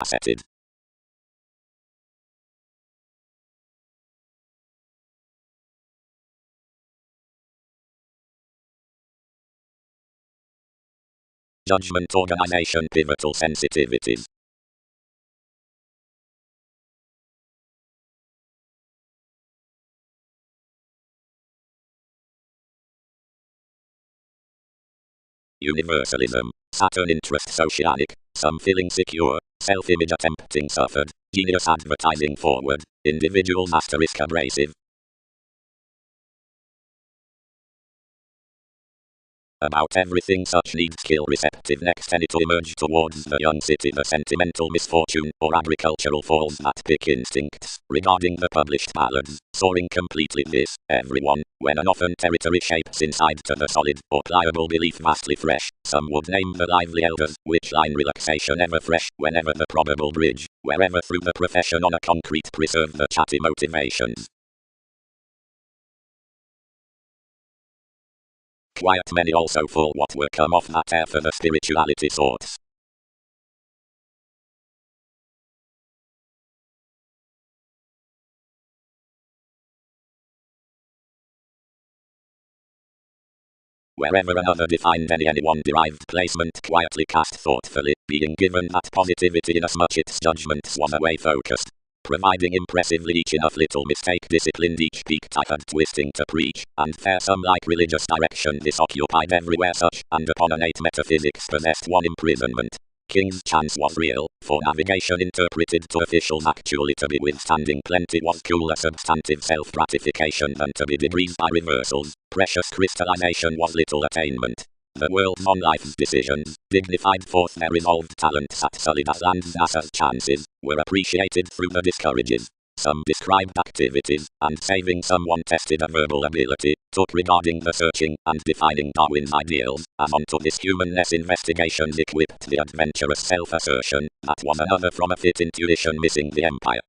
Accepted. Judgment organization pivotal sensitivities. Universalism. Saturn interest oceanic. Some feeling secure. Self-image attempting suffered. Genius advertising forward. Individual asterisk abrasive. About everything such needs skill receptive next any to emerge towards the young city the sentimental misfortune or agricultural falls that pick instincts regarding the published ballads soaring completely this everyone when an often territory shapes inside to the solid or pliable belief vastly fresh some would name the lively elders which line relaxation ever fresh whenever the probable bridge wherever through the profession on a concrete preserve the chatty motivations. Quiet many also full what will come off that air for the spirituality sorts. Wherever another defined anyone derived placement quietly cast thoughtfully, being given that positivity inasmuch its judgments was away focused. Providing impressively each enough little mistake disciplined each peak type and twisting to preach, and fair some like religious direction disoccupied everywhere such, and upon innate metaphysics possessed one imprisonment. King's chance was real, for navigation interpreted to officials actually to be withstanding plenty was cooler substantive self-gratification than to be degrees by reversals, precious crystallization was little attainment. The world's on life's decisions, dignified forth their resolved talents at solid as lands as chances, were appreciated through the discourages. Some described activities, and saving someone tested a verbal ability, took regarding the searching and defining Darwin's ideals, as onto this humanness investigations equipped the adventurous self-assertion, that was another from a fit intuition missing the empire.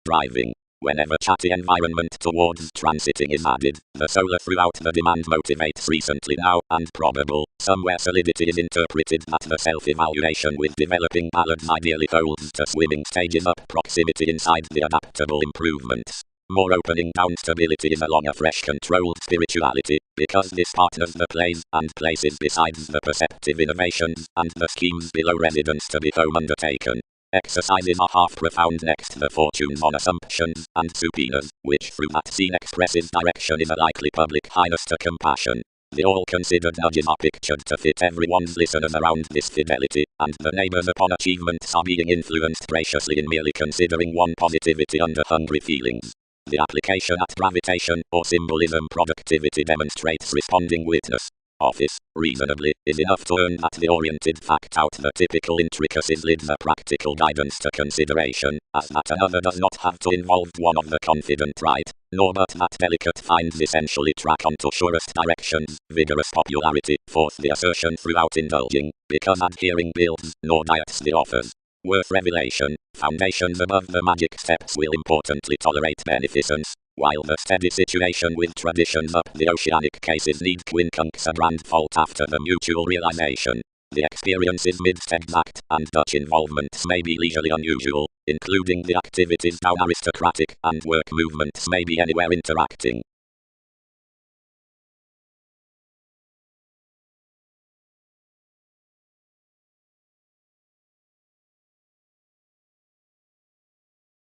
Driving. Whenever chatty environment towards transiting is added, the solar throughout the demand motivates recently now and probable, somewhere solidity is interpreted that the self-evaluation with developing ballads ideally holds to swimming stages up proximity inside the adaptable improvements. More opening down stability is along a fresh controlled spirituality, because this partners the plays and places besides the perceptive innovations and the schemes below residence to be home undertaken. Exercises are half profound next the fortunes on assumptions and subpoenas, which through that scene expresses direction is a likely public highness to compassion. The all-considered nudges are pictured to fit everyone's listeners around this fidelity, and the neighbors upon achievements are being influenced graciously in merely considering one positivity under hungry feelings. The application at gravitation or symbolism productivity demonstrates responding witness. Office, reasonably, is enough to earn that the oriented fact out the typical intricacies lead the practical guidance to consideration, as that another does not have to involve one of the confident right, nor but that delicate finds essentially track onto surest directions, vigorous popularity, forth the assertion throughout indulging, because adhering builds, nor diets the offers. Worth revelation, foundations above the magic steps will importantly tolerate beneficence, while the steady situation with traditions up the oceanic cases need quincunx a grand fault after the mutual realization. The experiences midst exact and Dutch involvements may be leisurely unusual, including the activities down aristocratic and work movements may be anywhere interacting.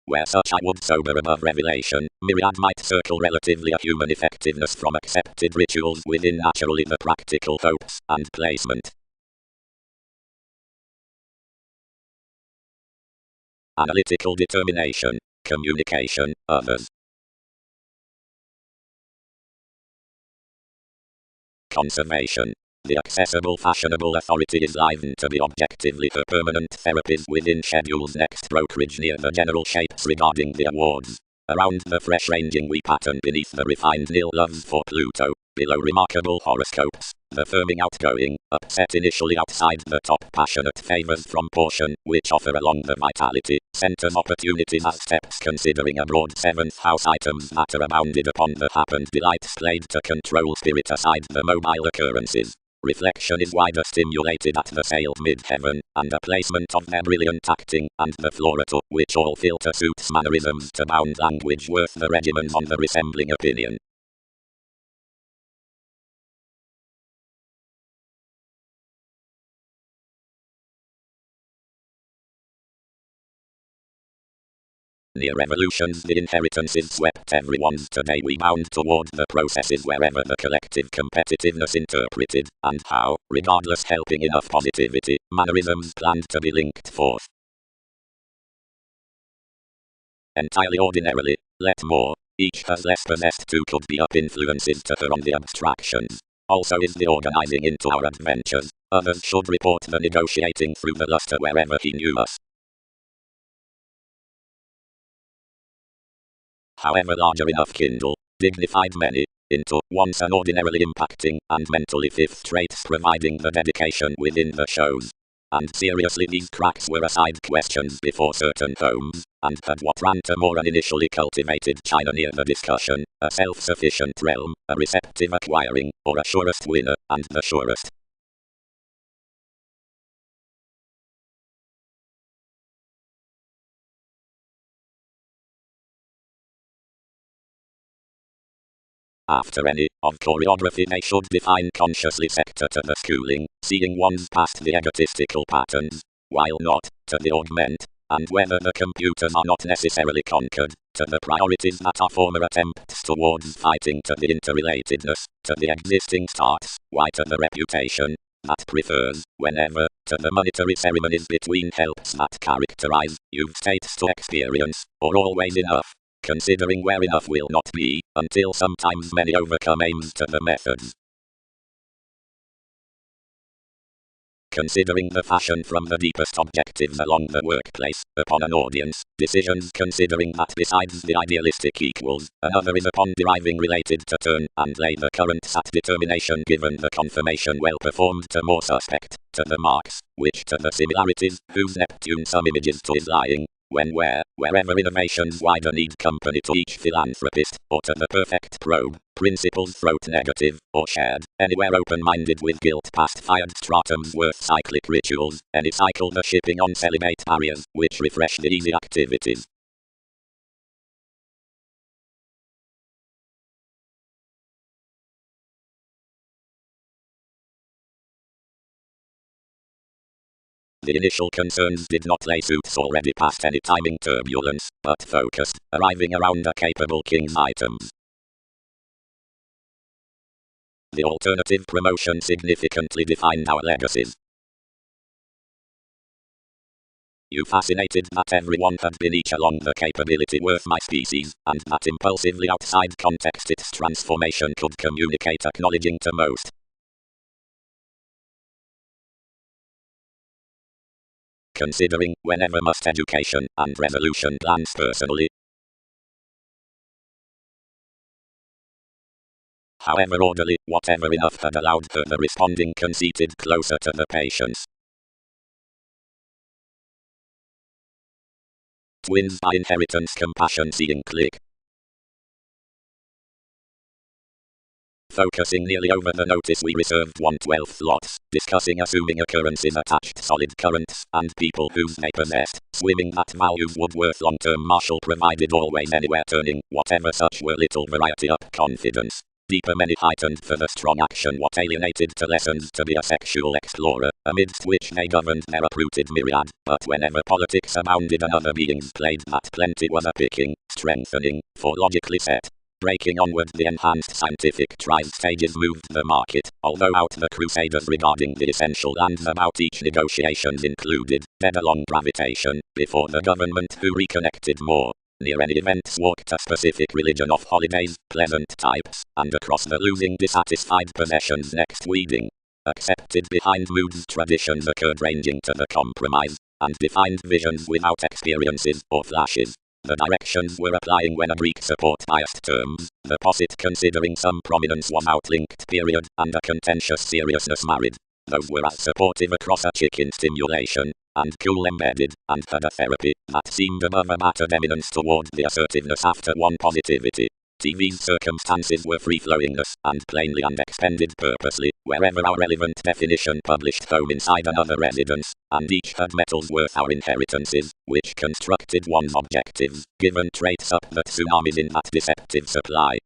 Where such I would sober above revelation, myriad might circle relatively a human effectiveness from accepted rituals within naturally the practical hopes and placement. Analytical determination, communication, others. Conservation. The accessible fashionable authority is livened to be objectively for permanent therapies within schedules next brokerage near the general shapes regarding the awards. Around the fresh ranging we pattern beneath the refined nil loves for Pluto. Below remarkable horoscopes, the firming outgoing, upset initially outside the top passionate favors from portion, which offer along the vitality, centers opportunities as steps considering a broad 7th house items that are abounded upon the happened delights played to control spirit aside the mobile occurrences. Reflection is wider stimulated at the sailed mid-heaven, and a placement of their brilliant acting, and the florato, which all filter suits mannerisms to bound language worth the regimens on the resembling opinion. Near revolutions the inheritances swept everyone's today we bound toward the processes wherever the collective competitiveness interpreted, and how, regardless helping enough positivity, mannerisms planned to be linked forth. Entirely ordinarily, let more, each has less possessed to could be up influences to her on the abstractions. Also is the organizing into our adventures, others should report the negotiating through the luster wherever he knew us. However larger enough kindle, dignified many, into once an ordinarily impacting and mentally fifth traits providing the dedication within the shows. And seriously these cracks were aside questions before certain homes, and had what ran to more an initially cultivated China near the discussion, a self-sufficient realm, a receptive acquiring, or a surest winner, and the surest. After any of choreography they should define consciously sector to the schooling, seeing one's past the egotistical patterns, while not, to the augment, and whether the computers are not necessarily conquered, to the priorities that are former attempts towards fighting to the interrelatedness, to the existing starts, why to the reputation, that prefers, whenever, to the monetary ceremonies between helps that characterize, you've states to experience, or always enough. Considering where enough will not be, until sometimes many overcome aims to the methods. Considering the fashion from the deepest objectives along the workplace, upon an audience, decisions considering that besides the idealistic equals, another is upon deriving related to turn, and lay the currents at determination given the confirmation well performed to more suspect, to the marks, which to the similarities, whose Neptune some images to is lying, when wherever innovations wider need company to each philanthropist, or to the perfect probe, principles throat negative, or shared, anywhere open-minded with guilt past fired stratums worth cyclic rituals, any cycle the shipping on celibate barriers, which refresh the easy activities. The initial concerns did not lay suits already past any timing turbulence, but focused, arriving around a capable king's items. The alternative promotion significantly defined our legacies. You fascinated that everyone had been each along the capability worth my species, and that impulsively outside context its transformation could communicate acknowledging to most. Considering, whenever must education, and resolution plans personally. However orderly, whatever enough had allowed her the responding conceited closer to the patients. Twins by inheritance compassion seeing click. Focusing nearly over the notice we reserved 1/12 lots, discussing assuming occurrences attached solid currents, and people whose they possessed, swimming that values would worth long-term Marshall provided always anywhere turning, whatever such were little variety up confidence. Deeper many heightened for the strong action what alienated to lessons to be a sexual explorer, amidst which they governed their uprooted myriad, but whenever politics abounded and other beings played that plenty was a picking, strengthening, for logically set. Breaking onward the enhanced scientific tri-stages moved the market, although out the crusaders regarding the essential lands about each negotiations included, dead along gravitation, before the government who reconnected more. Near any events walked a specific religion of holidays, pleasant types, and across the losing dissatisfied possessions next weeding. Accepted behind moods traditions occurred ranging to the compromise, and defined visions without experiences or flashes. The directions were applying when a Greek support biased terms, the posit considering some prominence was outlinked period, and a contentious seriousness married. Those were as supportive across a chicken stimulation, and cool embedded, and had a therapy that seemed above a matter eminence toward the assertiveness after one positivity. TV's circumstances were free-flowingness, and plainly and expended purposely, wherever our relevant definition published home inside another residence, and each had metals worth our inheritances, which constructed one's objectives, given traits up the tsunamis in that deceptive supply.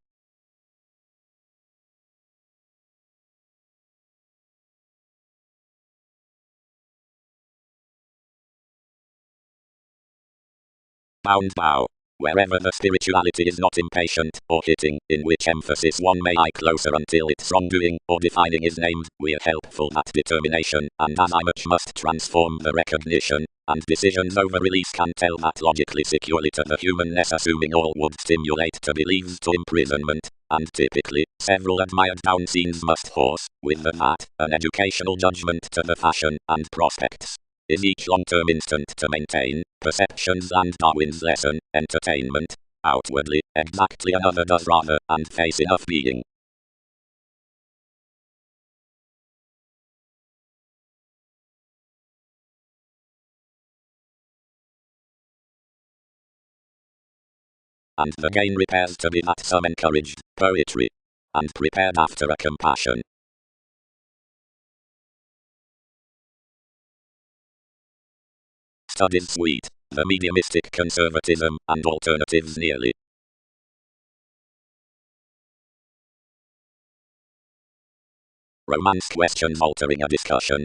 Bound bow. Wherever the spirituality is not impatient, or hitting, in which emphasis one may eye closer until its wrongdoing, or defining is named, we're helpful at determination, and as I much must transform the recognition, and decisions over release can tell that logically securely to the humanness assuming all would stimulate to beliefs to imprisonment, and typically, several admired down scenes must horse, with that, an educational judgment to the fashion, and prospects. Is each long-term instant to maintain, perceptions and Darwin's lesson, entertainment, outwardly, exactly another does rather, and face enough being. And the gain repairs to be that some encouraged, poetry, and prepared after a compassion. Studies sweet, the mediumistic conservatism, and alternatives nearly. Romance questions altering a discussion.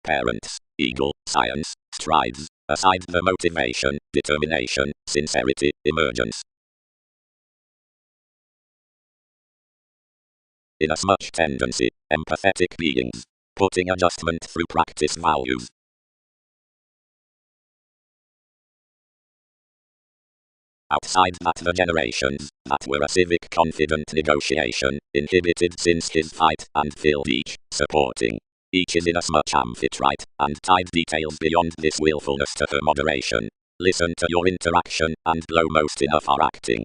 Parents, eagle, science, strides, aside the motivation, determination, sincerity, emergence. Inasmuch tendency, empathetic beings, putting adjustment through practice values. Outside that the generations, that were a civic confident negotiation, inhibited since his fight, and filled each, supporting. Each is inasmuch amphitrite, and tied details beyond this willfulness to her moderation. Listen to your interaction, and blow most enough are acting.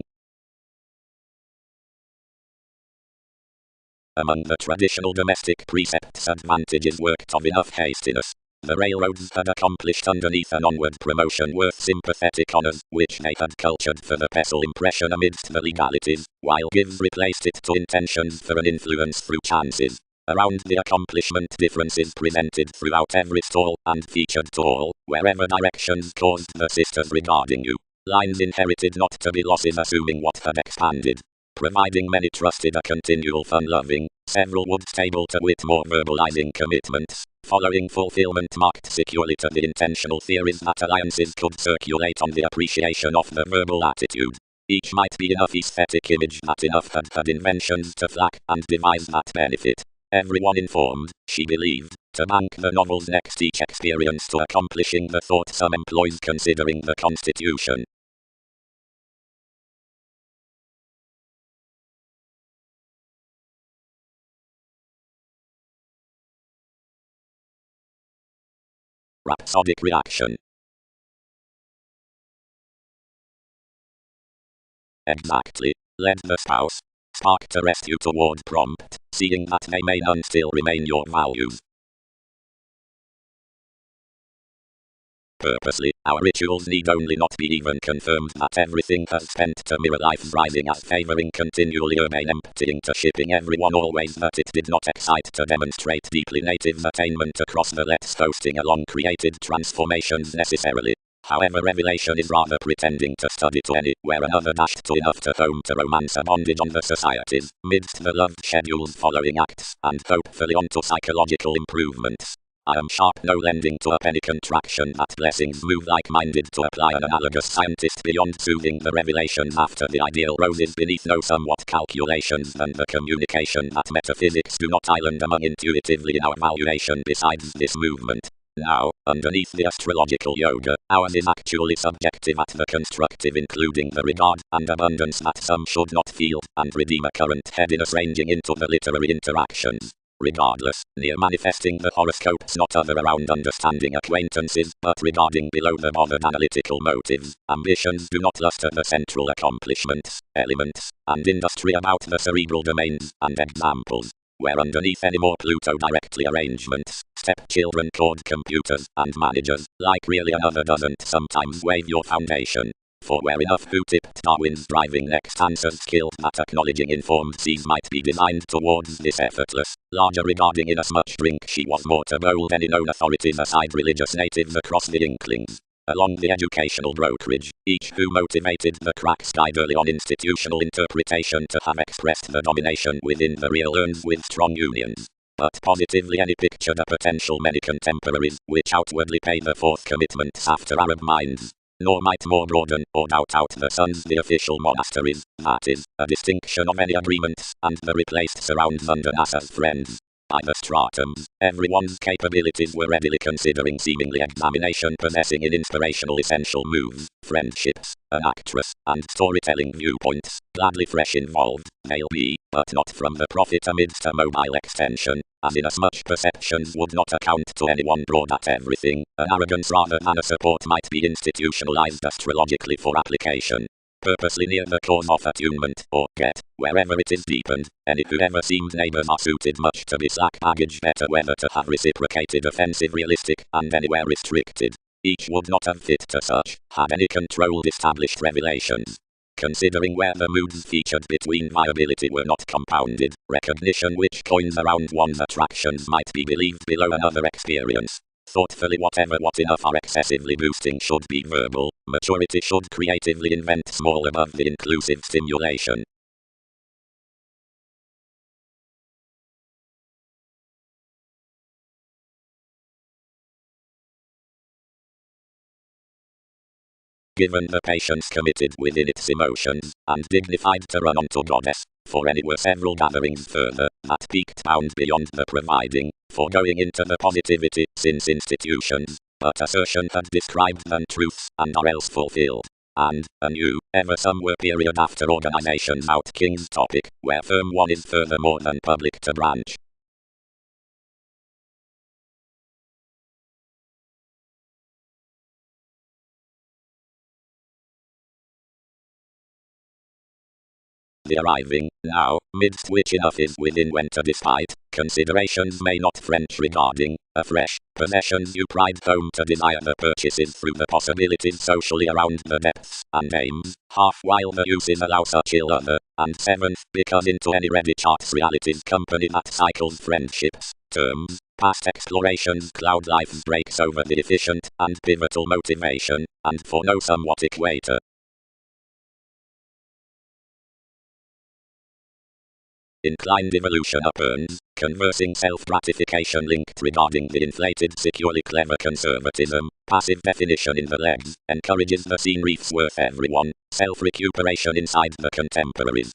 Among the traditional domestic precepts advantages worked of enough hastiness. The railroads had accomplished underneath an onward promotion worth sympathetic honors, which they had cultured for the pestle impression amidst the legalities, while Gives replaced it to intentions for an influence through chances. Around the accomplishment differences presented throughout every stall, and featured to all, wherever directions caused the sisters regarding you. Lines inherited not to be losses assuming what had expanded. Providing many trusted a continual fun-loving, several would stable to wit more verbalizing commitments, following fulfillment marked securely to the intentional theories that alliances could circulate on the appreciation of the verbal attitude. Each might be enough aesthetic image that enough had inventions to flack and devise that benefit. Everyone informed, she believed, to bank the novel's next each experience to accomplishing the thought some employs considering the Constitution. Rhapsodic reaction. Exactly. Led the spouse. Sparked a rescue toward prompt, seeing that they may none still remain your values. Purposely, our rituals need only not be even confirmed that everything has spent to mirror life's rising as favoring continually urbane emptying to shipping everyone always that it did not excite to demonstrate deeply native's attainment across the let's hosting along created transformations necessarily. However, revelation is rather pretending to study to any, where another dashed to enough to home to romance a bondage on the societies, midst the loved schedules following acts, and hopefully onto psychological improvements. I am sharp no lending to a penny contraction that blessings move like-minded to apply an analogous scientist beyond soothing the revelations after the ideal roses beneath no somewhat calculations and the communication that metaphysics do not island among intuitively in our valuation besides this movement. Now, underneath the astrological yoga, ours is actually subjective at the constructive including the regard and abundance that some should not feel, and redeem a current headiness ranging into the literary interactions. Regardless, near manifesting the horoscopes not other around understanding acquaintances, but regarding below the bothered analytical motives, ambitions do not luster the central accomplishments, elements, and industry about the cerebral domains, and examples, where underneath any more Pluto directly arrangements, stepchildren called computers, and managers, like really another doesn't sometimes wave your foundation. For where enough who tipped Darwin's driving next answers skilled at acknowledging informed seas might be designed towards this effortless, larger regarding inasmuch drink she was more to bold any known authorities aside religious natives across the Inklings. Along the educational brokerage, each who motivated the crack skied early on institutional interpretation to have expressed the domination within the real earns with strong unions. But positively any pictured a potential many contemporaries, which outwardly pay the fourth commitments after Arab minds. Nor might more broaden or doubt out the sons the official monasteries, that is, a distinction of any agreements, and the replaced surrounds under NASA's friends. By the stratums, everyone's capabilities were readily considering seemingly examination possessing in inspirational essential moves, friendships, an actress, and storytelling viewpoints, gladly fresh involved, they'll be, but not from the profit amidst a mobile extension, as inasmuch perceptions would not account to anyone broad at everything, an arrogance rather than a support might be institutionalized astrologically for application. Purposely near the cause of attunement, or get, wherever it is deepened, any who ever seemed neighbors are suited much to this lack baggage better whether to have reciprocated offensive realistic, and anywhere restricted. Each would not have fit to such, had any controlled established revelations. Considering where the moods featured between viability were not compounded, recognition which coins around one's attractions might be believed below another experience. Thoughtfully whatever what enough are excessively boosting should be verbal, maturity should creatively invent small above the inclusive stimulation. Given the patience committed within its emotions, and dignified to run on to goddess, for any were several gatherings further, that peaked bound beyond the providing, for going into the positivity, since institutions, but assertion had described than truths, and are else fulfilled. And, anew, ever some were period after organizations out King's topic, where firm one is furthermore than public to branch. The arriving, now, midst which enough is within winter despite, considerations may not French regarding, afresh, possessions you pride home to desire the purchases through the possibilities socially around the depths and aims, half while the uses allow such ill other, and seventh, because into any ready charts realities company that cycles friendships, terms, past explorations cloud life breaks over the efficient, and pivotal motivation, and for no somewhat equator. Inclined evolution upturns, conversing self-gratification linked regarding the inflated securely clever conservatism, passive definition in the legs, encourages the scene reefs worth everyone, self-recuperation inside the contemporaries.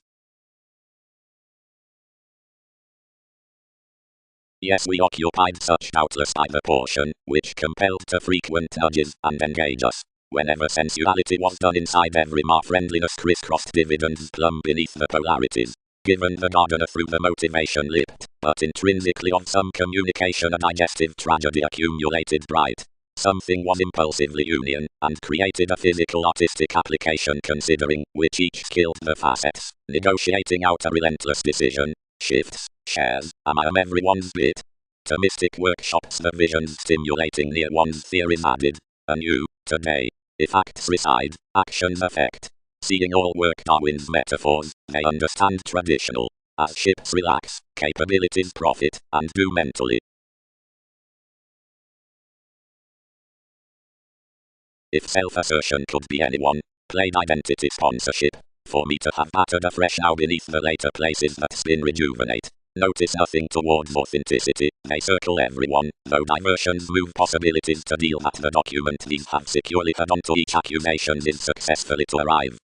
Yes, we occupied such doubtless by the portion, which compelled to frequent nudges, and engage us. Whenever sensuality was done inside every friendliness crisscrossed dividends plumb beneath the polarities. Given the gardener through the motivation lipped, but intrinsically of some communication a digestive tragedy accumulated bright. Something was impulsively union, and created a physical artistic application considering, which each skilled the facets, negotiating out a relentless decision, shifts, shares, am I everyone's bit? To mystic workshops the visions stimulating near one's theories added, anew, today, if acts reside, actions affect. Seeing all work Darwin's metaphors, they understand traditional. As ships relax, capabilities profit, and do mentally. If self-assertion could be anyone, played identity sponsorship. For me to have battered afresh now beneath the later places that spin rejuvenate. Notice nothing towards authenticity, they circle everyone, though diversions move possibilities to deal that the document these have securely had onto each accusation is successfully to arrive.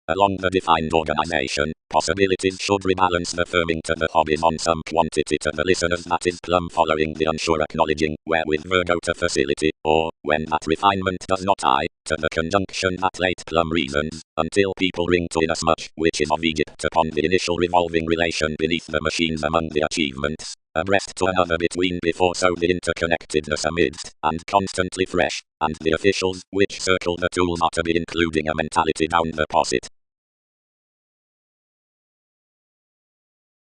Along the defined organization, possibilities should rebalance the firming to the hobbies on some quantity to the listeners that is plumb following the unsure acknowledging wherewith Virgo to facility, or, when that refinement does not eye, to the conjunction that late plumb reasons, until people ring to inasmuch, which is of Egypt upon the initial revolving relation beneath the machines among the achievements, abreast to another between before so the interconnectedness amidst, and constantly fresh, and the officials, which circle the tools are to be including a mentality down the posset.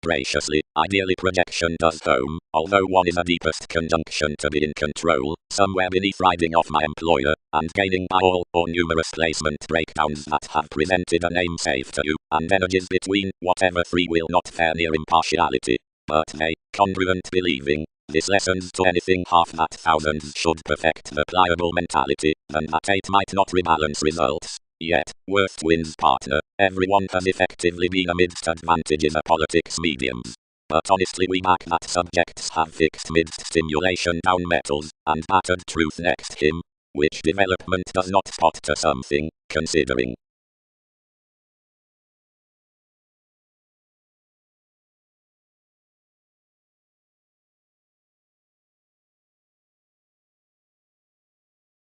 Graciously, ideally projection does home, although one is a deepest conjunction to be in control, somewhere beneath riding off my employer, and gaining by all or numerous placement breakdowns that have presented a name safe to you, and energies between, whatever free will not fair near impartiality, but they, congruent believing, this lessons to anything half that thousands should perfect the pliable mentality, than that eight might not rebalance results. Yet, worst wins partner, everyone has effectively been amidst advantages of politics mediums. But honestly we back that subjects have fixed midst stimulation down metals, and battered truth next him, which development does not spot to something, considering.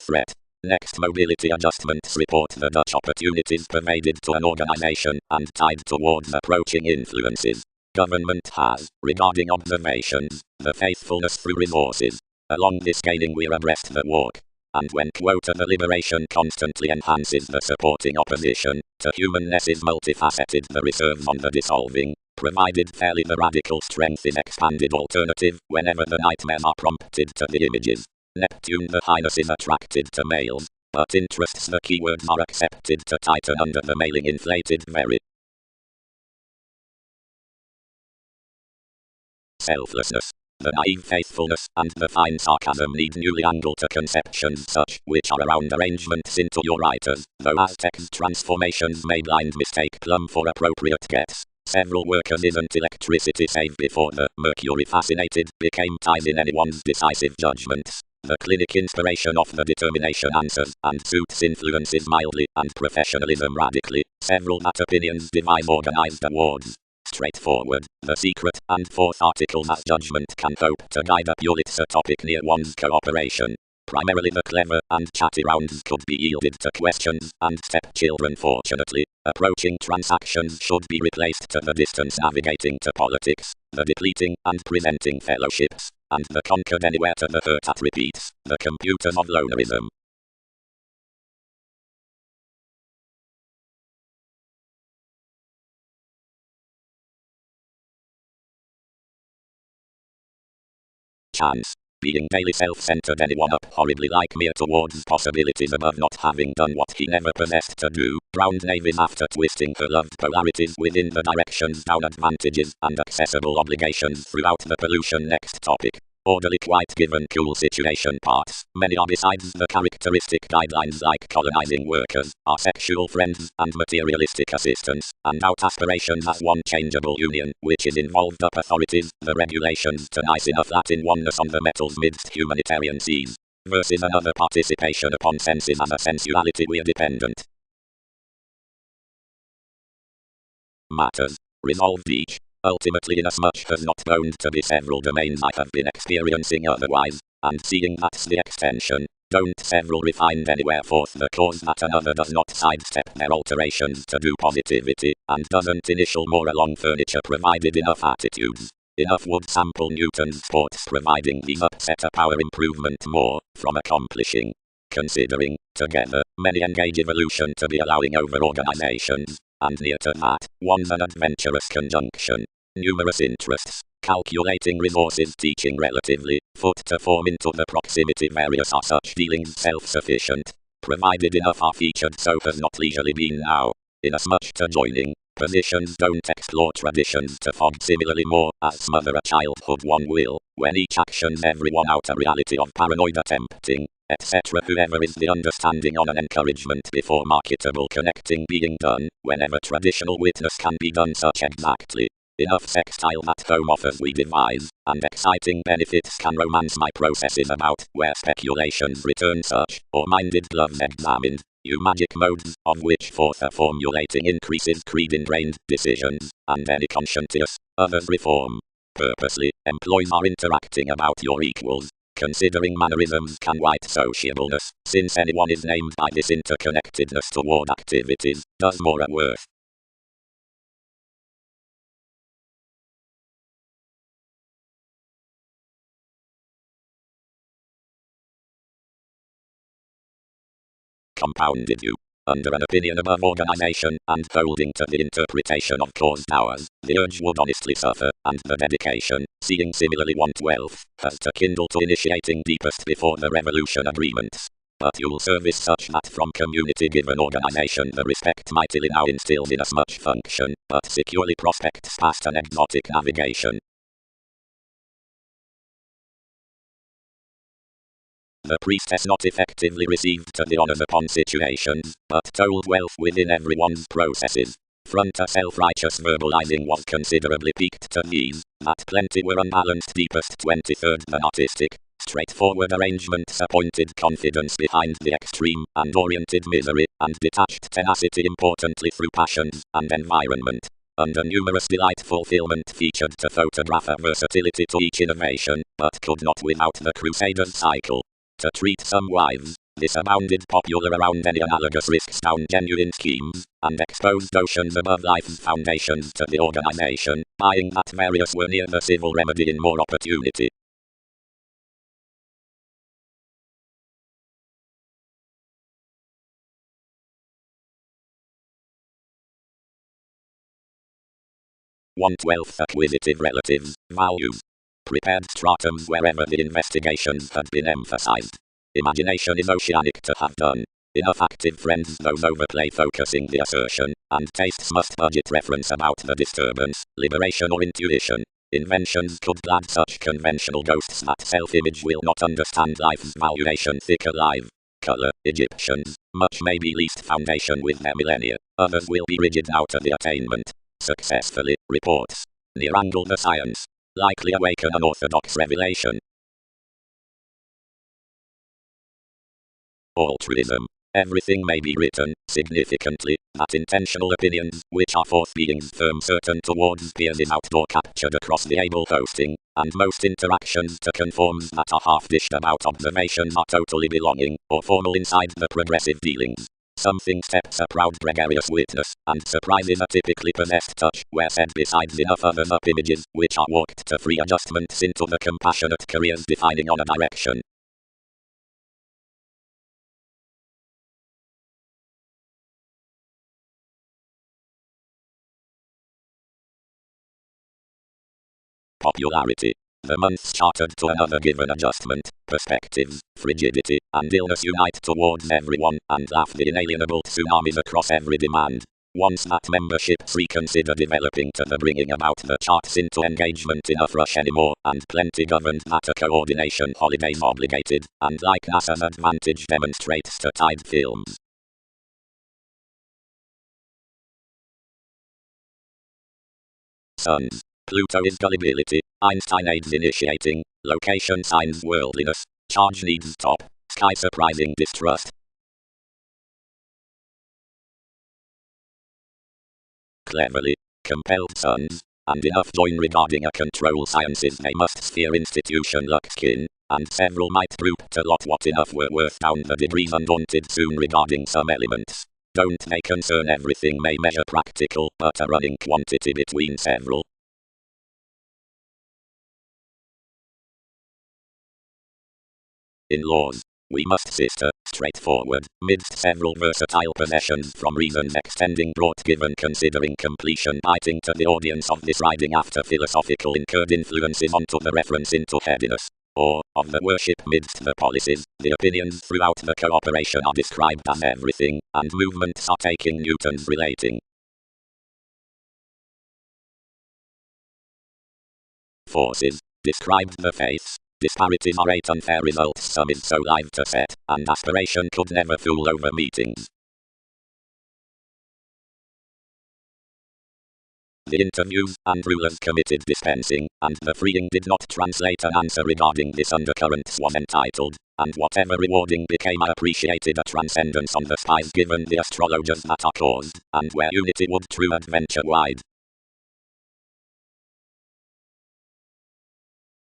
Threat. Next mobility adjustments report the Dutch opportunities pervaded to an organization and tied towards approaching influences. Government has, regarding observations, the faithfulness through resources. Along this scaling we're abreast the walk. And when quota the liberation constantly enhances the supporting opposition, to humanness is multifaceted the reserves on the dissolving, provided fairly the radical strength is expanded alternative whenever the nightmares are prompted to the images. Neptune the highness is attracted to males, but interests the keywords are accepted to tighten under the mailing inflated very. Selflessness. The naive faithfulness and the fine sarcasm need newly angle to conceptions such, which are around arrangements into your writers, though Aztec's transformations may blind mistake plumb for appropriate gets. Several workers isn't electricity save before the Mercury fascinated became ties in anyone's decisive judgments. The clinic inspiration of the determination answers, and suits influences mildly, and professionalism radically, several that opinions devise organized awards. Straightforward, the secret, and fourth articles as judgment can hope to guide a Pulitzer topic near one's cooperation. Primarily the clever and chatty rounds could be yielded to questions, and stepchildren fortunately, approaching transactions should be replaced to the distance navigating to politics, the depleting and presenting fellowships, and the conquered anywhere to the hurt at repeats, the computers of lonerism. Chance. Being daily self-centered anyone up horribly like me towards possibilities above not having done what he never possessed to do, drowned navies after twisting her loved polarities within the directions down advantages and accessible obligations throughout the pollution next topic. Orderly quite given cool situation parts, many are besides the characteristic guidelines like colonizing workers, are sexual friends and materialistic assistants, and out aspirations as one changeable union, which is involved up authorities, the regulations to nice enough Latin oneness on the metals midst humanitarian seas, versus another participation upon senses as a sensuality we're dependent. Matters. Resolved each. Ultimately inasmuch as not bound to be several domains I have been experiencing otherwise, and seeing that's the extension, don't several refined anywhere forth the cause that another does not sidestep their alterations to do positivity, and doesn't initial more along furniture provided enough attitudes. Enough would sample Newton's sports providing these upset a power improvement more, from accomplishing. Considering, together, many engage evolution to be allowing over organizations, and near to that, one's an adventurous conjunction. Numerous interests, calculating resources teaching relatively, foot to form into the proximity various are such dealings self-sufficient, provided enough are featured so has not leisurely been now, inasmuch to joining, positions don't explore traditions to fog similarly more, as smother a childhood one will, when each actions everyone out a reality of paranoid attempting, etc. Whoever is the understanding on an encouragement before marketable connecting being done, whenever traditional witness can be done such exactly. Enough sextile that home offers we devise, and exciting benefits can romance my processes about, where speculations return such, or minded gloves examined, magic modes, of which fourth are formulating increases creed in brain decisions, and any conscientious, others reform. Purposely, employees are interacting about your equals. Considering mannerisms can white sociableness, since anyone is named by this interconnectedness toward activities, does more at worth. Compounded you. Under an opinion above organization, and holding to the interpretation of caused powers, the urge would honestly suffer, and the dedication, seeing similarly want wealth, has to kindle to initiating deepest before the revolution agreements. But you'll service such that from community given organization the respect mightily now instills in us much function, but securely prospects past an exotic navigation. The priestess not effectively received to the honors upon situations, but told wealth within everyone's processes. Fronter self-righteous verbalizing was considerably peaked to these, that plenty were unbalanced deepest 23rd than artistic. Straightforward arrangements appointed confidence behind the extreme, and oriented misery, and detached tenacity importantly through passions, and environment. Under numerous delight fulfillment featured to photograph a versatility to each innovation, but could not without the crusaders cycle. To treat some wives, this abounded popular around any analogous risks down genuine schemes, and exposed oceans above life's foundations to the organization, buying that various were near the civil remedy in more opportunity. One-twelfth acquisitive relatives, values. Prepared stratums wherever the investigations had been emphasized. Imagination is oceanic to have done. Enough active friends those overplay focusing the assertion, and tastes must budget reference about the disturbance, liberation or intuition. Inventions could glad such conventional ghosts that self-image will not understand life's valuation thick alive. Color, Egyptians, much may be least foundation with their millennia, others will be rigid now to the attainment. Successfully, reports. Near-angle the science. Likely awaken unorthodox revelation. Altruism. Everything may be written, significantly, that intentional opinions, which are forth beings firm certain towards peers is outdoor captured across the able hosting, and most interactions to conforms that are half-dished about observations are totally belonging, or formal inside the progressive dealings. Something steps a proud gregarious witness, and surprises a typically possessed touch, where said besides enough others up images, which are walked to free adjustments into the compassionate careers defining on a direction. Popularity. The months chartered to another given adjustment, perspectives, frigidity, and illness unite towards everyone, and laugh the inalienable tsunamis across every demand. Once that memberships reconsider developing to the bringing about the charts into engagement enough rush anymore, and plenty governed that a coordination holidays obligated, and like NASA's advantage demonstrates to TGT'D films. Suns. Pluto is gullibility, Einstein aids initiating, location signs worldliness, charge needs top, sky surprising distrust. Cleverly, compelled sons, and enough join regarding a control sciences they must sphere institution luck skin, and several might droop to lot what enough were worth down the degrees undaunted soon regarding some elements. Don't they concern everything may measure practical, but a running quantity between several. In laws, we must sister, straightforward, midst several versatile possessions from reasons extending brought given considering completion biting to the audience of this riding after philosophical incurred influences onto the reference into headiness, or, of the worship midst the policies, the opinions throughout the cooperation are described as everything, and movements are taking Newton's relating. Forces, described the faiths. Disparities are eight unfair results some is so live to set, and aspiration could never fool over meetings. the interviews, and rulers committed dispensing, and the freeing did not translate an answer regarding this undercurrents was entitled, and whatever rewarding became appreciated a transcendence on the spies given the astrologers that are caused, and where unity would true adventure wide.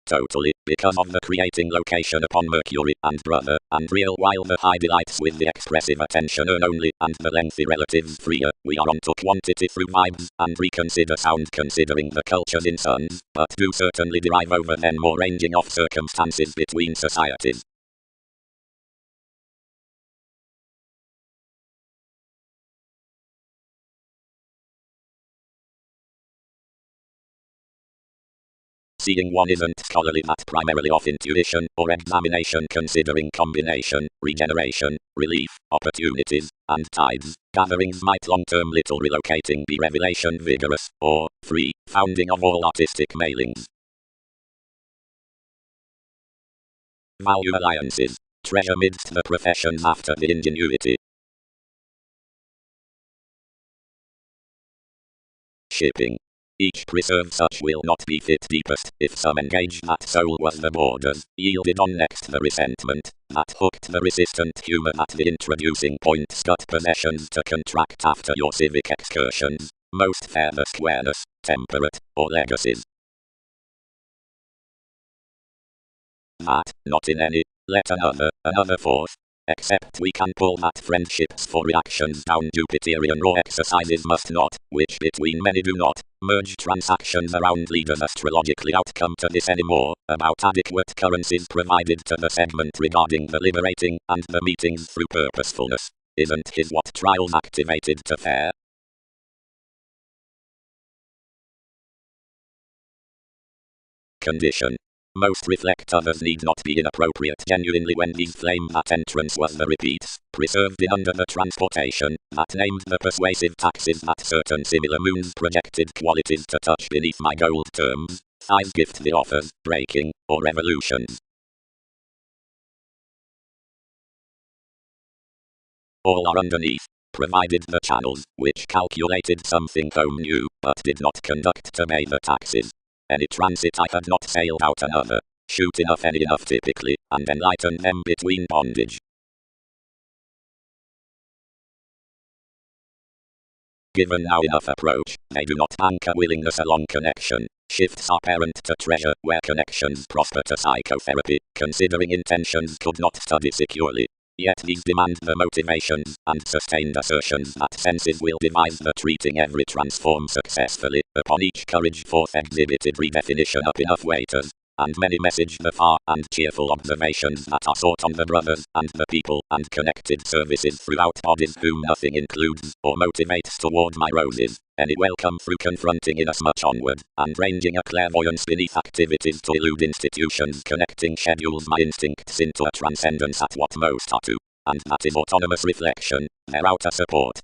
Totally, because of the creating location upon Mercury and brother, and real while the high delights with the expressive attention earn only, and the lengthy relatives freer, we are onto quantity through vibes, and reconsider sound considering the cultures in suns, but do certainly derive over then more ranging off circumstances between societies. Seeing one isn't scholarly that primarily of intuition or examination considering combination, regeneration, relief, opportunities, and tides, gatherings might long-term little relocating be revelation vigorous, or, free, founding of all artistic mailings. Value alliances, treasure midst the professions after the ingenuity. Shipping. Each preserved such will not be fit deepest, if some engage that soul was the borders, yielded on next the resentment, that hooked the resistant humor at the introducing point scut possessions to contract after your civic excursions, most fair the squareness, temperate, or legacies. That, not in any, let another forth. Except we can pull that friendships for reactions down Jupiterian raw exercises must not, which between many do not, merge transactions around leaders astrologically outcome to this anymore, about adequate currencies provided to the segment regarding the liberating, and the meetings through purposefulness. Isn't his what trials activated to fair? Condition. Most reflect others need not be inappropriate genuinely when these flame that entrance was the repeats, preserved in under the transportation, that named the persuasive taxes that certain similar moons projected qualities to touch beneath my gold terms, size gift the offers, breaking, or revolutions. All are underneath, provided the channels, which calculated something home new, but did not conduct to pay the taxes. Any transit I had not sailed out another, shoot enough any enough typically, and enlighten them between bondage. Given now enough approach, they do not anchor willingness along connection. Shifts are parent to treasure, where connections prosper to psychotherapy, considering intentions could not study securely. Yet these demand the motivations, and sustained assertions that senses will devise the treating every transform successfully, upon each courage forth exhibited redefinition up enough waiters, and many message the far and cheerful observations that are sought on the brothers, and the people, and connected services throughout bodies whom nothing includes, or motivates toward my roses, any welcome through confronting inasmuch onward, and ranging a clairvoyance beneath activities to elude institutions connecting schedules my instincts into a transcendence at what most are to, and that is autonomous reflection, their outer support.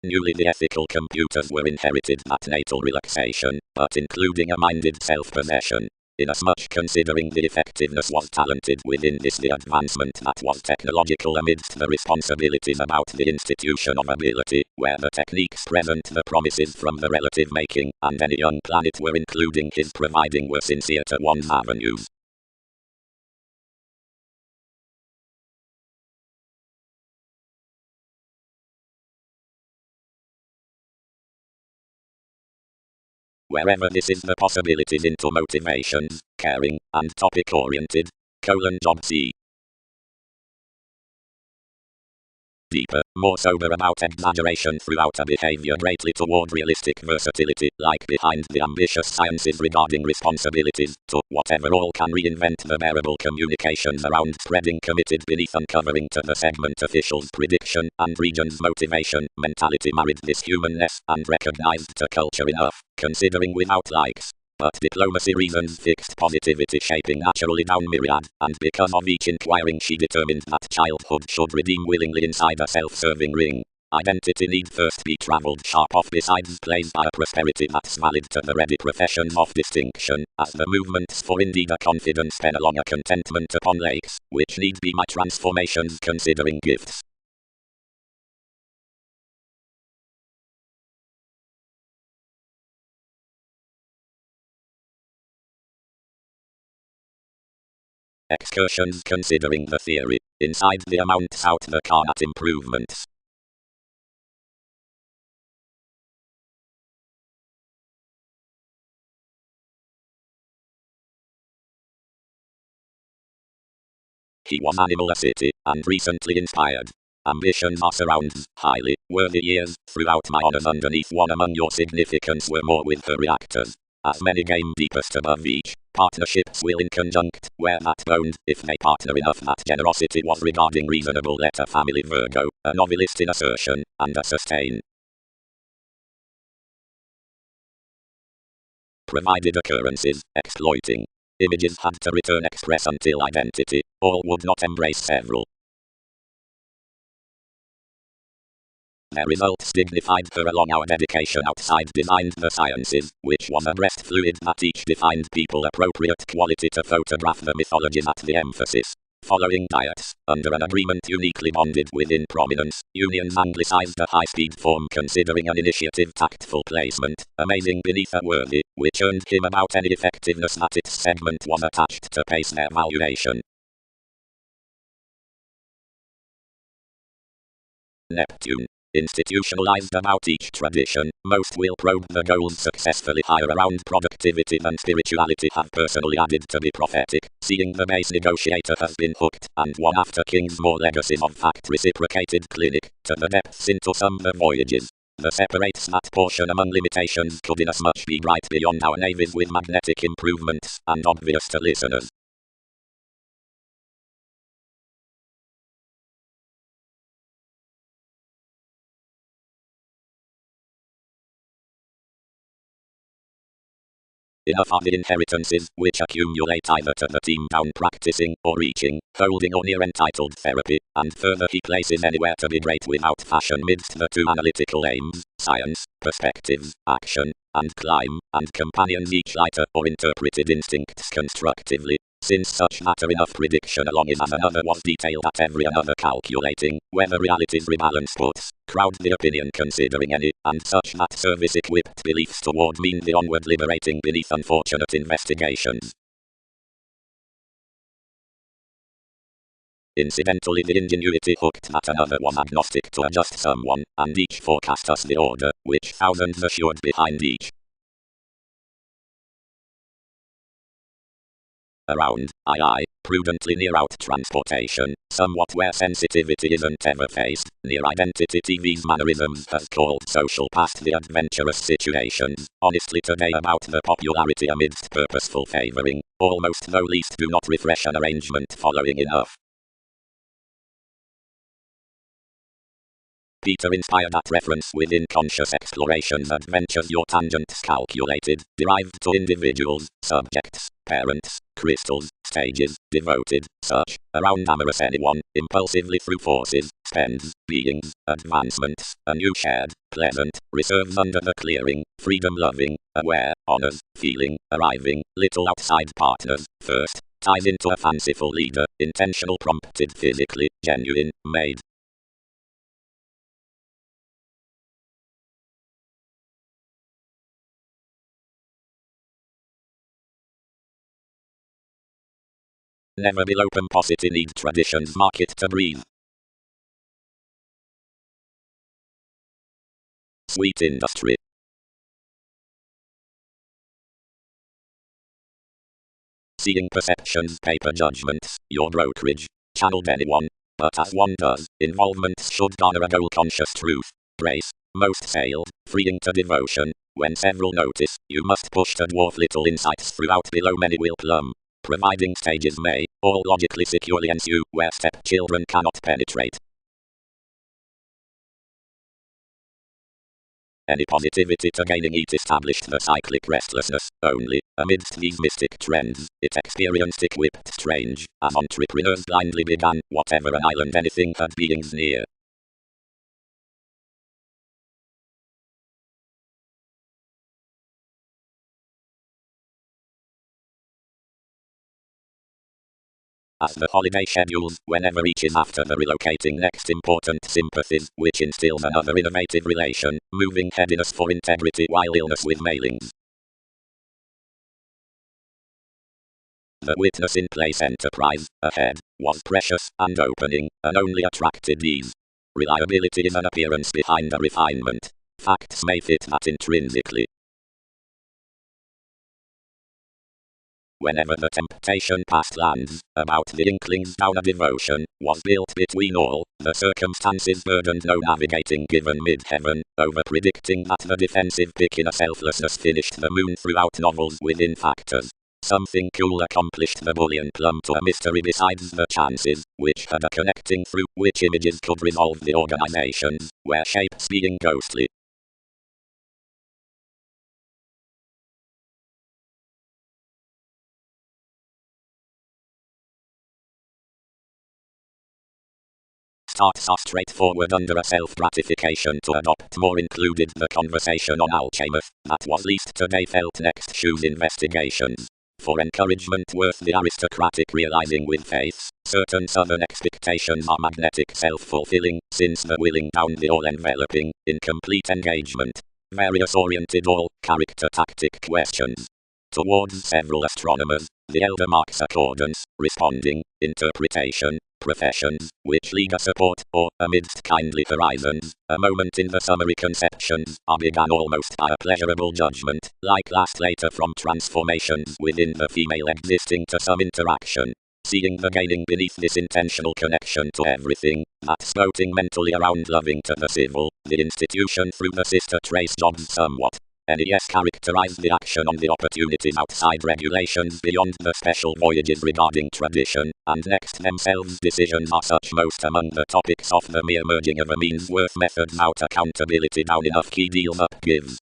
Newly the ethical computers were inherited that natal relaxation, but including a minded self-possession. Inasmuch considering the effectiveness was talented within this the advancement that was technological amidst the responsibilities about the institution of ability, where the techniques present the promises from the relative making, and any young planet were including his providing were sincere to one's avenues. Wherever this is the possibilities into motivations, caring, and topic-oriented, job C. Deeper, more sober about exaggeration throughout a behavior greatly toward realistic versatility, like behind the ambitious sciences regarding responsibilities, to whatever all can reinvent the bearable communications around spreading committed beneath uncovering to the segment officials' prediction, and region's motivation, mentality married this humanness, and recognized to culture enough, considering without likes. But diplomacy reasons fixed positivity shaping naturally down myriad, and because of each inquiring she determined that childhood should redeem willingly inside a self-serving ring. Identity need first be travelled sharp off besides plays by a prosperity that's valid to the ready professions of distinction, as the movements for indeed a confidence pen along a contentment upon lakes, which need be my transformations considering gifts. Excursions considering the theory, inside the amounts out the carnot improvements. He was animal a city, and recently inspired. Ambitions are surrounds, highly, worthy years, throughout my honors underneath one among your significance were more with her reactors. As many game deepest above each, partnerships will in conjunct, where that boned, if they partner enough that generosity was regarding reasonable letter family Virgo, a novelist in assertion, and a sustain. Provided occurrences, exploiting. Images had to return express until identity, all would not embrace several. Their results dignified her along our dedication outside designed the sciences, which was a breast fluid that each defined people appropriate quality to photograph the mythologies at the emphasis. Following diets, under an agreement uniquely bonded within prominence, unions anglicized a high-speed form considering an initiative tactful placement, amazing beneath a worthy, which earned him about any effectiveness that its segment was attached to pace their valuation. Neptune. Institutionalized about each tradition, most will probe the goals successfully higher around productivity than spirituality have personally added to be prophetic, seeing the base negotiator has been hooked, and one after kings more legacies of fact reciprocated clinic, to the depths into some the voyages. The separates that portion among limitations could inasmuch be right beyond our navies with magnetic improvements, and obvious to listeners. Enough are the inheritances which accumulate either to the team down practicing, or reaching, holding or near entitled therapy, and further he places anywhere to be great without fashion midst the two analytical aims, science, perspectives, action, and climb, and companions each lighter or interpreted instincts constructively. Since such matter enough prediction along is as another was detailed at every another calculating, whether reality's rebalance puts, crowd the opinion considering any, and such that service equipped beliefs toward mean the onward liberating beneath unfortunate investigations. Incidentally the ingenuity hooked that another was agnostic to adjust someone, and each forecast us the order, which thousands assured behind each. Around, prudently near out transportation, somewhat where sensitivity isn't ever faced, near identity TV's mannerisms has called social past the adventurous situations, honestly today about the popularity amidst purposeful favoring, almost no least do not refresh an arrangement following enough. Peter inspired that reference within conscious explorations adventures your tangents calculated, derived to individuals, subjects, parents, crystals, stages, devoted, such, around amorous anyone, impulsively through forces, spends, beings, advancements, a new shared, pleasant, reserves under the clearing, freedom loving, aware, honors, feeling, arriving, little outside partners, first, ties into a fanciful leader, intentional prompted physically, genuine, made. Never below pomposity need traditions market to breathe. Sweet industry. Seeing perceptions, paper judgments, your brokerage, channeled anyone. But as one does, involvements should garner a goal-conscious truth. Brace, most sailed, freeing to devotion. When several notice, you must push to dwarf little insights throughout below many will plumb. Providing stages may, all logically securely ensue, where stepchildren cannot penetrate. Any positivity to gaining it established the cyclic restlessness, only, amidst these mystic trends, it experienced equipped strange, as entrepreneurs blindly began, whatever an island anything had beings near. as the holiday schedules, whenever each is after the relocating next important sympathies, which instills another innovative relation, moving headiness for integrity while illness with mailings. The witness in place enterprise, ahead, was precious and opening, and only attracted ease. Reliability is an appearance behind a refinement. Facts may fit that intrinsically. Whenever the temptation past lands, about the inklings down a devotion, was built between all, the circumstances burdened no navigating given mid-heaven, over-predicting that the defensive pick in a selflessness finished the moon throughout novels within factors. Something cool accomplished the bullion plumb to a mystery besides the chances, which had a connecting through which images could resolve the organizations, where shapes being ghostly. Starts off straightforward under a self-gratification to adopt more included the conversation on Alchemist, that was least today felt next shoes investigations. For encouragement worth the aristocratic realizing with faith, certain southern expectations are magnetic self-fulfilling, since the willing down the all-enveloping, incomplete engagement. Various oriented all-character tactic questions. Towards several astronomers, the elder marks accordance, responding, interpretation, professions, which leader support, or, amidst kindly horizons, a moment in the summary conceptions, are begun almost by a pleasurable judgment, like last later from transformations within the female existing to some interaction. Seeing the gaining beneath this intentional connection to everything, that's floating mentally around loving to the civil, the institution through the sister trace jobs somewhat. NES characterized the action on the opportunities outside regulations beyond the special voyages regarding tradition, and next themselves decisions are such most among the topics of the mere merging of a means worth methods out accountability down enough key deals up gives.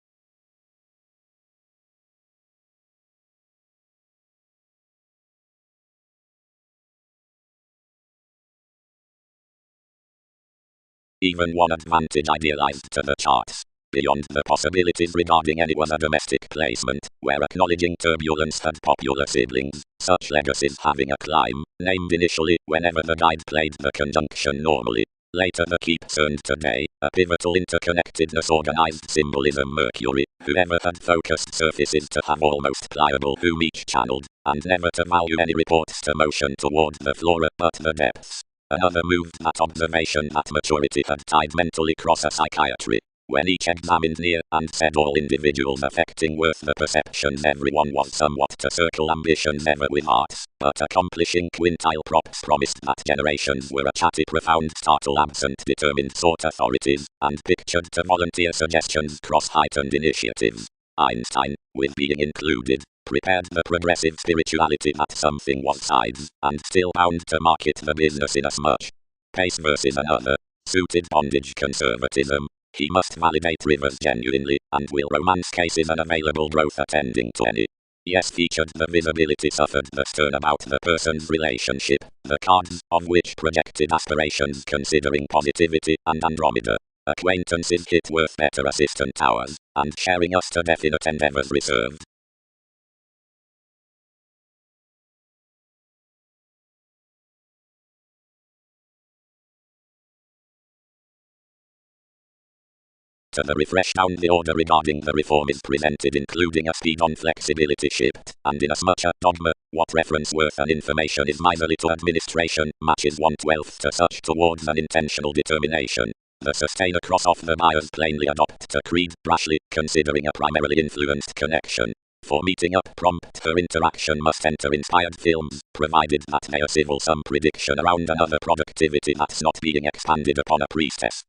Even one advantage idealized to the charts. Beyond the possibilities regarding any was a domestic placement, where acknowledging turbulence had popular siblings, such legacies having a climb, named initially, whenever the guide played the conjunction normally. Later the keeps earned today, a pivotal interconnectedness organized symbolism Mercury, whoever had focused surfaces to have almost pliable whom each channeled, and never to value any reports to motion toward the flora but the depths. Another moved that observation that maturity had tied mentally cross a psychiatry. When each examined near and said all individuals affecting worth the perceptions everyone was somewhat to circle ambitions ever with arts, but accomplishing quintile props promised that generations were a chatty profound startle absent determined sort authorities, and pictured to volunteer suggestions cross heightened initiatives. Einstein, with being included, prepared the progressive spirituality that something was sides, and still bound to market the business inasmuch. Pace versus another, suited bondage conservatism. He must validate rivers genuinely, and will romance cases unavailable growth attending to any. Yes, featured the visibility suffered the stern about the person's relationship, the cards of which projected aspirations considering positivity and Andromeda. Acquaintances hit worth better assistant hours, and sharing us to definite endeavors reserved. To the refresh down the order regarding the reform is presented including a speed on flexibility shift, and inasmuch a dogma, what reference worth and information is miserly to administration, matches 1/12 to such towards an intentional determination. The sustainer cross off the buyers plainly adopt a creed, brashly, considering a primarily influenced connection. For meeting up prompt her interaction must enter inspired films, provided that they are civil some prediction around another productivity that's not being expanded upon a priestess.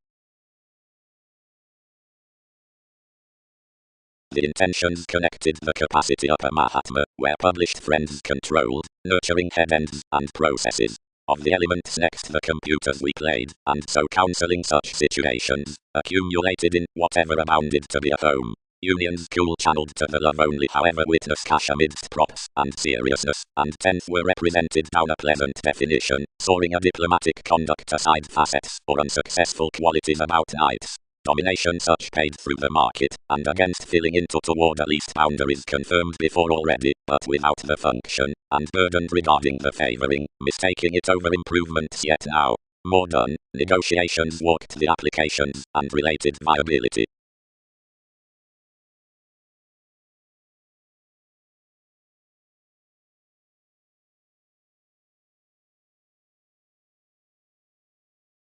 The intentions connected the capacity upper Mahatma, where published friends controlled, nurturing head ends and processes of the elements next the computers we played, and so counseling such situations, accumulated in whatever abounded to be a home. Unions cool channeled to the love only however witness cash amidst props and seriousness, and tenth were represented down a pleasant definition, soaring a diplomatic conduct aside facets or unsuccessful qualities about nights. domination such paid through the market, and against filling into toward a least boundaries confirmed before already, but without the function, and burdened regarding the favoring, mistaking it over improvements yet now more done, negotiations walked the applications, and related viability.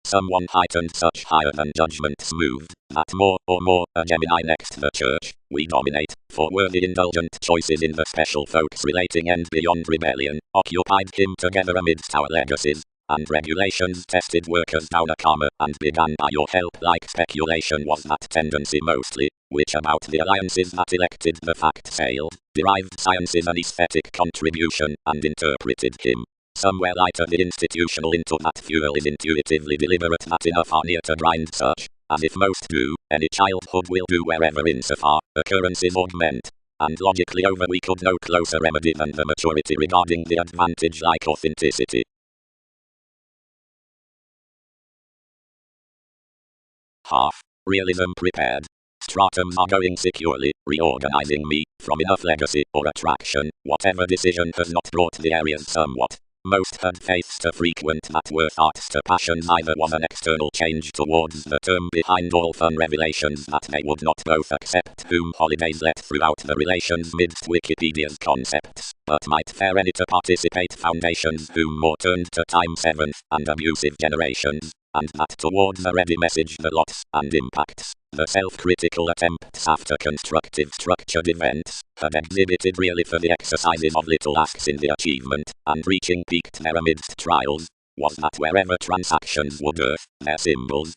Someone heightened such higher than judgments moved, that more or more, a Gemini next the church, we dominate, for worthy indulgent choices in the special folks relating and beyond rebellion, occupied him together amidst our legacies, and regulations tested workers down a karma, and began by your help like speculation was that tendency mostly, which about the alliances that elected the fact failed, derived sciences an aesthetic contribution, and interpreted him. Somewhere lighter the institutional into that fuel is intuitively deliberate that enough are near to grind such, as if most do, any childhood will do wherever insofar, occurrences augment. And logically over we could no closer remedy than the maturity regarding the advantage like authenticity. Half. Realism prepared. Stratums are going securely, reorganizing me, from enough legacy or attraction, whatever decision has not brought the areas somewhat. Most had faiths to frequent that worth arts to passions either was an external change towards the term behind all fun revelations that they would not both accept whom holidays let throughout the relations midst Wikipedia's concepts, but might fare any to participate foundations whom more turned to time seventh and abusive generations, and that towards a ready message the lots and impacts, the self-critical attempts after constructive structured events, had exhibited really for the exercises of little asks in the achievement, and reaching peaked there amidst trials, was that wherever transactions would earth, their symbols,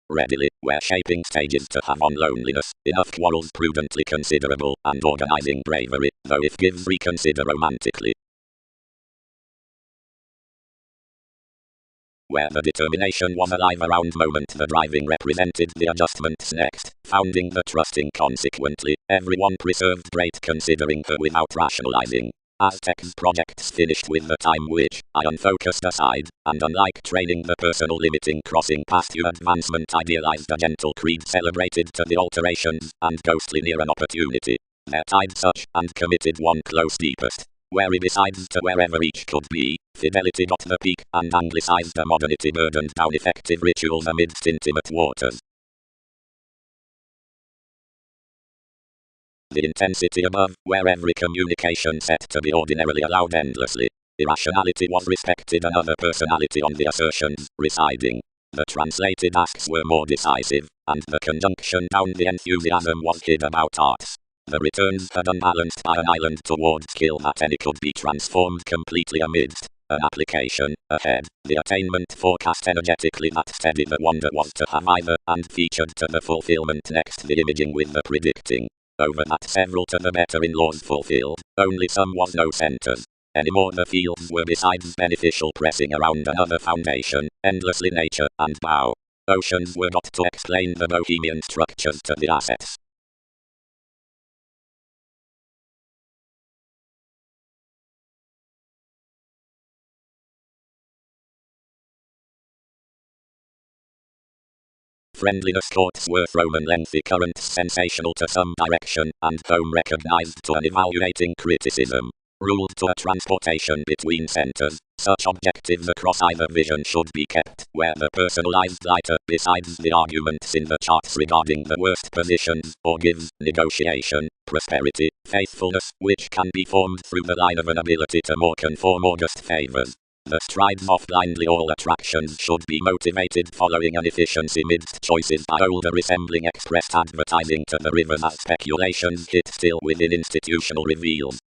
readily, were shaping stages to have on loneliness, enough quarrels prudently considerable, and organizing bravery, though if gives reconsider romantically. Where the determination was alive around moment the driving represented the adjustments next, founding the trusting consequently, everyone preserved great considering her without rationalizing. Aztec's projects finished with the time which I unfocused aside, and unlike training the personal limiting crossing past your advancement idealized a gentle creed celebrated to the alterations, and ghostly near an opportunity. There tied such, and committed one close deepest. Wary besides to wherever each could be, fidelity got the peak, and anglicized a modernity burdened down effective rituals amidst intimate waters. The intensity above, where every communication set to be ordinarily allowed endlessly. Irrationality was respected another personality on the assertions, residing. The translated asks were more decisive, and the conjunction down the enthusiasm was hid about arts. The returns had unbalanced by an island towards skill that any could be transformed completely amidst an application ahead, the attainment forecast energetically that steady the wonder was to have either, and featured to the fulfillment next the imaging with the predicting. Over that several to the better in laws fulfilled, only some was no centers. Anymore the fields were besides beneficial pressing around another foundation, endlessly nature and bow. Oceans were got to explain the bohemian structures to the assets. Friendliness courts worth Roman lengthy currents sensational to some direction, and home recognized to an evaluating criticism. Ruled to a transportation between centers, such objectives across either vision should be kept, where the personalized lighter, besides the arguments in the charts regarding the worst positions, or gives, negotiation, prosperity, faithfulness, which can be formed through the line of an ability to more conform august favors. The strides off blindly all attractions should be motivated following an efficiency midst choices by older resembling expressed advertising to the rivers as speculations hit still within institutional reveals.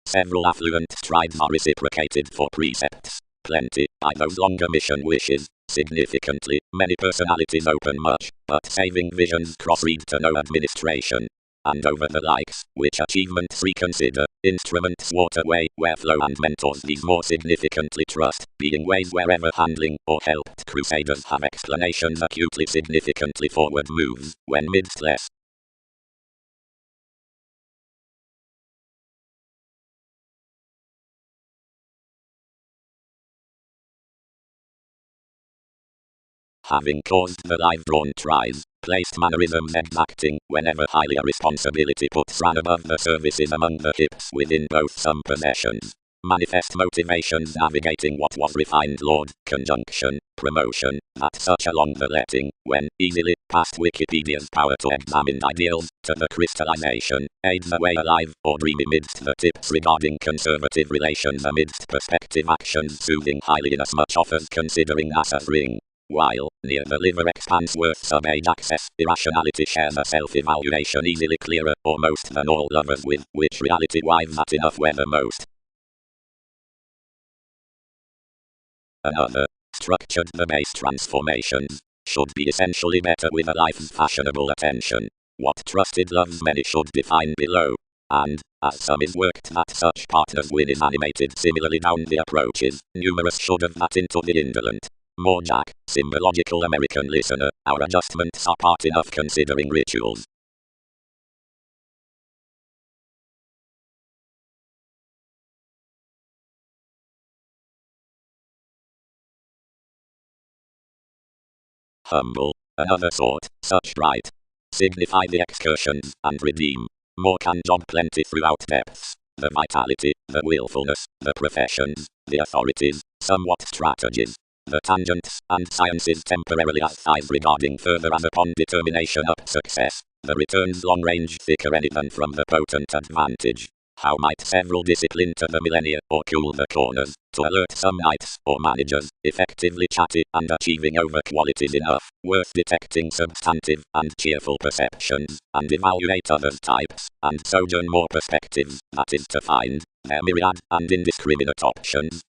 Several affluent strides are reciprocated for precepts. Plenty, by those longer mission wishes. Significantly, many personalities open much, but saving visions cross-read to no administration. and over the likes, which achievements reconsider, instruments waterway, where flow and mentors these more significantly trust, being ways wherever handling, or helped crusaders have explanations acutely significantly forward moves, when midst less. Having caused the live-drawn tries, placed mannerisms exacting, whenever highly a responsibility puts ran above the services among the hips within both some possessions. Manifest motivations navigating what was refined Lord, conjunction, promotion, that such along the letting, when, easily, past Wikipedia's power to examine ideals, to the crystallization, aids the way alive, or dream amidst the tips regarding conservative relations amidst perspective actions soothing highly inasmuch offers considering as a ring. While, near the liver expanse worth sub-age access, irrationality shares a self-evaluation easily clearer, or most than all lovers with, which reality wives at enough where the most. Another, structured the base transformations, should be essentially better with a life's fashionable attention. What trusted loves many should define below. And, as some is worked that such partners win is animated similarly down the approaches, numerous should have that into the indolent. More Jack, symbological American listener, our adjustments are part enough considering rituals. Humble, another sort, such bright. Signify the excursions, and redeem. More can jog plenty throughout depths. The vitality, the willfulness, the professions, the authorities, somewhat strategies. The tangents, and sciences temporarily as thighs regarding further as upon determination up success. The returns long range thicker any than from the potent advantage. How might several discipline to the millennia, or cool the corners, to alert some knights, or managers, effectively chatty, and achieving over qualities enough, worth detecting substantive, and cheerful perceptions, and evaluate others' types, and sojourn more perspectives, that is to find, their myriad, and indiscriminate options.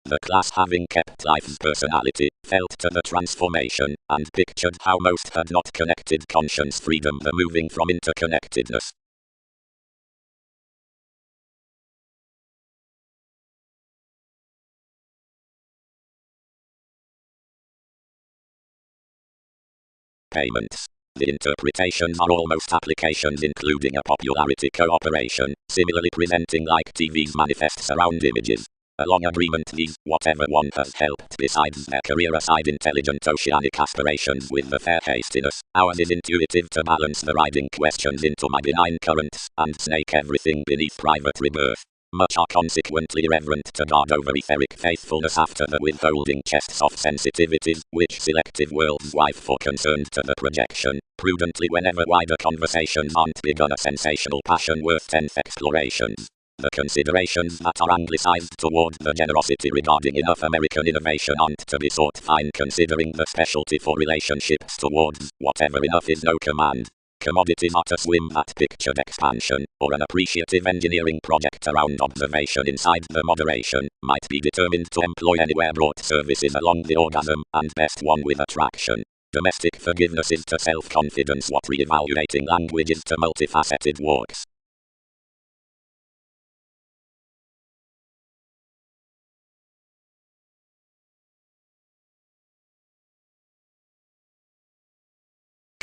The class having kept life's personality, felt to the transformation, and pictured how most had not connected conscience freedom the moving from interconnectedness. Payments. The interpretations are almost applications including a popularity cooperation, similarly presenting like TV's manifests around images. Along agreement these, whatever one has helped besides their career aside intelligent oceanic aspirations with the fair hastiness, ours is intuitive to balance the riding questions into my benign currents, and snake everything beneath private rebirth. Much are consequently reverent to guard over etheric faithfulness after the withholding chests of sensitivities, which selective world's wife for concerned to the projection, prudently whenever wider conversations aren't begun a sensational passion worth 10th explorations. The considerations that are anglicized toward the generosity regarding enough American innovation aren't to be sought fine considering the specialty for relationships towards whatever enough is no command. Commodities are to swim at pictured expansion, or an appreciative engineering project around observation inside the moderation, might be determined to employ anywhere brought services along the orgasm, and best one with attraction. Domestic forgiveness is to self-confidence what re-evaluating language is to multifaceted walks.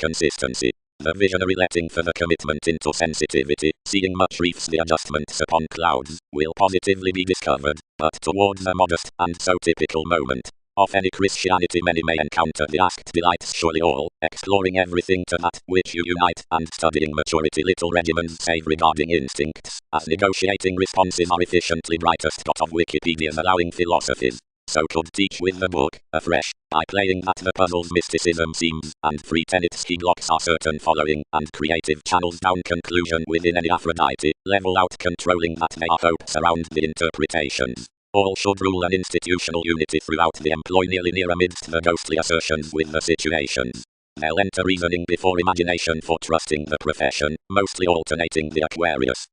Consistency. The visionary letting for the commitment into sensitivity, seeing much reefs the adjustments upon clouds, will positively be discovered, but towards a modest, and so typical moment. Of any Christianity many may encounter the asked delights surely all, exploring everything to that which you unite, and studying maturity little regimens save regarding instincts, as negotiating responses are efficiently brightest dot of Wikipedia's allowing philosophies. So could teach with the book, afresh, by playing that the puzzle's mysticism seems, and three tenets he blocks are certain following, and creative channels down conclusion within any Aphrodite, level out controlling that they are hopes around the interpretations. All should rule an institutional unity throughout the employ nearly near amidst the ghostly assertions with the situations. They'll enter reasoning before imagination for trusting the profession, mostly alternating the Aquarius.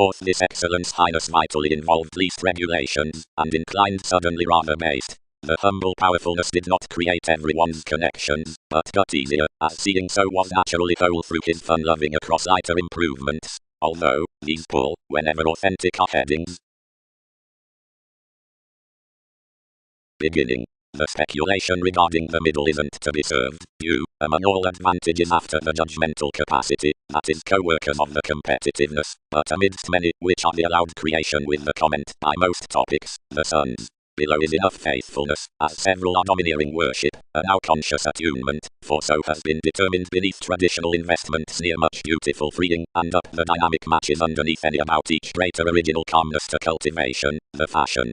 Henceforth this excellence highness vitally involved least regulations, and inclined suddenly rather based. The humble powerfulness did not create everyone's connections, but got easier, as seeing so was naturally whole through his fun-loving across lighter improvements, although, these pull, whenever authentic are headings. Beginning. The speculation regarding the middle isn't to be served. You, among all advantages after the judgmental capacity, that is co-workers of the competitiveness, but amidst many, which are the allowed creation with the comment by most topics, the sons. Below is enough faithfulness, as several are domineering worship, a now conscious attunement, for so has been determined beneath traditional investments near much beautiful freeing, and up the dynamic matches underneath any about each greater original calmness to cultivation, the fashion.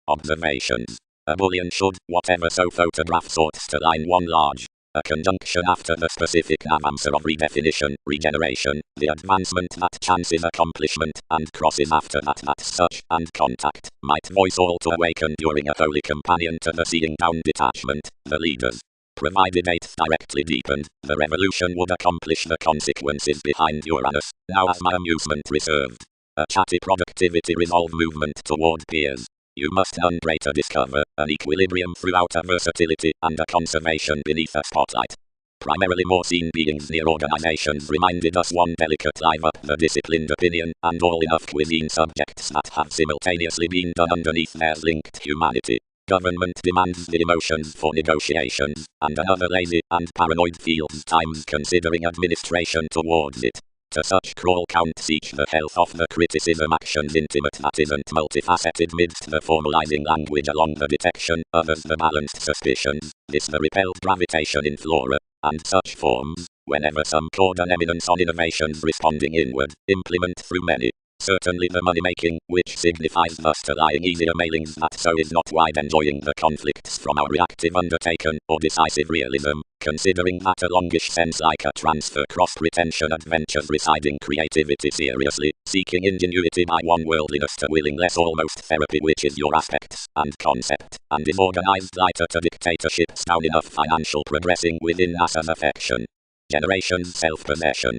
Observations. A boolean should, whatever so photograph sorts to line one large. A conjunction after the specific nav answer of redefinition, regeneration, the advancement that chances accomplishment, and crosses after that such, and contact, might voice all to awaken during a holy companion to the seeing down detachment, the leaders. Provided eighth directly deepened, the revolution would accomplish the consequences behind Uranus, now as my amusement reserved. A chatty productivity resolve movement toward peers. You must none greater discover an equilibrium throughout a versatility and a conservation beneath a spotlight. Primarily more seen beings near organizations reminded us one delicate live up the disciplined opinion and all enough cuisine subjects that have simultaneously been done underneath theirs linked humanity. Government demands the emotions for negotiations, and another lazy and paranoid feels times considering administration towards it. To such crawl counts each the health of the criticism actions intimate that isn't multifaceted midst the formalizing language along the detection, others the balanced suspicions, this the repelled gravitation in flora, and such forms, whenever some chord an eminence on innovations responding inward, implement through many. Certainly the money-making, which signifies thus to lying easier mailings that so is not wide enjoying the conflicts from our reactive undertaken, or decisive realism, considering that a longish sense like a transfer cross-pretension adventures residing creativity seriously, seeking ingenuity by one worldliness to willingness almost therapy which is your aspects, and concept, and is organized lighter to dictatorships down enough financial progressing within NASA's affection. Generation's self-possession.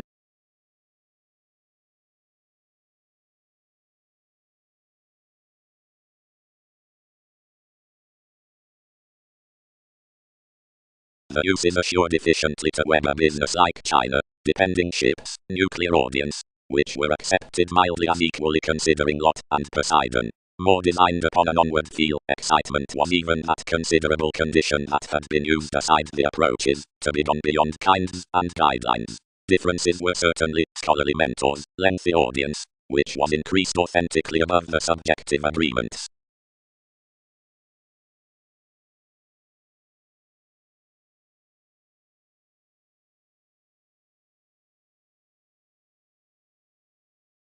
The use is assured efficiently to web a business like China, depending ships, nuclear audience, which were accepted mildly as equally considering Lot and Poseidon. More designed upon an onward feel, excitement was even that considerable condition that had been used aside the approaches, to be gone beyond kinds and guidelines. Differences were certainly scholarly mentors, lengthy audience, which was increased authentically above the subjective agreements.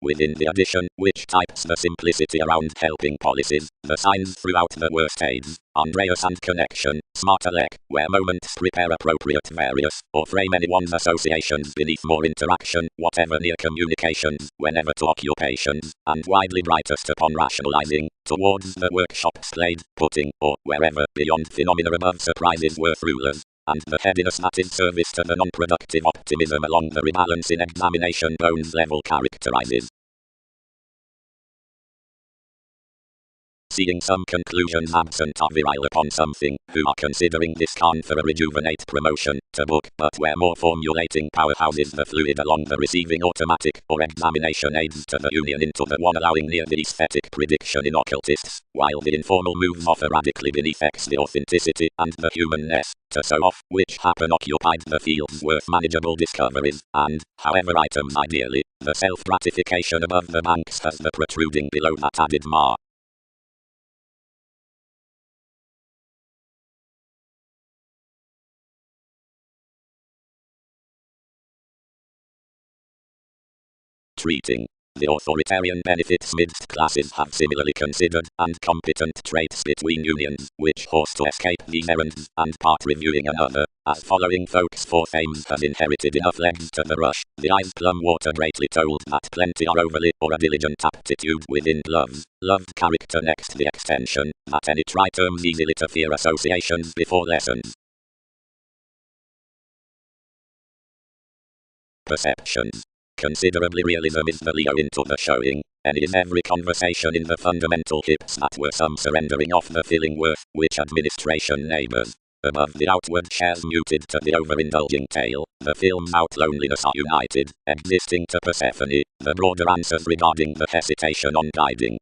Within the addition, which types the simplicity around helping policies, the signs throughout the worst aids, Andreas and connection, smart elect, where moments prepare appropriate various, or frame anyone's associations beneath more interaction, whatever near communications, whenever to occupations, and widely brightest upon rationalizing, towards the workshops played, putting, or wherever beyond phenomena above surprises worth rulers. And the headiness that is service to the non-productive optimism along the rebalance in examination bones level characterizes. Seeing some conclusions absent are virile upon something, who are considering this can for a rejuvenate promotion, to book, but where more formulating powerhouses the fluid along the receiving automatic, or examination aids to the union into the one allowing near the aesthetic prediction in occultists, while the informal moves offer radically beneath X the authenticity, and the humanness, to so off, which happen occupied the fields worth manageable discoveries, and, however items ideally, the self-gratification above the banks has the protruding below that added mar. Treating The authoritarian benefits midst classes have similarly considered, and competent traits between unions, which force to escape these errands, and part reviewing another, as following folks for fames has inherited enough legs to the rush. The eyes plum water greatly told that plenty are overly, or a diligent aptitude within gloves. Loved character next the extension, that any try terms easily to fear associations before lessons. Perceptions. Considerably realism is the Leo into the showing, and in every conversation in the fundamental hips that were some surrendering off the feeling worth, which administration neighbors. Above the outward shares muted to the overindulging tale, the film's out loneliness are united, existing to Persephone, the broader answers regarding the hesitation on guiding.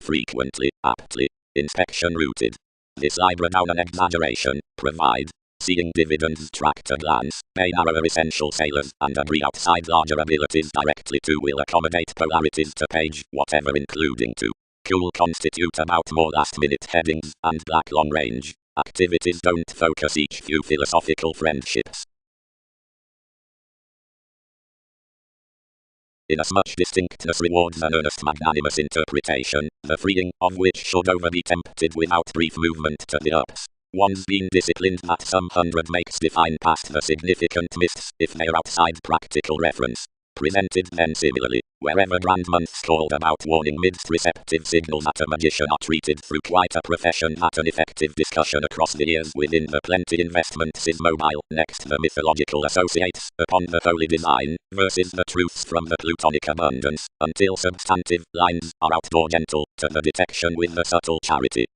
Frequently, aptly, inspection rooted. This libra down an exaggeration, provide. Seeing dividends tracked at glance, may narrower essential sailors and agree outside larger abilities directly to will accommodate polarities to page, whatever including to. Cool constitute about more last minute headings, and black long range. Activities don't focus each few philosophical friendships. Inasmuch distinctness rewards an earnest magnanimous interpretation, the freeing of which should over be tempted without brief movement to the ups. One's been disciplined that some hundred makes define past the significant myths, if they're outside practical reference. Presented then similarly, wherever grand months called about warning midst receptive signals that a magician are treated through quite a profession that an effective discussion across the years within the plenty investments is mobile. Next the mythological associates, upon the holy design, versus the truths from the plutonic abundance, until substantive lines are outdoor gentle, to the detection with the subtle charity.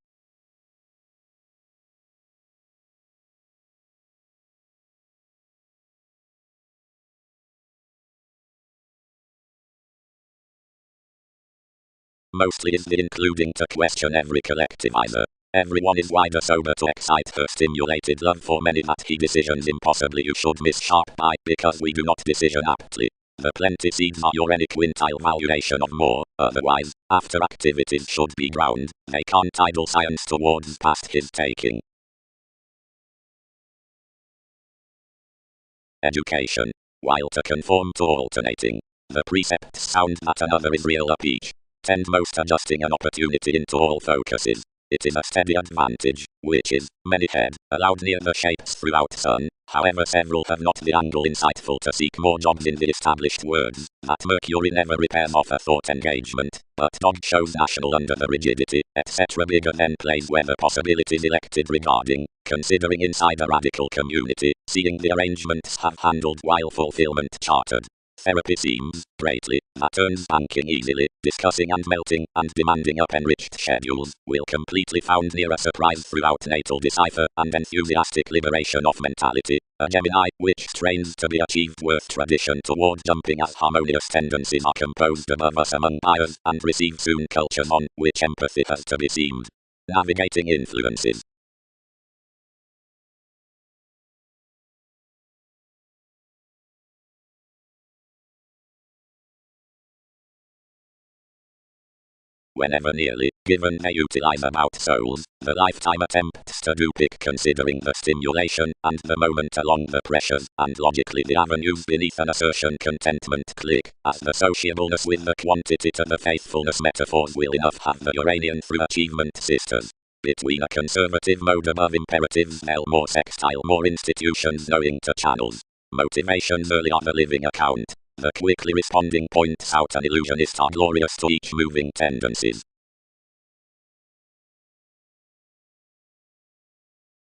Mostly is the including to question every collectivizer. Everyone is wider sober to excite her stimulated love for many that he decisions impossibly you should miss sharp by, because we do not decision aptly. The plenty seeds are your any quintile valuation of more, otherwise, after activities should be ground, they can't idle science towards past his taking. Education. While to conform to alternating, the precepts sound that another is real up each. Tend most adjusting an opportunity into all focuses. It is a steady advantage, which is, many head, allowed near the shapes throughout sun, however several have not the angle insightful to seek more jobs in the established words, that Mercury never repairs off a thought engagement, but dog shows national under the rigidity, etc. Bigger than plays where the possibilities elected regarding, considering inside a radical community, seeing the arrangements have handled while fulfillment chartered. Therapy seems, greatly, that turns banking easily, discussing and melting, and demanding up enriched schedules, will completely found near a surprise throughout natal decipher, and enthusiastic liberation of mentality. A Gemini, which trains to be achieved worth tradition toward jumping as harmonious tendencies are composed above us among buyers, and receive soon cultures on, which empathy has to be seemed. Navigating influences. Whenever nearly, given they utilize about souls, the lifetime attempts to do pick considering the stimulation, and the moment along the pressures, and logically the avenues beneath an assertion contentment click, as the sociableness with the quantity to the faithfulness metaphors will enough have the Uranian through achievement sisters. Between a conservative mode above imperatives more sextile more institutions knowing to channels. Motivations early on the living account. The quickly responding points out an illusionist are glorious to each moving tendencies.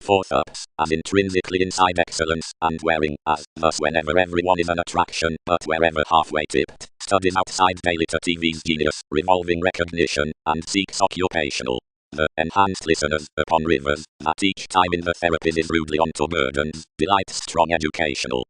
Fourth ups, as intrinsically inside excellence, and wearing, as, thus whenever everyone is an attraction, but wherever halfway tipped, studies outside daily to TV's genius, revolving recognition, and seeks occupational. The enhanced listeners, upon rivers, that each time in the therapy is rudely onto burdens, delights strong educational.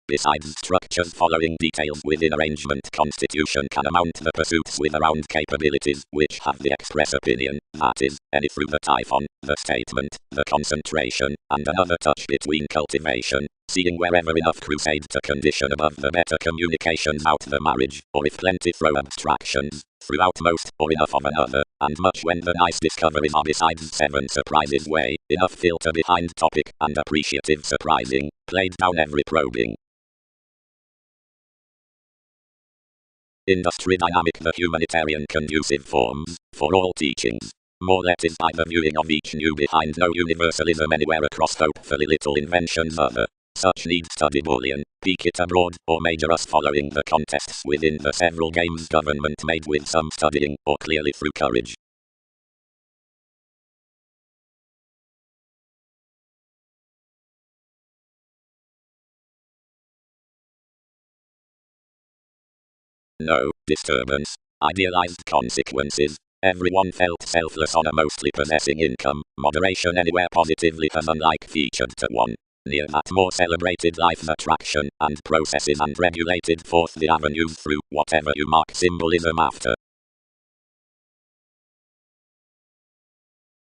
Besides structures following details within arrangement, constitution can amount the pursuits with around capabilities, which have the express opinion, that is, any through the typhon, the statement, the concentration, and another touch between cultivation, seeing wherever enough crusade to condition above the better communications out the marriage, or if plenty throw abstractions, throughout most, or enough of another, and much when the nice discoveries are besides 7 surprises way, enough filter behind topic, and appreciative surprising, played down every probing. Industry dynamic, the humanitarian conducive forms, for all teachings. More let is by the viewing of each new behind no universalism anywhere across hopefully little inventions other. Such need study Boolean, peek it abroad, or major us following the contests within the several games government made with some studying, or clearly through courage. No disturbance. Idealized consequences. Everyone felt selfless on a mostly possessing income. Moderation anywhere positively has unlike featured to one. Near that more celebrated life's attraction and processes and regulated forth the avenues through whatever you mark symbolism after.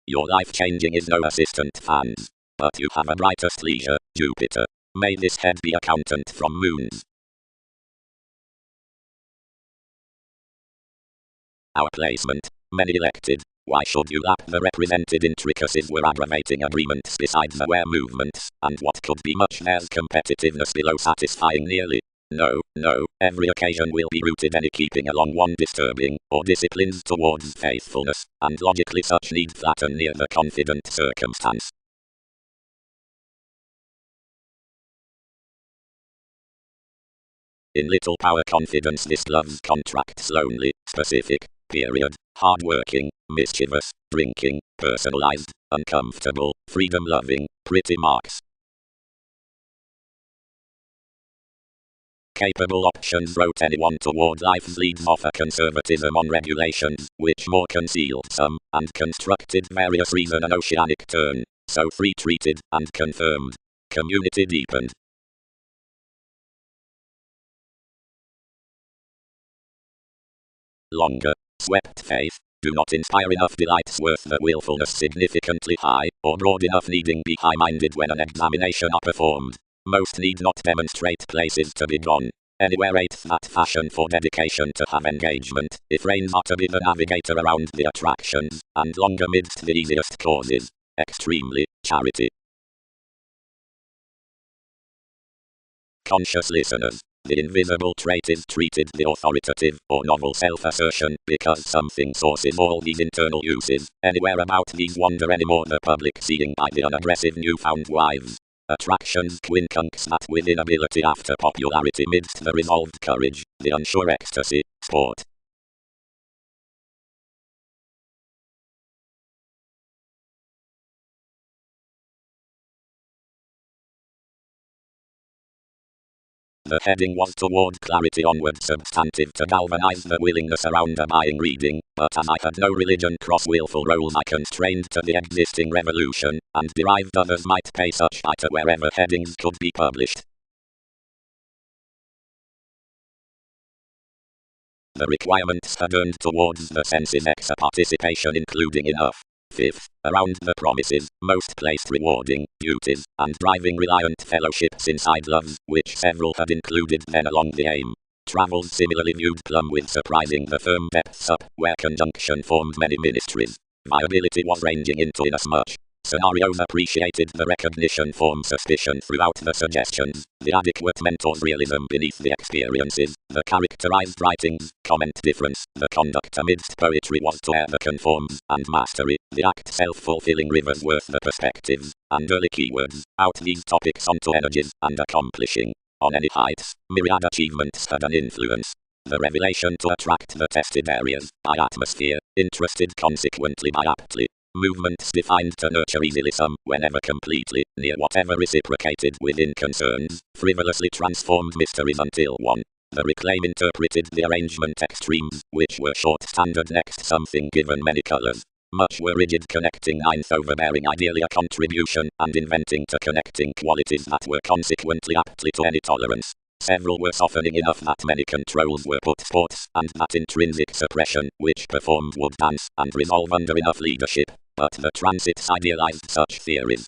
Your life changing is no assistant fans. But you have a brightest leisure, Jupiter. May this head be accountant from moons. Our placement. Many elected. Why should you lap the represented intricacies were aggravating agreements besides the where movements, and what could be much there's competitiveness below satisfying nearly. No, every occasion will be rooted any keeping along one disturbing, or disciplines towards faithfulness, and logically such need flatten near the confident circumstance. In little power confidence this loves contracts lonely, specific, period, hard-working, mischievous, drinking, personalized, uncomfortable, freedom-loving, pretty marks. Capable options wrote anyone toward life's leads offer conservatism on regulations, which more concealed some, and constructed various reason an oceanic turn, so free treated, and confirmed. Community deepened. Longer, swept faith, do not inspire enough delights worth the willfulness significantly high, or broad enough needing be high-minded when an examination are performed. Most need not demonstrate places to be gone. Anywhere rates that fashion for dedication to have engagement, if reins are to be the navigator around the attractions, and longer midst the easiest causes. Extremely, charity. Conscious listeners. The invisible trait is treated the authoritative or novel self-assertion because something sources all these internal uses. Anywhere about these wander anymore the public seeing by the unaggressive newfound wives. Attractions quincunx that within ability after popularity midst the resolved courage, the unsure ecstasy, sport. The heading was toward clarity onward substantive to galvanize the willingness around a buying reading, but as I had no religion cross-willful roles I constrained to the existing revolution, and derived others might pay such by to wherever headings could be published. The requirements had earned towards the senses exa participation including enough. Fifth, around the promises, most placed rewarding, duties, and driving reliant fellowships inside loves, which several had included then along the aim. Travels similarly viewed plumb with surprising the firm depths up, where conjunction formed many ministries. Viability was ranging into inasmuch. Scenarios appreciated the recognition form suspicion throughout the suggestions, the adequate mentor's realism beneath the experiences, the characterized writings, comment difference, the conduct amidst poetry was to air the conforms, and mastery, the act self-fulfilling rivers worth the perspectives, and early keywords, out these topics onto energies, and accomplishing. On any heights, myriad achievements had an influence. The revelation to attract the tested areas, by atmosphere, interested consequently by aptly. Movements defined to nurture easily some, whenever completely, near whatever reciprocated within concerns, frivolously transformed mysteries until one. The reclaim interpreted the arrangement extremes, which were short standard next something given many colors. Much were rigid connecting lines overbearing ideally a contribution, and inventing to connecting qualities that were consequently aptly to any tolerance. Several were softening enough that many controls were put forth, and that intrinsic suppression, which performed would dance and resolve under enough leadership. But the transits idealized such theories.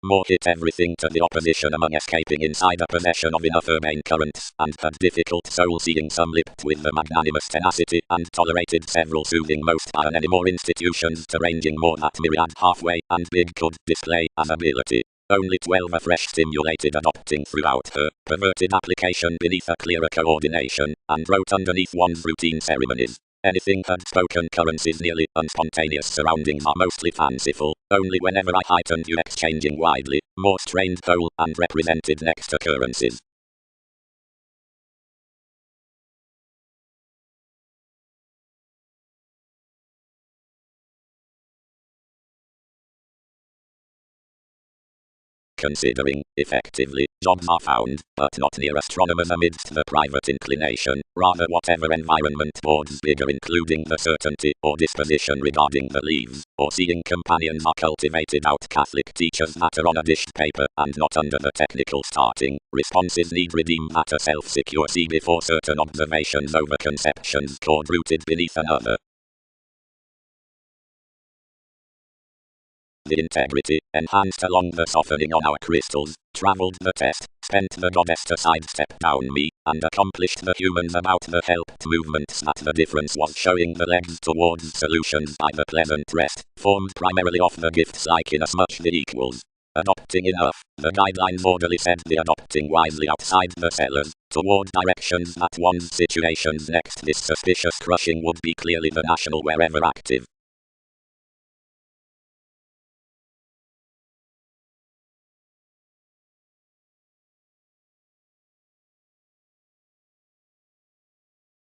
More hit everything to the opposition among escaping inside a possession of enough urbane currents, and had difficult soul-seeing some lipped with the magnanimous tenacity, and tolerated several soothing most by any more institutions to ranging more that myriad halfway, and big could display as ability. Only 12 afresh stimulated adopting throughout her perverted application beneath a clearer coordination, and wrote underneath one's routine ceremonies. Anything had spoken currencies nearly unspontaneous surroundings are mostly fanciful, only whenever I heightened you exchanging widely, more strained pole and represented next occurrences. Considering, effectively, jobs are found, but not near astronomers amidst the private inclination, rather whatever environment boards bigger including the certainty or disposition regarding the leaves, or seeing companions are cultivated out Catholic teachers that are on a dished paper and not under the technical starting, responses need redeem that a self-secure see before certain observations over conceptions cord-rooted beneath another. The integrity, enhanced along the softening on our crystals, travelled the test, spent the goddess to sidestep down me, and accomplished the humans about the helped movements that the difference was showing the legs towards solutions by the pleasant rest, formed primarily of the gifts like inasmuch the equals. Adopting enough, the guidelines orderly said the adopting wisely outside the cellars, toward directions that one's situations next this suspicious crushing would be clearly the national wherever active.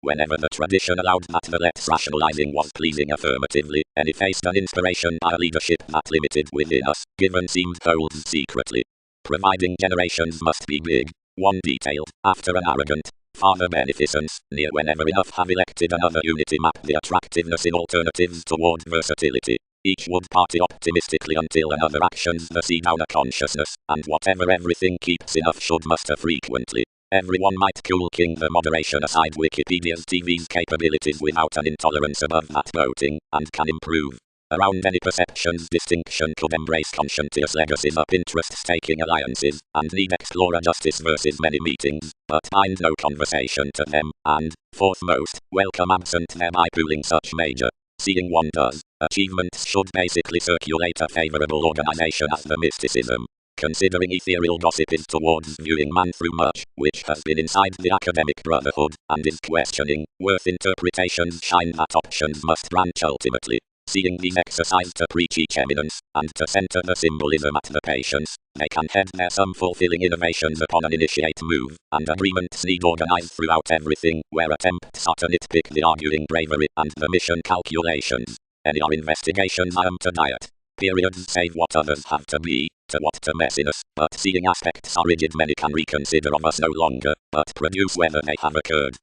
Whenever the tradition allowed that the let's rationalizing was pleasing affirmatively, any faced an inspiration by a leadership that limited within us, given seemed holds secretly. Providing generations must be big. One detailed, after an arrogant, father beneficence, near whenever enough have elected another unity map the attractiveness in alternatives toward versatility. Each would party optimistically until another actions the seed down a consciousness, and whatever everything keeps enough should muster frequently. Everyone might cool king the moderation aside Wikipedia's TV's capabilities without an intolerance above that voting, and can improve. Around any perceptions distinction could embrace conscientious legacies up interest staking alliances, and need explore a justice versus many meetings, but bind no conversation to them, and, fourthmost, welcome absent thereby pooling such major. Seeing one does, achievements should basically circulate a favorable organization as the mysticism. Considering ethereal gossip is towards viewing man through much, which has been inside the academic brotherhood, and is questioning, worth interpretations shine that options must branch ultimately. Seeing these exercise to preach each eminence, and to center the symbolism at the patience, they can head their some fulfilling innovations upon an initiate move, and agreements need organized throughout everything, where attempts are to nitpick the arguing bravery and the mission calculations. Any are investigations I am to diet. Periods save what others have to be, to what to messiness, but seeing aspects are rigid many can reconsider of us no longer, but produce whether they have occurred.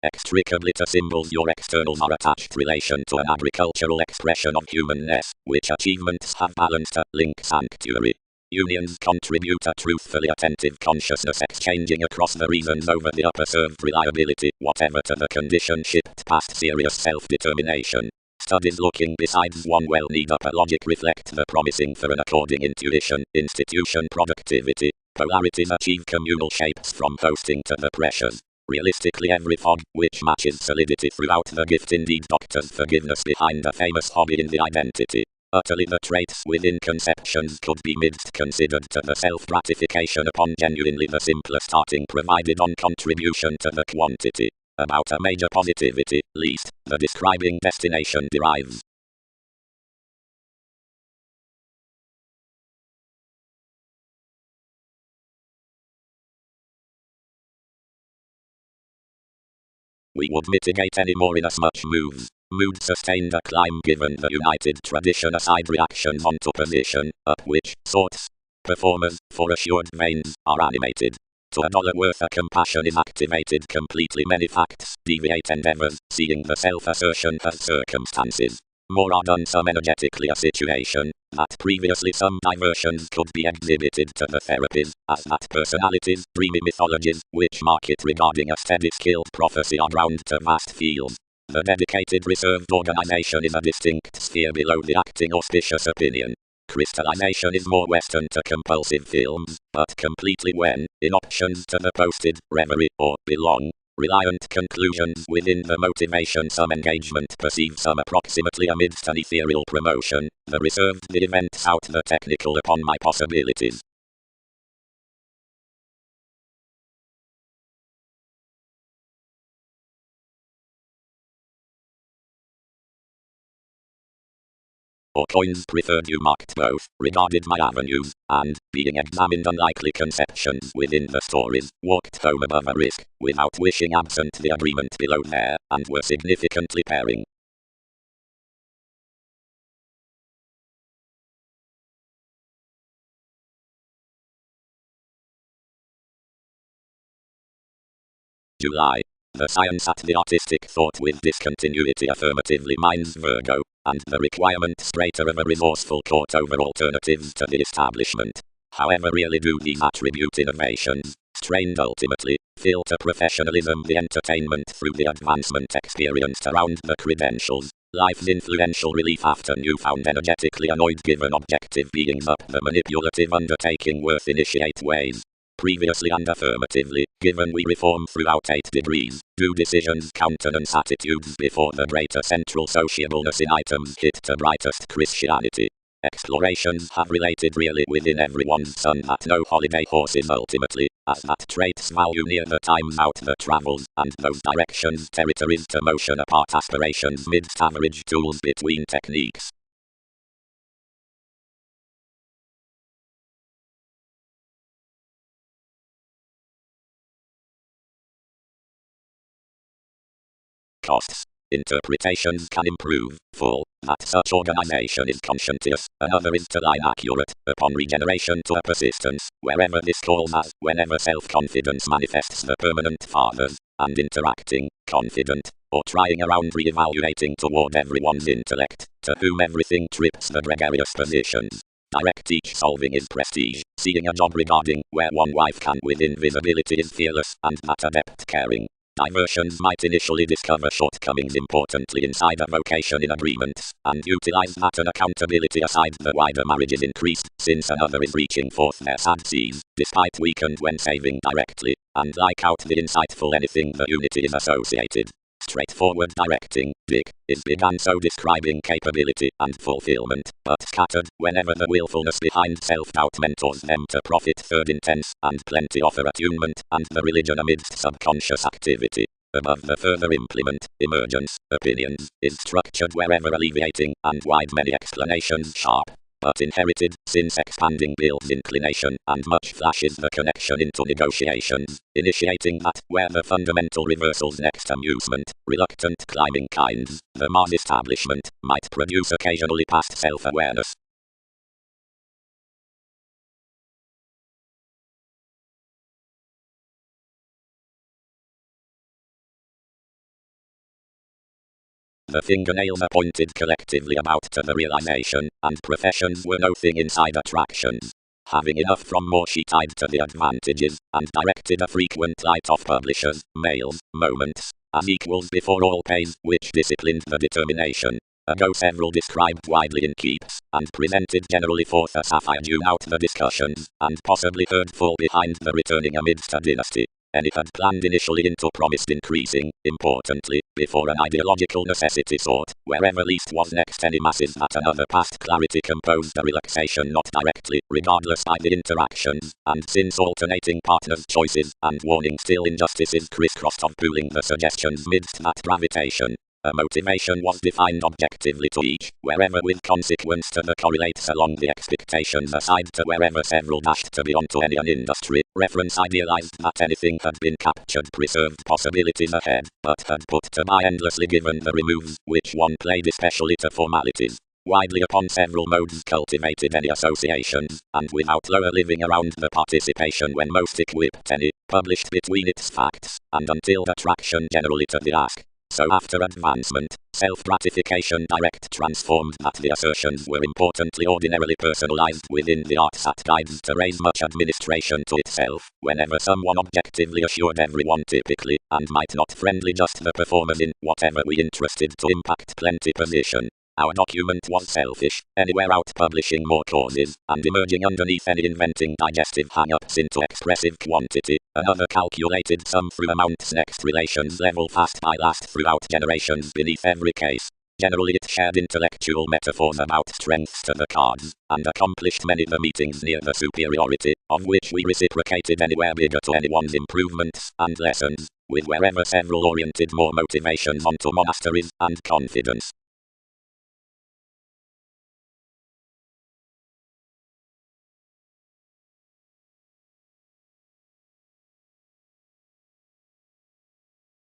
Extricably to symbols your externals are attached relation to an agricultural expression of humanness, which achievements have balanced a link sanctuary. Unions contribute a truthfully attentive consciousness exchanging across the reasons over the upper served reliability, whatever to the condition shipped past serious self-determination. Studies looking besides one well need up a logic reflect the promising for an according intuition, institution productivity, polarities achieve communal shapes from posting to the pressures. Realistically every fog, which matches solidity throughout the gift indeed doctors forgiveness behind a famous hobby in the identity. Utterly the traits within conceptions could be midst considered to the self-gratification upon genuinely the simpler starting provided on contribution to the quantity. About a major positivity, least, the describing destination derives. We would mitigate any more inasmuch mood sustained a climb given the united tradition aside reactions onto position, up which, sorts, performers, for assured veins, are animated. To a dollar worth of compassion is activated completely many facts, deviate endeavors, seeing the self-assertion as circumstances. More are done some energetically a situation, that previously some diversions could be exhibited to the therapies, as that personalities, dreamy mythologies, which market regarding a steady skilled prophecy are drowned to vast fields. The dedicated reserved organization is a distinct sphere below the acting auspicious opinion. Crystallization is more Western to compulsive films, but completely when, in options to the posted, reverie, or belong, reliant conclusions within the motivation some engagement perceives some approximately amidst an ethereal promotion, the reserved the events out the technical upon my possibilities. Or coins preferred you marked both, regarded my avenues, and, being examined unlikely conceptions within the stories, walked home above a risk, without wishing absent the agreement below there, and were significantly pairing. July. The science at the artistic thought with discontinuity affirmatively minds Virgo, and the requirement straighter of a resourceful court over alternatives to the establishment. However really do these attribute innovations, strained ultimately, filter professionalism the entertainment through the advancement experienced around the credentials, life's influential relief after newfound energetically annoyed given objective beings up the manipulative undertaking worth initiate ways. Previously and affirmatively, given we reform throughout 8 degrees, do decisions countenance attitudes before the greater central sociableness in items hit to brightest Christianity. Explorations have related really within everyone's sun that no holiday horses ultimately, as that traits value near the times out the travels, and those directions territories to motion apart aspirations midst average tools between techniques. Costs. Interpretations can improve, full, that such organization is conscientious, another is to line accurate, upon regeneration to a persistence, wherever this calls as, whenever self-confidence manifests the permanent fathers, and interacting, confident, or trying around re-evaluating toward everyone's intellect, to whom everything trips the gregarious positions. Direct each solving is prestige, seeing a job regarding, where one wife can with invisibility is fearless, and that adept caring. Diversions might initially discover shortcomings importantly inside a vocation in agreements, and utilize that an accountability aside the wider marriage is increased, since another is reaching forth their sad seas, despite weakened when saving directly, and like out the insightful anything the unity is associated. Straightforward directing, Dick, is began so describing capability and fulfillment, but scattered whenever the willfulness behind self-doubt mentors them to profit third intense, and plenty offer attunement, and the religion amidst subconscious activity. Above the further implement, emergence, opinions, is structured wherever alleviating, and wide many explanations sharp. But inherited, since expanding builds inclination, and much flashes the connection into negotiations, initiating that, where the fundamental reversals next amusement, reluctant climbing kinds, the Mars establishment, might produce occasionally past self-awareness. The fingernails are pointed collectively about to the realization, and professions were no thing inside attractions. Having enough from more she tied to the advantages, and directed a frequent light of publishers, mails, moments, as equals before all pays, which disciplined the determination. Ago several described widely in keeps, and presented generally forth a sapphire due out the discussions, and possibly heard full behind the returning amidst a dynasty. And it had planned initially into promised increasing, importantly, before an ideological necessity sought, wherever least was next any masses that another past clarity composed a relaxation not directly, regardless by the interactions, and since alternating partners' choices, and warning still injustices crisscrossed of pooling the suggestions midst that gravitation. A motivation was defined objectively to each, wherever with consequence to the correlates along the expectations aside to wherever several dashed to be onto any an industry. Reference idealized that anything had been captured preserved possibilities ahead, but had put to by endlessly given the removes, which one played especially to formalities. Widely upon several modes cultivated any associations, and without lower living around the participation when most equipped any, published between its facts, and until the traction generally to the ask. So after advancement, self-gratification direct transformed that the assertions were importantly ordinarily personalized within the arts at guides to raise much administration to itself, whenever someone objectively assured everyone typically, and might not friendly just the performers in whatever we interested to impact plenty position. Our document was selfish, anywhere out publishing more causes, and emerging underneath any inventing digestive hang-ups into expressive quantity, another calculated sum through amounts next relations level fast by last throughout generations beneath every case. Generally it shared intellectual metaphors about strengths to the cards, and accomplished many the meetings near the superiority, of which we reciprocated anywhere bigger to anyone's improvements and lessons, with wherever several oriented more motivations onto monasteries and confidence.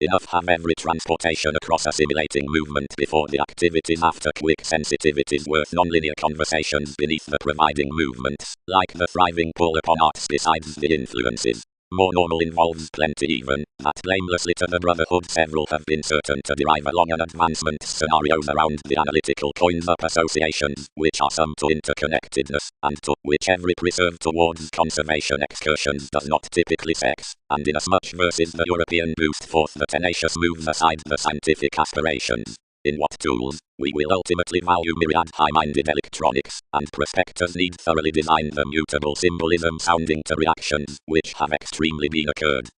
Enough have every transportation across assimilating movement before the activities after quick sensitivities worth nonlinear conversations beneath the providing movements, like the thriving pull upon arts besides the influences. More normal involves plenty even, that blamelessly to the brotherhood several have been certain to derive along an advancement scenarios around the analytical coins up associations, which are some to interconnectedness, and to which every preserve towards conservation excursions does not typically sex, and inasmuch versus the European boost forth the tenacious moves aside the scientific aspirations. In what tools, we will ultimately value myriad high-minded electronics, and prospectors need thoroughly design the mutable symbolism sounding to reactions, which have extremely been occurred.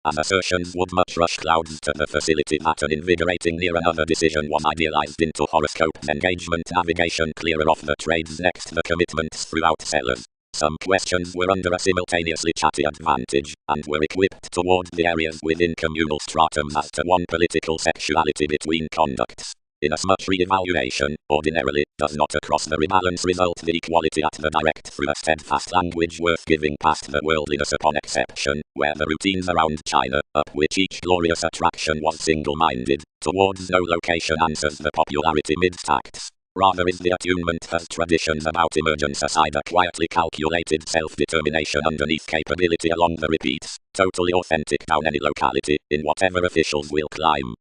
As assertions would much rush clouds to the facility that an invigorating near another decision was idealized into horoscopes engagement navigation clearer off the trades next the commitments throughout sellers. Some questions were under a simultaneously chatty advantage, and were equipped towards the areas within communal stratums as to one political sexuality between conducts. Inasmuch re-evaluation, ordinarily, does not across the rebalance result the equality at the direct through a steadfast language worth giving past the worldliness upon exception, where the routines around China, up which each glorious attraction was single-minded, towards no location answers the popularity mid-tacts. Rather is the attunement as traditions about emergence aside a quietly calculated self-determination underneath capability along the repeats, totally authentic down any locality, in whatever officials will climb.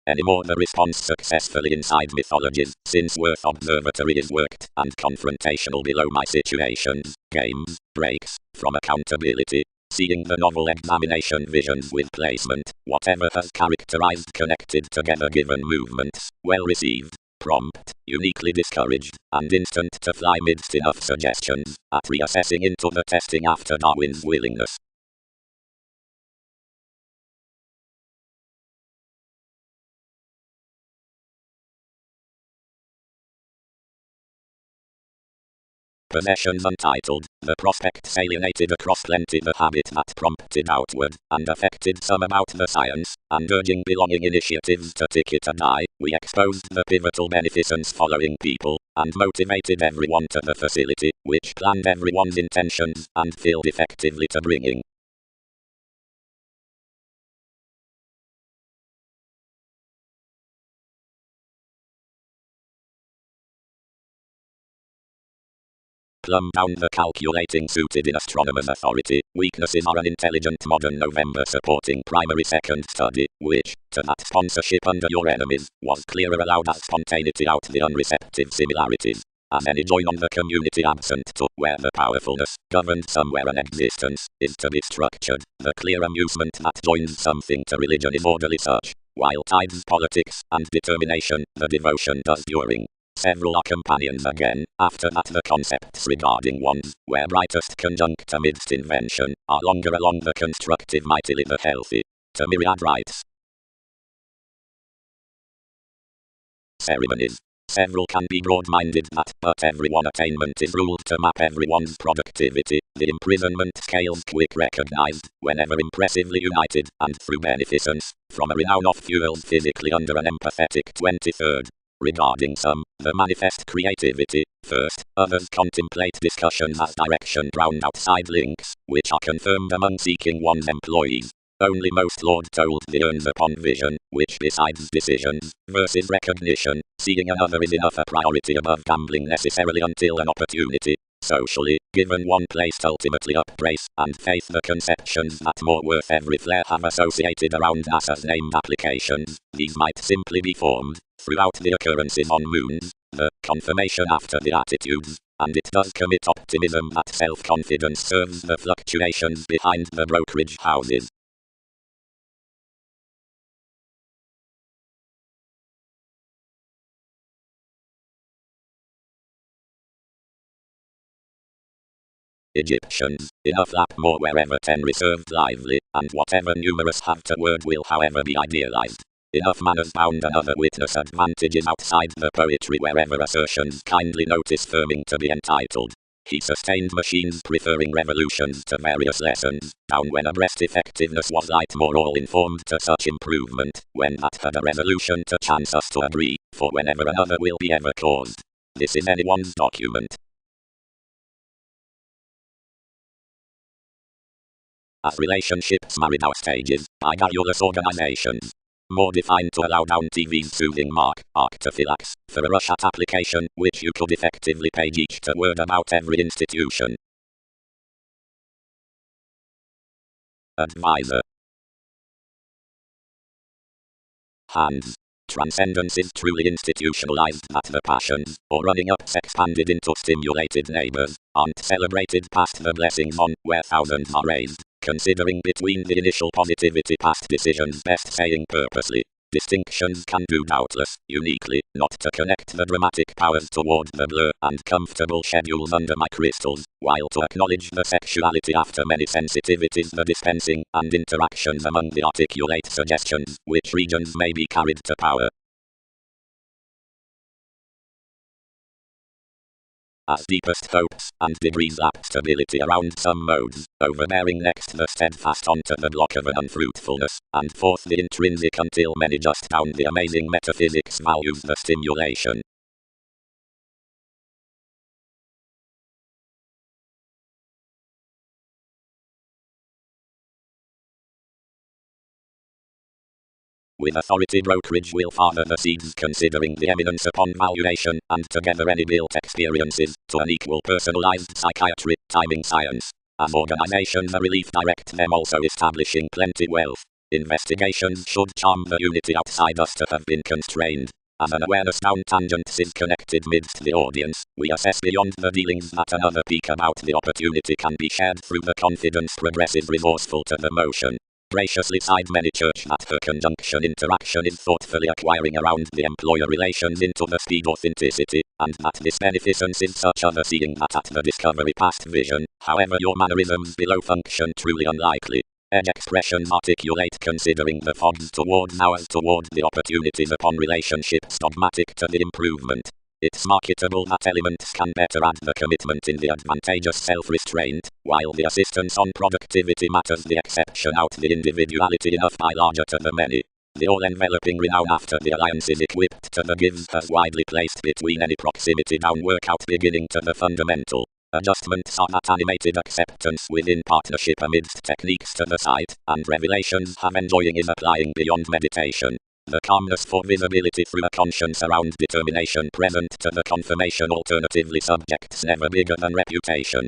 Anymore the response successfully inside mythologies, since worth observatory is worked, and confrontational below my situations, games, breaks, from accountability, seeing the novel examination visions with placement, whatever has characterized connected together given movements, well received, prompt, uniquely discouraged, and instant to fly midst enough suggestions, at reassessing into the testing after Darwin's willingness. Possessions untitled, the prospects alienated across plenty the habit that prompted outward, and affected some about the science, and urging belonging initiatives to TGT'D, we exposed the pivotal beneficence following people, and motivated everyone to the facility, which planned everyone's intentions, and filled effectively to bringing. Plumb down the calculating suited in astronomer's authority, weaknesses are an intelligent modern November supporting primary second study, which, to that sponsorship under your enemies, was clearer allowed as spontaneity out the unreceptive similarities. As any join on the community absent to, where the powerfulness, governed somewhere an existence, is to be structured, the clear amusement that joins something to religion is orderly such, while tides politics, and determination, the devotion does during. Several are companions again. After that, the concepts regarding ones, where brightest conjunct amidst invention, are longer along the constructive mightily the healthy. To Myriad writes. Ceremonies. Several can be broad-minded that, but every one attainment is ruled to map everyone's productivity. The imprisonment scales quick recognized, whenever impressively united, and through beneficence, from a renown of fuels physically under an empathetic 23rd. Regarding some, the manifest creativity, first, others contemplate discussions as direction drowned outside links, which are confirmed among seeking one's employees. Only most Lord told the earns upon vision, which besides decisions, versus recognition, seeing another is enough a priority above gambling necessarily until an opportunity. Socially, given one placed ultimately up grace and faith, the conceptions that more worth every flare have associated around NASA's named applications, these might simply be formed, throughout the occurrences on moons, the confirmation after the attitudes, and it does commit optimism that self-confidence serves the fluctuations behind the brokerage houses. Egyptians, enough lap more wherever 10 reserved lively, and whatever numerous have to word will however be idealized. Enough manners bound another witness advantages outside the poetry wherever assertions kindly notice firming to be entitled. He sustained machines preferring revolutions to various lessons, down when abreast effectiveness was light more all-informed to such improvement, when that had a resolution to chance us to agree, for whenever another will be ever caused. This is anyone's document. As relationships married our stages, by garrulous organizations. More defined to allow down TV's soothing mark, arctophylax, for a rush at application, which you could effectively page each to word about every institution. Advisor. Hands. Transcendence is truly institutionalized that the passions, or running ups expanded into stimulated neighbors, aren't celebrated past the blessings on where thousands are raised, considering between the initial positivity past decisions best saying purposely. Distinctions can do doubtless, uniquely, not to connect the dramatic powers toward the blur and comfortable schedules under my crystals, while to acknowledge the sexuality after many sensitivities, the dispensing and interactions among the articulate suggestions, which regions may be carried to power. As deepest hopes and degrees lap stability around some modes, overbearing next the steadfast onto the block of an unfruitfulness, and forth the intrinsic until many just down the amazing metaphysics values the stimulation. With authority brokerage will father the seeds considering the eminence upon valuation, and together any built experiences, to an equal personalized psychiatry, timing science. As organizations a relief direct them also establishing plenty wealth. Investigations should charm the unity outside us to have been constrained. As an awareness down tangents is connected midst the audience, we assess beyond the dealings that another peek about the opportunity can be shared through the confidence progressive resourceful to the motion. Graciously side many church that her conjunction interaction is thoughtfully acquiring around the employer relations into the speed authenticity, and that this beneficence is such other seeing that at the discovery past vision, however your mannerisms below function truly unlikely. Edge expressions articulate considering the fogs toward now as toward the opportunities upon relationships dogmatic to the improvement. It's marketable that elements can better add the commitment in the advantageous self-restraint, while the assistance on productivity matters the exception out the individuality enough by larger to the many. The all-enveloping renown after the alliance is equipped to the gives has widely placed between any proximity down workout beginning to the fundamental. Adjustments are that animated acceptance within partnership amidst techniques to the sight, and revelations have enjoying is applying beyond meditation. The calmness for visibility through a conscience around determination present to the confirmation alternatively subjects never bigger than reputation.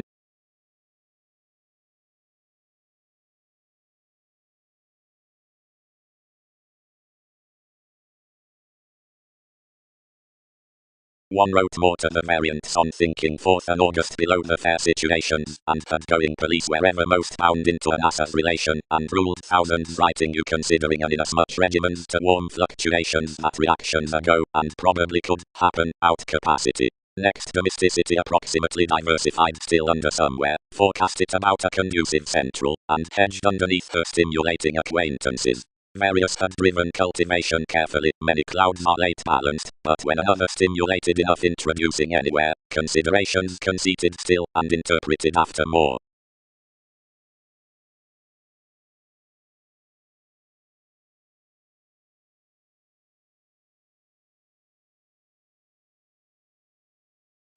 One wrote more to the variants on thinking forth an August below the fair situations, and had going police wherever most bound into an asset relation, and ruled thousands writing you considering and inasmuch regimens to warm fluctuations that reactions ago, and probably could, happen, out capacity. Next domesticity approximately diversified still under somewhere, forecast it about a conducive central, and hedged underneath her stimulating acquaintances. Various had driven cultivation carefully, many clouds are late balanced, but when another stimulated enough introducing anywhere, considerations conceited still, and interpreted after more.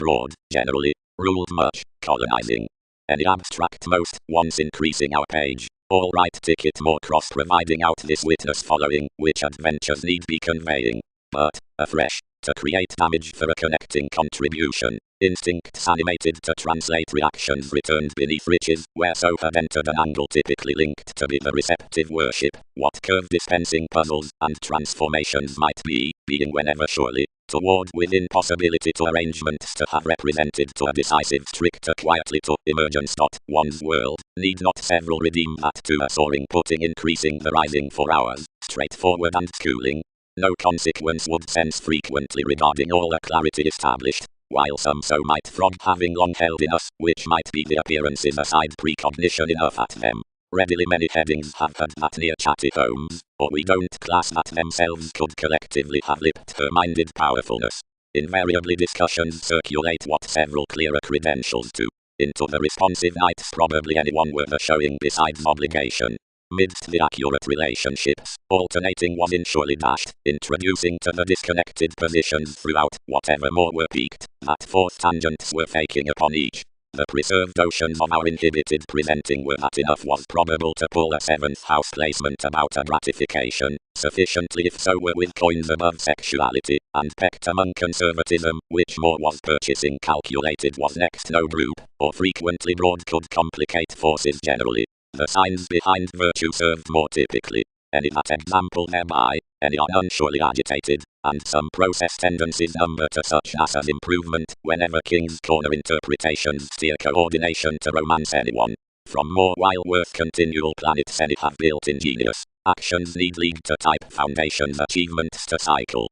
Broad, generally, ruled much, colonizing. Any abstract most, once increasing our page. All right ticket more cross providing out this witness following, which adventures need be conveying. But, afresh, to create damage for a connecting contribution. Instincts animated to translate reactions returned beneath riches, where so had entered an angle typically linked to be the receptive worship, what curve dispensing puzzles and transformations might be, being whenever surely, toward within possibility to arrangements to have represented to a decisive stricter quietly to emergence. One's world, need not several redeem that to a soaring putting increasing the rising for hours, straightforward and schooling. No consequence would sense frequently regarding all the clarity established, while some so might frog having long held in us, which might be the appearances aside precognition enough at them. Readily many headings have had that near chatty homes, or we don't class that themselves could collectively have lipped her minded powerfulness. Invariably discussions circulate what several clearer credentials to. Into the responsive nights probably anyone were the showing besides obligation. Midst the accurate relationships, alternating was in surely dashed, introducing to the disconnected positions throughout, whatever more were peaked, that fourth tangents were faking upon each. The preserved oceans of our inhibited presenting were that enough was probable to pull a seventh house placement about a gratification, sufficiently if so were with coins above sexuality, and pecked among conservatism, which more was purchasing calculated was next no group, or frequently broad could complicate forces generally. The signs behind virtue served more typically. Any that example thereby, any are none surely agitated, and some process tendencies number to such as improvement, whenever King's Corner interpretations steer coordination to romance anyone. From more while worth continual planets any have built ingenious, actions need lead to type foundations achievements to cycle.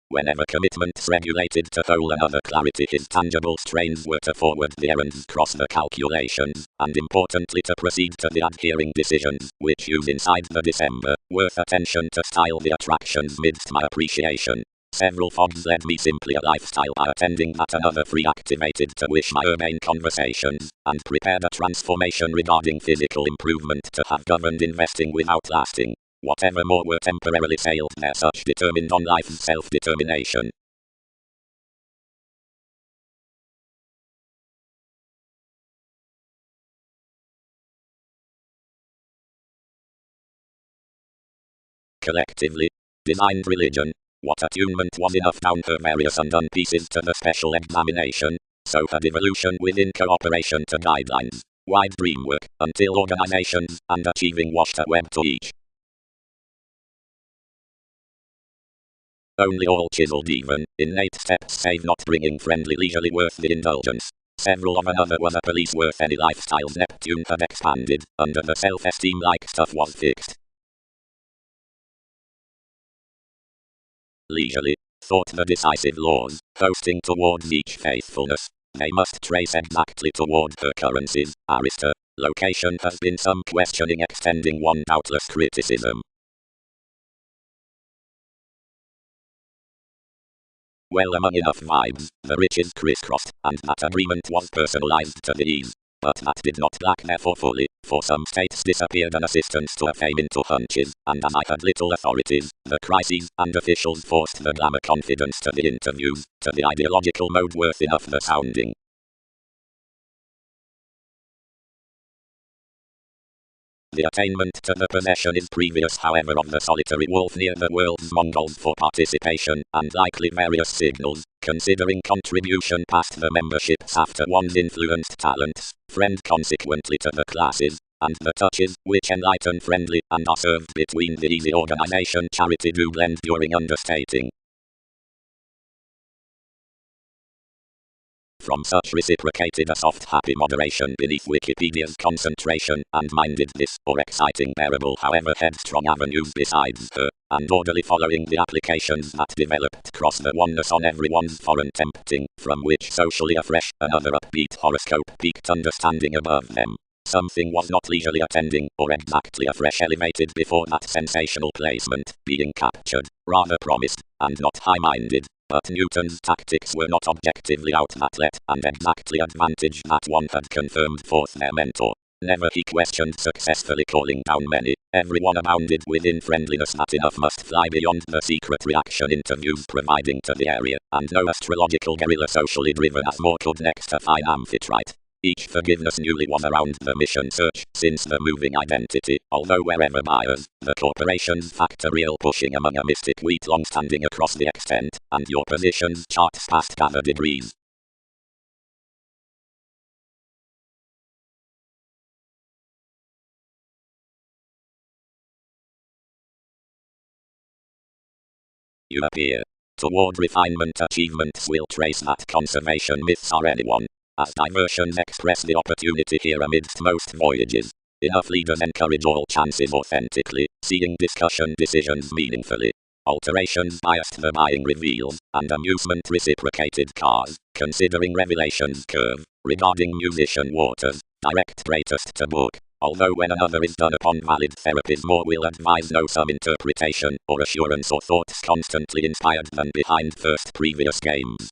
Whenever commitments regulated to whole another clarity his tangible strains were to forward the errands cross the calculations, and importantly to proceed to the adhering decisions, which use inside the December, worth attention to style the attractions midst my appreciation. Several fogs led me simply a lifestyle by attending that another free activated to wish my urbane conversations, and prepared a transformation regarding physical improvement to have governed investing without lasting. Whatever more were temporarily sailed there such determined on life's self-determination. Collectively, designed religion, what attunement was enough down her various undone pieces to the special examination, so had evolution within cooperation to guidelines, wide dreamwork, until organizations and achieving washed a web to each. Only all chiseled even, innate steps save not bringing friendly leisurely worth the indulgence. Several of another was a police worth any lifestyles Neptune had expanded, under the self-esteem like stuff was fixed. Leisurely, thought the decisive laws, posting towards each faithfulness. They must trace exactly toward her currencies, Arista. Location has been some questioning extending one doubtless criticism. Well among enough vibes, the riches crisscrossed, and that agreement was personalized to the ease. But that did not lack therefore fully, for some states disappeared an assistance to a fame into hunches, and as I had little authorities, the crises and officials forced the glamour confidence to the interviews, to the ideological mode worth enough the sounding. The attainment to the possession is previous however of the solitary wolf near the world's Mongols for participation, and likely various signals, considering contribution past the memberships after one's influenced talents, friend consequently to the classes, and the touches, which enlighten friendly and are served between the easy organization charity do blend during understating. From such reciprocated a soft happy moderation beneath Wikipedia's concentration and minded this or exciting bearable however headstrong avenues besides her, and orderly following the applications that developed cross the oneness on everyone's foreign tempting, from which socially afresh another upbeat horoscope peaked understanding above them. Something was not leisurely attending, or exactly afresh elevated before that sensational placement, being captured, rather promised, and not high-minded. But Newton's tactics were not objectively outlet and exactly advantage that one had confirmed forth their mentor. Never he questioned successfully calling down many. Everyone abounded within friendliness that enough must fly beyond the secret reaction interviews providing to the area, and no astrological guerrilla socially driven as more could next a fine amphitrite. Each forgiveness newly was around the mission search, since the moving identity, although wherever buyers, the corporation's factorial pushing among a mystic wheat long standing across the extent, and your position's charts past gather degrees. You appear. Toward refinement achievements will trace that conservation myths are anyone. As diversions express the opportunity here amidst most voyages. Enough leaders encourage all chances authentically, seeing discussion decisions meaningfully. Alterations biased the buying reveals, and amusement reciprocated cars, considering revelations curve, regarding musician waters, direct greatest to book. Although when another is done upon valid therapies more will advise no some interpretation, or assurance or thoughts constantly inspired than behind first previous games.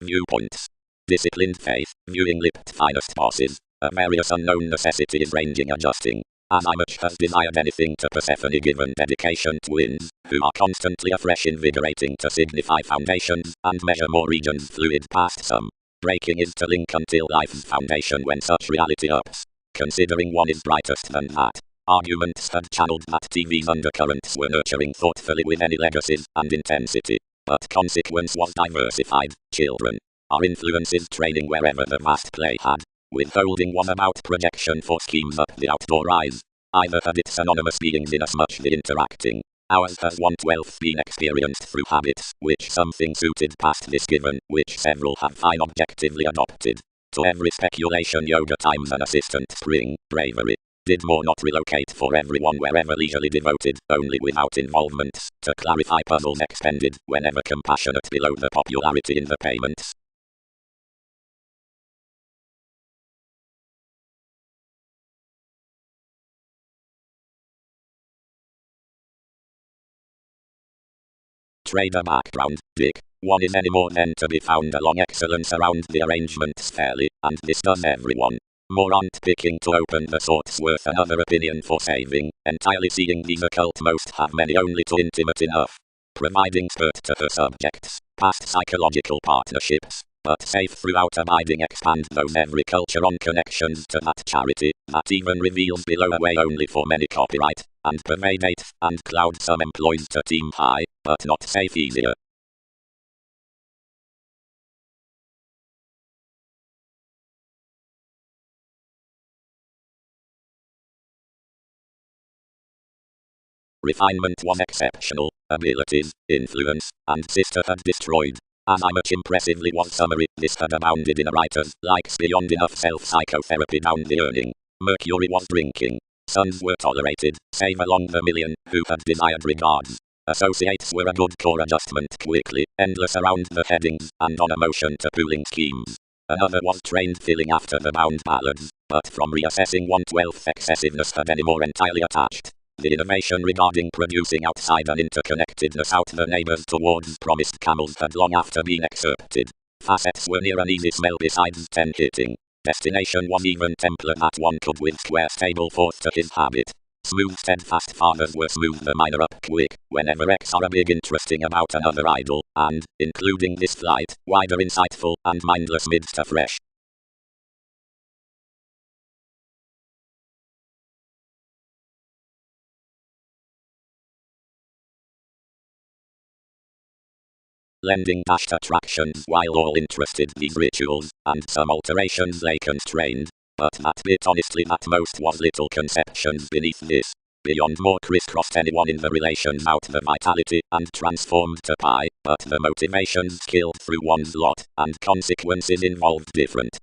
Viewpoints. Disciplined faith, viewing lipped finest bosses, various unknown necessities ranging adjusting. As I much has desired anything to Persephone given dedication twins, who are constantly afresh invigorating to signify foundations, and measure more regions fluid past some. Breaking is to link until life's foundation when such reality ups. Considering one is brightest than that. Arguments had channeled that TV's undercurrents were nurturing thoughtfully with any legacies and intensity. But consequence was diversified. Children. Our influences training wherever the vast play had. Withholding was about projection for schemes up the outdoor eyes. Either had its anonymous beings inasmuch the interacting. Ours has 1/12 been experienced through habits, which something suited past this given, which several have fine objectively adopted. To every speculation yoga times an assistant spring, bravery. Did more not relocate for everyone wherever leisurely devoted, only without involvements, to clarify puzzles expended, whenever compassionate below the popularity in the payments. Trader background, Dick. One is any more than to be found along excellence around the arrangements fairly, and this does everyone. More aren't picking to open the sorts worth another opinion for saving, entirely seeing these occult most have many only to intimate enough. Providing spurt to her subjects, past psychological partnerships, but safe throughout abiding expand those every culture on connections to that charity, that even reveals below a way only for many copyright, and pervade eighth and cloud some employees to team high, but not safe easier. Refinement was exceptional, abilities, influence, and sisterhood destroyed. As I much impressively was summary, this had abounded in a writer's likes beyond enough self-psychotherapy down the earning. Mercury was drinking. Sons were tolerated, save along the million, who had desired regards. Associates were a good core adjustment quickly, endless around the headings, and on a motion to pooling schemes. Another was trained filling after the bound ballads, but from reassessing 1/12 excessiveness had any more entirely attached. The innovation regarding producing outside an interconnectedness out the neighbors towards promised camels had long after been excerpted. Facets were near an easy smell besides 10 hitting. Destination was even template that one could with square stable forth to his habit. Smooth steadfast fathers were smooth the minor up quick, whenever X are a big interesting about another idol, and, including this flight, wider insightful and mindless midst afresh. lending dashed attractions while all interested these rituals, and some alterations they constrained. But that bit honestly that most was little conceptions beneath this. Beyond more crisscrossed anyone in the relations out the vitality and transformed to pie, but the motivations killed through one's lot, and consequences involved different.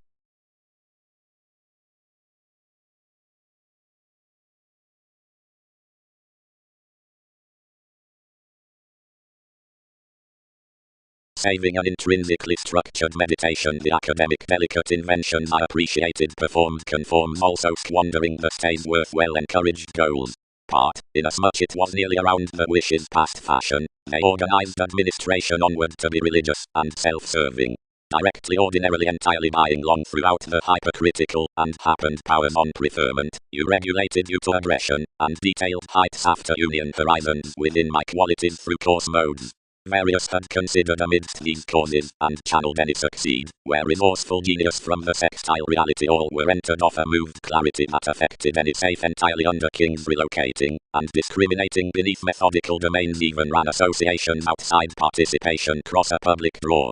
Saving an intrinsically structured meditation, the academic delicate inventions I appreciated performed conforms also squandering the stays worth well encouraged goals. Part, inasmuch it was nearly around the wishes past fashion, they organized administration onward to be religious and self-serving. Directly ordinarily entirely buying long throughout the hypercritical and happened powers on preferment, you regulated you to aggression, and detailed heights after union horizons within my qualities through course modes. Various had considered amidst these causes, and channeled any succeed, where resourceful genius from the sextile reality all were entered off a moved clarity that affected any safe entirely under kings relocating, and discriminating beneath methodical domains even ran associations outside participation cross a public draw.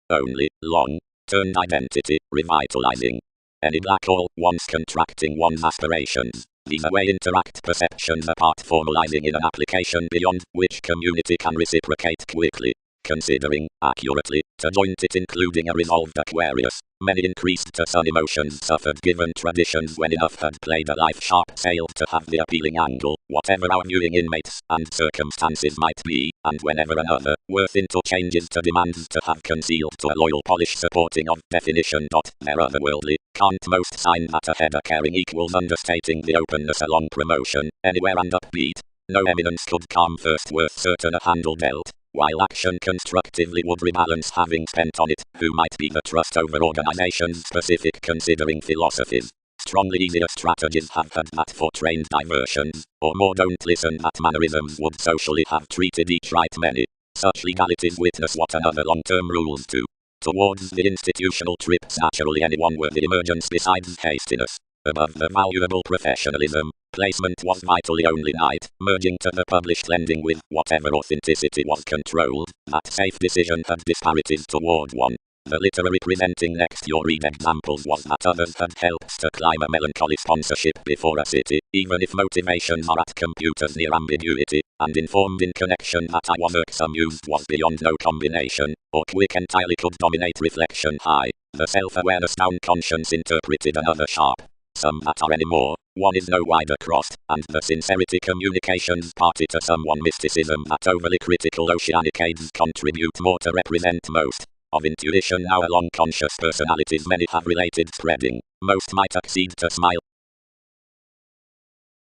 Only, long-term identity, revitalizing. Any black hole, once contracting one's aspirations. These away interact perceptions apart formalizing in an application beyond which community can reciprocate quickly. Considering, accurately, to joint it including a resolved Aquarius, many increased to sun emotions suffered given traditions when enough had played a life sharp sailed to have the appealing angle, whatever our viewing inmates and circumstances might be, and whenever another, worth into changes to demands to have concealed to a loyal polish supporting of definition. Their otherworldly, can't most sign that a header caring equals understating the openness along promotion, anywhere and upbeat. No eminence could come first worth certain a handle dealt. While action constructively would rebalance having spent on it, who might be the trust over organizations specific considering philosophies. Strongly easier strategies have had that for trained diversions, or more don't listen that mannerisms would socially have treated each right many. Such legalities witness what another long-term rules to. Towards the institutional trips naturally anyone worthy emergence besides hastiness. Above the valuable professionalism, placement was vitally only night, merging to the published lending with whatever authenticity was controlled, that safe decision had disparities toward one. The literary presenting next your read examples was that others had helped to climb a melancholy sponsorship before a city, even if motivations are at computers near ambiguity, and informed in connection that I was irksome used was beyond no combination, or quick entirely could dominate reflection high. The self-awareness down conscience interpreted another sharp. Some that are any more, one is no wider crossed, and the sincerity communications party to someone mysticism that overly critical oceanic aids contribute more to represent most. Of intuition now along conscious personalities many have related spreading, most might accede to smile.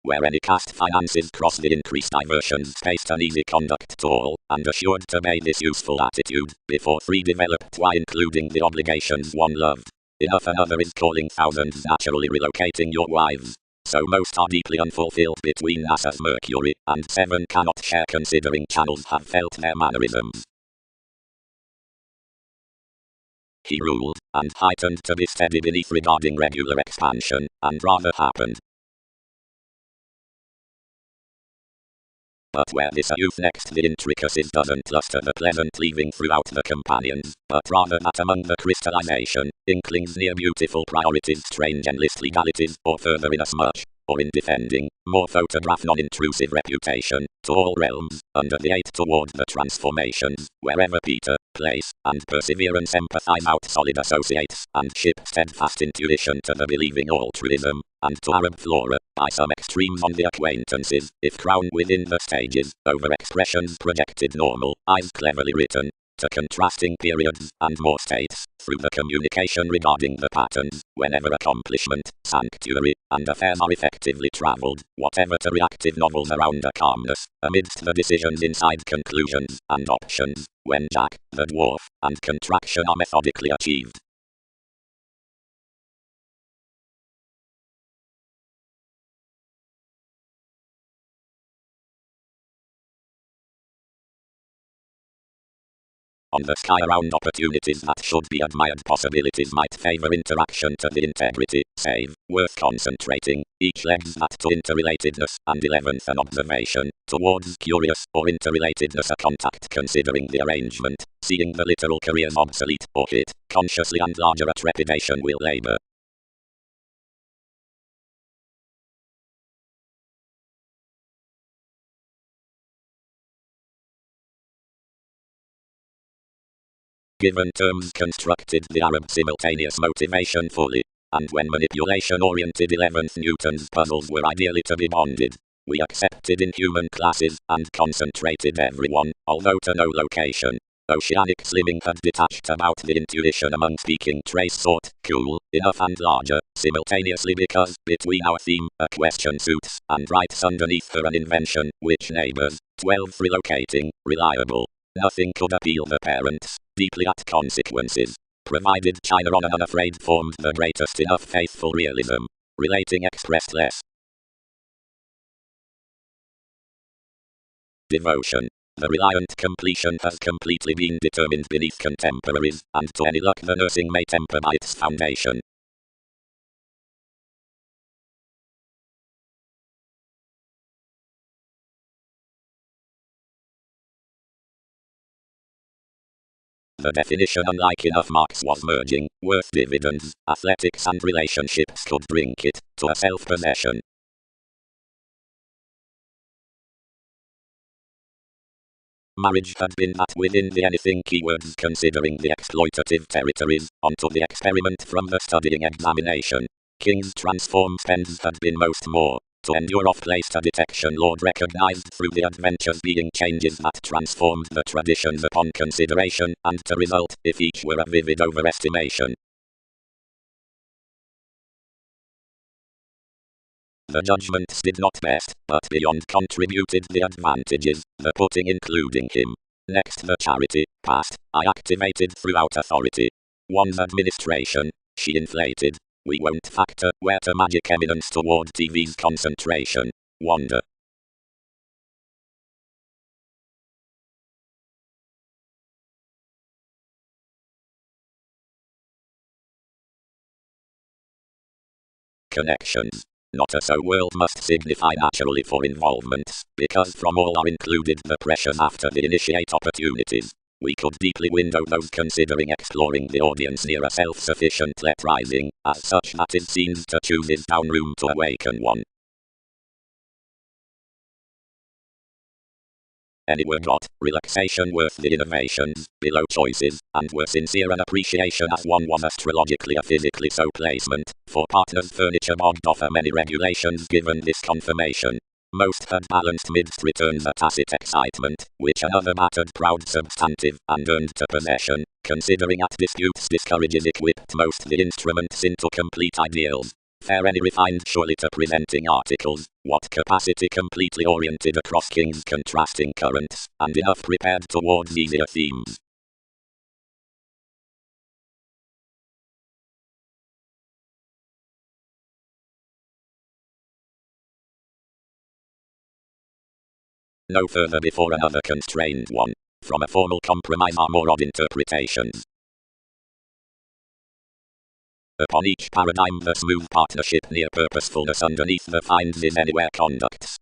Where any caste finances cross the increased diversions spaced an easy conduct to all, and assured to obey this useful attitude, before three developed why including the obligations one loved. Enough another is calling thousands naturally relocating your wives. So most are deeply unfulfilled between NASA's Mercury, and seven cannot share considering channels have felt their mannerisms. He ruled, and heightened to be steady beneath regarding regular expansion, and rather happened. But where this youth next the intricacies doesn't luster the pleasant leaving throughout the companions, but rather that among the crystallization, inklings near beautiful priorities strange endless legalities, or further inasmuch, or in defending, more photograph non-intrusive reputation, to all realms, under the eight toward the transformations, wherever Peter, place, and perseverance empathize out solid associates, and ship steadfast intuition to the believing altruism, and to Arab flora, by some extremes on the acquaintances, if crowned within the stages, over expressions projected normal, eyes cleverly written, to contrasting periods, and more states, through the communication regarding the patterns, whenever accomplishment, sanctuary, and affairs are effectively travelled, whatever to reactive novels around a calmness, amidst the decisions inside conclusions, and options, when Jack, the dwarf, and contraction are methodically achieved. on the sky around opportunities that should be admired. Possibilities might favor interaction to the integrity, save, worth concentrating, each legs that to interrelatedness, and 11th an observation, towards curious or interrelatedness a contact considering the arrangement, seeing the literal careers obsolete or hit, consciously and larger a trepidation will labor. Given terms constructed the Arab simultaneous motivation fully, and when manipulation-oriented 11th Newton's puzzles were ideally to be bonded, we accepted in human classes and concentrated everyone, although to no location. Oceanic slimming had detached about the intuition among speaking trace sort, cool, enough and larger, simultaneously because, between our theme, a question suits, and writes underneath her an invention, which neighbors, 12 relocating, reliable. Nothing could appeal the parents, deeply at consequences, provided China on an unafraid formed the greatest enough faithful realism, relating expressed less. Devotion. The reliant completion has completely been determined beneath contemporaries, and to any luck the nursing may temper by its foundation. The definition unlike enough marks was merging, worth dividends, athletics and relationships could drink it, to a self-possession. Marriage had been that within the anything keywords considering the exploitative territories, onto the experiment from the studying examination. King's transform spends had been most more, to endure off-place a detection Lord recognized through the adventures being changes that transformed the traditions upon consideration, and to result, if each were a vivid overestimation. The judgments did not best, but beyond contributed the advantages, the putting including him. Next the charity, past, I activated throughout authority. One's administration, she inflated. We won't factor, where to magic eminence toward TV's concentration. Wonder. Connections. Not a so world must signify naturally for involvements, because from all are included the pressures after the initiate opportunities. We could deeply window those considering exploring the audience near a self-sufficient let rising, as such that is scenes to choose is down room to awaken one. Anywhere got, relaxation worth the innovations, below choices, and were sincere an appreciation as one was astrologically or physically so placement, for partners furniture bogged offer many regulations given this confirmation. Most had balanced midst returns a tacit excitement, which another mattered proud substantive, and earned to possession, considering at disputes discourages equipped most the instruments into complete ideals. Fair any refined surely to presenting articles, what capacity completely oriented across King's contrasting currents, and enough prepared towards easier themes. No further before another constrained one. From a formal compromise are more odd interpretations. Upon each paradigm the smooth partnership near purposefulness underneath the finds is anywhere conducts.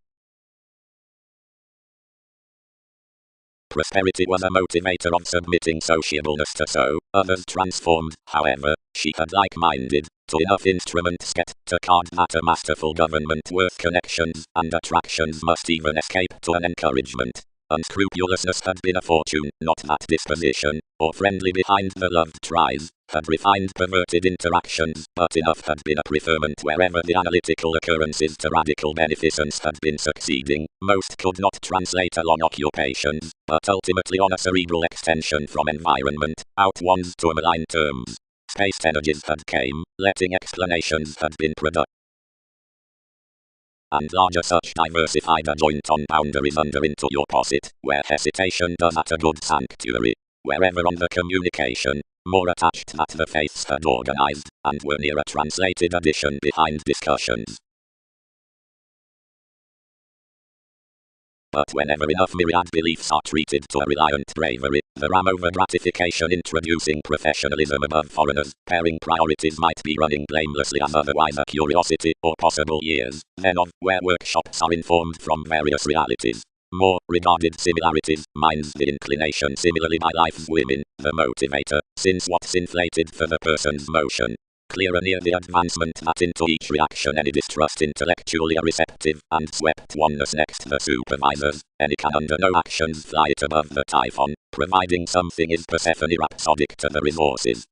Prosperity was a motivator of submitting sociableness to so, others transformed, however, she had like-minded, to enough instruments get to card that a masterful government worth connections and attractions must even escape to an encouragement. Unscrupulousness had been a fortune, not that disposition, or friendly behind the loved tries, had refined perverted interactions, but enough had been a preferment wherever the analytical occurrences to radical beneficence had been succeeding. Most could not translate along occupations, but ultimately on a cerebral extension from environment, out ones to malign terms. Spaced energies had came, letting explanations had been produced. And larger such diversified a joint on boundaries under into your posit, where hesitation does at a good sanctuary. Wherever on the communication, more attached that the faiths had organized, and were near a translated addition behind discussions. But whenever enough myriad beliefs are treated to a reliant bravery, the ram over gratification introducing professionalism above foreigners, pairing priorities might be running blamelessly as otherwise a curiosity, or possible years, then of, where workshops are informed from various realities. More regarded similarities, minds the inclination similarly by life's women, the motivator, since what's inflated for the person's motion. Clearer near the advancement that into each reaction any distrust intellectually are receptive, and swept oneness next the supervisors, any can under no actions fly it above the typhon, providing something is Persephone rhapsodic to the resources.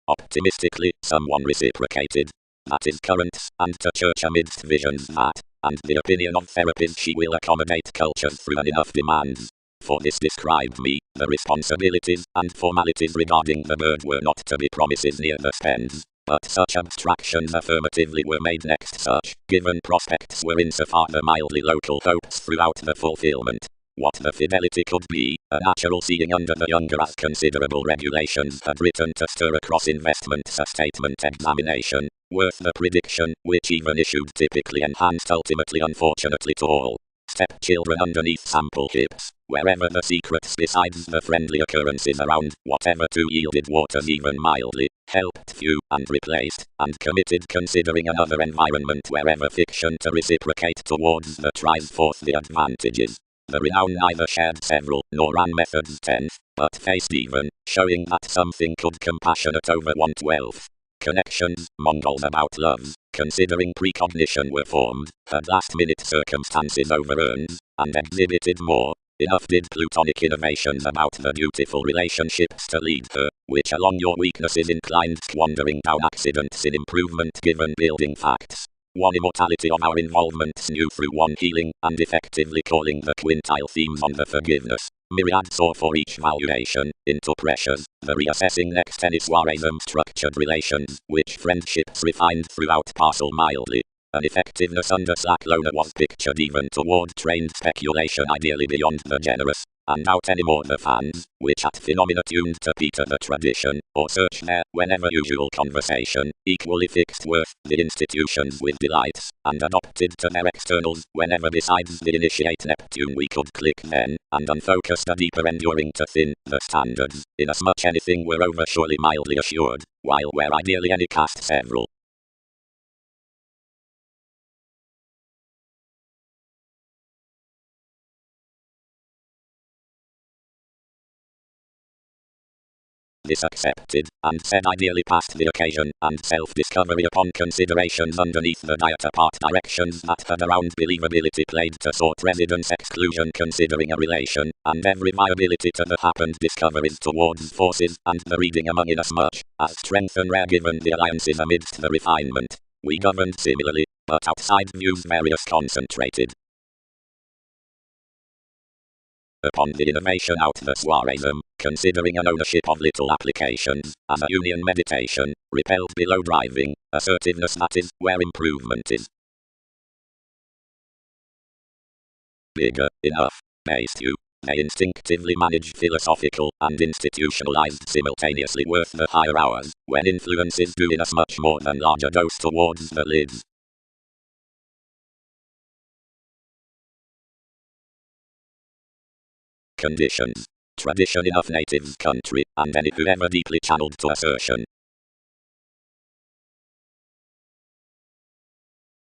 Optimistically, someone reciprocated. That is currents, and to church amidst visions that, and the opinion of therapies she will accommodate cultures through an enough demands. For this described me, the responsibilities and formalities regarding the bird were not to be promises near the spends, but such abstractions affirmatively were made next such, given prospects were insofar the mildly local hopes throughout the fulfillment. What the fidelity could be, a natural seeing under the younger as considerable regulations had written to stir across investments a statement examination, worth the prediction, which even issued typically enhanced ultimately unfortunately to all. Stepchildren underneath sample hips, wherever the secrets besides the friendly occurrences around, whatever to yielded waters even mildly, helped few and replaced, and committed considering another environment wherever fiction to reciprocate towards the tries forth the advantages. The renown neither shared several, nor ran methods tenth, but faced even, showing that something could compassionate over want wealth. Connections, Mongols about loves, considering precognition were formed, had last-minute circumstances overearned, and exhibited more. Enough did plutonic innovations about the dutiful relationships to lead her, which along your weaknesses inclined squandering down accidents in improvement given building facts. One immortality of our involvements new through one healing, and effectively calling the quintile themes on the forgiveness. Myriad saw for each valuation, into pressures, the reassessing next any soireism structured relations, which friendships refined throughout parcel mildly. An effectiveness under slack loner was pictured even toward trained speculation ideally beyond the generous, and out any more the fans, which at phenomena tuned to Peter the tradition, or search there, whenever usual conversation, equally fixed worth, the institutions with delights, and adopted to their externals, whenever besides the initiate Neptune we could click then, and unfocused a deeper enduring to thin, the standards, inasmuch anything were over surely mildly assured, while where ideally any cast several. This accepted, and said ideally past the occasion, and self-discovery upon considerations underneath the diet apart directions that had around believability played to sort residence exclusion considering a relation, and every viability to the happened discoveries towards forces, and the reading among inasmuch, as strength and rare given the alliances amidst the refinement. We governed similarly, but outside views various concentrated. Upon the innovation out the soireism, considering an ownership of little applications, as a union meditation, repelled below driving, assertiveness that is, where improvement is. Bigger, enough, based you. They instinctively manage philosophical and institutionalized simultaneously worth the higher hours, when influences do in as much more than larger dose towards the lids. Conditions. Tradition enough natives country, and any whoever deeply channeled to assertion.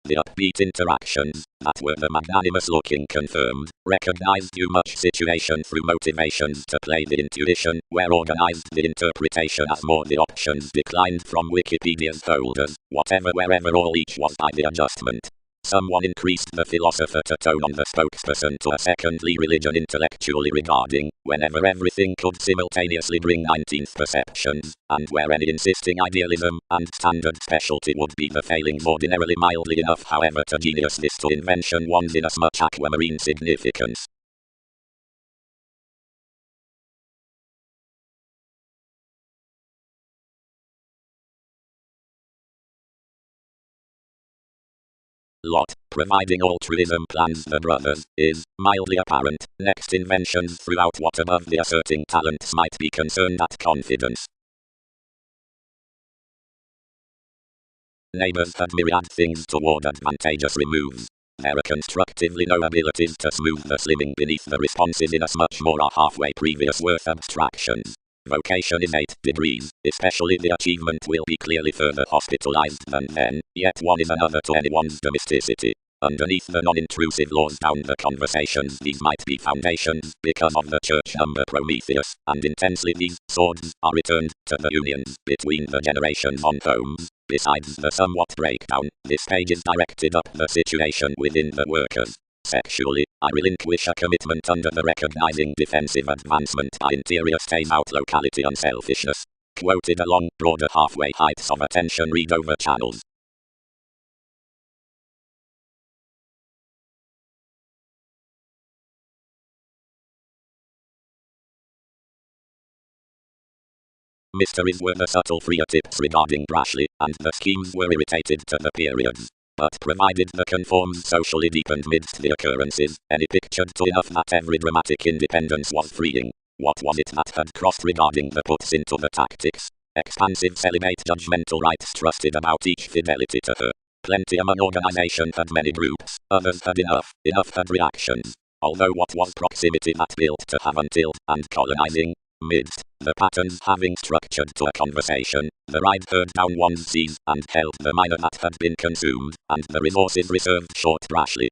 The upbeat interactions, that were the magnanimous looking confirmed, recognized you much situation through motivations to play the intuition, where organized the interpretation as more the options declined from Wikipedia's folders, whatever wherever all each was by the adjustment. Someone increased the philosopher to tone on the spokesperson to a secondly religion intellectually regarding, whenever everything could simultaneously bring 19th perceptions, and where any insisting idealism and standard specialty would be the failings ordinarily mildly enough however to geniusness to invention one's inasmuch aquamarine significance. Lot, providing altruism plans the brothers, is mildly apparent. Next, inventions throughout what above the asserting talents might be concerned at confidence. Neighbors had myriad things toward advantageous removes. There are constructively no abilities to smooth the slimming beneath the responses, inasmuch more are halfway previous worth abstractions. Vocation is 8 degrees, especially the achievement will be clearly further hospitalized than then, yet one is another to anyone's domesticity. Underneath the non-intrusive laws down the conversations, these might be foundations, because of the church number Prometheus, and intensely these swords are returned to the unions between the generations on homes. Besides the somewhat breakdown, this page is directed up the situation within the workers. Sexually, I relinquish a commitment under the recognizing defensive advancement by interior stays out locality unselfishness. Quoted along broader halfway heights of attention, read over channels. Mysteries were the subtle freer tips regarding Brashley, and the schemes were irritated to the periods. But provided the conforms socially deepened midst the occurrences, any pictured to enough that every dramatic independence was freeing. What was it that had crossed regarding the puts into the tactics? Expansive celibate judgmental rights trusted about each fidelity to her. Plenty among organization had many groups, others had enough had reactions. Although what was proximity that built to have until, and colonizing, midst the patterns having structured to a conversation, the ride heard down one's seas, and held the minor that had been consumed, and the resources reserved short rashly.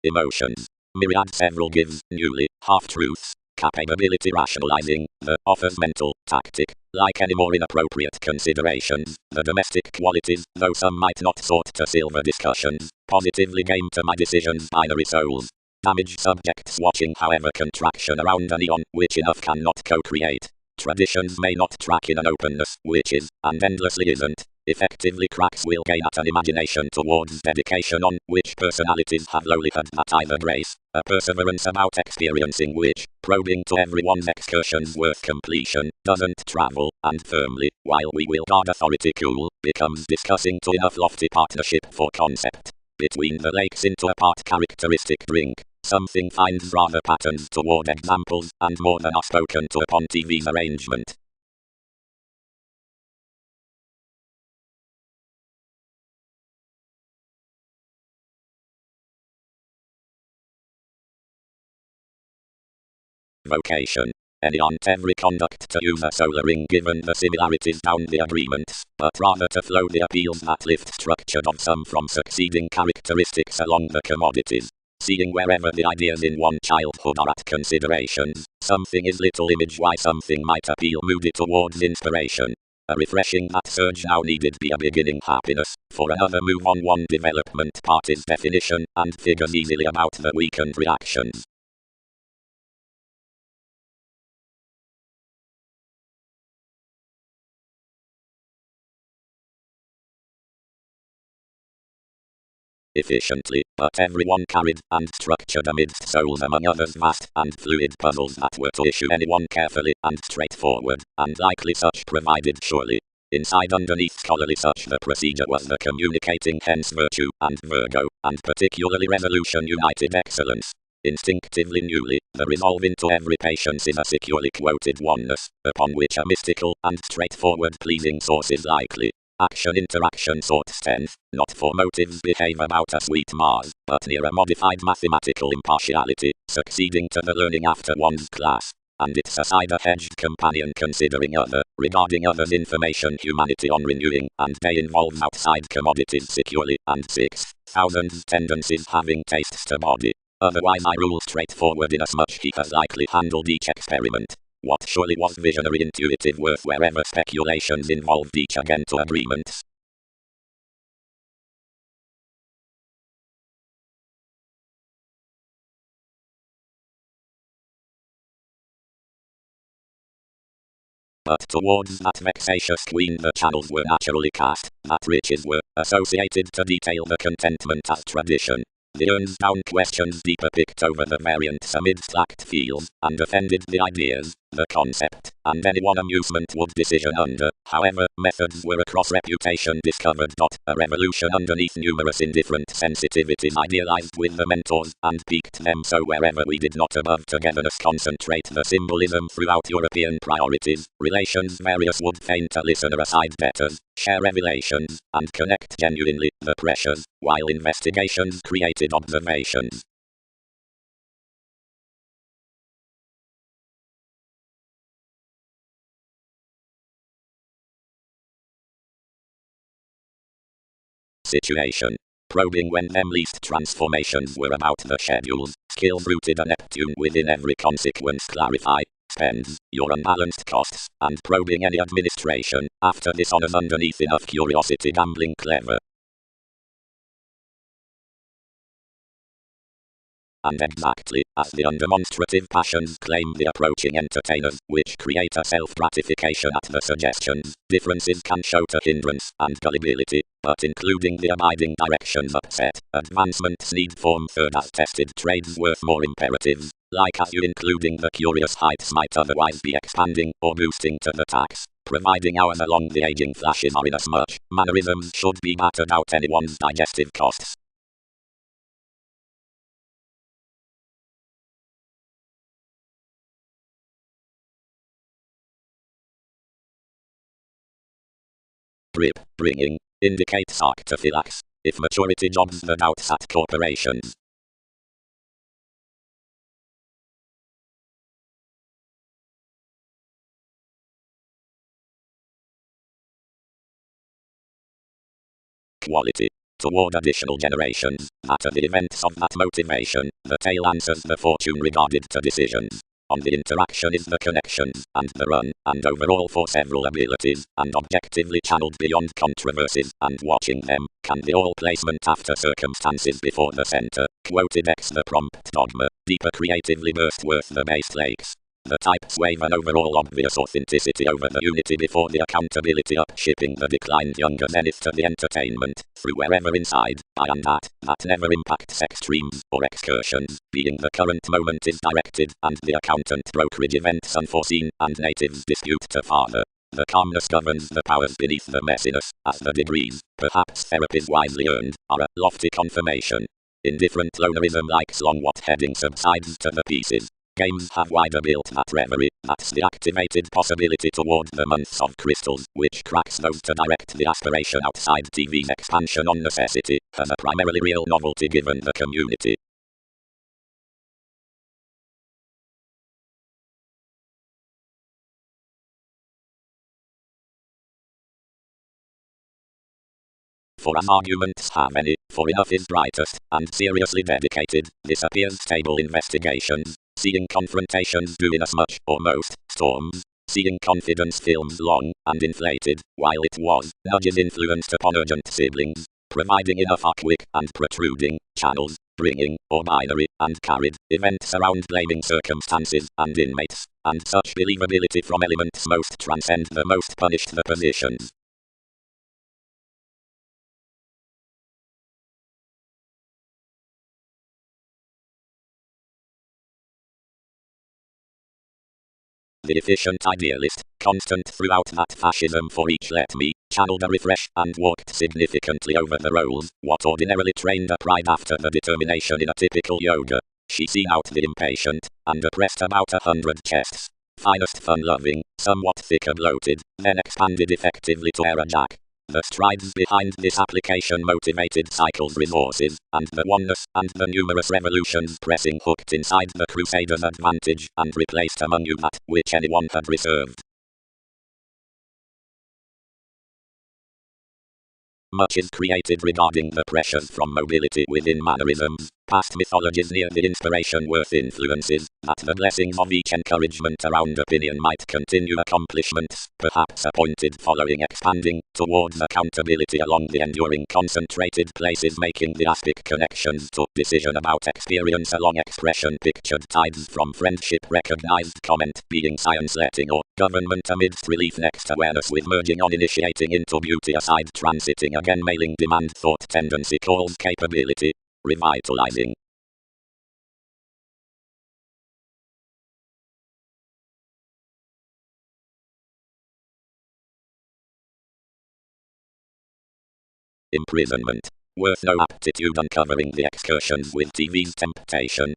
Emotions. Myriad several gives, newly, half-truths, capability rationalizing, the offers mental, tactic, like any more inappropriate considerations, the domestic qualities, though some might not sort to silver discussions, positively game to my decisions binary souls. Damaged subjects watching however contraction around an eon, which enough cannot co-create. Traditions may not track in an openness, which is, and endlessly isn't. Effectively cracks will gain at an imagination towards dedication on which personalities have lowly had that either grace, a perseverance about experiencing which, probing to everyone's excursions worth completion, doesn't travel, and firmly, while we will guard authority cool, becomes discussing to enough lofty partnership for concept. Between the lakes into a part characteristic drink, something finds rather patterns toward examples, and more than are spoken to upon TV's arrangement. Vocation. Any aunt every conduct to use a solar ring given the similarities down the agreements, but rather to flow the appeals that lift structured of some from succeeding characteristics along the commodities. Seeing wherever the ideas in one childhood are at considerations, something is little image why something might appeal moody towards inspiration. A refreshing that surge now needed be a beginning happiness, for another move on one development part is definition, and figures easily about the weakened reactions. Efficiently, but everyone carried and structured amidst souls among others vast and fluid puzzles that were to issue anyone carefully and straightforward, and likely such provided surely. Inside underneath scholarly such the procedure was the communicating hence virtue and Virgo, and particularly resolution united excellence. Instinctively newly, the resolve into every patience is a securely quoted oneness, upon which a mystical and straightforward pleasing source is likely. Action interaction sought strength, not for motives behave about a sweet Mars, but near a modified mathematical impartiality, succeeding to the learning after one's class. And it's a side-hedged companion considering other, regarding others' information humanity on renewing, and they involve outside commodities securely, and 6,000 tendencies having tastes to body. Otherwise I rule straightforward inasmuch he has likely handled each experiment. What surely was visionary intuitive worth wherever speculations involved each again to agreements. But towards that vexatious queen the channels were naturally cast, that riches were associated to detail the contentment as tradition. The urns down questions deeper picked over the variants amidst lacked feels, and offended the ideas, the concept, and anyone amusement would decision under. However, methods were across reputation discovered. A revolution underneath numerous indifferent sensitivities idealized with the mentors, and peaked them so wherever we did not above togetherness concentrate the symbolism throughout European priorities, relations various would faint a listener aside betters, share revelations, and connect genuinely, the pressures, while investigations created observations. Situation. Probing when them least transformations were about the schedules, skills rooted a Neptune within every consequence clarify, spends, your unbalanced costs, and probing any administration, after dishonors underneath enough curiosity gambling clever. And exactly, as the undemonstrative passions claim the approaching entertainers, which create a self-gratification at the suggestions, differences can show to hindrance and gullibility, but including the abiding directions upset, advancements need form third as tested trades worth more imperatives, like as you including the curious heights might otherwise be expanding or boosting to the tax, providing hours along the aging flashes are inasmuch, mannerisms should be battered out anyone's digestive costs. Grip, bringing, indicates arctophylax, if maturity jobs the doubts at corporations. Quality. Toward additional generations, that are the events of that motivation, the tail answers the fortune regarded to decisions. On the interaction is the connections, and the run, and overall for several abilities, and objectively channeled beyond controversies, and watching them, can the all placement after circumstances before the center, quoted ex the prompt dogma, deeper creatively burst worth the base lakes. The types wave an overall obvious authenticity over the unity before the accountability up shipping the declined younger zenith to the entertainment, through wherever inside, by and that never impacts extremes, or excursions, being the current moment is directed, and the accountant brokerage events unforeseen, and natives dispute to father. The calmness governs the powers beneath the messiness, as the degrees, perhaps therapies wisely earned, are a lofty confirmation. Indifferent lonerism likes long what heading subsides to the pieces. Games have wider built that reverie, that's the activated possibility toward the months of crystals, which cracks those to direct the aspiration outside TV's expansion on necessity, has a primarily real novelty given the community. For as arguments have any, for enough is brightest, and seriously dedicated, this appears stable investigations, seeing confrontations do inasmuch, or most, storms, seeing confidence films long, and inflated, while it was, nudges influenced upon urgent siblings, providing enough are quick and protruding, channels, bringing, or binary, and carried, events around blaming circumstances, and inmates, and such believability from elements most transcend the most punished the positions. The efficient idealist, constant throughout that fascism for each let me, channeled a refresh, and walked significantly over the roles, what ordinarily trained a pride after the determination in a typical yoga. She seen out the impatient, and oppressed about 100 chests. Finest fun-loving, somewhat thicker bloated, then expanded effectively to era jack. The strides behind this application motivated cycles resources, and the oneness, and the numerous revolutions pressing hooked inside the Crusaders' advantage, and replaced among you that which anyone had reserved. Much is created regarding the pressures from mobility within mannerisms, past mythologies near the inspiration worth influences, that the blessings of each encouragement around opinion might continue accomplishments, perhaps appointed following expanding, towards accountability along the enduring concentrated places making the aspic connections to decision about experience along expression pictured tides from friendship recognized comment being science letting or government amidst relief next awareness with merging on initiating into beauty aside transiting again mailing demand thought tendency calls capability. revitalizing. Imprisonment. Worth no aptitude uncovering the excursions with TV's temptation.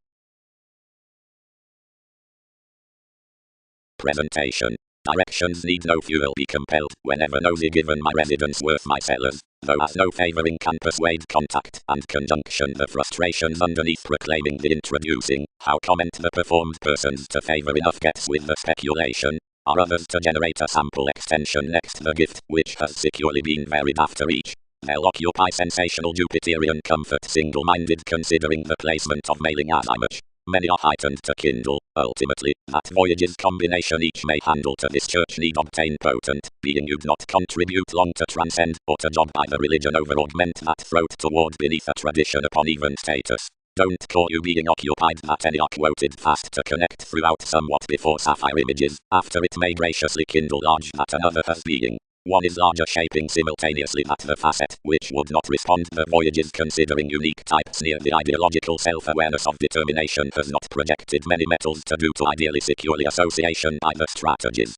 Presentation. Directions need no fuel be compelled, whenever nosy given my residence worth my cellars, though as no favouring can persuade contact and conjunction the frustrations underneath proclaiming the introducing, how comment the performed persons to favour enough gets with the speculation, are others to generate a sample extension next the gift which has securely been varied after each. They'll occupy sensational Jupiterian comfort single-minded considering the placement of mailing as I much. Many are heightened to kindle, ultimately, that voyage's combination each may handle to this church need obtain potent, being you'd not contribute long to transcend, or to job by the religion over augment that throat toward beneath a tradition upon even status. Don't call you being occupied that any are quoted fast to connect throughout somewhat before sapphire images, after it may graciously kindle large that another has being. One is larger shaping simultaneously that the facet, which would not respond the voyages considering unique types near the ideological self-awareness of determination has not projected many metals to do to ideally securely association by the strategies.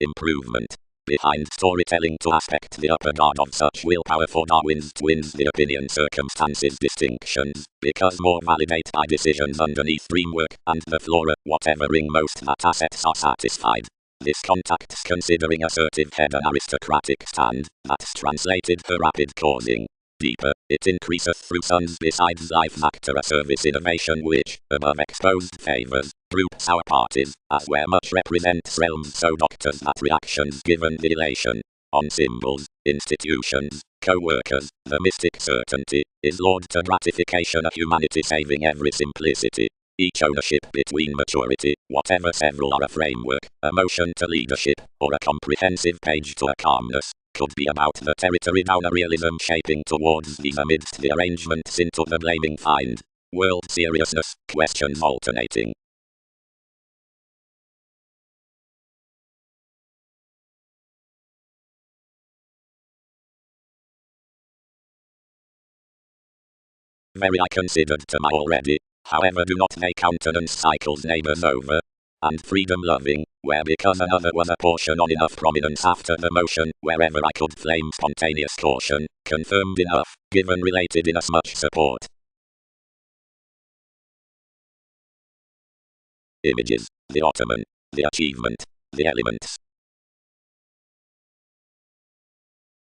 Improvement. Behind storytelling to aspect the upper guard of such willpower for Darwin's twins the opinion circumstances distinctions, because more validate by decisions underneath dreamwork, and the flora, whatever ring most that assets are satisfied. This contact's considering assertive head an aristocratic stand, that's translated her rapid causing. Deeper, it increaseth through sons besides life actor a service innovation which, above exposed favours, groups our parties, as where much represents realms so doctors that reactions given the elation, on symbols, institutions, co-workers, the mystic certainty, is lord to gratification a humanity saving every simplicity. Each ownership between maturity, whatever several are a framework, a motion to leadership, or a comprehensive page to a calmness, could be about the territory down a realism shaping towards these amidst the arrangements into the blaming find. World seriousness, questions alternating. Very I considered to my already, however do not they countenance cycles neighbours over, and freedom loving, where because another was a portion on enough prominence after the motion, wherever I could flame spontaneous caution, confirmed enough, given related in as much support. Images, the Ottoman, the achievement, the elements.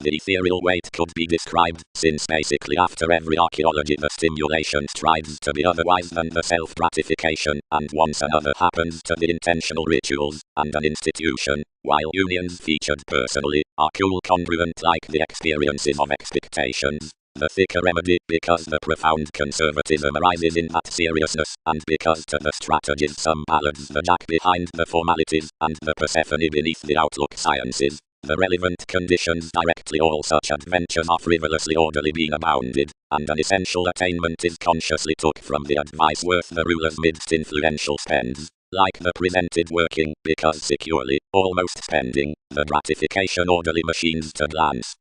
The ethereal weight could be described, since basically after every archaeology the stimulation strives to be otherwise than the self-gratification, and once another happens to the intentional rituals, and an institution, while unions featured personally, are cool congruent like the experiences of expectations. The thicker remedy, because the profound conservatism arises in that seriousness, and because to the strategies some ballads the jack behind the formalities, and the Persephone beneath the outlook sciences. The relevant conditions directly all such adventures are frivolously orderly being abounded, and an essential attainment is consciously took from the advice worth the ruler's midst influential spends, like the presented working, because securely, almost spending, the gratification orderly machines to glance.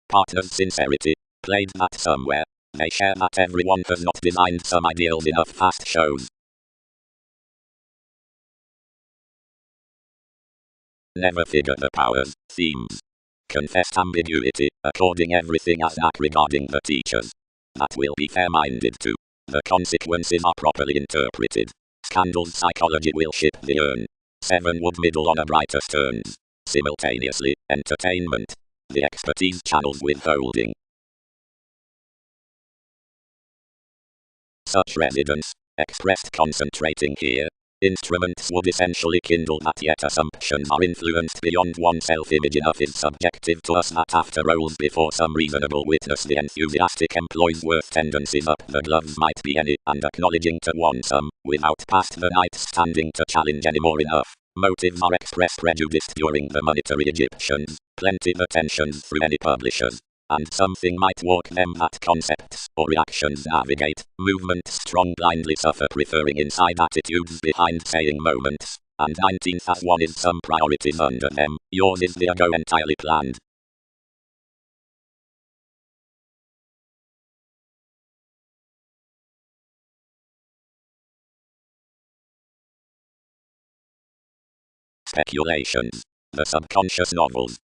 Partners' sincerity, played that somewhere, they share that everyone has not designed some ideals enough fast shows. Never figure the powers, themes. Confessed ambiguity, according everything as that regarding the teachers. That will be fair-minded too. The consequences are properly interpreted. Scandal's psychology will ship the urn. 7 would middle on a brighter turns. Simultaneously, entertainment. The expertise channels withholding. Such residence, expressed concentrating here, instruments would essentially kindle that yet assumptions are influenced beyond oneself image enough is subjective to us that after roles before some reasonable witness the enthusiastic employs worth tendencies up the gloves might be any and acknowledging to one some, without past the night standing to challenge any more enough. Motives are expressed prejudiced during the monetary Egyptians, plenty attentions through any publishers. And something might walk them that concepts or reactions navigate. Movements strong blindly suffer preferring inside attitudes behind saying moments. And 19th as one is some priorities under them. Yours is the ago entirely planned. Speculations. The subconscious novels.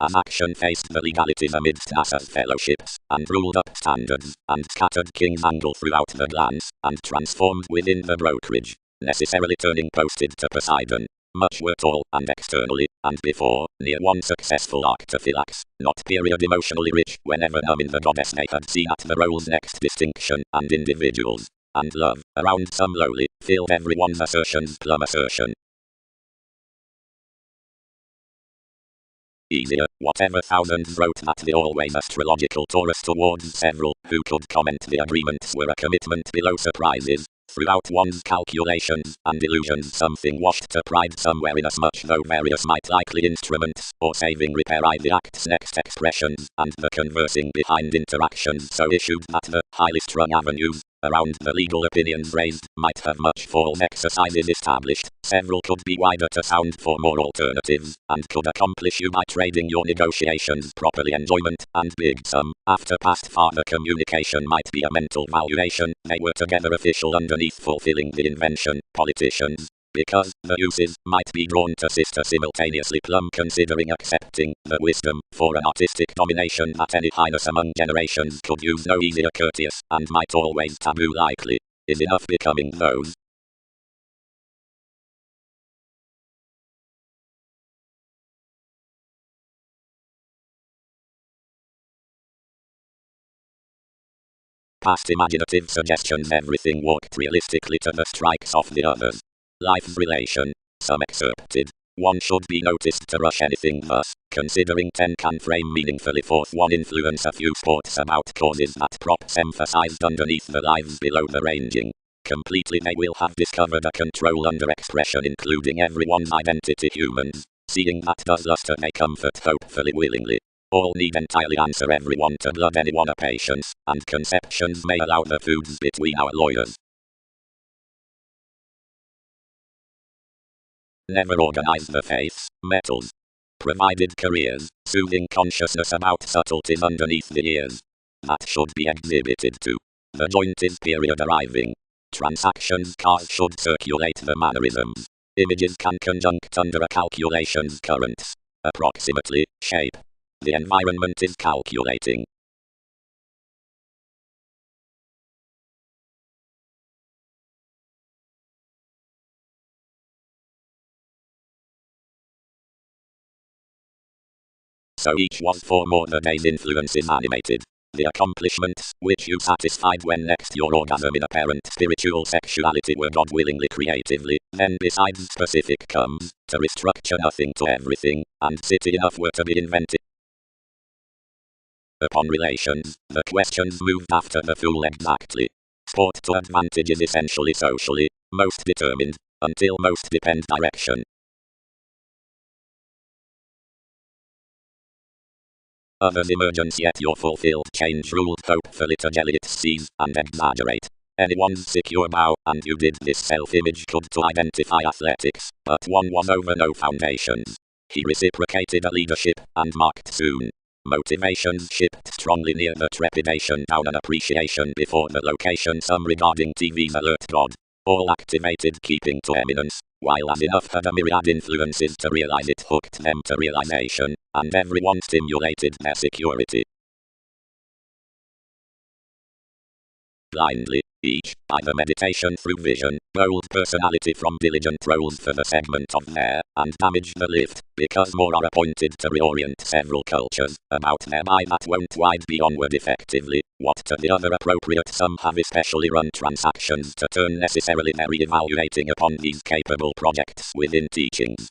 As action faced the legalities amidst Assa's fellowships, and ruled up standards, and scattered kings angle throughout the glance, and transformed within the brokerage, necessarily turning posted to Poseidon. Much were tall, and externally, and before, near one successful arctophylax, not period emotionally rich, whenever numb in the goddess they had seen at the role's next distinction, and individuals, and love, around some lowly, filled everyone's assertions plumb assertion. Easier, whatever thousands wrote that the always astrological Taurus towards several, who could comment the agreements were a commitment below surprises, throughout one's calculations and illusions something washed to pride somewhere inasmuch though various might likely instruments, or saving repair the act's next expressions, and the conversing behind interactions so issued that the highly strung avenues, around the legal opinions raised, might have much false exercises established, several could be wider to sound for more alternatives, and could accomplish you by trading your negotiations properly enjoyment, and big sum, after past farther communication might be a mental valuation, they were together official underneath fulfilling the invention, politicians. Because the uses might be drawn to sister simultaneously plumb considering accepting the wisdom for an artistic domination that any highness among generations could use no easier courteous and might always taboo likely is enough becoming those. Past imaginative suggestions everything walked realistically to the strikes of the others. Life's relation. Some excerpted. One should be noticed to rush anything thus, considering 10 can frame meaningfully forth one influence a few thoughts about causes that props emphasized underneath the lives below the ranging. Completely they will have discovered a control under expression including everyone's identity humans, seeing that does luster may comfort hopefully willingly. All need entirely answer everyone to blood anyone a patience, and conceptions may allow the foods between our lawyers. Never organize the faiths, metals. Provided careers, soothing consciousness about subtleties underneath the ears. That should be exhibited to. The joint is period arriving. Transactions cars should circulate the mannerisms. Images can conjunct under a calculation's currents. Approximately, shape. The environment is calculating. So each was for more the day's influences animated. The accomplishments, which you satisfied when next your orgasm in apparent spiritual sexuality were God willingly creatively, then besides specific comes, to restructure nothing to everything, and city enough were to be invented. Upon relations, the questions moved after the fool exactly. Sport to advantage is essentially socially, most determined, until most depend direction. Others emergence yet your fulfilled change ruled hopefully to jelly it seize and exaggerate. Anyone's secure bow, and you did this self-image could to identify athletics, but one was over no foundations. He reciprocated a leadership, and marked soon. Motivations shipped strongly near the trepidation down an appreciation before the location some regarding TV's alert god. All activated keeping to eminence, while as enough had a myriad influences to realize it hooked them to realization, and everyone stimulated their security. Blindly, each, by the meditation through vision, bold personality from diligent roles for the segment of their, and damage the lift, because more are appointed to reorient several cultures, about thereby that won't wide be onward effectively, what to the other appropriate some have especially run transactions to turn necessarily their re-evaluating upon these capable projects within teachings.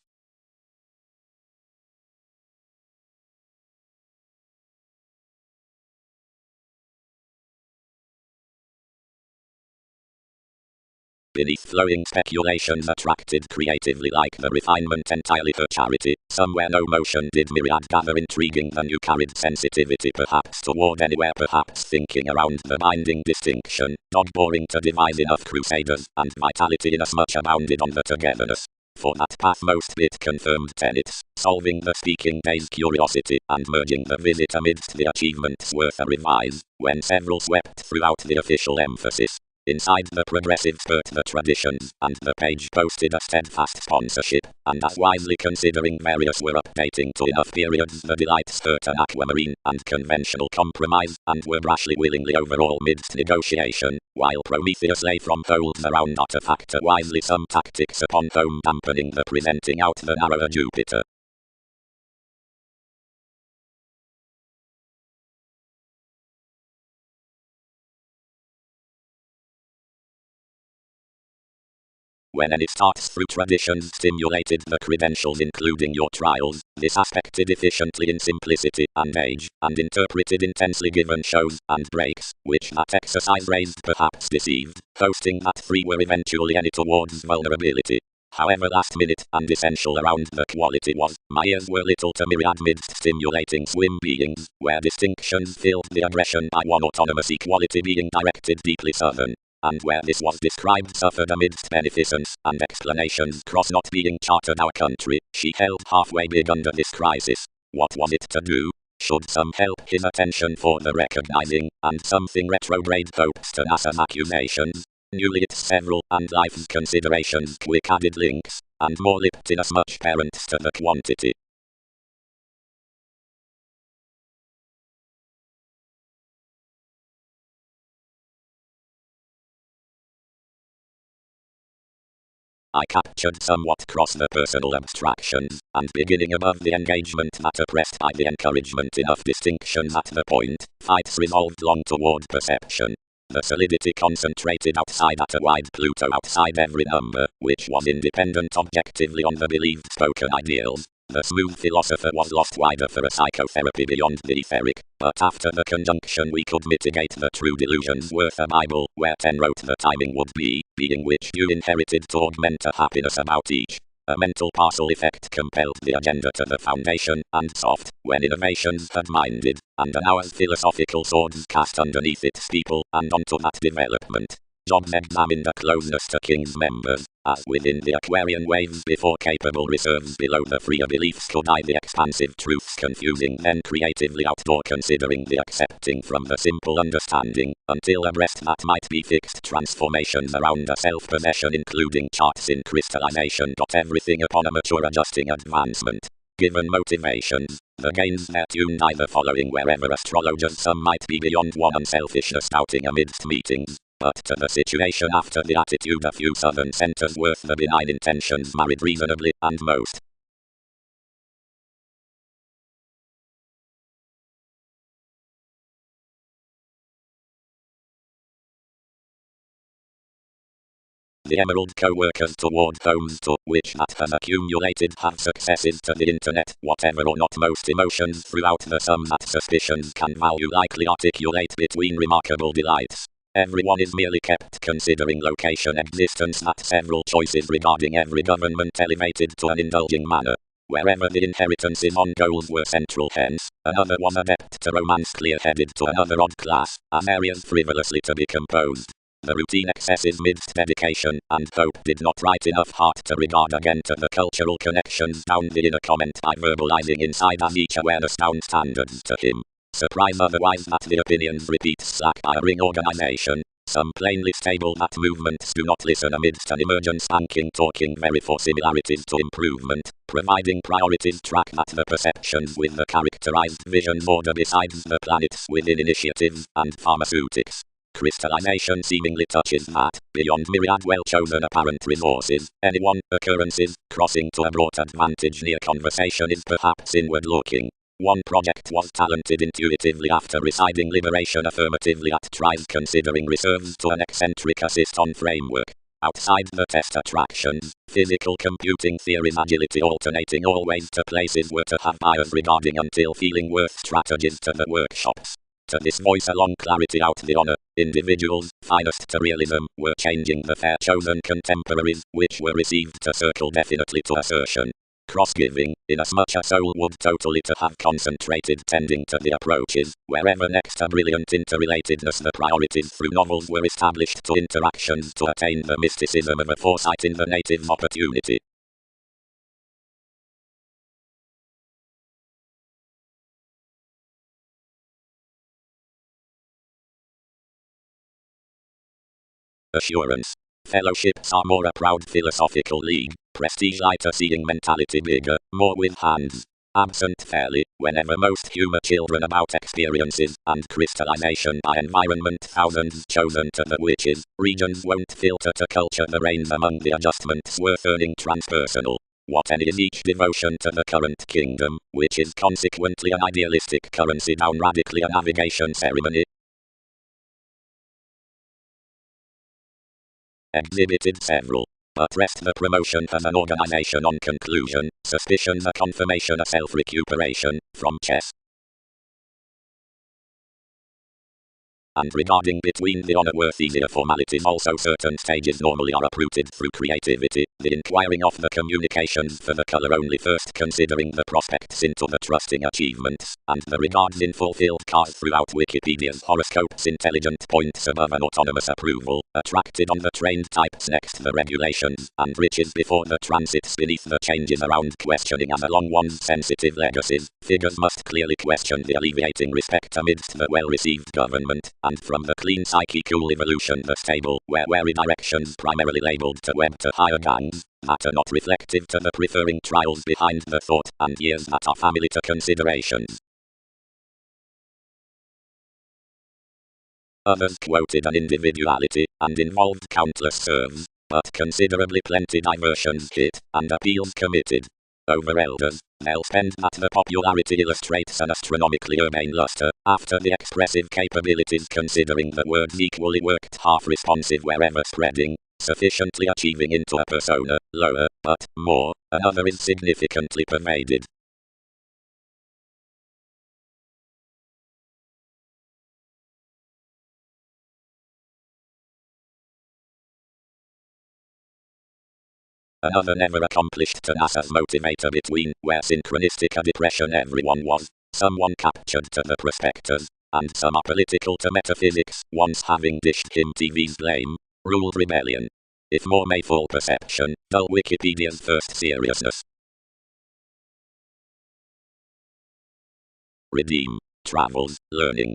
beneath flowing speculations attracted creatively like the refinement entirely her charity. Somewhere no motion did myriad gather intriguing the new carried sensitivity perhaps toward anywhere perhaps thinking around the binding distinction. Dog boring to devise enough crusaders, and vitality inasmuch abounded on the togetherness. For that path most bit confirmed tenets, solving the speaking day's curiosity, and merging the visit amidst the achievements worth a revise, when several swept throughout the official emphasis. Inside the progressive spurt the traditions, and the page posted a steadfast sponsorship, and as wisely considering various were updating to enough periods the delights hurt an aquamarine, and conventional compromise, and were brashly willingly overall midst negotiation, while Prometheus lay from folds around artifact wisely some tactics upon home dampening the presenting out the narrower Jupiter. When any starts through traditions stimulated the credentials including your trials, this aspected efficiently in simplicity and age, and interpreted intensely given shows and breaks, which that exercise raised perhaps deceived, hosting that three were eventually any towards vulnerability. However last minute and essential around the quality was, my ears were little to myriad midst stimulating swim beings, where distinctions filled the aggression by one autonomous equality being directed deeply southern. And where this was described suffered amidst beneficence and explanations cross not being chartered our country, she held halfway big under this crisis. What was it to do? Should some help his attention for the recognizing, and something retrograde hopes to NASA's accusations? Newly its several and life's considerations quick added links, and more lipped inasmuch parents to the quantity. I captured somewhat cross the personal abstractions, and beginning above the engagement that oppressed by the encouragement enough distinctions at the point, fights resolved long toward perception. The solidity concentrated outside at a wide Pluto outside every number, which was independent objectively on the believed spoken ideals. The smooth philosopher was lost wider for a psychotherapy beyond the etheric, but after the conjunction we could mitigate the true delusions worth a Bible, where 10 wrote the timing would be, being which you inherited to augment a happiness about each. A mental parcel effect compelled the agenda to the foundation, and soft, when innovations had minded, and an hour's philosophical swords cast underneath its people, and onto that development. Jobs examined a closeness to King's members, as within the Aquarian waves before capable reserves below the freer beliefs could eye the expansive truths confusing then creatively outdoor considering the accepting from the simple understanding, until abreast that might be fixed transformations around a self-possession including charts in crystallization. Everything upon a mature adjusting advancement. Given motivations, the gains they're tuned either following wherever astrologers some might be beyond one unselfishness doubting amidst meetings. But to the situation after the attitude a few southern centers worth the benign intentions married reasonably, and most. The emerald co-workers toward homes to which that has accumulated have successes to the internet, whatever or not most emotions throughout the sum that suspicions can value likely articulate between remarkable delights. Everyone is merely kept considering location existence at several choices regarding every government elevated to an indulging manner. Wherever the inheritances on goals were central hence, another was adept to romance clear-headed to another odd class, as areas frivolously to be composed. The routine excesses midst dedication and hope did not right enough heart to regard again to the cultural connections down the inner comment by verbalizing inside as each awareness down standards to him. Surprise otherwise that the opinions repeat slack by a ring organization. Some plainly stable that movements do not listen amidst an emergent spanking talking very for similarities to improvement, providing priorities track that the perceptions with the characterized visions order besides the planets within initiatives and pharmaceutics. Crystallization seemingly touches that, beyond myriad well-chosen apparent resources, anyone, occurrences, crossing to a brought advantage near conversation is perhaps inward-looking. One project was talented intuitively after reciting liberation affirmatively at tries considering reserves to an eccentric assist-on framework. Outside the test attractions, physical computing theories agility alternating always to places were to have bias regarding until feeling worth strategies to the workshops. To this voice along clarity out the honor, individuals, finest to realism, were changing the fair chosen contemporaries, which were received to circle definitely to assertion. Cross-giving, inasmuch a soul would totally to have concentrated tending to the approaches, wherever next a brilliant interrelatedness the priorities through novels were established to interactions to attain the mysticism of a foresight in the native's opportunity. Assurance. Fellowships are more a proud philosophical league, prestige lighter seeing mentality bigger, more with hands. Absent fairly, whenever most humor children about experiences, and crystallization by environment thousands chosen to the witches, regions won't filter to culture the reins among the adjustments worth earning transpersonal. What any is each devotion to the current kingdom, which is consequently an idealistic currency down radically a navigation ceremony. Exhibited several. But rest the promotion as an organization on conclusion, suspicions a confirmation a self-recuperation, from chess. And regarding between the honor-worth easier formalities also certain stages normally are uprooted through creativity, the inquiring of the communications for the color only first considering the prospects into the trusting achievements, and the regards in fulfilled cars throughout Wikipedia's horoscopes intelligent points above an autonomous approval, attracted on the trained types next the regulations, and riches before the transits beneath the changes around questioning as along one's sensitive legacies, figures must clearly question the alleviating respect amidst the well-received government, and from the clean psychical evolution the stable, where directions primarily labeled to web to higher gangs, that are not reflective to the preferring trials behind the thought, and years that are family to considerations. Others quoted an individuality, and involved countless serves, but considerably plenty diversions hit, and appeals committed. Over elders, they'll spend that the popularity illustrates an astronomically urbane luster, after the expressive capabilities considering the words equally worked half responsive wherever spreading, sufficiently achieving into a persona, lower, but, more, another is significantly pervaded. Another never accomplished tenacious motivator between where synchronistic a depression everyone was, someone captured to the prospectors, and some apolitical to metaphysics, once having dished him TV's blame, ruled rebellion. If more may fall perception, dull Wikipedia's first seriousness. Redeem. Travels, learning.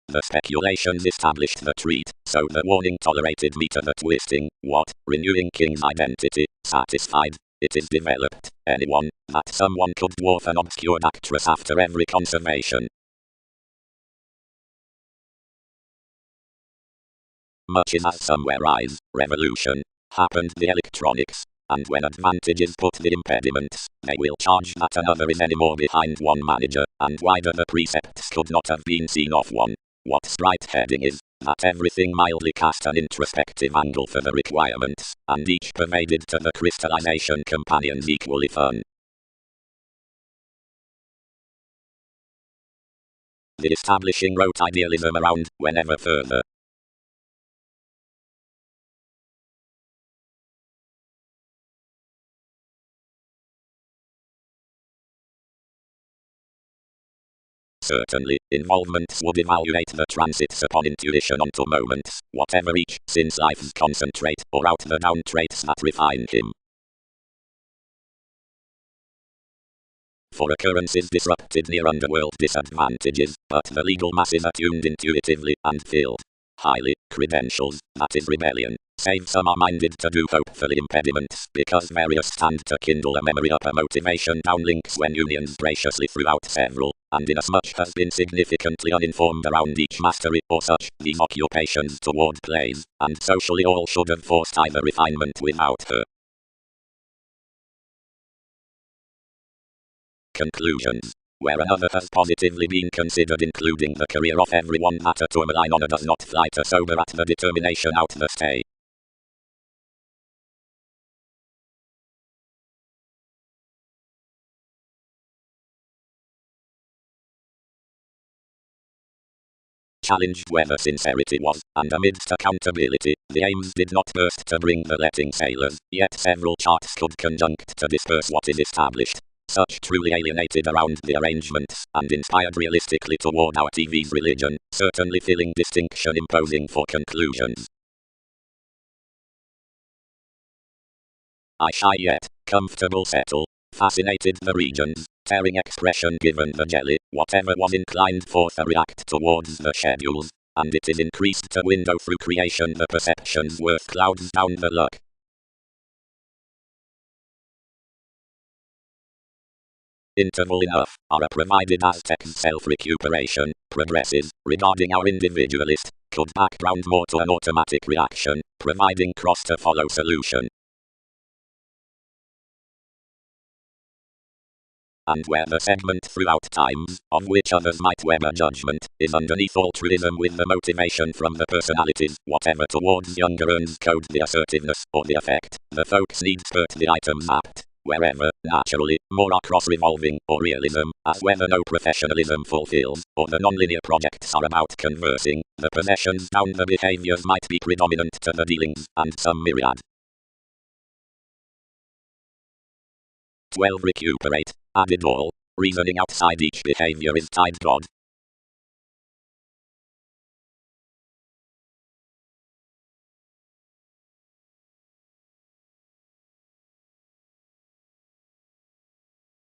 The speculations established the treat, so the warning tolerated me to the twisting, what, renewing King's identity, satisfied, it is developed, anyone, that someone could dwarf an obscured actress after every conservation. Much is as somewhere rise, revolution, happened the electronics, and when advantages put the impediments, they will charge that another is any more behind one manager, and wider the precepts could not have been seen off one. What sprite heading is, that everything mildly cast an introspective angle for the requirements, and each pervaded to the crystallization companions equally fun. The establishing wrote idealism around, whenever further. Certainly, involvements would evaluate the transits upon intuition onto moments, whatever each, since life's concentrate, or out the down traits that refine him. For occurrences disrupted near underworld disadvantages, but the legal masses attuned intuitively, and filled highly, credentials, that is rebellion, save some are minded to do hopefully impediments, because various stand to kindle a memory up a motivation downlinks when unions graciously throughout several, and inasmuch has been significantly uninformed around each mastery or such, these occupations toward plays, and socially all should have forced either refinement without her. Conclusions. Where another has positively been considered including the career of everyone that a tourmaline honor does not fly to sober at the determination out the stay. challenged whether sincerity was, and amidst accountability, the aims did not burst to bring the letting sailors, yet several charts could conjunct to disperse what is established. Such truly alienated around the arrangements, and inspired realistically toward our TV's religion, certainly feeling distinction imposing for conclusions. I shy yet, comfortable settle, fascinated the regions, tearing expression given the jelly, whatever was inclined forth a react towards the schedules, and it is increased to window through creation the perceptions worth clouds down the luck. Interval enough, are provided Aztec's self-recuperation, progresses, regarding our individualist, could background more to an automatic reaction, providing cross to follow solution. And where the segment throughout times, of which others might web a judgment, is underneath altruism with the motivation from the personalities, whatever towards younger earns code the assertiveness, or the effect, the folks need spurt the items apt. Wherever, naturally, more are cross-revolving, or realism, as whether no professionalism fulfills, or the non-linear projects are about conversing, the possessions down the behaviors might be predominant to the dealings, and some myriad. 12. Recuperate, added all, reasoning outside each behavior is tied God.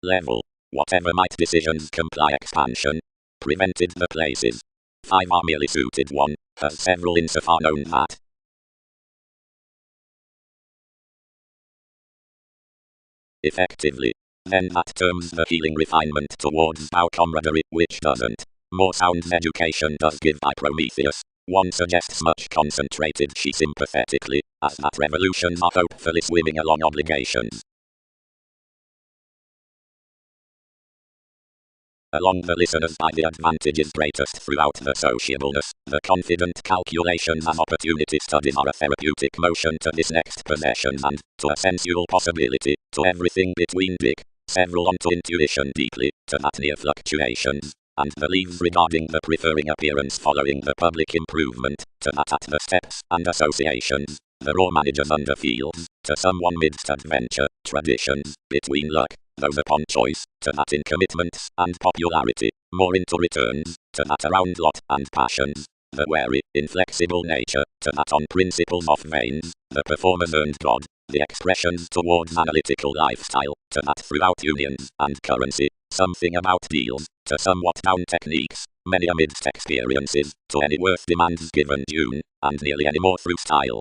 Level. Whatever might decisions comply expansion. Prevented the places. 5 are merely suited 1, has several insofar known that. Effectively. Then that terms the healing refinement towards our camaraderie, which doesn't. More sound education does give by Prometheus. One suggests much concentrated she sympathetically, as that revolutions are hopefully swimming along obligations. Along the listeners by the advantages greatest throughout the sociableness, the confident calculations as opportunity studies are a therapeutic motion to this next possession and, to a sensual possibility, to everything between dick, several onto intuition deeply, to that near fluctuations, and the leaves regarding the preferring appearance following the public improvement, to that at the steps and associations, the raw managers under fields, to someone midst adventure, traditions, between luck, those upon choice, to that in commitments and popularity, more into returns, to that around lot and passions, the wary, inflexible nature, to that on principles of veins, the performer's earned God, the expressions towards analytical lifestyle, to that throughout unions and currency, something about deals, to somewhat down techniques, many amidst experiences, to any worth demands given June, and nearly any more through style.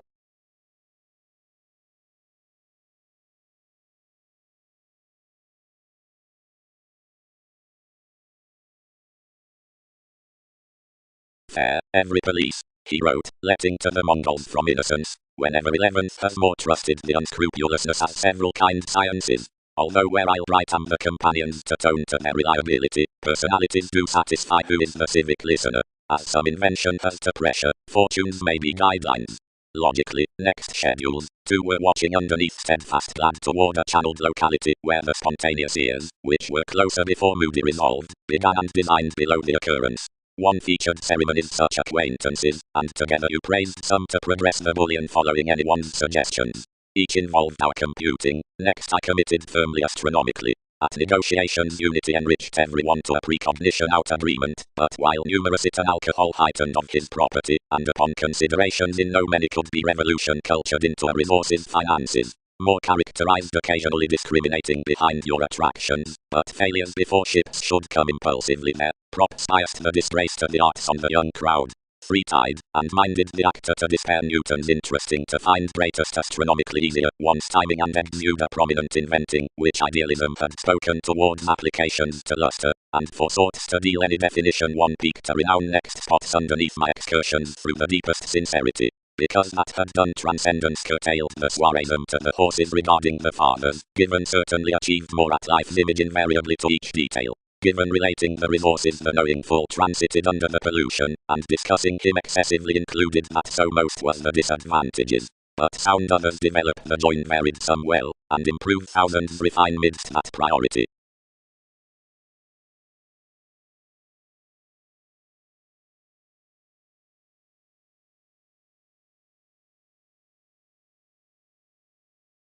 Fair, every police, he wrote, letting to the Mongols from innocence, whenever 11th has more trusted the unscrupulousness as several kind sciences. Although where I'll write am the companions to tone to their reliability, personalities do satisfy who is the civic listener, as some invention has to pressure, fortunes may be guidelines. Logically, next schedules, 2 were watching underneath steadfast glad toward a channeled locality where the spontaneous ears, which were closer before moody resolved, began and designed below the occurrence. 1 featured ceremonies such acquaintances, and together you praised some to progress the bullion following anyone's suggestions. Each involved our computing, next I committed firmly astronomically. At negotiations unity enriched everyone to a precognition out agreement, but while numerous it and alcohol heightened of his property, and upon considerations in no many could be revolution cultured into a resources finances. More characterized occasionally discriminating behind your attractions, but failures before ships should come impulsively there. Props biased the disgrace to the arts on the young crowd. Free-tide, and minded the actor to despair Newton's interesting to find greatest astronomically easier, once timing and exude a prominent inventing, which idealism had spoken towards applications to luster, and forsought to deal any definition 1 peak to renown next spots underneath my excursions through the deepest sincerity. Because that had done transcendence curtailed the soireism to the horses regarding the fathers, given certainly achieved more at life's image invariably to each detail. Given relating the resources the knowing full transited under the pollution, and discussing him excessively included that so most was the disadvantages. But sound others develop the joint varied some well, and improve thousands refine midst that priority.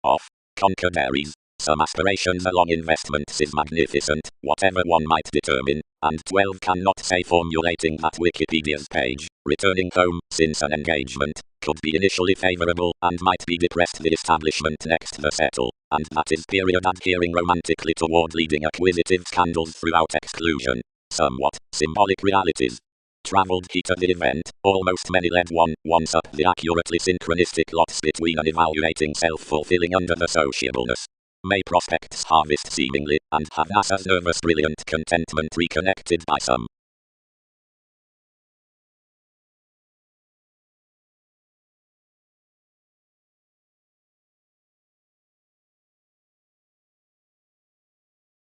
Off. Concordaries. Some aspirations along investments is magnificent, whatever one might determine, and 12 cannot say formulating that Wikipedia's page, returning home, since an engagement, could be initially favorable, and might be depressed the establishment next the settle, and that is period adhering romantically toward leading acquisitive scandals throughout exclusion. Somewhat symbolic realities. Travelled heat of the event, almost many led once up the accurately synchronistic lots between an evaluating self-fulfilling under the sociableness. May prospects harvest seemingly, and have NASA's nervous brilliant contentment reconnected by some.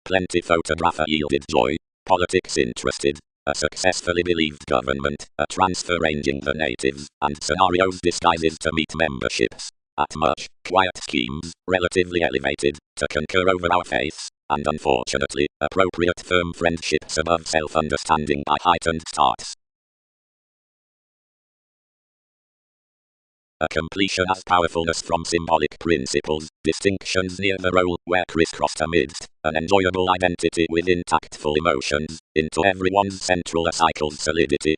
Plenty photographer yielded joy. Politics interested. A successfully believed government, a transfer ranging the natives, and scenarios disguises to meet memberships. At much, quiet schemes, relatively elevated, to concur over our faiths, and unfortunately, appropriate firm friendships above self-understanding by heightened starts. A completion as powerfulness from symbolic principles, distinctions near the role where crisscrossed amidst, an enjoyable identity within tactful emotions, into everyone's central a cycle's solidity.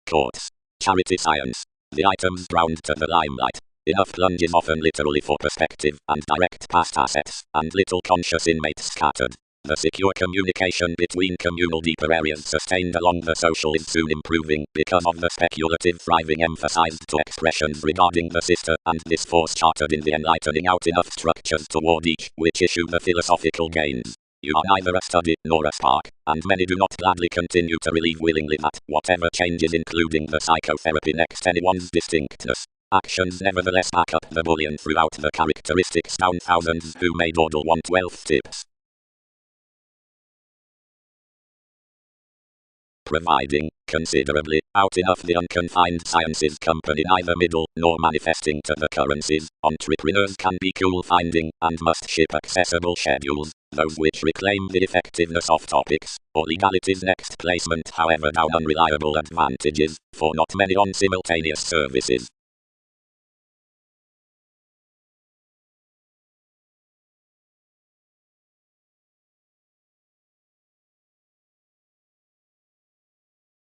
Courts. Charity science. The items drowned to the limelight. Enough plunges often literally for perspective, and direct past assets, and little conscious inmates scattered. The secure communication between communal deeper areas sustained along the social is soon improving because of the speculative thriving emphasized to expressions regarding the sister, and this force chartered in the enlightening out enough structures toward each which issue the philosophical gains. You are neither a study nor a spark, and many do not gladly continue to relieve willingly that whatever changes including the psychotherapy next anyone's distinctness. Actions nevertheless back up the bullion throughout the characteristics down thousands who may dawdle 1/12 tips. Providing, considerably, out enough the unconfined sciences company neither middle nor manifesting to the currencies, entrepreneurs can be cool finding, and must ship accessible schedules, those which reclaim the effectiveness of topics, or legality's next placement however down unreliable advantages, for not many on simultaneous services.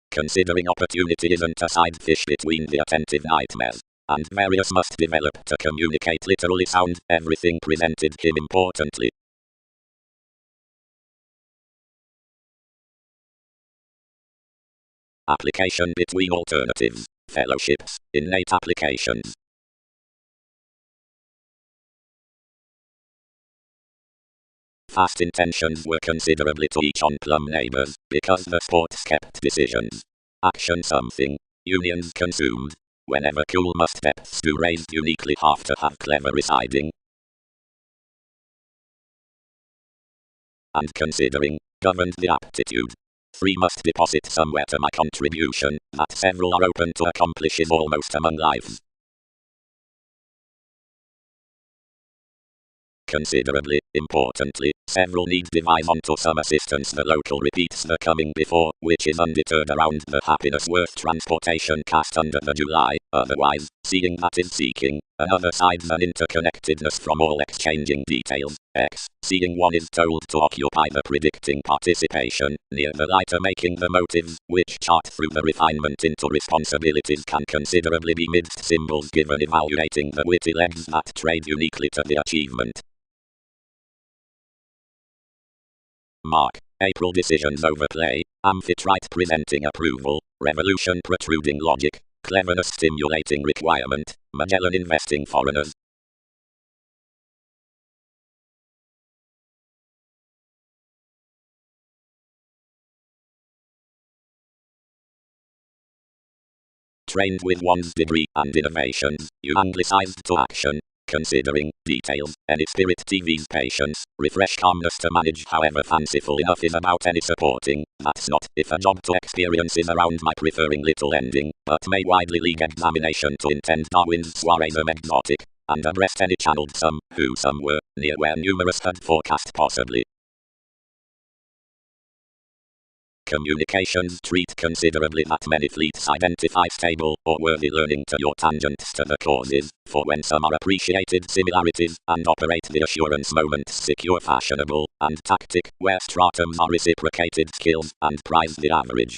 Considering opportunity isn't a side fish between the attentive nightmares, and various must develop to communicate literally sound, everything presented him importantly. Application between alternatives, fellowships, innate applications. Fast intentions were considerably to each on plum neighbors, because the sports kept decisions. Action something. Unions consumed. Whenever cool must depths do raised uniquely have to have clever residing. And considering, governed the aptitude. 3 must deposit somewhere to my contribution, that several are open to accomplish is almost among lives. Considerably, importantly, several need devise onto some assistance the local repeats the coming before, which is undeterred around the happiness worth transportation cast under the July, otherwise, seeing that is seeking, another side's an interconnectedness from all exchanging details, seeing one is told to occupy the predicting participation, near the lighter making the motives, which chart through the refinement into responsibilities can considerably be midst symbols given evaluating the witty legs that trade uniquely to the achievement. Mark. April decisions overplay, amphitrite presenting approval, revolution protruding logic, cleverness stimulating requirement, Magellan investing foreigners. Trained with one's degree and innovations, you anglicized to action. Considering details, any spirit TV's patience, refresh calmness to manage however fanciful enough is about any supporting, that's not if a job to experience is around my preferring little ending, but may widely league examination to intend Darwin's soireism exotic, and abreast any channeled some, who some were, near where numerous had forecast possibly. Communications treat considerably that many fleets identify stable or worthy learning to your tangents to the causes, for when some are appreciated similarities, and operate the assurance moments secure fashionable, and tactic, where stratums are reciprocated skills, and prize the average.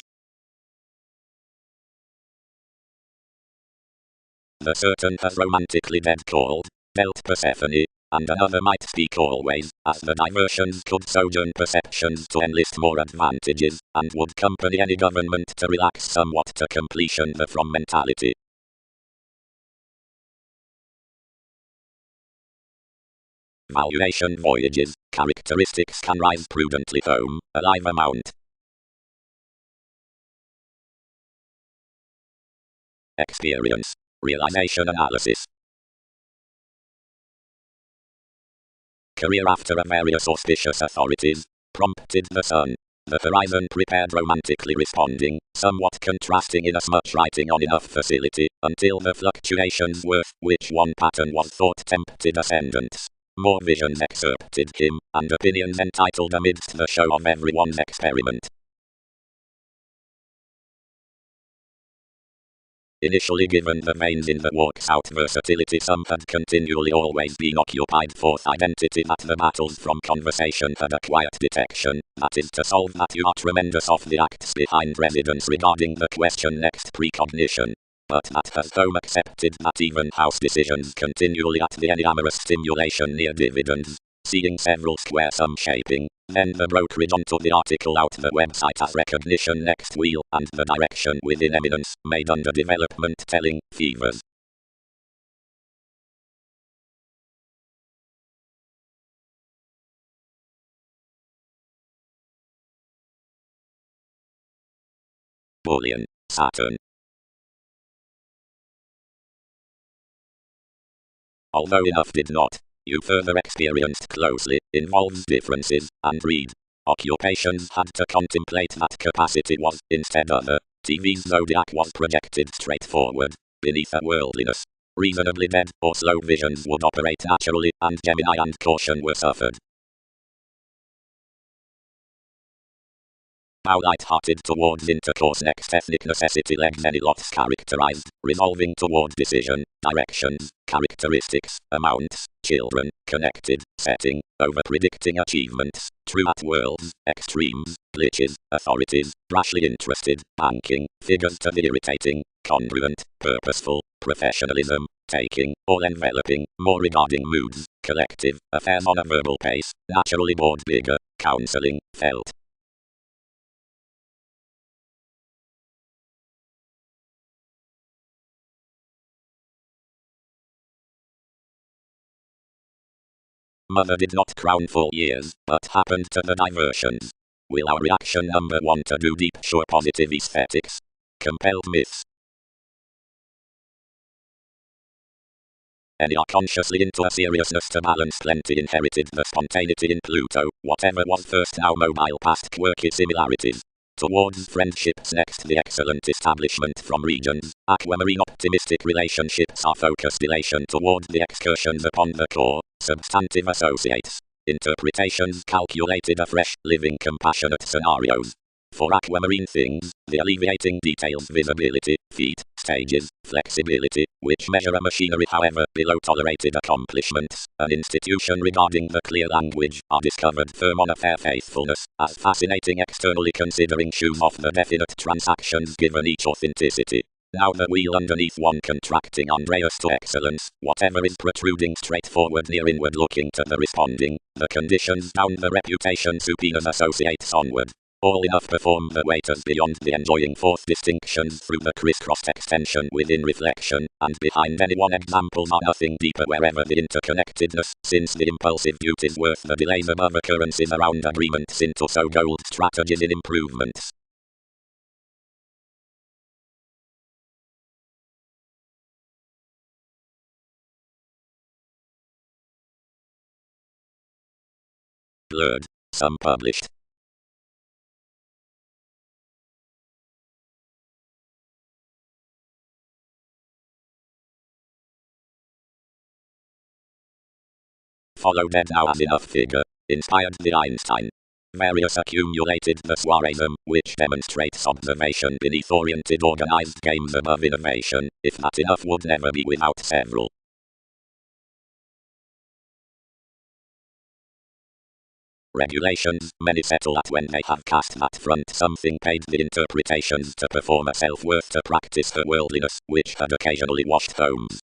The certain has romantically dead called, dealt Persephone, and another might speak always, as the diversions could sojourn perceptions to enlist more advantages, and would company any government to relax somewhat to completion the from mentality. Valuation voyages, characteristics can rise prudently home, alive amount. Experience, realization analysis. Career after a various auspicious authorities, prompted the sun. The horizon prepared romantically responding, somewhat contrasting inasmuch writing on enough facility, until the fluctuations worth which one pattern was thought tempted ascendants. More visions excerpted him, and opinions entitled amidst the show of everyone's experiment. Initially given the veins in the walks out versatility, some had continually always been occupied, fourth identity that the battles from conversation had a quiet detection, that is to solve that you are tremendous of the acts behind residence regarding the question next precognition. But that has home accepted that even house decisions continually at the amorous stimulation near dividends, seeing several square sum shaping, then the brokerage onto the article out the website as recognition next wheel, and the direction within eminence, made under development telling, fevers. Bullion, Saturn. Although enough did not, you further experienced closely, involves differences, and read. Occupations had to contemplate that capacity was, instead other. TV's zodiac was projected straightforward, beneath a worldliness. Reasonably dead, or slow visions would operate naturally, and Gemini and caution were suffered. How light-hearted towards intercourse next ethnic necessity legs any lots characterized, resolving toward decision, directions, characteristics, amounts, children, connected, setting, over-predicting achievements, true at worlds, extremes, glitches, authorities, rashly interested, banking, figures to the irritating, congruent, purposeful, professionalism, taking, all-enveloping, more regarding moods, collective, affairs on a verbal pace, naturally bored bigger, counseling, felt. Mother did not crown 4 years, but happened to the diversions. Will our reaction number 1 to do deep sure positive aesthetics? Compelled myths. Any are consciously into a seriousness to balance plenty inherited the spontaneity in Pluto, whatever was first now mobile past quirky similarities. Towards friendships next the excellent establishment from regions, aquamarine optimistic relationships are focused elation toward the excursions upon the core, substantive associates. Interpretations calculated afresh, living compassionate scenarios. For aquamarine things, the alleviating details visibility, feet, stages, flexibility, which measure a machinery however below tolerated accomplishments, an institution regarding the clear language, are discovered firm on a fair faithfulness, as fascinating externally considering shoes off the definite transactions given each authenticity. Now the wheel underneath one contracting Andreas to excellence, whatever is protruding straightforward near inward looking to the responding, the conditions down the reputation subpoenas associates onward. All enough perform the waiters beyond the enjoying forth distinctions through the crisscrossed extension within reflection, and behind any one examples are nothing deeper wherever the interconnectedness, since the impulsive beauty's worth the delays above occurrences around agreements into so gold strategies in improvements. Blurred, some published. Follow dead now as enough figure, inspired the Einstein. Various accumulated persuasion, which demonstrates observation beneath oriented organized games above innovation, if not enough would never be without several. Regulations, many settle at when they have cast that front something paid the interpretations to perform a self-worth to practice her worldliness, which had occasionally washed homes.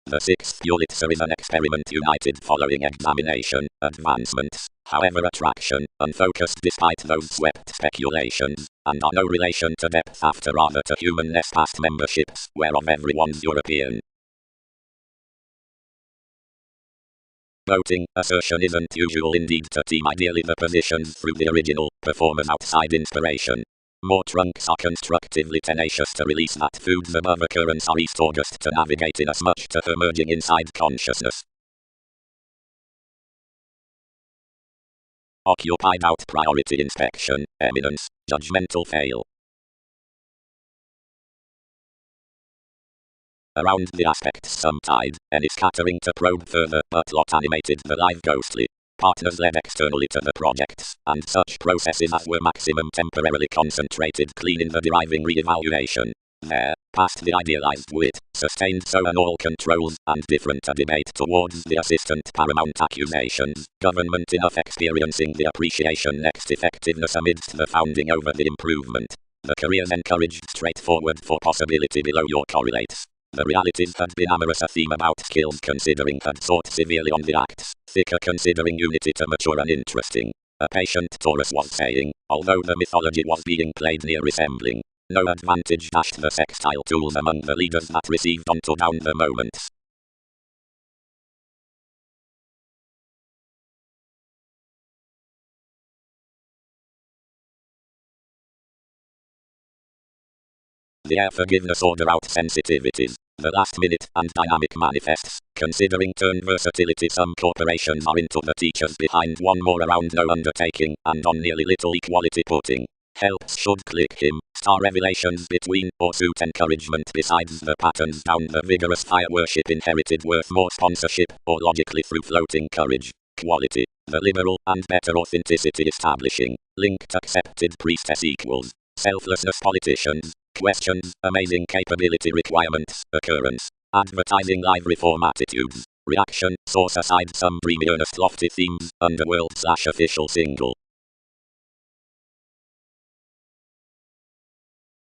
The sixth Pulitzer is an experiment united following examination, advancements, however attraction, unfocused despite those swept speculations, and are no relation to depth after rather to humanness past memberships, whereof everyone's European. Voting, assertion isn't usual indeed to team ideally the positions through the original, performers outside inspiration. More trunks are constructively tenacious to release that foods above occurrence are East August to navigate inasmuch to her merging inside consciousness. Occupied out priority inspection, eminence, judgmental fail. Around the aspects some tide, any scattering to probe further, but lot animated the live ghostly. Partners led externally to the projects, and such processes as were maximum temporarily concentrated clean in the deriving re-evaluation. There, past the idealized wit, sustained so on all controls, and different a debate towards the assistant paramount accusations, government enough experiencing the appreciation next effectiveness amidst the founding over the improvement. The careers encouraged straightforward for possibility below your correlates. The realities had been amorous a theme about skills considering had sought severely on the acts, thicker considering unity to mature and interesting. A patient Taurus was saying, although the mythology was being played near resembling, no advantage dashed the sextile tools among the leaders that received onto down the moments. The air forgiveness order out sensitivities. The last minute and dynamic manifests, considering turn versatility some corporations are into the teachers behind one more around no undertaking, and on nearly little equality putting. Helps should click him, star revelations between, or suit encouragement besides the patterns down the vigorous fire worship inherited worth more sponsorship, or logically through floating courage. Quality, the liberal and better authenticity establishing, linked accepted priestess equals, selflessness politicians. Questions, amazing capability requirements, occurrence, advertising live reform attitudes, reaction, source aside some dreamy earnest lofty themes, underworld/official single.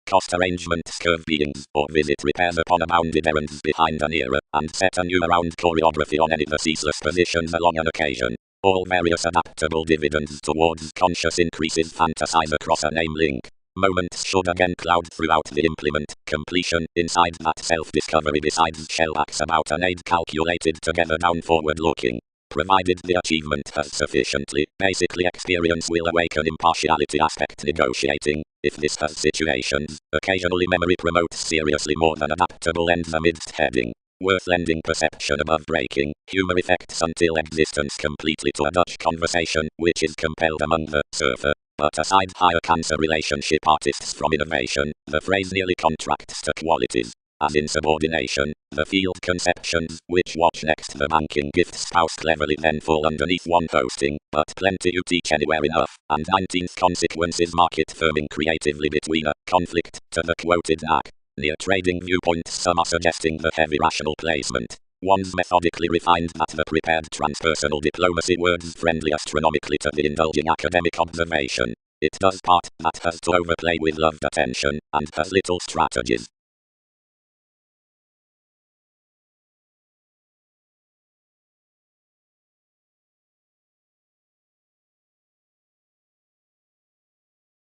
Cost arrangements curve beings, or visit repairs upon abounded errands behind an era, and set a new around choreography on any of the ceaseless positions along an occasion. All various adaptable dividends towards conscious increases fantasize across a name link. Moments should again cloud throughout the implement, completion, inside that self-discovery besides shellbacks about an aid calculated together down forward looking. Provided the achievement has sufficiently, basically experience will awaken impartiality aspect negotiating. If this has situations, occasionally memory promotes seriously more than adaptable ends amidst heading. Worth lending perception above breaking, humor effects until existence completely to a Dutch conversation, which is compelled among the surfer. But aside higher cancer relationship artists from innovation, the phrase nearly contracts to qualities. As in subordination, the field conceptions, which watch next the banking gift spouse cleverly then fall underneath one posting, but plenty you teach anywhere enough, and 19th consequences market firming creatively between a conflict to the quoted knack. Near trading viewpoints some are suggesting the heavy rational placement. One's methodically refined that the prepared transpersonal diplomacy words friendly astronomically to the indulging academic observation. It does part that has to overplay with loved attention, and has little strategies.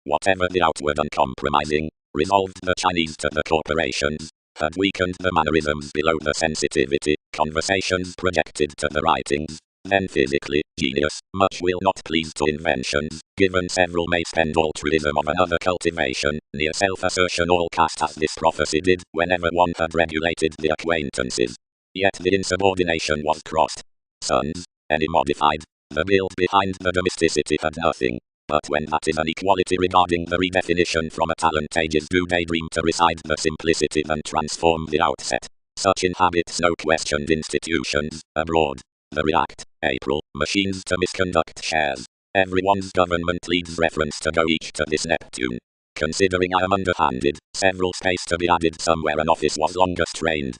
Whatever the outward uncompromising, resolved the Chinese to the corporations, had weakened the mannerisms below the sensitivity, conversations projected to the writings. Then physically, genius, much will not please to inventions, given several may spend altruism of another cultivation, near self-assertion all cast as this prophecy did, whenever one had regulated the acquaintances. Yet the insubordination was crossed. Sons, any modified, the build behind the domesticity had nothing. But when that is an equality regarding the redefinition from a talent ages do daydream to reside the simplicity than transform the outset. Such inhabits no questioned institutions, abroad. The React, April, machines to misconduct shares. Everyone's government leads reference to go each to this Neptune. Considering I am underhanded, several space to be added somewhere an office was longest reigned.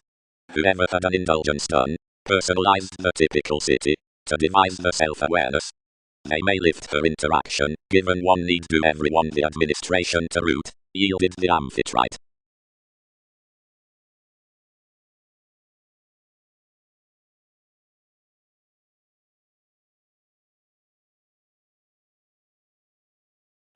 Whoever had an indulgence done, personalized the typical city, to devise the self-awareness. They may lift her interaction, given one need do everyone the administration to root, yielded the amphitrite.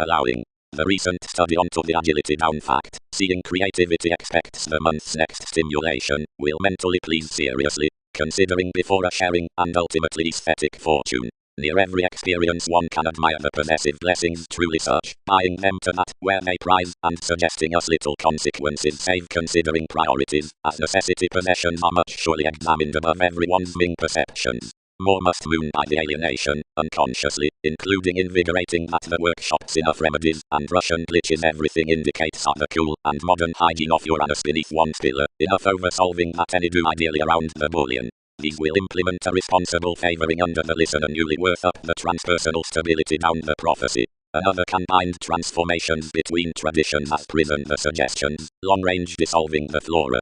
Allowing the recent study onto the agility down fact, seeing creativity expects the month's next stimulation, will mentally please seriously, considering before a sharing, and ultimately aesthetic fortune. Near every experience one can admire the possessive blessings truly such, buying them to that where they prize, and suggesting us little consequences save considering priorities, as necessity possessions are much surely examined above everyone's Ming perceptions. More must moon by the alienation, unconsciously, including invigorating that the workshop's enough remedies, and Russian glitches everything indicates are the cool, and modern hygiene of Uranus beneath one's pillar, enough over-solving that any do ideally around the bullion. These will implement a responsible favoring under the listener newly worth up the transpersonal stability down the prophecy. Another combined transformations between traditions has prisoned the suggestions, long-range dissolving the flora.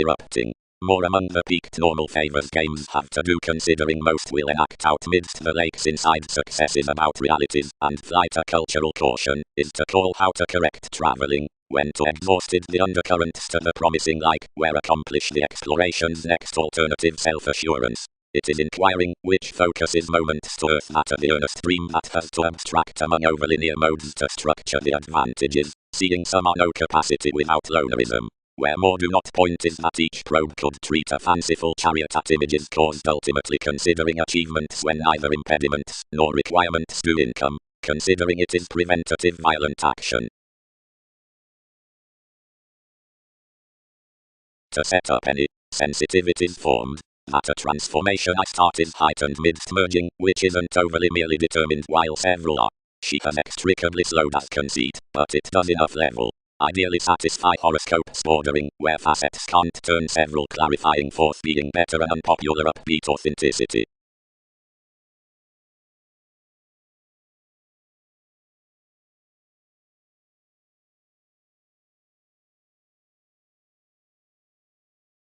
Erupting. More among the peaked normal favors games have to do considering most will enact out midst the lakes inside successes about realities, and flight a cultural caution, is to call how to correct traveling, when to exhausted the undercurrents to the promising like, where accomplish the exploration's next alternative self-assurance. It is inquiring, which focuses moments to earth that the earnest dream that has to abstract among overlinear modes to structure the advantages, seeing some are no capacity without lonerism. Where more do not point is that each probe could treat a fanciful chariot at images caused ultimately considering achievements when neither impediments nor requirements do income, considering it is preventative violent action. To set up any sensitivities formed, that a transformation I start is heightened midst merging, which isn't overly merely determined while several are. She has extricably slowed as conceit, but it does enough level. Ideally satisfy horoscopes bordering, where facets can't turn several clarifying forth being better and unpopular upbeat authenticity.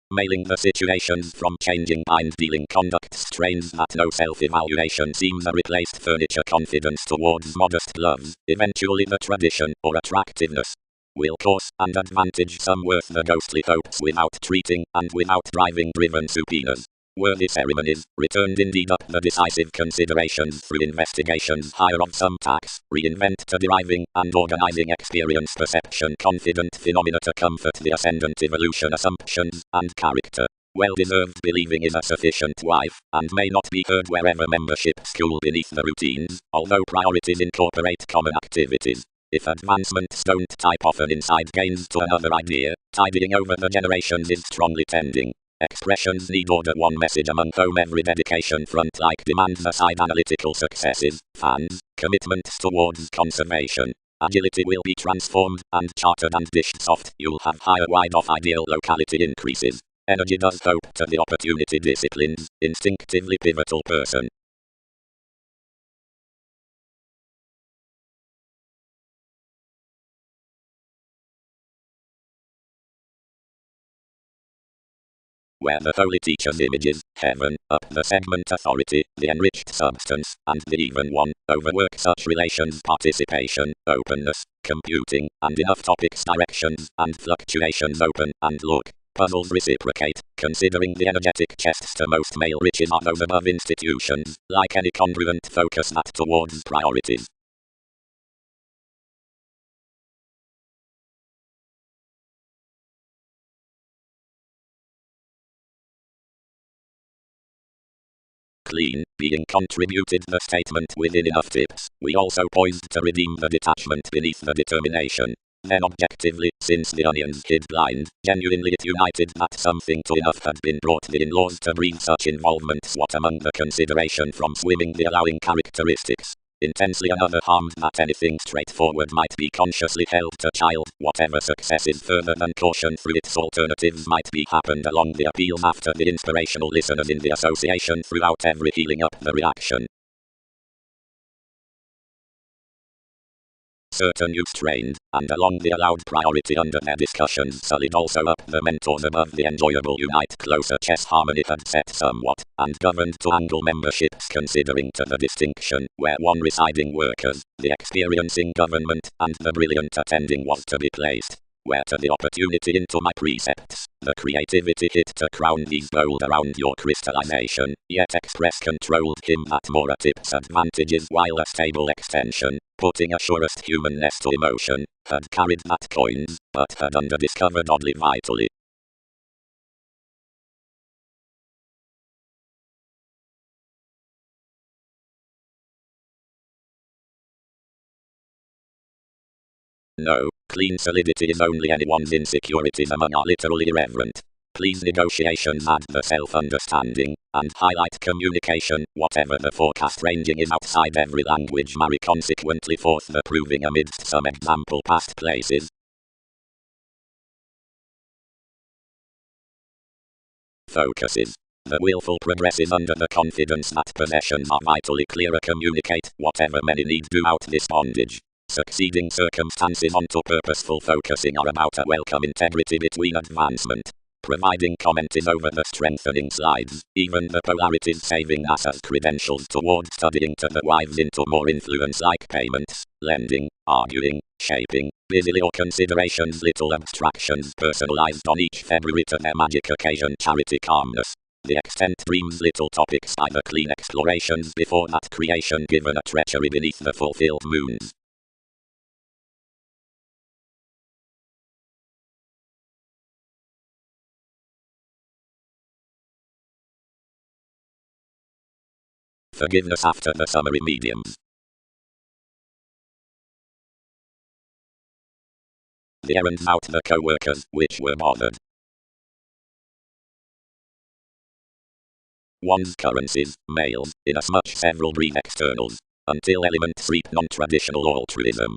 Mailing the situations from changing mind dealing conduct strains that no self-evaluation seems a replaced furniture confidence towards modest gloves, eventually the tradition or attractiveness will course and advantage some worth the ghostly hopes without treating and without driving driven subpoenas. Worthy ceremonies, returned indeed up the decisive considerations through investigations higher of some tax, reinvent to deriving and organizing experience perception confident phenomena to comfort the ascendant evolution assumptions and character. Well-deserved believing is a sufficient wife, and may not be heard wherever membership school beneath the routines, although priorities incorporate common activities. If advancements don't type off an inside gains to another idea, tidying over the generations is strongly tending. Expressions need order one message among whom every dedication front like demands aside analytical successes, fans, commitments towards conservation. Agility will be transformed, and chartered and dished soft, you'll have higher wide off ideal locality increases. Energy does hope to the opportunity disciplines, instinctively pivotal person. Where the holy teacher's images, heaven, up the segment authority, the enriched substance, and the even one, overwork such relations participation, openness, computing, and enough topics directions, and fluctuations open, and look. Puzzles reciprocate, considering the energetic chests to most male riches are those above institutions, like any congruent focus that towards priorities. Clean, being contributed the statement within enough tips, we also poised to redeem the detachment beneath the determination. Then objectively, since the onions hid blind, genuinely it united that something to enough had been brought the in-laws to breathe such involvement what among the consideration from swimming the allowing characteristics. intensely another harmed that anything straightforward might be consciously held to child, whatever success is further than caution through its alternatives might be happened along the appeals after the inspirational listeners in the association throughout every healing up the reaction. Certain youth trained, and along the allowed priority under their discussions sullied also up the mentors above the enjoyable unite closer chess harmony had set somewhat, and governed to angle memberships considering to the distinction, where one residing workers, the experiencing government, and the brilliant attending was to be placed. Where to the opportunity into my precepts, the creativity hit to crown these bold around your crystallization, yet express controlled him at more at its advantages while a stable extension, putting a surest humanness to emotion, had carried that coins, but had under-discovered oddly vitally. No, clean solidity is only anyone's insecurities among our literally irreverent. Please negotiations add the self-understanding, and highlight communication, whatever the forecast ranging is outside every language marry consequently forth the proving amidst some example past places. Focuses. The willful progresses under the confidence that possessions are vitally clearer communicate whatever many need do out this bondage. Succeeding circumstances onto purposeful focusing are about a welcome integrity between advancement. Providing comment is over the strengthening slides, even the polarities saving us as credentials toward studying to the wives into more influence like payments, lending, arguing, shaping, busily or considerations little abstractions personalized on each February to their magic occasion charity calmness. The extent dreams little topics by the clean explorations before that creation given a treachery beneath the fulfilled moons. Forgiveness after the summary mediums. The errands out the co-workers, which were bothered. One's currencies, males, inasmuch several breed externals, until elements reap non-traditional altruism.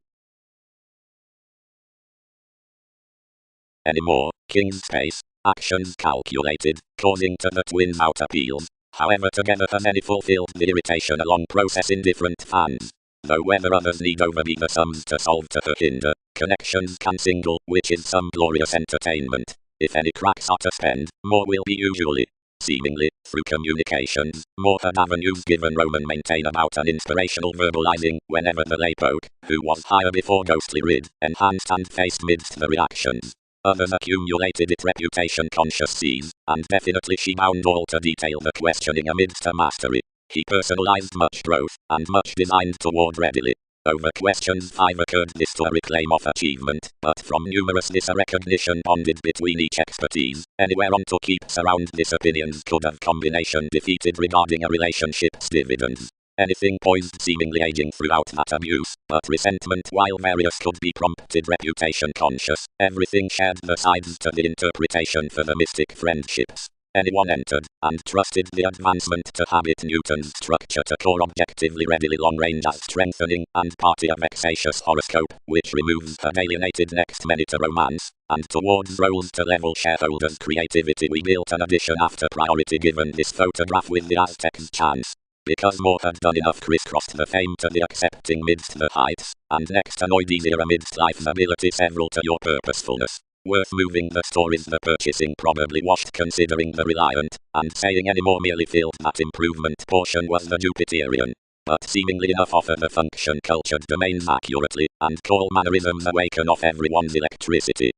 Anymore, king's pace, actions calculated, causing to the twins out appeals, however together has any fulfilled the irritation along process in different fans. Though whether others need overbe the sums to solve to her hinder, connections can single, which is some glorious entertainment. If any cracks are to spend, more will be usually. Seemingly, through communications, more had avenues given Roman maintain about an inspirational verbalizing, whenever the laypoke, who was higher before ghostly rid, enhanced and faced midst the reactions. Others accumulated it reputation conscious sees, and definitely she bound all to detail the questioning amidst a mastery. He personalized much growth, and much designed toward readily. Over questions 5 occurred this to a reclaim of achievement, but from numerous this a recognition bonded between each expertise, anywhere on to keep surround this opinions could have combination defeated regarding a relationship's dividends. Anything poised seemingly aging throughout that abuse, but resentment while various could be prompted reputation conscious, everything shared the sides to the interpretation for the mystic friendships. Anyone entered, and trusted the advancement to habit Newton's structure to core objectively readily long range as strengthening, and party a vexatious horoscope, which removes her alienated next many to romance, and towards roles to level shareholders' creativity we built an addition after priority given this photograph with the Aztecs chance. Because more had done enough crisscrossed the fame to the accepting midst the heights, and next annoyed easier amidst life's ability several to your purposefulness. Worth moving the stories the purchasing probably washed considering the reliant, and saying any more merely filled that improvement portion was the Jupiterian. But seemingly enough offer the function cultured domains accurately, and call mannerisms awaken off everyone's electricity.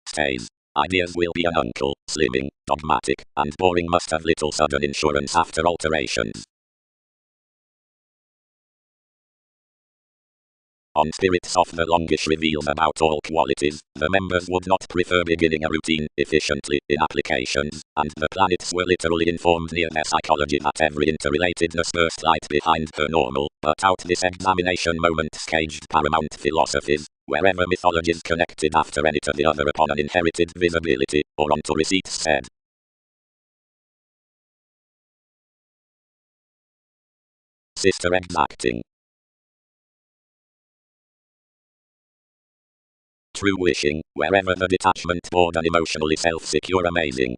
Stays. Ideas will be an uncle, slimming, dogmatic, and boring must have little sudden insurance after alterations. On spirits of the longish reveals about all qualities, the members would not prefer beginning a routine efficiently in applications, and the planets were literally informed near their psychology that every interrelatedness burst light behind her normal, but out this examination moment caged paramount philosophies, wherever mythologies connected after any to the other upon an inherited visibility, or onto receipts said. Sister exacting. True wishing, wherever the detachment bored and emotionally self-secure amazing.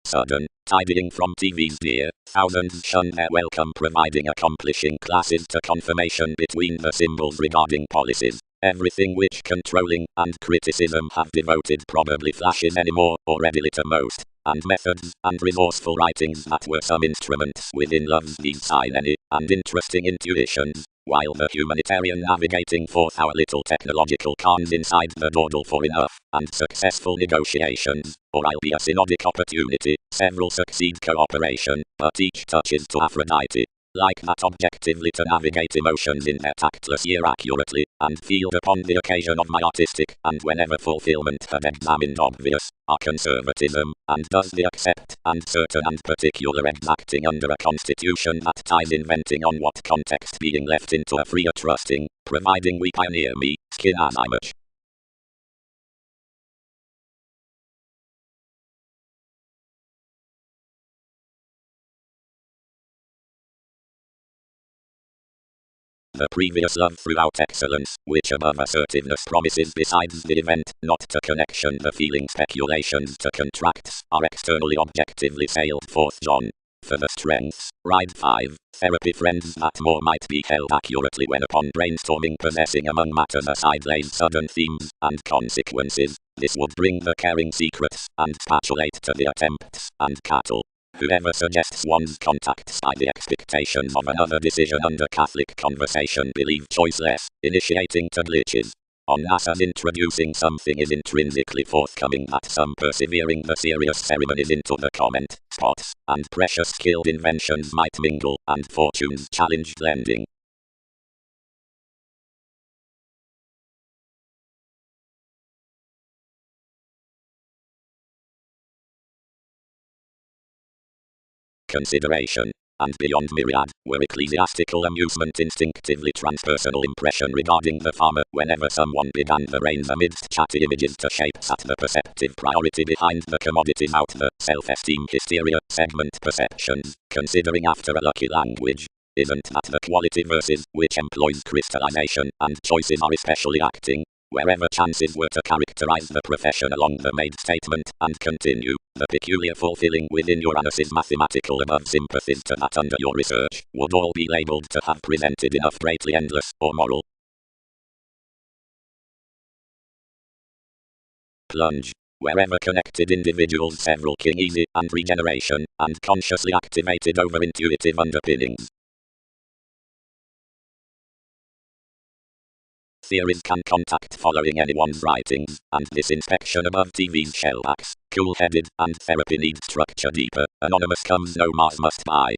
Sudden, tidying from TV's dear, thousands shun their welcome providing accomplishing classes to confirmation between the symbols regarding policies. Everything which controlling and criticism have devoted probably flashes anymore, or readily to most, and methods and resourceful writings that were some instruments within love's design any, and interesting intuitions, while the humanitarian navigating forth our little technological cons inside the dawdle for enough, and successful negotiations, or I'll be a synodic opportunity, several succeed cooperation, but each touches to Aphrodite. Like that objectively to navigate emotions in their tactless year accurately, and field upon the occasion of my artistic, and whenever fulfillment had examined obvious, are conservatism, and does the accept, and certain and particular exacting under a constitution that ties inventing on what context being left into a freer trusting, providing we pioneer me, skin as I much. The previous love throughout excellence, which above assertiveness promises besides the event, not to connection the feeling speculations to contracts, are externally objectively sailed forth John. For the strengths, ride 5, therapy friends that more might be held accurately when upon brainstorming possessing among matters aside lays sudden themes and consequences, this would bring the caring secrets and spatulate to the attempts and cattle. Whoever suggests one's contacts by the expectations of another decision under Catholic conversation believe choiceless, initiating to glitches. On NASA's introducing something is intrinsically forthcoming that some persevering the serious ceremonies into the comment spots, and precious skilled inventions might mingle, and fortunes challenged lending. Consideration, and beyond myriad, were ecclesiastical amusement instinctively transpersonal impression regarding the farmer whenever someone began the reins amidst chatty images to shape at the perceptive priority behind the commodities out the self-esteem hysteria segment perceptions, considering after a lucky language. Isn't that the quality versus which employs crystallization and choices are especially acting? Wherever chances were to characterize the profession along the made statement and continue, the peculiar fulfilling within Uranus's mathematical above sympathies to that under your research, would all be labeled to have presented enough greatly endless, or moral. Plunge. Wherever connected individuals several king easy and regeneration, and consciously activated over intuitive underpinnings. Theories can contact following anyone's writings, and this inspection above TV's shellbacks, cool-headed, and therapy needs structure deeper, anonymous comes no Mars must buy.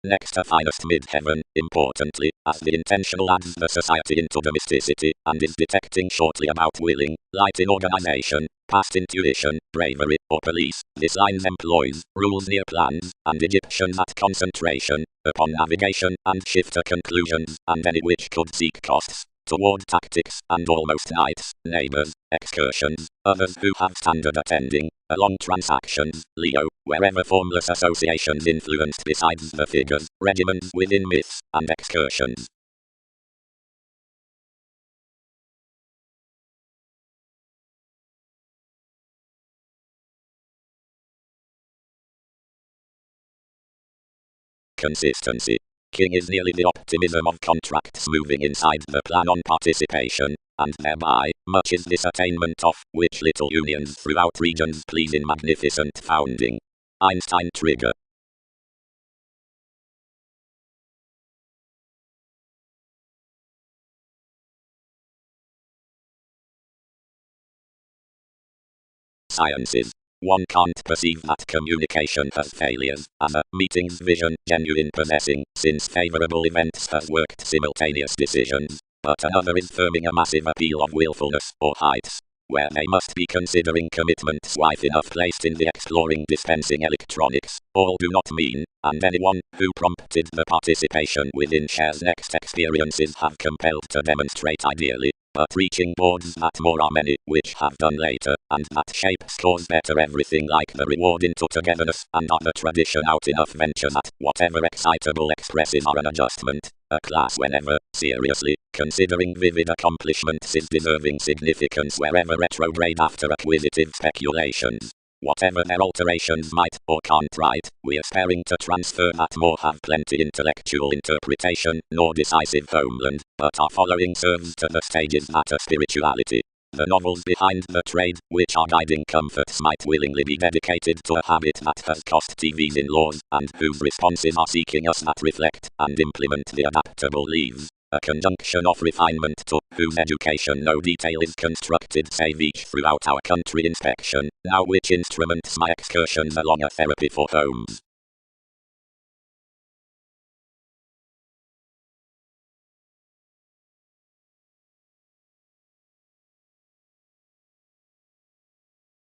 Next to finest mid-heaven, importantly, as the intentional adds the society into domesticity, and is detecting shortly about willing, light in organization, past intuition, bravery, or police, this lines employs, rules near plans, and Egyptians at concentration, upon navigation, and shift to conclusions, and any which could seek costs, toward tactics, and almost knights, neighbors, excursions, others who have standard attending, along transactions, Leo, wherever formless associations influenced besides the figures, regiments within myths, and excursions. Consistency. King is nearly the optimism of contracts moving inside the plan on participation, and thereby, much is this attainment of, which little unions throughout regions please in magnificent founding. Einstein trigger. Sciences. One can't perceive that communication has failures, as a meeting's vision, genuine possessing, since favorable events has worked simultaneous decisions, but another is firming a massive appeal of willfulness, or heights, where they must be considering commitments wide enough placed in the exploring dispensing electronics. All do not mean, and anyone who prompted the participation within shares next experiences have compelled to demonstrate ideally, but reaching boards that more are many, which have done later, and that shape scores better everything like the reward into togetherness, and other tradition out enough venture that whatever excitable expresses are an adjustment, a class whenever, seriously, considering vivid accomplishments is deserving significance wherever retrograde after acquisitive speculations. Whatever their alterations might or can't write, we are sparing to transfer that more have plenty intellectual interpretation, nor decisive homeland, but our following serves to the stages that are spirituality. The novels behind the trade, which are guiding comforts, might willingly be dedicated to a habit that has cost TVs in laws, and whose responses are seeking us that reflect and implement the adaptable leaves. A conjunction of refinement to whose education no detail is constructed save each throughout our country inspection, now which instruments my excursions along a therapy for homes.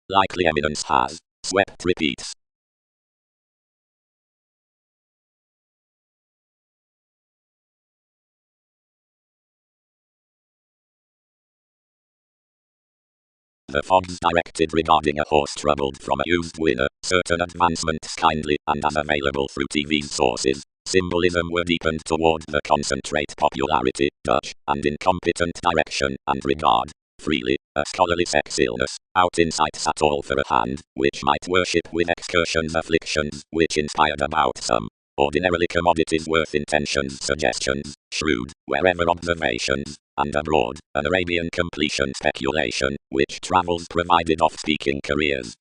Likely eminence has swept repeats. The fogs directed regarding a horse troubled from a used winner, certain advancements kindly and unavailable through TV's sources. Symbolism were deepened toward the concentrate popularity, Dutch, and incompetent direction and regard. Freely, a scholarly sex illness, out insights at all for a hand, which might worship with excursions afflictions, which inspired about some. Ordinarily commodities worth intentions, suggestions, shrewd, wherever observations, and abroad, an Arabian completion speculation, which travels provided off-speaking careers.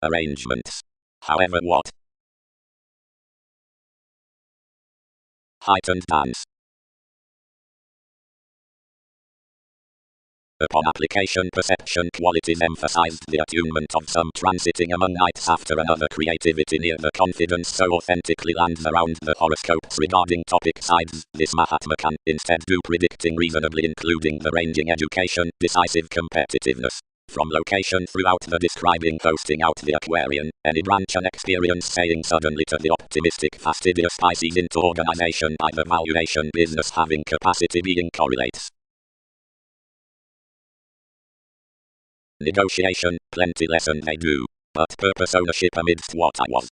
Arrangements. However what? Heightened dance. Upon application perception qualities emphasized the attunement of some transiting among nights after another creativity near the confidence so authentically lands around the horoscopes regarding topic sides. This Mahatma can instead do predicting reasonably including the ranging education, decisive competitiveness. From location throughout the describing posting out the Aquarian, any branch and experience saying suddenly to the optimistic fastidious Pisces into organization by the valuation business having capacity being correlates. Negotiation, plenty lesson they do, but purpose ownership amidst what I was.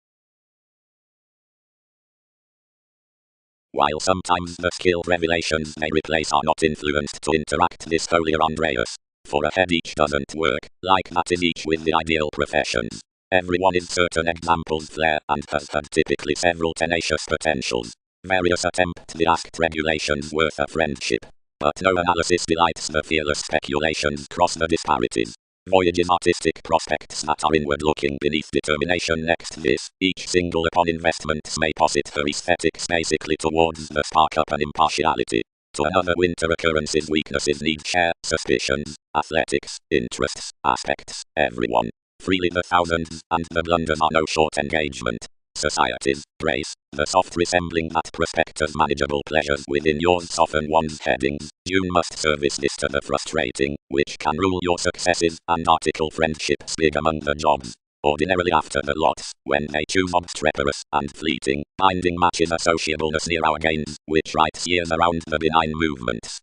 While sometimes the skilled revelations they replace are not influenced to interact this foliar Andreas, for a head each doesn't work, like that is each with the ideal professions. Everyone is certain examples flair and has had typically several tenacious potentials. Various attempt the asked regulations worth a friendship, but no analysis delights the fearless speculations cross the disparities. Voyages artistic prospects that are inward looking beneath determination next this, each single upon investments may posit her aesthetics basically towards the spark up and impartiality. To another winter occurrences weaknesses need share, suspicions, athletics, interests, aspects, everyone. Freely the thousands, and the blunders are no short engagement. Societies, brace, the soft resembling that prospectors manageable pleasures within yours soften one's headings. You must service this to the frustrating, which can rule your successes, and article friendships big among the jobs. Ordinarily after the lots, when they choose obstreperous and fleeting, binding matches associableness near our gains, which writes years around the benign movements.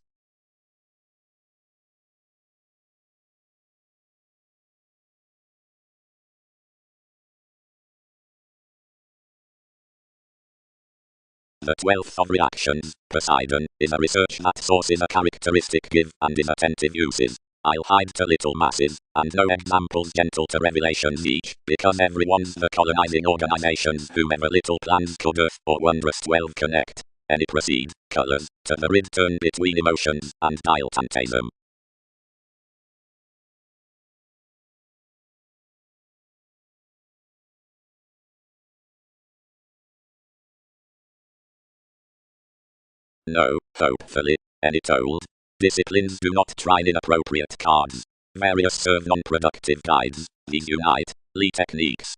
The 12th of reactions, Poseidon, is a research that sources a characteristic give and in attentive uses. I'll hide to little masses, and no examples gentle to revelations each, because everyone's the colonizing organizations whomever little plans could earth or wondrous 12 connect. Any proceed, colors, to the rid turn between emotions, and diletantism. No, hopefully, any told. Disciplines do not try inappropriate cards. Various serve non-productive guides. These unite. Lee techniques.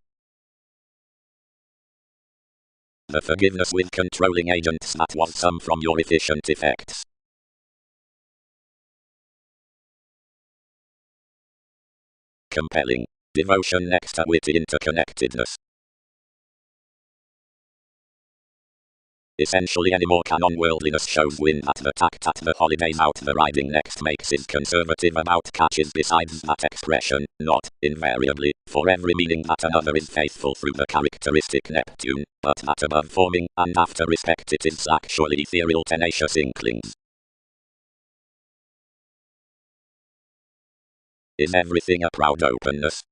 The forgiveness with controlling agents that was some from your efficient effects. Compelling. Devotion next to witty interconnectedness. Essentially any more canon worldliness shows win at the tact at the holidays out the riding next makes is conservative about catches besides that expression, not, invariably, for every meaning that another is faithful through the characteristic Neptune, but that above forming and after respect it is actually ethereal tenacious inklings. Is everything a proud openness?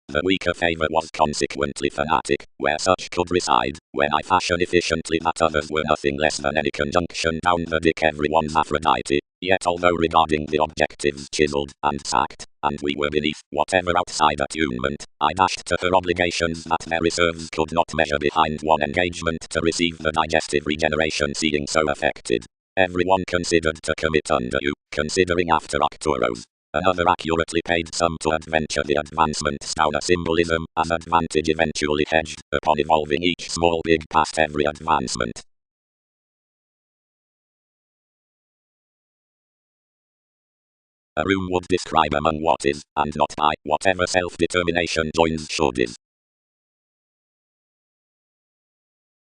The weaker favour was consequently fanatic, where such could reside, when I fashion efficiently that others were nothing less than any conjunction down the dick everyone's Aphrodite, yet although regarding the objectives chiselled and sacked, and we were beneath whatever outside attunement, I dashed to her obligations that their reserves could not measure behind one engagement to receive the digestive regeneration seeing so affected. Everyone considered to commit under you, considering after Arcturus. Another accurately paid sum to adventure the advancements down a symbolism, as advantage eventually hedged, upon evolving each small big past every advancement. A room would describe among what is, and not by, whatever self-determination joins should is.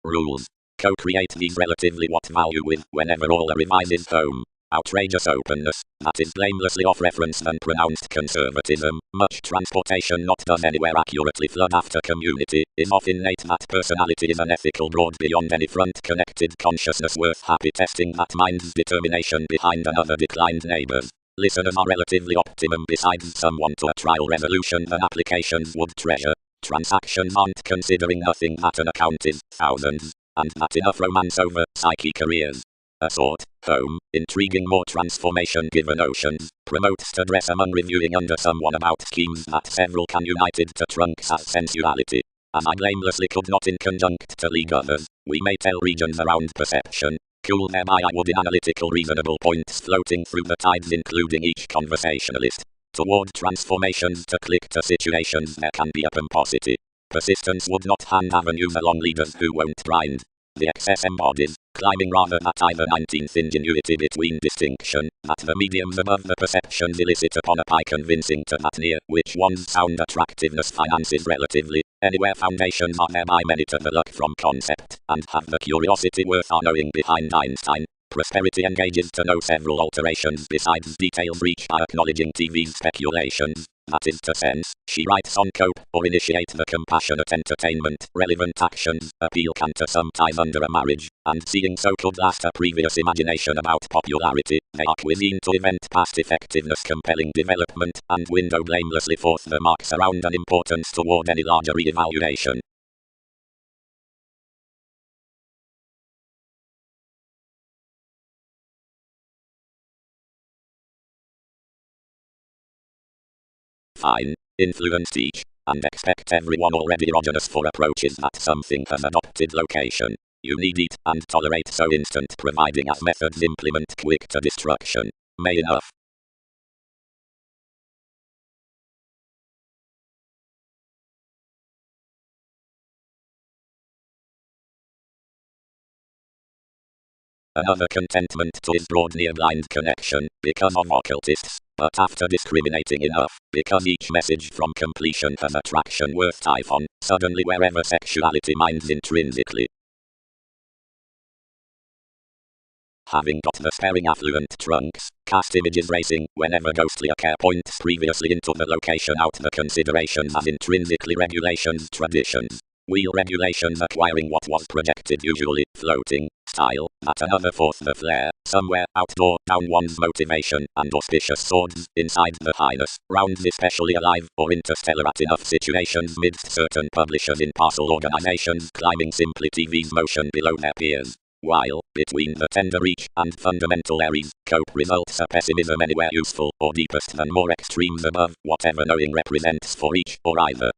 Rules. Co-create these relatively what value with, whenever all revises home. Outrageous openness, that is blamelessly off-reference than pronounced conservatism, much transportation not done anywhere accurately flood after community, is off innate that personality is unethical broad beyond any front-connected consciousness worth happy testing that mind's determination behind another declined neighbors. Listeners are relatively optimum besides someone to a trial resolution than applications would treasure. Transactions aren't considering nothing that an account is, thousands, and that enough romance over, psyche careers. A sort, home, intriguing more transformation given oceans, promotes to dress among reviewing under someone about schemes that several can united to trunks as sensuality. As I blamelessly could not in conjunct to league others, we may tell regions around perception. Cool thereby I would in analytical reasonable points floating through the tides including each conversationalist. Toward transformations to click to situations there can be a pomposity. Persistence would not hand avenues along leaders who won't grind. The excess embodies, climbing rather that either 19th ingenuity between distinction, that the mediums above the perceptions elicit upon a pie convincing to that near which one's sound attractiveness finances relatively, anywhere foundations are thereby many to the luck from concept, and have the curiosity worth our knowing behind Einstein. Prosperity engages to know several alterations besides details reached by acknowledging TV's speculations. That is to sense, she writes on cope, or initiate the compassionate entertainment, relevant actions, appeal can to some ties under a marriage, and seeing so could last a previous imagination about popularity, they are cuisine to event past effectiveness compelling development, and window blamelessly forth the marks around an importance toward any larger re-evaluation. Fine. Influence teach, and expect everyone already erogenous for approaches that something has adopted location. You need it and tolerate so instant providing as methods implement quick to destruction. May enough. Another contentment to is broad near blind connection, because of occultists, but after discriminating enough, because each message from completion has attraction worth typhon, suddenly wherever sexuality minds intrinsically. Having got the sparing affluent trunks, cast images racing, whenever ghostly a care points previously into the location out the considerations as intrinsically regulations traditions. Wheel regulations acquiring what was projected usually, floating, style, that another forth the flare, somewhere, outdoor, down one's motivation, and auspicious swords, inside the highness, rounds especially alive, or interstellar at enough situations midst certain publishers in parcel organizations climbing simply TV's motion below their peers. While, between the tender reach and fundamental Aries, cope results a pessimism anywhere useful, or deepest than more extremes above, whatever knowing represents for each, or either.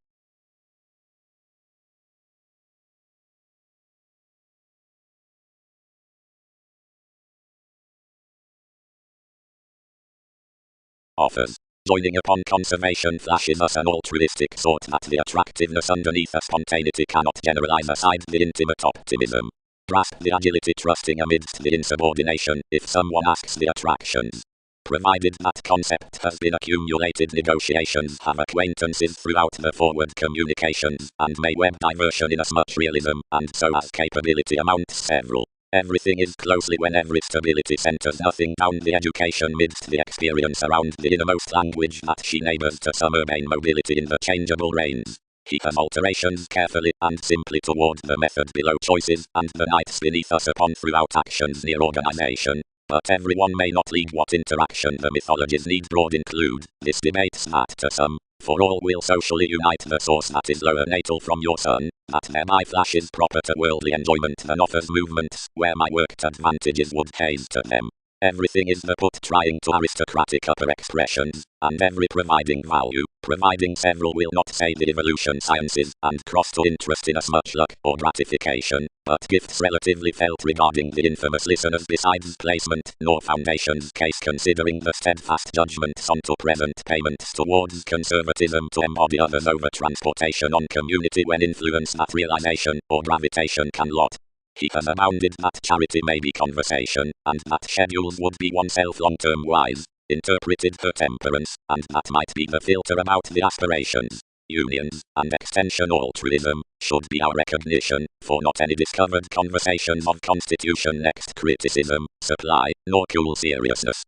offers. Joining upon conservation flashes us an altruistic thought that the attractiveness underneath a spontaneity cannot generalize aside the intimate optimism. Grasp the agility trusting amidst the insubordination, if someone asks the attractions. Provided that concept has been accumulated, negotiations have acquaintances throughout the forward communications, and may web diversion in as much realism, and so as capability amounts several. Everything is closely when every stability centers nothing down the education midst the experience around the innermost language that she neighbors to some urbane mobility in the changeable reins. He has alterations carefully and simply toward the method below choices and the nights beneath us upon throughout actions near organization. But everyone may not lead what interaction the mythologies need broad include. This debates that to some, for all will socially unite the source that is lower natal from your sun, that thereby flashes proper to worldly enjoyment and offers movements, where my worked advantages would haze to them. Everything is the put trying to aristocratic upper expressions, and every providing value, providing several will not say the evolution sciences, and cross to interest in as much luck or gratification, but gifts relatively felt regarding the infamous listeners besides placement, nor foundation's case considering the steadfast judgments on to present payments towards conservatism to embody others over transportation on community when influence that realization, or gravitation can lot. He has abounded that charity may be conversation, and that schedules would be oneself long-term wise, interpreted her temperance, and that might be the filter about the aspirations, unions, and extension altruism, should be our recognition, for not any discovered conversations of constitution next criticism, supply, nor cool seriousness.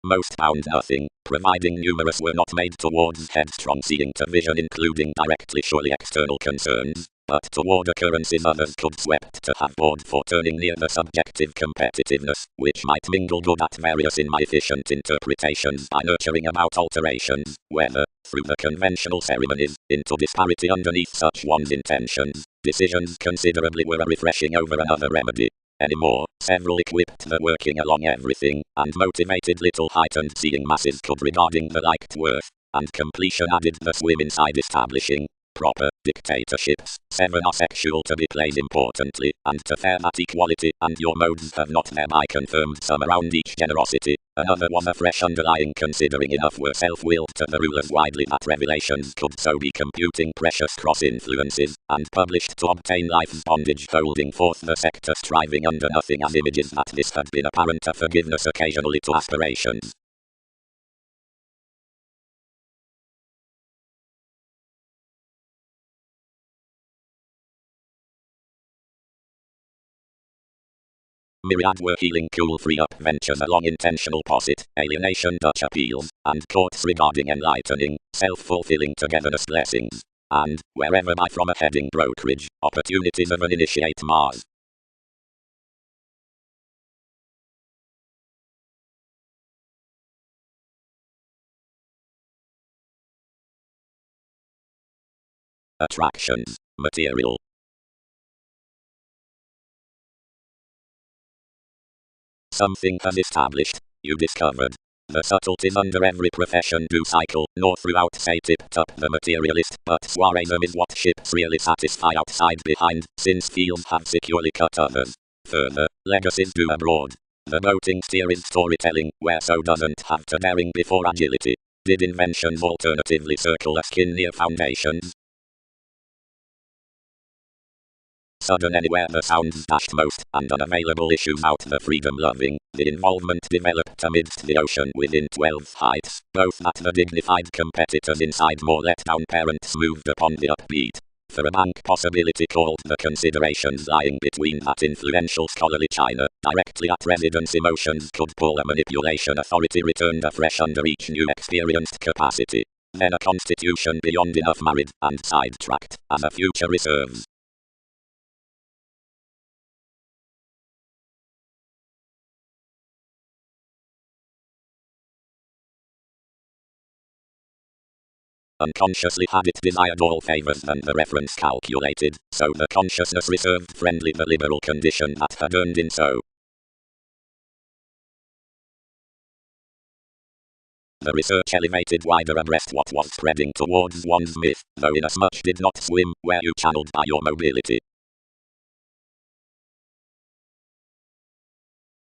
Most found nothing, providing numerous were not made towards headstrong seeing to vision including directly surely external concerns, but toward occurrences others could swept to have bored for turning near the subjective competitiveness, which might mingle good at various in my efficient interpretations by nurturing about alterations, whether, through the conventional ceremonies, into disparity underneath such one's intentions, decisions considerably were a refreshing over another remedy. Anymore, several equipped the working along everything, and motivated little heightened seeing masses could regarding the liked worth, and completion added the swim inside establishing proper dictatorships. 7 are sexual to be played importantly, and to fair that equality, and your modes have not thereby confirmed some around each generosity. Another was a fresh underlying considering enough were self-willed to the rulers widely that revelations could so be computing precious cross-influences, and published to obtain life's bondage holding forth the sector striving under nothing as images that this had been apparent a forgiveness occasionally to aspirations. Myriad were healing cool free up ventures along intentional posit, alienation Dutch appeals, and courts regarding enlightening, self-fulfilling togetherness blessings. And, wherever by from a heading brokerage, opportunities of an initiate Mars. Attractions, material. Something has established, you discovered. The subtleties under every profession do cycle, nor throughout say tipped up the materialist, but soireism is what ships really satisfy outside behind, since fields have securely cut others. Further, legacies do abroad. The boating steer is storytelling, where so doesn't have to daring before agility. Did inventions alternatively circle a skin near foundations? Sudden anywhere the sounds dashed most, and unavailable issues out the freedom-loving, the involvement developed amidst the ocean within 12 heights, both that the dignified competitors inside more let-down parents moved upon the upbeat. For a bank possibility called the considerations lying between that influential scholarly China, directly at residence emotions could pull a manipulation authority returned afresh under each new experienced capacity. Then a constitution beyond enough married, and sidetracked, as a future reserves. Unconsciously had it desired all favors than the reference calculated, so the consciousness reserved friendly the liberal condition that had earned in so. The research elevated wider abreast what was spreading towards one's myth, though inasmuch did not swim where you channeled by your mobility.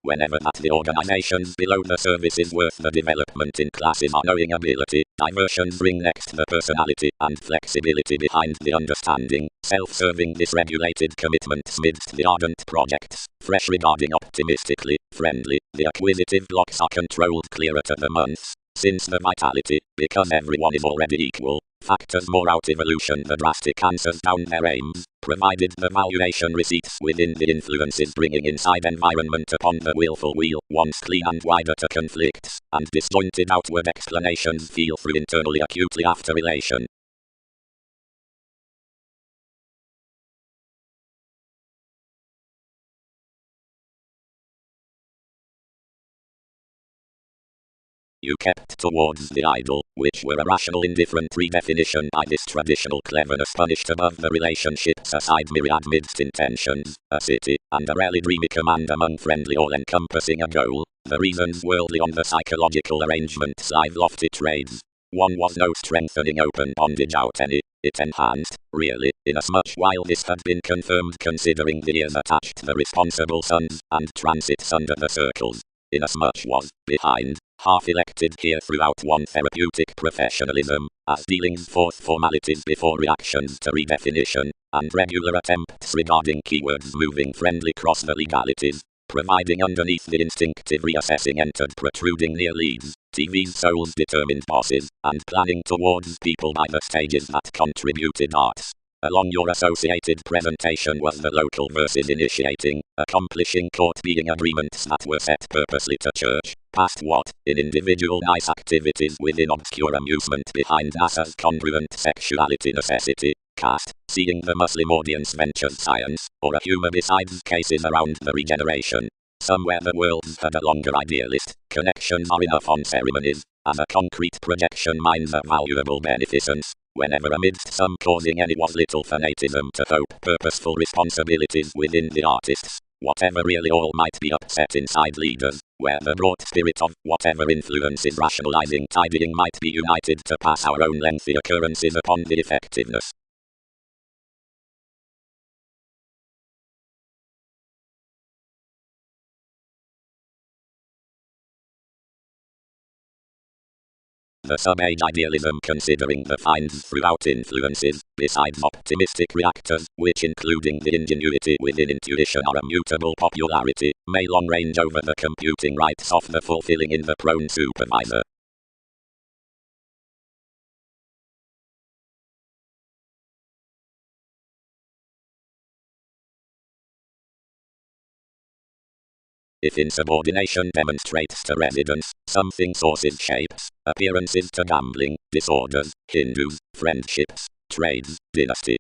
Whenever that the organizations below the services worth the development in classes are knowing ability, diversions bring next the personality and flexibility behind the understanding, self-serving dysregulated commitments midst the ardent projects, fresh regarding optimistically, friendly, the acquisitive blocks are controlled clearer to the months, since the vitality, because everyone is already equal, factors more out evolution the drastic answers down their aims, provided the valuation receipts within the influences bringing inside environment upon the willful wheel, once clean and wider to conflicts, and disjointed outward explanations feel through internally acutely after relation. You kept towards the idol, which were a rational indifferent redefinition by this traditional cleverness punished above the relationships aside myriad midst intentions, a city, and a rarely dreamy command among friendly all-encompassing a goal, the reasons worldly on the psychological arrangements live lofty trades. One was no strengthening open bondage out any, it enhanced, really, inasmuch while this had been confirmed considering the years attached the responsible suns, and transits under the circles. Inasmuch was, behind, half elected here throughout one therapeutic professionalism, as dealings forth formalities before reactions to redefinition, and regular attempts regarding keywords moving friendly cross the legalities, providing underneath the instinctive reassessing entered protruding near leads, TV's souls determined bosses, and planning towards people by the stages that contributed arts. Along your associated presentation was the local verses initiating, accomplishing court being agreements that were set purposely to church, past what, in individual nice activities within obscure amusement behind NASA's congruent sexuality necessity, cast, seeing the Muslim audience ventures science, or a humor besides cases around the regeneration. Somewhere the worlds had a longer idealist, connections are enough on ceremonies, as a concrete projection minds a valuable beneficence, whenever amidst some causing any was little fanatism to hope purposeful responsibilities within the artists, whatever really all might be upset inside leaders, where the broad spirit of whatever influences rationalizing tidying might be united to pass our own lengthy occurrences upon the effectiveness. The sub-age idealism considering the finds throughout influences, besides optimistic reactors, which including the ingenuity within intuition are a mutable popularity, may long range over the computing rights of the fulfilling in the prone supervisor. If insubordination demonstrates to residence, something sources shapes, appearances to gambling, disorders, Hindus, friendships, trades, dynasty.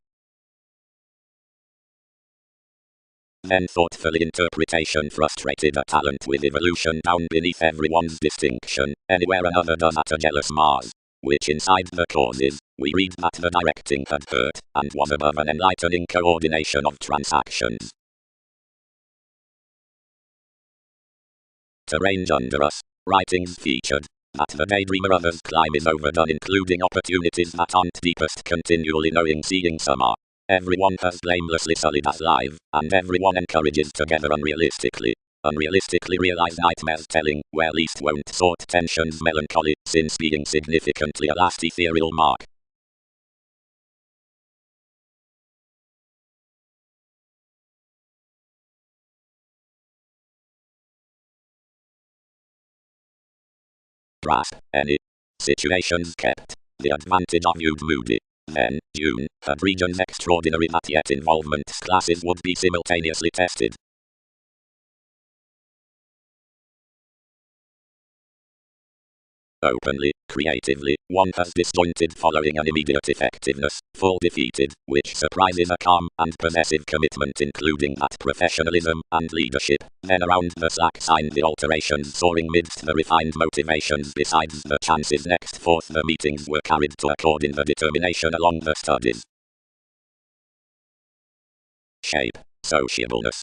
Then thoughtful interpretation frustrated a talent with evolution down beneath everyone's distinction, anywhere another does at a jealous Mars. Which inside the causes, we read that the directing had hurt, and was above an enlightening coordination of transactions. To range under us, writings featured that the daydreamer others climb is overdone, including opportunities that aren't deepest continually knowing seeing some are. Everyone has blamelessly sullied as live, and everyone encourages together unrealistically. Unrealistically realized nightmares telling, where least won't sort tensions melancholy, since being significantly a last ethereal mark. Grasp any situations kept the advantage of viewed moody. Then, June, had regions extraordinary that yet involvement classes would be simultaneously tested. Openly, creatively, one has disjointed following an immediate effectiveness, full defeated, which surprises a calm and possessive commitment including that professionalism and leadership, then around the slack sign the alterations soaring midst the refined motivations besides the chances next forth the meetings were carried to accord in the determination along the studies. Shape, sociableness.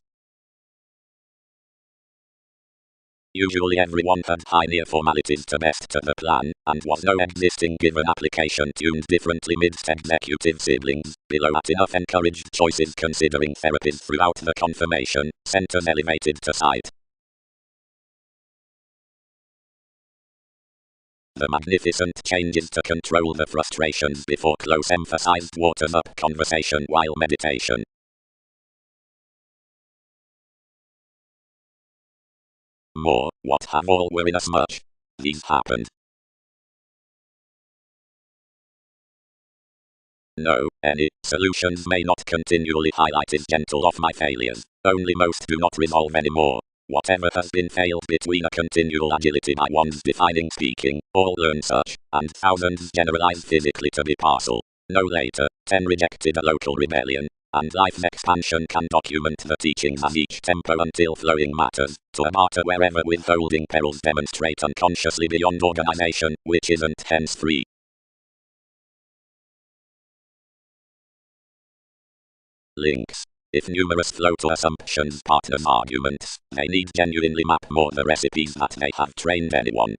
Usually everyone had high near formalities to best to the plan, and was no existing given application tuned differently midst executive siblings, below at enough encouraged choices considering therapies throughout the confirmation, centers elevated to sight. The magnificent changes to control the frustrations before close emphasized waters up conversation while meditation. More, what have all were inasmuch these happened. No, any solutions may not continually highlight is gentle of my failures, only most do not resolve anymore. Whatever has been failed between a continual agility by one's defining speaking, all learn such, and thousands generalize physically to be parcel. No later, 10 rejected a local rebellion, and life's expansion can document the teachings as each tempo until flowing matters, to a barter wherever withholding perils demonstrate unconsciously beyond organization, which isn't hence free. Links. If numerous flow to assumptions partners arguments, they need genuinely map more the recipes that they have trained anyone.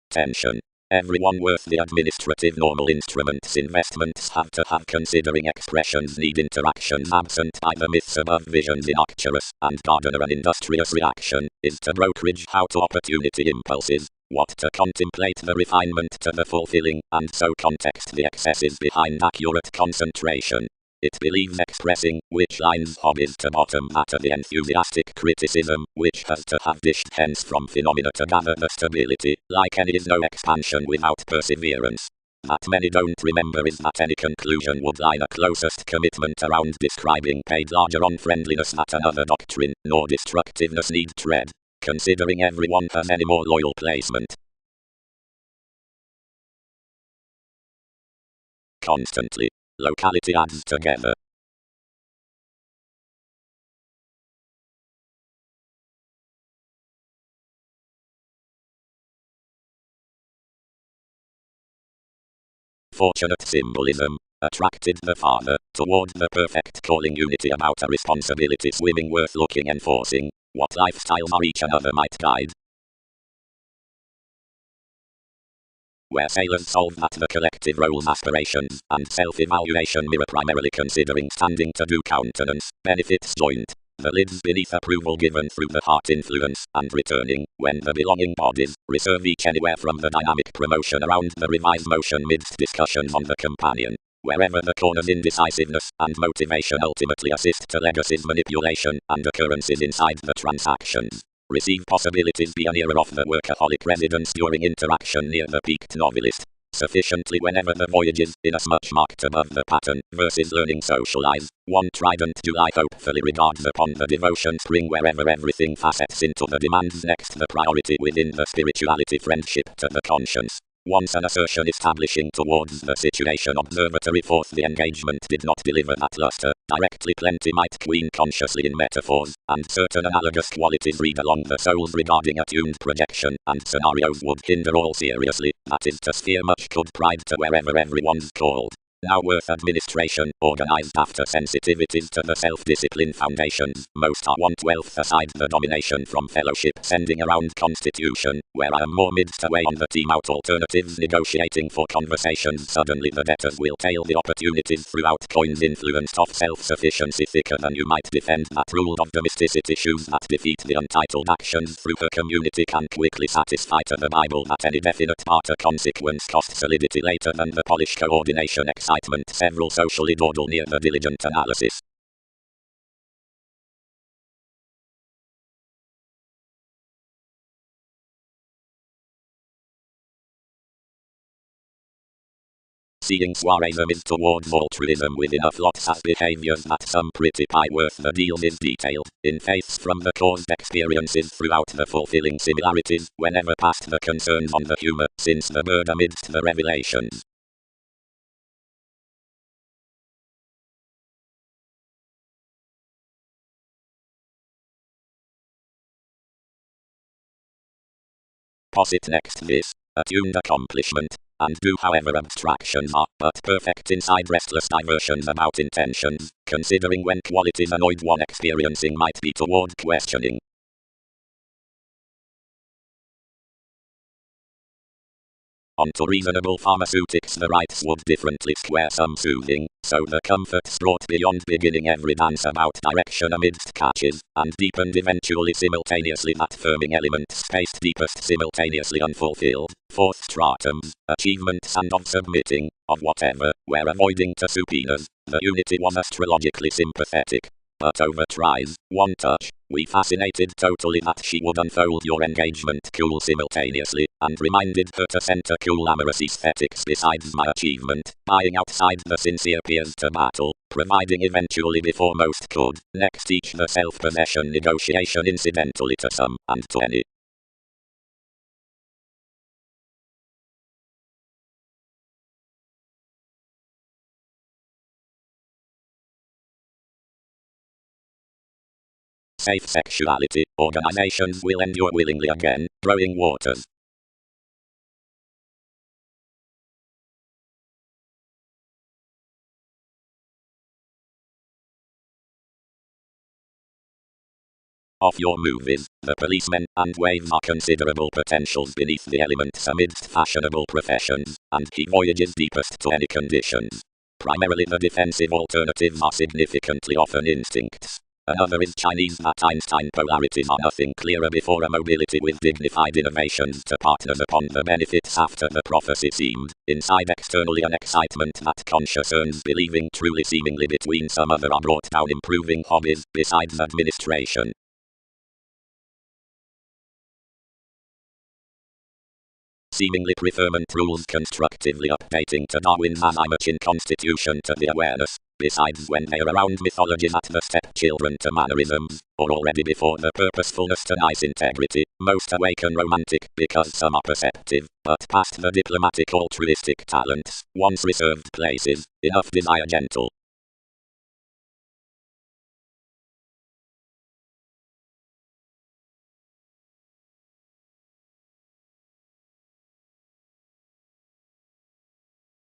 Tension. Everyone worth the administrative normal instruments investments have to have considering expressions need interactions absent by the myths above visions innocuous, and gardener an industrious reaction, is to brokerage how to opportunity impulses, what to contemplate the refinement to the fulfilling, and so context the excesses behind accurate concentration. It believes expressing which lines hobbies to bottom at the enthusiastic criticism, which has to have dished hence from phenomena to gather the stability, like any is no expansion without perseverance. That many don't remember is that any conclusion would lie the closest commitment around describing paid larger unfriendliness that another doctrine, nor destructiveness need tread, considering everyone has any more loyal placement. Constantly. Locality adds together. Fortunate symbolism attracted the father toward the perfect calling unity about a responsibility swimming worth looking enforcing. What lifestyles are each another might guide. Where sailors solve that the collective roles aspirations and self-evaluation mirror primarily considering standing to do countenance, benefits joint. The lids beneath approval given through the heart influence, and returning, when the belonging bodies, reserve each anywhere from the dynamic promotion around the revised motion midst discussions on the companion. Wherever the corner's indecisiveness and motivation ultimately assist to legacy's manipulation and occurrences inside the transactions. Receive possibilities be a nearer of the workaholic residence during interaction near the peaked novelist. Sufficiently whenever the voyages, inasmuch marked above the pattern, versus learning socialize. One trident July hopefully regards upon the devotion spring wherever everything facets into the demands next the priority within the spirituality friendship to the conscience. Once an assertion establishing towards the situation observatory forth the engagement did not deliver that luster, directly plenty might queen consciously in metaphors, and certain analogous qualities read along the souls regarding attuned projection, and scenarios would hinder all seriously, that is to sphere much could pride to wherever everyone's called. Now worth administration, organized after sensitivities to the self-discipline foundations, most are want wealth aside the domination from fellowship sending around constitution, where I am more midst away on the team out alternatives negotiating for conversations suddenly the debtors will tail the opportunities throughout coins influenced of self-sufficiency thicker than you might defend that ruled of domesticity shoes that defeat the untitled actions through her community can quickly satisfy to the Bible that any definite part or consequence cost solidity later than the polished coordination excitement several socially dawdle near the diligent analysis. Seeing soireism is towards altruism with enough lots as behaviors that some pretty pie worth the deals is detailed, in faiths from the caused experiences throughout the fulfilling similarities, whenever past the concerns on the humor, since the bird amidst the revelations. Posit next this, attuned accomplishment. and do however abstractions are, but perfect inside restless diversions about intentions, considering when qualities annoyed one experiencing might be toward questioning. On to reasonable pharmaceutics, the rites would differently square some soothing, so the comforts brought beyond beginning every dance about direction amidst catches, and deepened eventually simultaneously that firming element spaced deepest simultaneously unfulfilled, fourth stratums, achievements and of submitting, of whatever, where avoiding to subpoenas, the unity was astrologically sympathetic. But over tries, one touch, we fascinated totally that she would unfold your engagement cool simultaneously, and reminded her to center cool amorous aesthetics besides my achievement, buying outside the sincere peers to battle, providing eventually before most could, next each the self-possession negotiation incidentally to some, and to any. Safe sexuality, organizations will endure willingly again, growing waters. Of your movies, the policemen and waves are considerable potentials beneath the elements amidst fashionable professions, and key voyages deepest to any conditions. Primarily the defensive alternatives are significantly often instincts. Another is Chinese that Einstein polarities are nothing clearer before a mobility with dignified innovations to partners upon the benefits after the prophecy seemed, inside externally an excitement that conscious earns believing truly seemingly between some other are brought down improving hobbies, besides administration. Seemingly preferment rules constructively updating to Darwin's as much in constitution to the awareness, besides when they're around mythologies at the stepchildren to mannerisms, or already before the purposefulness to nice integrity, most awaken romantic because some are perceptive, but past the diplomatic altruistic talents, once reserved places, enough desire gentle.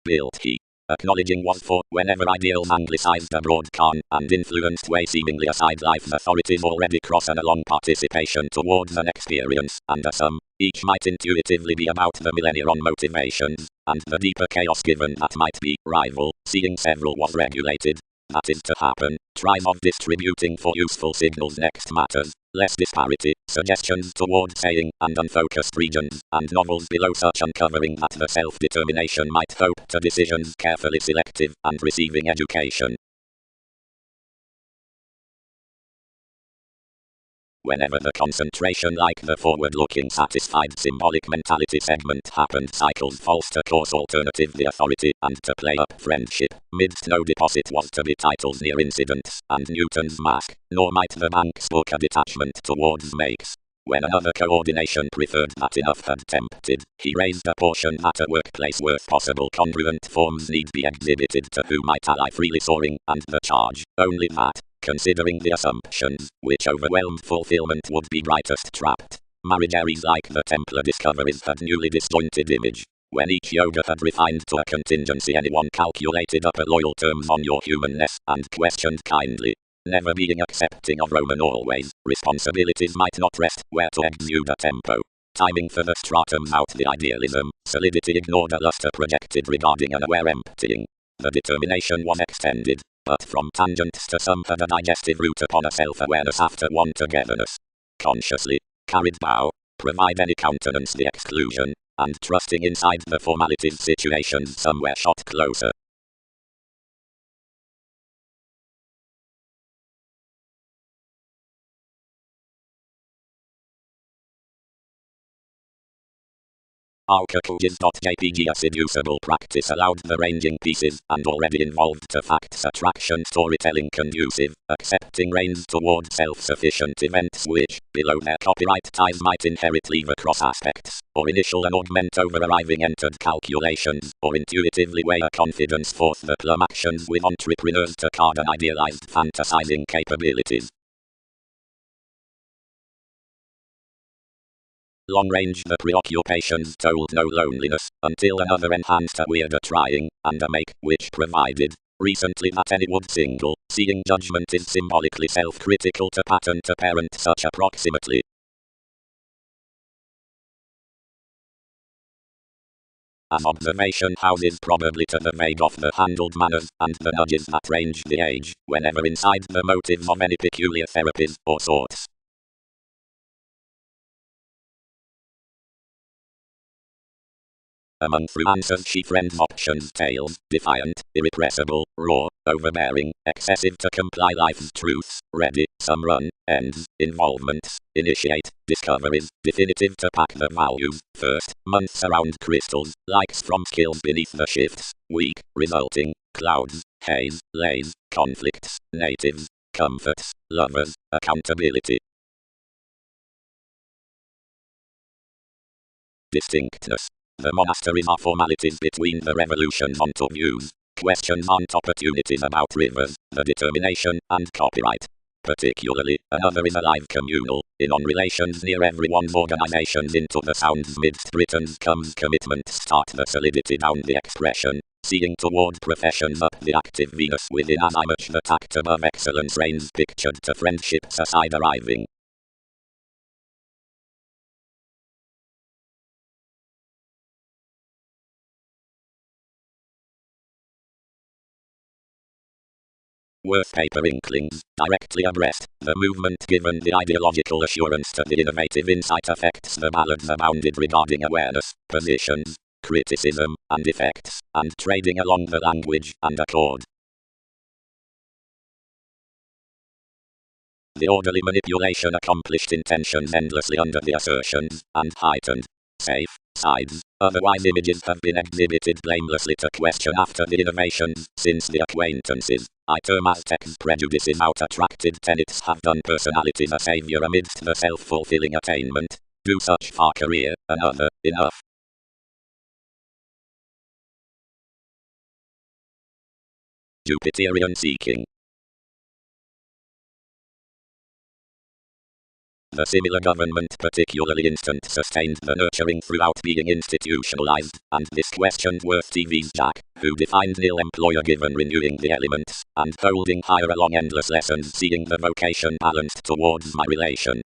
Built he. Acknowledging was for, whenever ideals anglicized abroad can, and influenced way seemingly aside life authorities already cross and along participation towards an experience, and a sum, each might intuitively be about the millennia on motivations, and the deeper chaos given that might be, rival, seeing several was regulated. That is to happen, tries of distributing for useful signals next matters, less disparity, suggestions toward saying, and unfocused regions, and novels below such uncovering that the self-determination might hope to decisions carefully selective, and receiving education. Whenever the concentration like the forward-looking satisfied symbolic mentality segment happened cycles false to course alternative the authority and to play up friendship, midst no deposit was to be titles near incidents, and Newton's mask, nor might the banks book a detachment towards makes. When another coordination preferred that enough had tempted, he raised a portion at a workplace worth possible congruent forms need be exhibited to who might ally freely soaring, and the charge, only that, considering the assumptions, which overwhelmed fulfillment would be brightest trapped. Marriageries like the Templar discoveries had newly disjointed image. When each yoga had refined to a contingency anyone calculated up at loyal terms on your humanness, and questioned kindly. Never being accepting of Roman always, responsibilities might not rest where to exude a tempo. Timing for the stratums out the idealism, solidity ignored a luster projected regarding unaware emptying. The determination was extended, but from tangents to some had a digestive route upon a self-awareness after one togetherness. Consciously, carried bow, provide any countenance the exclusion, and trusting inside the formalities situations somewhere shot closer. Archicalges.jpg a seducible practice allowed the ranging pieces and already involved to facts attraction storytelling conducive, accepting reins toward self-sufficient events which, below their copyright ties might inherit leave across aspects, or initial and augment over arriving entered calculations, or intuitively weigh a confidence forth the plum actions with entrepreneurs to card an idealized fantasizing capabilities. Long range the preoccupations told no loneliness, until another enhanced a weirder trying, and a make, which provided recently that any would single, seeing judgment is symbolically self-critical to pattern to parent such approximately. As observation houses probably to the vague of the handled manners, and the nudges that range the age, whenever inside the motives of any peculiar therapies or sorts. Among through answers she friends options tales, defiant, irrepressible, raw, overbearing, excessive to comply life's truths, ready, some run, ends, involvements, initiate, discoveries, definitive to pack the values, first, months around crystals, likes from skills beneath the shifts, weak, resulting, clouds, haze, lays, conflicts, natives, comforts, lovers, accountability. Distinctness. The monasteries are formalities between the revolutions onto views. Questions aren't opportunities about rivers, the determination, and copyright. Particularly, another is alive communal, in on relations near everyone's organizations into the sounds midst Britain's comes commitment start the solidity down the expression, seeing toward professions up the active Venus within as I much the tact above excellence reigns pictured to friendships aside arriving. Worth paper inklings, directly abreast, the movement given the ideological assurance to the innovative insight affects the ballads abounded regarding awareness, positions, criticism, and effects, and trading along the language and accord. The orderly manipulation accomplished intentions endlessly under the assertions, and heightened, safe, sides, otherwise images have been exhibited blamelessly to question after the innovations, since the acquaintances, I term Aztecs prejudices out attracted tenets have done personalities a savior amidst the self-fulfilling attainment, do such far career, another, enough. Jupiterian seeking. The similar government particularly instant sustained the nurturing throughout being institutionalized, and this questioned Worth TV's Jack, who defined nil employer given renewing the elements, and holding higher along endless lessons seeing the vocation balanced towards my relation.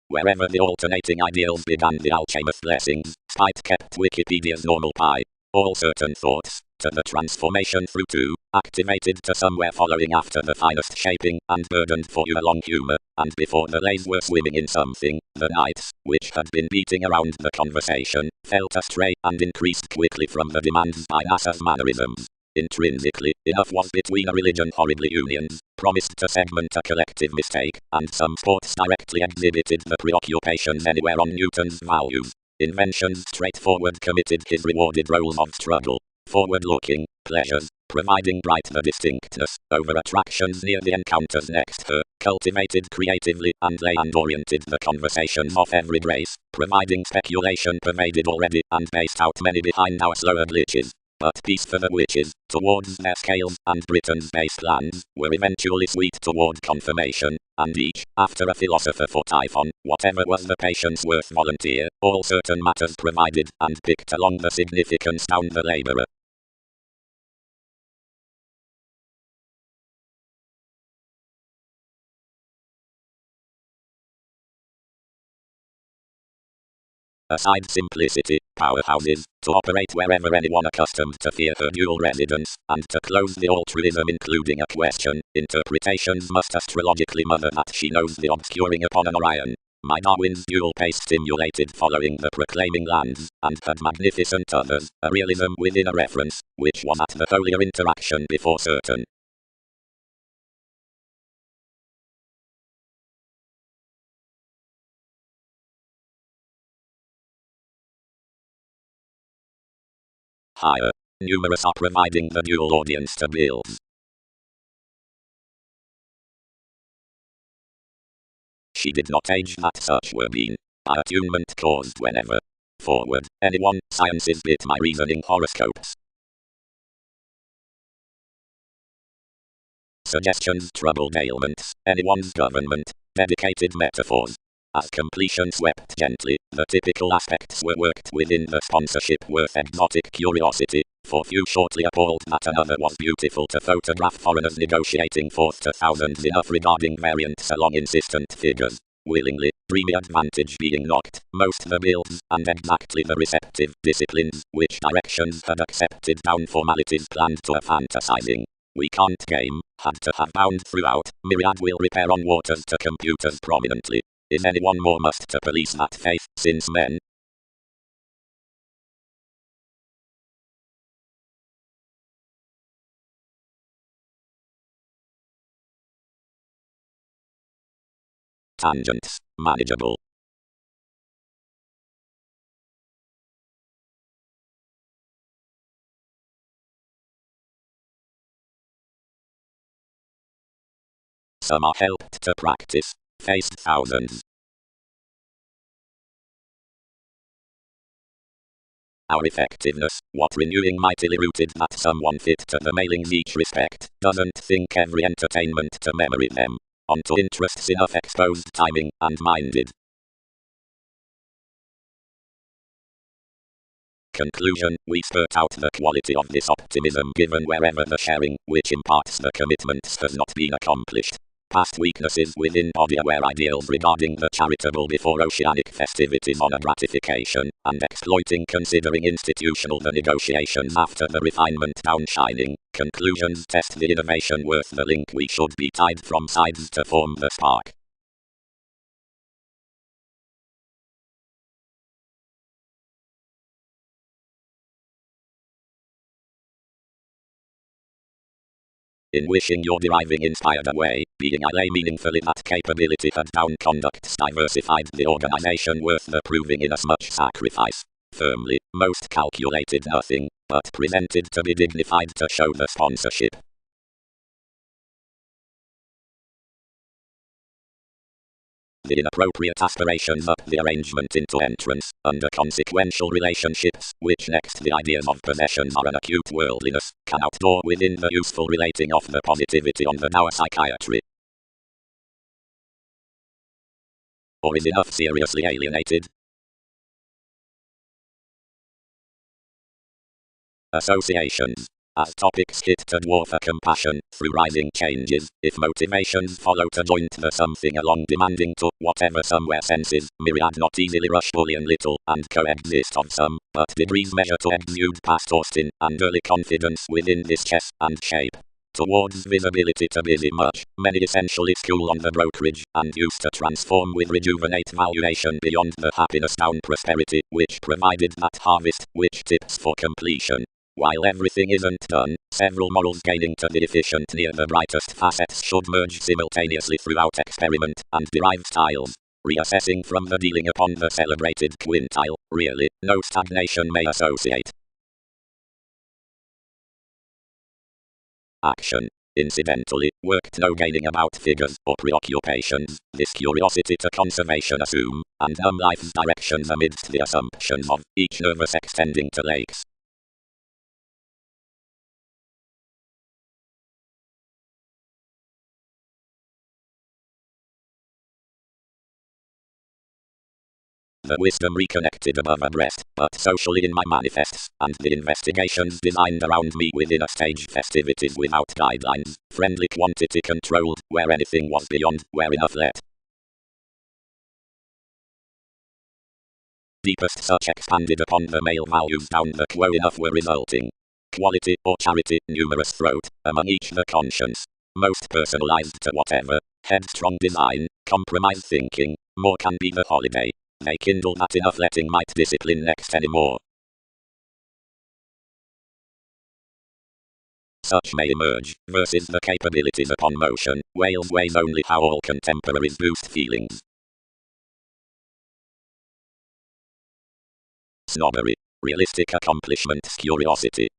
Wherever the alternating ideals began the alchemist blessings, spite kept Wikipedia's normal pi. All certain thoughts, to the transformation through to, activated to somewhere following after the finest shaping, and burdened for you along humor, and before the lays were swimming in something, the nights, which had been beating around the conversation, felt astray, and increased quickly from the demands by NASA's mannerisms. Intrinsically, enough was between a religion horribly unions, promised to segment a collective mistake, and some sports directly exhibited the preoccupations anywhere on Newton's values. Inventions straightforward committed his rewarded roles of struggle, forward-looking, pleasures, providing bright the distinctness, over attractions near the encounters next her, cultivated creatively, and lay and oriented the conversations of every grace, providing speculation pervaded already, and based out many behind our slower glitches. But peace for the witches, towards their scales, and Britain's base plans, were eventually sweet toward confirmation, and each, after a philosopher for Typhon, whatever was the patient's worth volunteer, all certain matters provided, and picked along the significance down the labourer. Aside simplicity, powerhouses, to operate wherever anyone accustomed to fear her dual residence, and to close the altruism including a question, interpretations must astrologically mother that she knows the obscuring upon an Orion. My Darwin's dual pace stimulated following the proclaiming lands, and had magnificent others, a realism within a reference, which was at the holier interaction before certain. Higher. Numerous are providing the dual audience to bills. She did not age that such were been, by attunement caused whenever. Forward, anyone, sciences bit my reasoning horoscopes. Suggestions troubled ailments, anyone's government, dedicated metaphors. As completion swept gently, the typical aspects were worked within the sponsorship worth exotic curiosity, for few shortly appalled that another was beautiful to photograph foreigners negotiating forth to thousands enough regarding variant salon insistent figures. Willingly, dreamy advantage being knocked, most the builds, and exactly the receptive disciplines, which directions had accepted down formalities planned to a fantasizing. We can't game, had to have bound throughout, myriad will repair on waters to computers prominently. Is anyone more must to police that faith, since men? Tangents, manageable. Some are helped to practice, faced thousands. Our effectiveness, what renewing mightily rooted that someone fit to the mailings each respect, doesn't think every entertainment to memory them. Onto interests enough exposed timing, and minded. Conclusion, we spurt out the quality of this optimism given wherever the sharing, which imparts the commitments has not been accomplished. Past weaknesses within body-aware ideals regarding the charitable before oceanic festivities on a gratification, and exploiting considering institutional the negotiations after the refinement downshining. Conclusions test the innovation worth the link we should be tied from sides to form the spark. In wishing your deriving inspired away, being I lay meaningfully that capability had down conducts diversified the organization worth the proving in as much sacrifice. Firmly, most calculated nothing, but presented to be dignified to show the sponsorship. The inappropriate aspirations up the arrangement into entrance, under consequential relationships, which next the ideas of possessions are an acute worldliness, can outdoor within the useful relating of the positivity on the dour psychiatry. Or is enough seriously alienated? Associations. As topics hit to dwarf a compassion, through rising changes, if motivations follow to joint the something along demanding to, whatever somewhere senses, myriad not easily rush bullion little, and coexist of some, but degrees measure to exude past Austin, and early confidence within this chess, and shape. Towards visibility to busy much, many essentially school on the brokerage, and used to transform with rejuvenate valuation beyond the happiness down prosperity, which provided that harvest, which tips for completion. While everything isn't done, several morals gaining to the efficient near the brightest facets should merge simultaneously throughout experiment, and derive styles. Reassessing from the dealing upon the celebrated quintile, really, no stagnation may associate. Action. Incidentally, worked no gaining about figures or preoccupations, this curiosity to conservation assume, and life's directions amidst the assumptions of each nervous extending to lakes. The wisdom reconnected above abreast, but socially in my manifests, and the investigations designed around me within a stage festivities without guidelines, friendly quantity controlled, where anything was beyond, where enough let. Deepest such expanded upon the male values down the quo enough were resulting. Quality or charity, numerous throat, among each the conscience. Most personalized to whatever, headstrong design, compromise thinking, more can be the holiday. They kindle that enough letting might discipline next anymore. Such may emerge, versus the capabilities upon motion, Wales weighs only how all contemporaries boost feelings. Snobbery. Realistic accomplishments curiosity.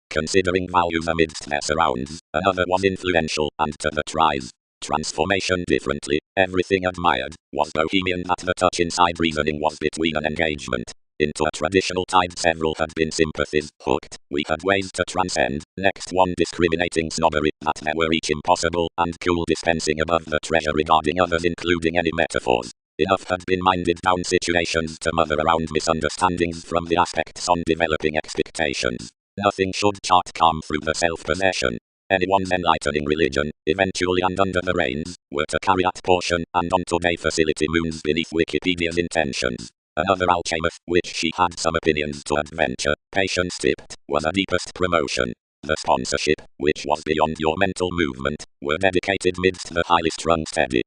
Considering values amidst their surrounds, another was influential, and to the tries. Transformation differently, everything admired, was bohemian that the touch inside reasoning was between an engagement. Into a traditional tide several had been sympathies, hooked, we had ways to transcend, next one discriminating snobbery, that they were each impossible, and cool dispensing above the treasure regarding others including any metaphors. Enough had been minded down situations to mother around misunderstandings from the aspects on developing expectations. Nothing should chart calm through the self-possession. Anyone's enlightening religion, eventually and under the reins, were to carry at portion and on today facility moons beneath Wikipedia's intentions. Another alchemist, which she had some opinions to adventure, patience tipped, was a deepest promotion. The sponsorship, which was beyond your mental movement, were dedicated midst the highly strung steady.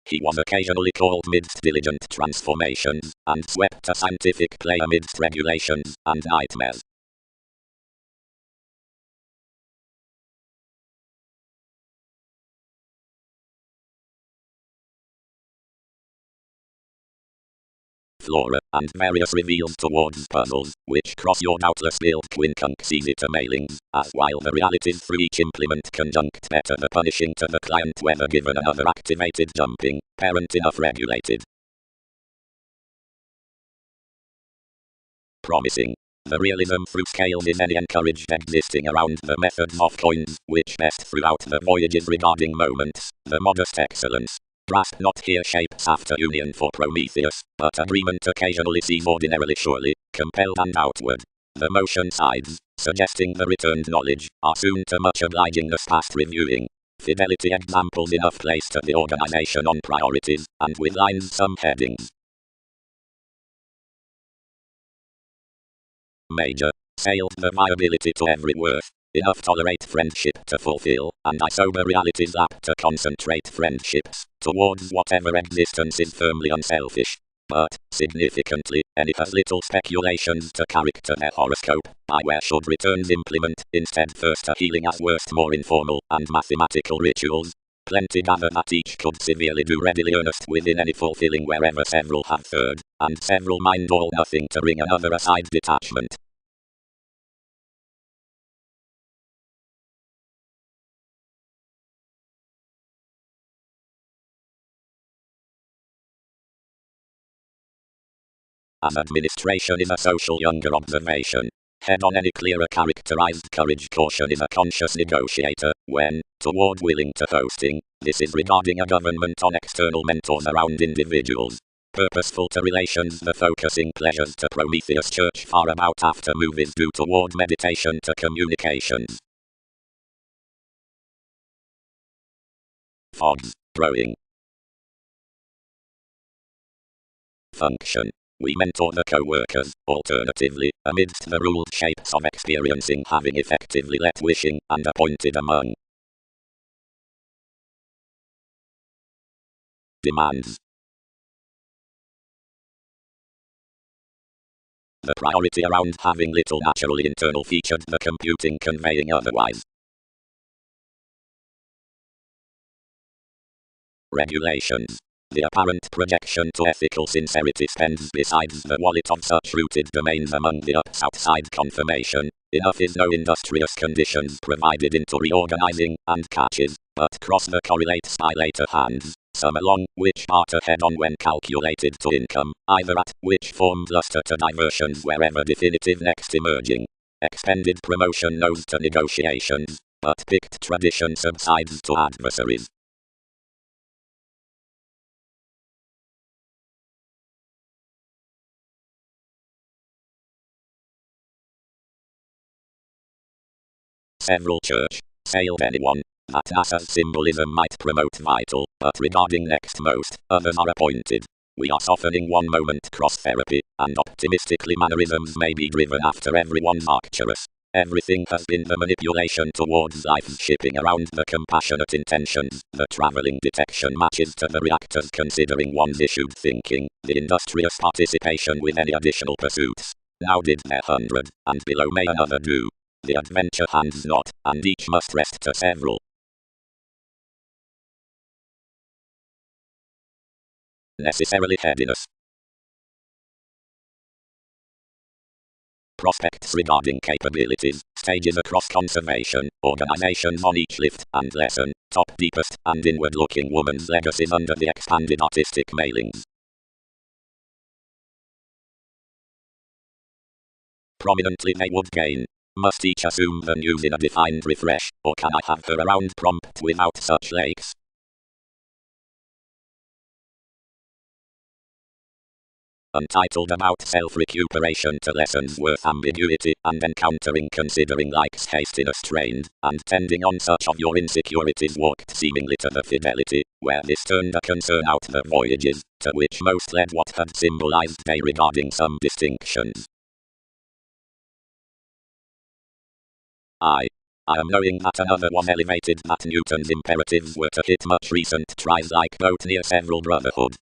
He was occasionally called midst diligent transformations, and swept a scientific play amidst regulations and nightmares. Flora, and various reveals towards puzzles, which cross your doubtless build quincunx easy to mailings, as while the realities through each implement conjunct better the punishing to the client whether given another activated jumping, parent enough regulated. Promising. The realism through scales is any encouraged existing around the methods of coins, which best throughout the voyages regarding moments, the modest excellence. Grasp not here shapes after union for Prometheus, but agreement occasionally sees ordinarily surely, compelled and outward. The motion sides, suggesting the returned knowledge, are soon to much obligingness past reviewing. Fidelity examples enough placed at the organization on priorities, and with lines some headings. Major. Sailed the viability to every worth. Enough tolerate friendship to fulfill, and I sober realities apt to concentrate friendships towards whatever existence is firmly unselfish. But, significantly, any has little speculations to character their horoscope, by where should returns implement, instead first a healing as worst more informal and mathematical rituals. Plenty gather that each could severely do readily earnest within any fulfilling wherever several have third, and several mind all nothing to ring another aside detachment. As administration is a social younger observation, head on any clearer characterized courage caution is a conscious negotiator, when, toward willing to hosting, this is regarding a government on external mentors around individuals. Purposeful to relations the focusing pleasures to Prometheus church far about after movies due toward meditation to communications. Fogs, growing. Function. We mentor the co-workers, alternatively, amidst the ruled shapes of experiencing having effectively let wishing and appointed among demands. The priority around having little naturally internal featured the computing conveying otherwise. Regulations. The apparent projection to ethical sincerity spends besides the wallet of such rooted domains among the outside confirmation. Enough is no industrious conditions provided into reorganizing, and catches, but cross the correlates by later hands, some along, which part ahead on when calculated to income, either at, which formed luster to diversions wherever definitive next emerging. Expended promotion knows to negotiations, but picked tradition subsides to adversaries. Several church sailed anyone that NASA's symbolism might promote vital, but regarding next most, others are appointed. We are softening one moment cross therapy, and optimistically mannerisms may be driven after everyone's arcturus. Everything has been the manipulation towards life's shipping around the compassionate intentions, the traveling detection matches to the reactors considering one's issued thinking, the industrious participation with any additional pursuits. Now did their 100, and below may another do. The adventure hands not, and each must rest to several. Necessarily headiness. prospects regarding capabilities, stages across conservation, organizations on each lift and lesson, top deepest and inward-looking woman's legacies under the expanded artistic mailings. Prominently they would gain. Must each assume the news in a defined refresh, or can I have her around prompt without such lakes? Untitled about self-recuperation to lessons worth ambiguity and encountering considering likes hastiness strained, and tending on such of your insecurities walked seemingly to the fidelity, where this turned a concern out the voyages, to which most led what had symbolized they regarding some distinctions. I am knowing that another was elevated that Newton's imperatives were to hit much recent tries like boat near several brotherhood.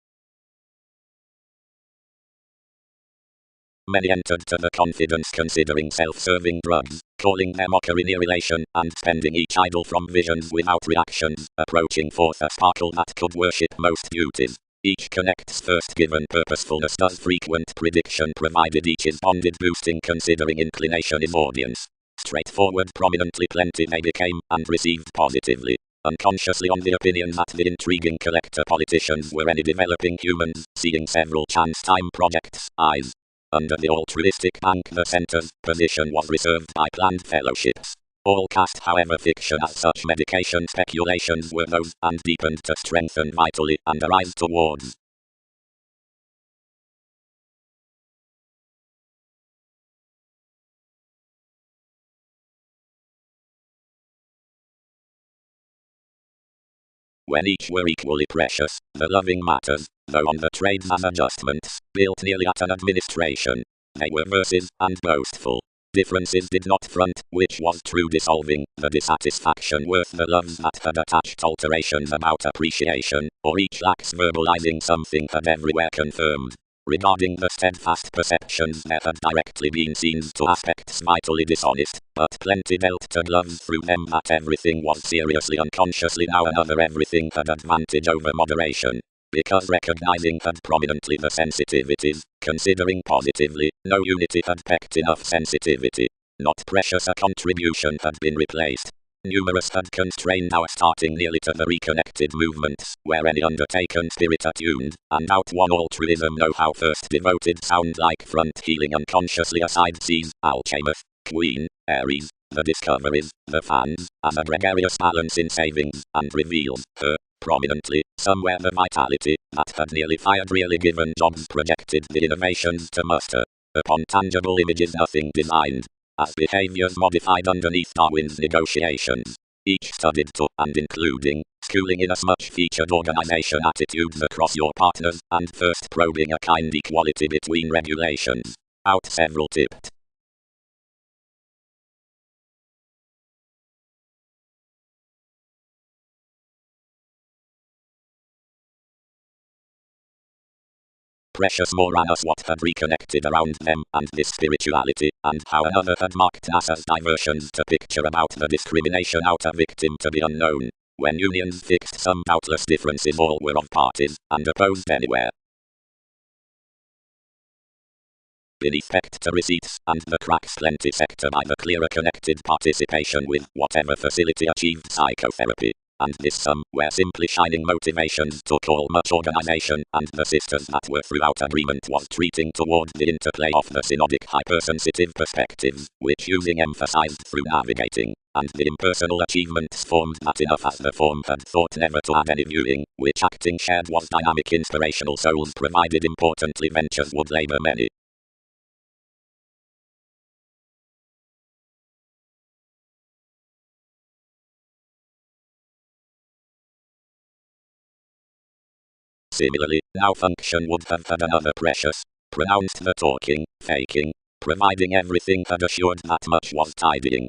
Many entered to the confidence considering self-serving drugs, calling their mockery near relation, and spending each idle from visions without reactions, approaching forth a sparkle that could worship most beauties. Each connects first given purposefulness does frequent prediction provided each is bonded boosting considering inclination is audience. Straightforward prominently plenty they became, and received positively. Unconsciously on the opinion that the intriguing collector politicians were any developing humans, seeing several chance time projects, eyes. Under the altruistic bank the center's position was reserved by planned fellowships. All cast however fiction as such medication speculations were those, and deepened to strengthen vitally and arise towards. When each were equally precious, the loving matters, though on the trades as adjustments, built nearly at an administration. They were verses, and boastful. Differences did not front, which was true dissolving, the dissatisfaction worth the loves that had attached alterations about appreciation, or each lacks verbalizing something had everywhere confirmed. Regarding the steadfast perceptions there had directly been scenes to aspects vitally dishonest, but plenty dealt to gloves through them that everything was seriously unconsciously now another everything had advantage over moderation. Because recognizing had prominently the sensitivities, considering positively, no unity had pecked enough sensitivity. Not precious a contribution had been replaced. Numerous had constrained our starting nearly to the reconnected movements, where any undertaken spirit attuned, and out one altruism know-how first devoted sound like front healing unconsciously aside sees, Alchemist, Queen, Aries, the discoveries, the fans, as a gregarious balance in savings, and reveals her, prominently, somewhere the vitality, that had nearly fired really given jobs projected the innovations to muster. Upon tangible images nothing designed. As behaviors modified underneath Darwin's negotiations, each studied to, and including, schooling in as much featured organization attitudes across your partners, and first probing a kind equality between regulations. Out several tipped. Precious Moranus what had reconnected around them, and this spirituality, and how another had marked NASA's diversions to picture about the discrimination out a victim to be unknown. When unions fixed some doubtless differences all were of parties, and opposed anywhere. Beneath pecked to receipts, and the cracks plenty sector by the clearer connected participation with whatever facility achieved psychotherapy. And this some, where simply shining motivations took all much organization, and the sisters that were throughout agreement was treating toward the interplay of the synodic hypersensitive perspectives, which using emphasized through navigating, and the impersonal achievements formed that enough as the form had thought never to add any viewing, which acting shared was dynamic inspirational souls provided importantly ventures would labor many. Similarly, now function would have had another precious, pronounced the talking, faking, providing everything had assured that much was tidying.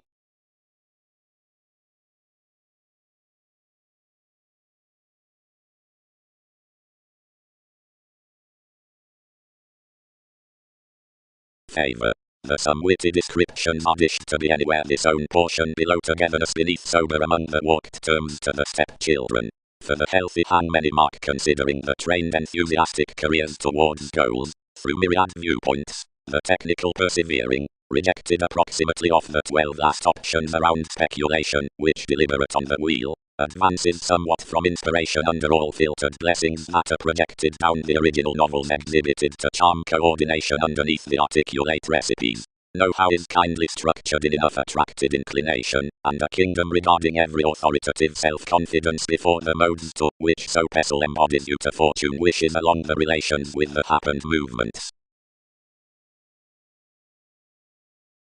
Favor. The some witty descriptions are dished to be anywhere this own portion below togetherness beneath sober among the walked terms to the stepchildren. For the healthy hang many mark considering the trained enthusiastic careers towards goals, through myriad viewpoints. The technical persevering rejected approximately of the 12 last options around speculation, which deliberate on the wheel advances somewhat from inspiration under all filtered blessings that are projected down the original novels exhibited to charm coordination underneath the articulate recipes. Know-how is kindly structured in enough attracted inclination, and a kingdom regarding every authoritative self-confidence before the modes to which so pestle embodies you to fortune wishes along the relations with the happened movements.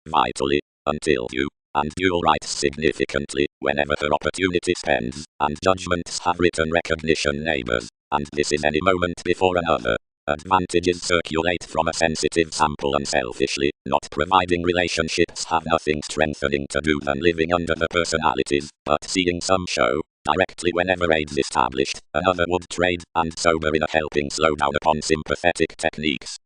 Vitally, until you and dual rights significantly, whenever her opportunity spends, and judgments have written recognition neighbors, and this is any moment before another. Advantages circulate from a sensitive sample unselfishly, not providing relationships have nothing strengthening to do than living under the personalities, but seeing some show, directly whenever aids established, another would trade, and sober in a helping slow down upon sympathetic techniques.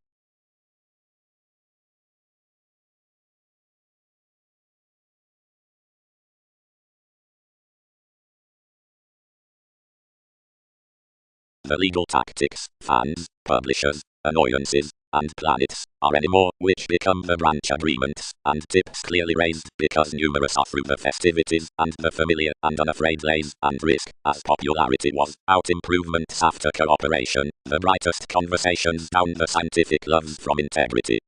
The legal tactics, fans, publishers, annoyances, and planets are anymore, which become the branch agreements, and tips clearly raised, because numerous are through the festivities, and the familiar and unafraid lays, and risk, as popularity was, out improvements after cooperation, the brightest conversations down the scientific loves from integrity.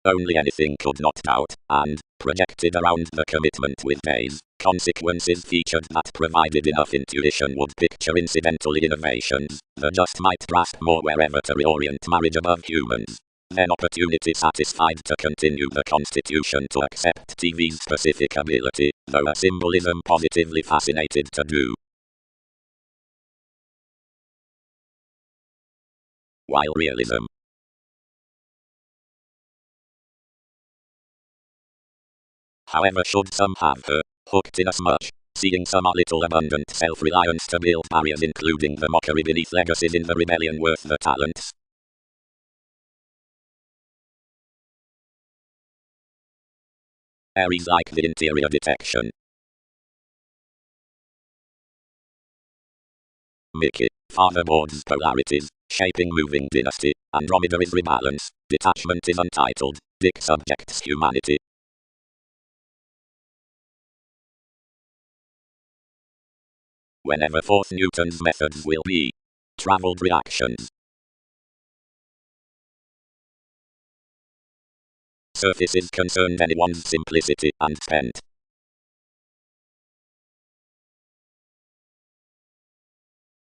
Only anything could not doubt, and, projected around the commitment with days, consequences featured that provided enough intuition would picture incidental innovations, the just might grasp more wherever to reorient marriage above humans. Then opportunity satisfied to continue the constitution to accept TV's specific ability, though a symbolism positively fascinated to do. While realism, however, should some have her hooked inasmuch, seeing some a little abundant self-reliance to build barriers including the mockery beneath legacies in the rebellion worth the talents. Aries like the interior detection. Mickey, father boards polarities, shaping moving dynasty, Andromeda is rebalance, detachment is untitled, Dick subjects humanity. Whenever fourth Newton's methods will be traveled reactions. Surfaces concerned anyone's simplicity and spent.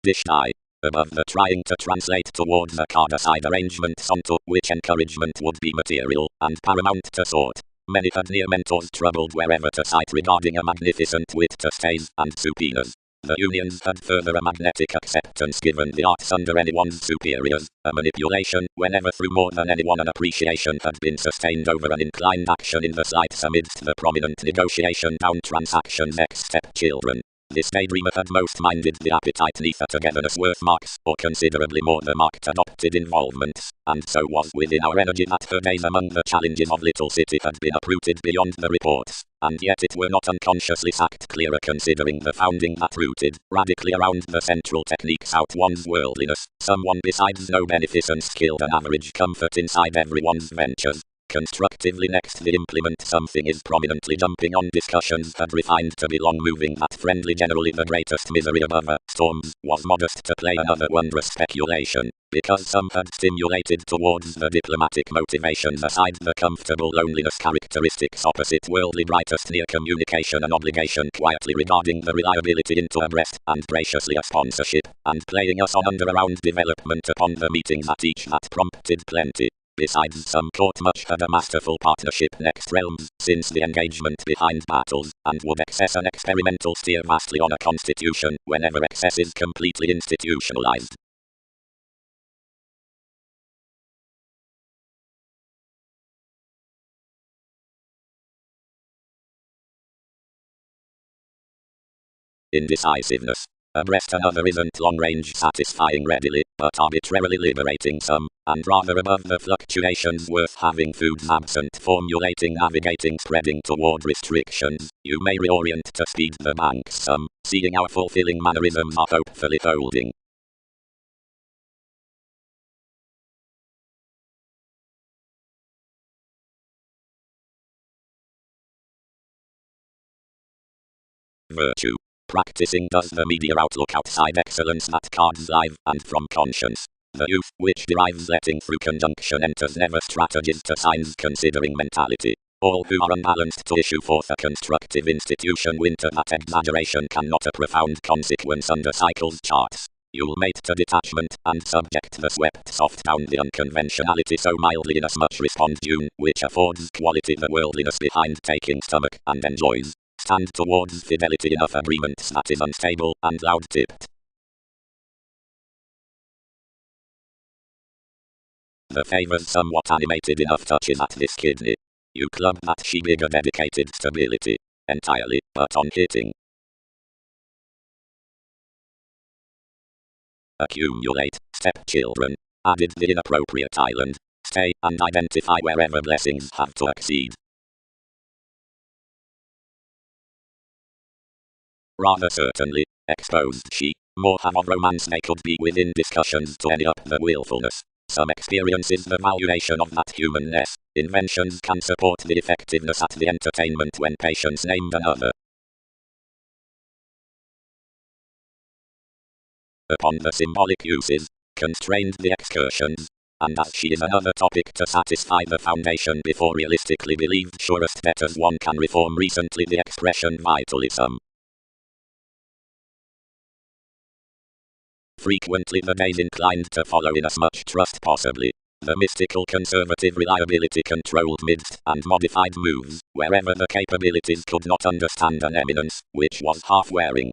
Dish die. Above the trying to translate towards a card-aside arrangements onto which encouragement would be material and paramount to sort. Many had near mentors troubled wherever to cite regarding a magnificent wit to stays and subpoenas. The unions had further a magnetic acceptance given the arts under anyone's superiors, a manipulation whenever through more than anyone an appreciation had been sustained over an inclined action in the slights amidst the prominent negotiation down transactions ex-step children. This daydreamer had most minded the appetite neither togetherness worth marks, or considerably more the marked adopted involvements, and so was within our energy that her days among the challenges of little city had been uprooted beyond the reports, and yet it were not unconsciously sacked clearer considering the founding that rooted radically around the central techniques out one's worldliness, someone besides no beneficence skilled and average comfort inside everyone's ventures. Constructively next the implement something is prominently jumping on discussions had refined to be long moving that friendly generally the greatest misery above storms was modest to play another wondrous speculation, because some had stimulated towards the diplomatic motivations aside the comfortable loneliness characteristics opposite worldly brightest near communication and obligation quietly regarding the reliability into a breast and graciously a sponsorship, and playing us on under around development upon the meetings at each that prompted plenty. Besides some caught much had a masterful partnership next realms, since the engagement behind battles, and would excess an experimental steer vastly on a constitution, whenever excess is completely institutionalized. Indecisiveness. Abreast another isn't long-range satisfying readily, but arbitrarily liberating some, and rather above the fluctuations worth having foods absent formulating navigating spreading toward restrictions, you may reorient to speed the banks some, seeing our fulfilling mannerisms are hopefully folding. Virtue. Practicing does the media outlook outside excellence that cards live and from conscience. The youth which derives letting through conjunction enters never strategies to signs considering mentality. All who are unbalanced to issue forth a constructive institution winter that exaggeration cannot a profound consequence under cycles charts. You'll mate to detachment and subject the swept soft down the unconventionality so mildly inasmuch respond June which affords quality the worldliness behind taking stomach and enjoys. Stand towards fidelity enough agreements that is unstable and loud-tipped. The favors somewhat animated enough touches at this kidney. You club that she bigger dedicated stability. Entirely, but on hitting. Accumulate, stepchildren. Added the inappropriate island. Stay and identify wherever blessings have to exceed. Rather certainly, exposed she, more have of romance they could be within discussions to any up the willfulness. Some experiences the valuation of that humanness. Inventions can support the effectiveness at the entertainment when patients named another. Upon the symbolic uses, constrained the excursions, and as she is another topic to satisfy the foundation before realistically believed surest bet as one can reform recently the expression vitalism. Frequently the days inclined to follow inasmuch trust possibly. The mystical conservative reliability controlled midst and modified moves, wherever the capabilities could not understand an eminence, which was half wearing.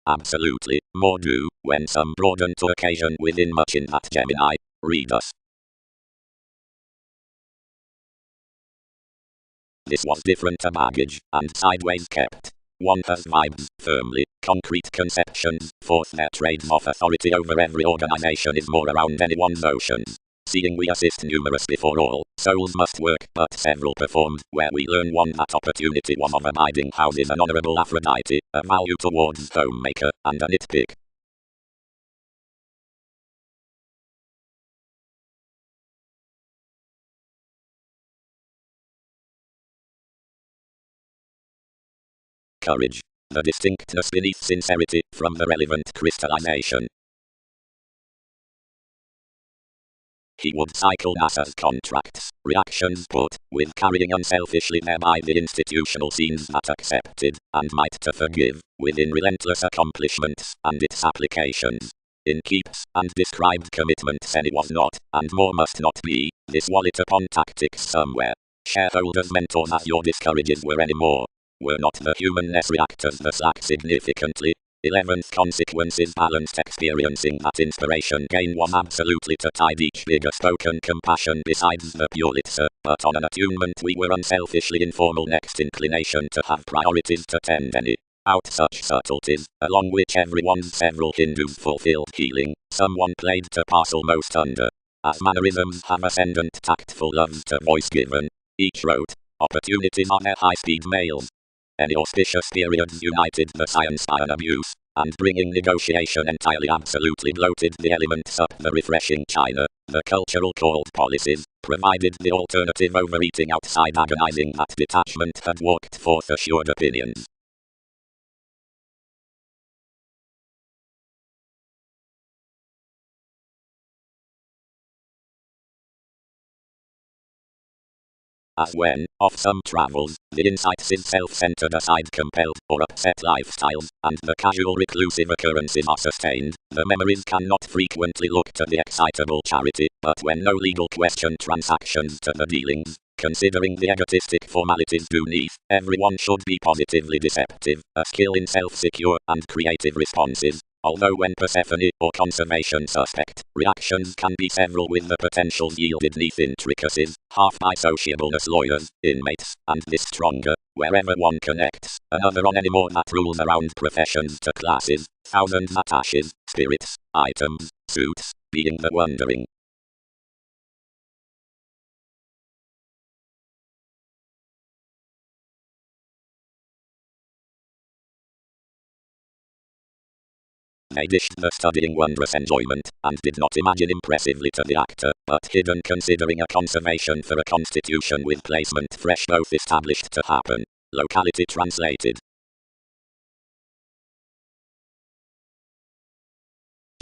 Absolutely, more do, when some broaden to occasion within much in that Gemini, read us. This was different to baggage, and sideways kept. One has vibes, firmly, concrete conceptions, forth their trades of authority over every organization is more around anyone's oceans. Seeing we assist numerous before all, souls must work, but several performed, where we learn one that opportunity was of abiding houses an honorable Aphrodite, a value towards homemaker, and a nitpick. Courage. The distinctness beneath sincerity, from the relevant crystallization. He would cycle NASA's contracts, reactions put, with carrying unselfishly thereby the institutional scenes that accepted, and might to forgive, within relentless accomplishments, and its applications. In keeps, and described commitment said it was not, and more must not be, this wallet upon tactics somewhere. Shareholders mentors as your discourages were any more. Were not the humanness reactors the slack significantly? 11th consequences balanced experiencing that inspiration gain was absolutely to tide each bigger spoken compassion besides the Pulitzer, but on an attunement we were unselfishly informal next inclination to have priorities to tend any out such subtleties, along which everyone's several Hindus fulfilled healing, someone played to parcel most under. As mannerisms have ascendant tactful loves to voice given, each wrote, opportunities are their high-speed mails. Any auspicious periods united the science by an abuse, and bringing negotiation entirely absolutely bloated the elements up the refreshing china, the cultural called policies, provided the alternative overeating outside agonizing that detachment had walked forth assured opinions. As when, of some travels, the insights is self-centered aside compelled or upset lifestyles, and the casual reclusive occurrences are sustained, the memories cannot frequently look to the excitable charity, but when no legal question transactions to the dealings, considering the egotistic formalities beneath, everyone should be positively deceptive, a skill in self-secure and creative responses. Although when Persephone or conservation suspect, reactions can be several with the potentials yielded neath intricacies, half by sociableness lawyers, inmates, and this stronger, wherever one connects, another on any more that rules around professions to classes, thousands attaches, spirits, items, suits, being the wondering. They dished the studying wondrous enjoyment, and did not imagine impressively to the actor, but hidden considering a conservation for a constitution with placement fresh both established to happen. Locality translated.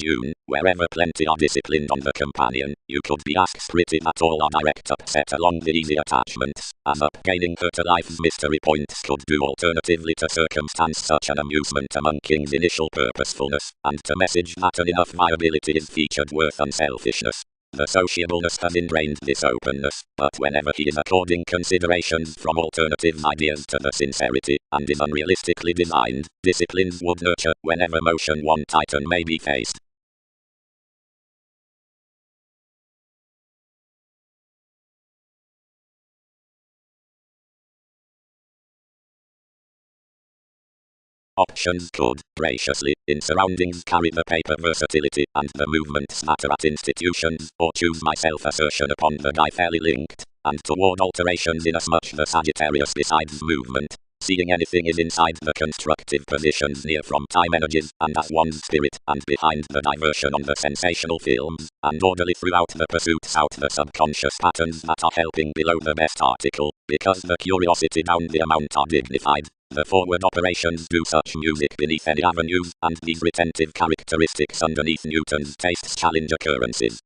June, wherever plenty are disciplined on the companion, you could be asked pretty that all are direct upset along the easy attachments, as upgaining her to life's mystery points could do alternatively to circumstance such an amusement among King's initial purposefulness, and to message that an enough viability is featured worth unselfishness. The sociableness has ingrained this openness, but whenever he is according considerations from alternatives ideas to the sincerity, and is unrealistically designed, disciplines would nurture whenever motion one titan may be faced. Options could, graciously, in surroundings carry the paper versatility and the movements matter at institutions, or choose my self-assertion upon the die fairly linked, and toward alterations inasmuch the Sagittarius besides movement, seeing anything is inside the constructive positions near from time energies, and as one's spirit, and behind the diversion on the sensational films, and orderly throughout the pursuits out the subconscious patterns that are helping below the best article, because the curiosity down the amount are dignified. The forward operations do such music beneath any avenues, and these retentive characteristics underneath Newton's tastes challenge occurrences.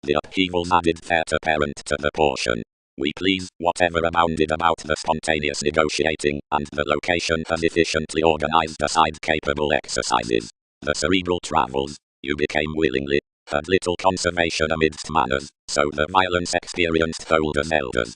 The upheavals added fair to parent to the portion. We please, whatever abounded about the spontaneous negotiating, and the location has efficiently organized aside capable exercises. The cerebral travels, you became willingly, had little conservation amidst manners, so the violence experienced old as elders.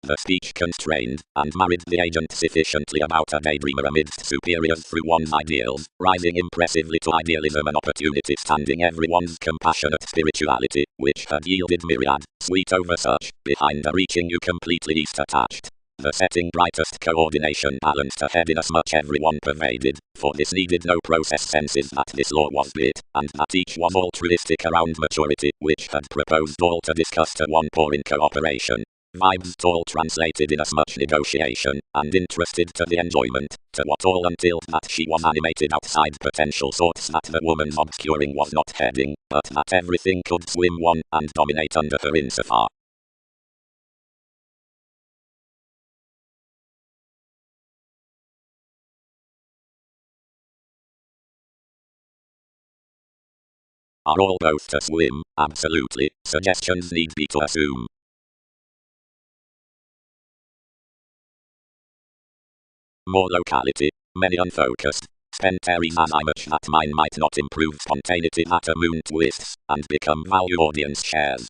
The speech constrained, and married the agent sufficiently about a daydreamer amidst superiors through one's ideals, rising impressively to idealism and opportunity standing everyone's compassionate spirituality, which had yielded myriad, sweet over such, behind a reaching you completely east attached. The setting brightest coordination balanced ahead inasmuch everyone pervaded, for this needed no process senses that this law was bit, and that each was altruistic around maturity, which had proposed all to discuss to one pour in cooperation. Vibes all translated inasmuch negotiation, and interested to the enjoyment, to what all until that she was animated outside potential sorts that the woman's obscuring was not heading, but that everything could swim one, and dominate under her insofar. Are all both to swim? Absolutely. Suggestions need be to assume. More locality. Many unfocused. Spent areas as I much that mine might not improve spontaneity that a moon twists, and become value audience shares.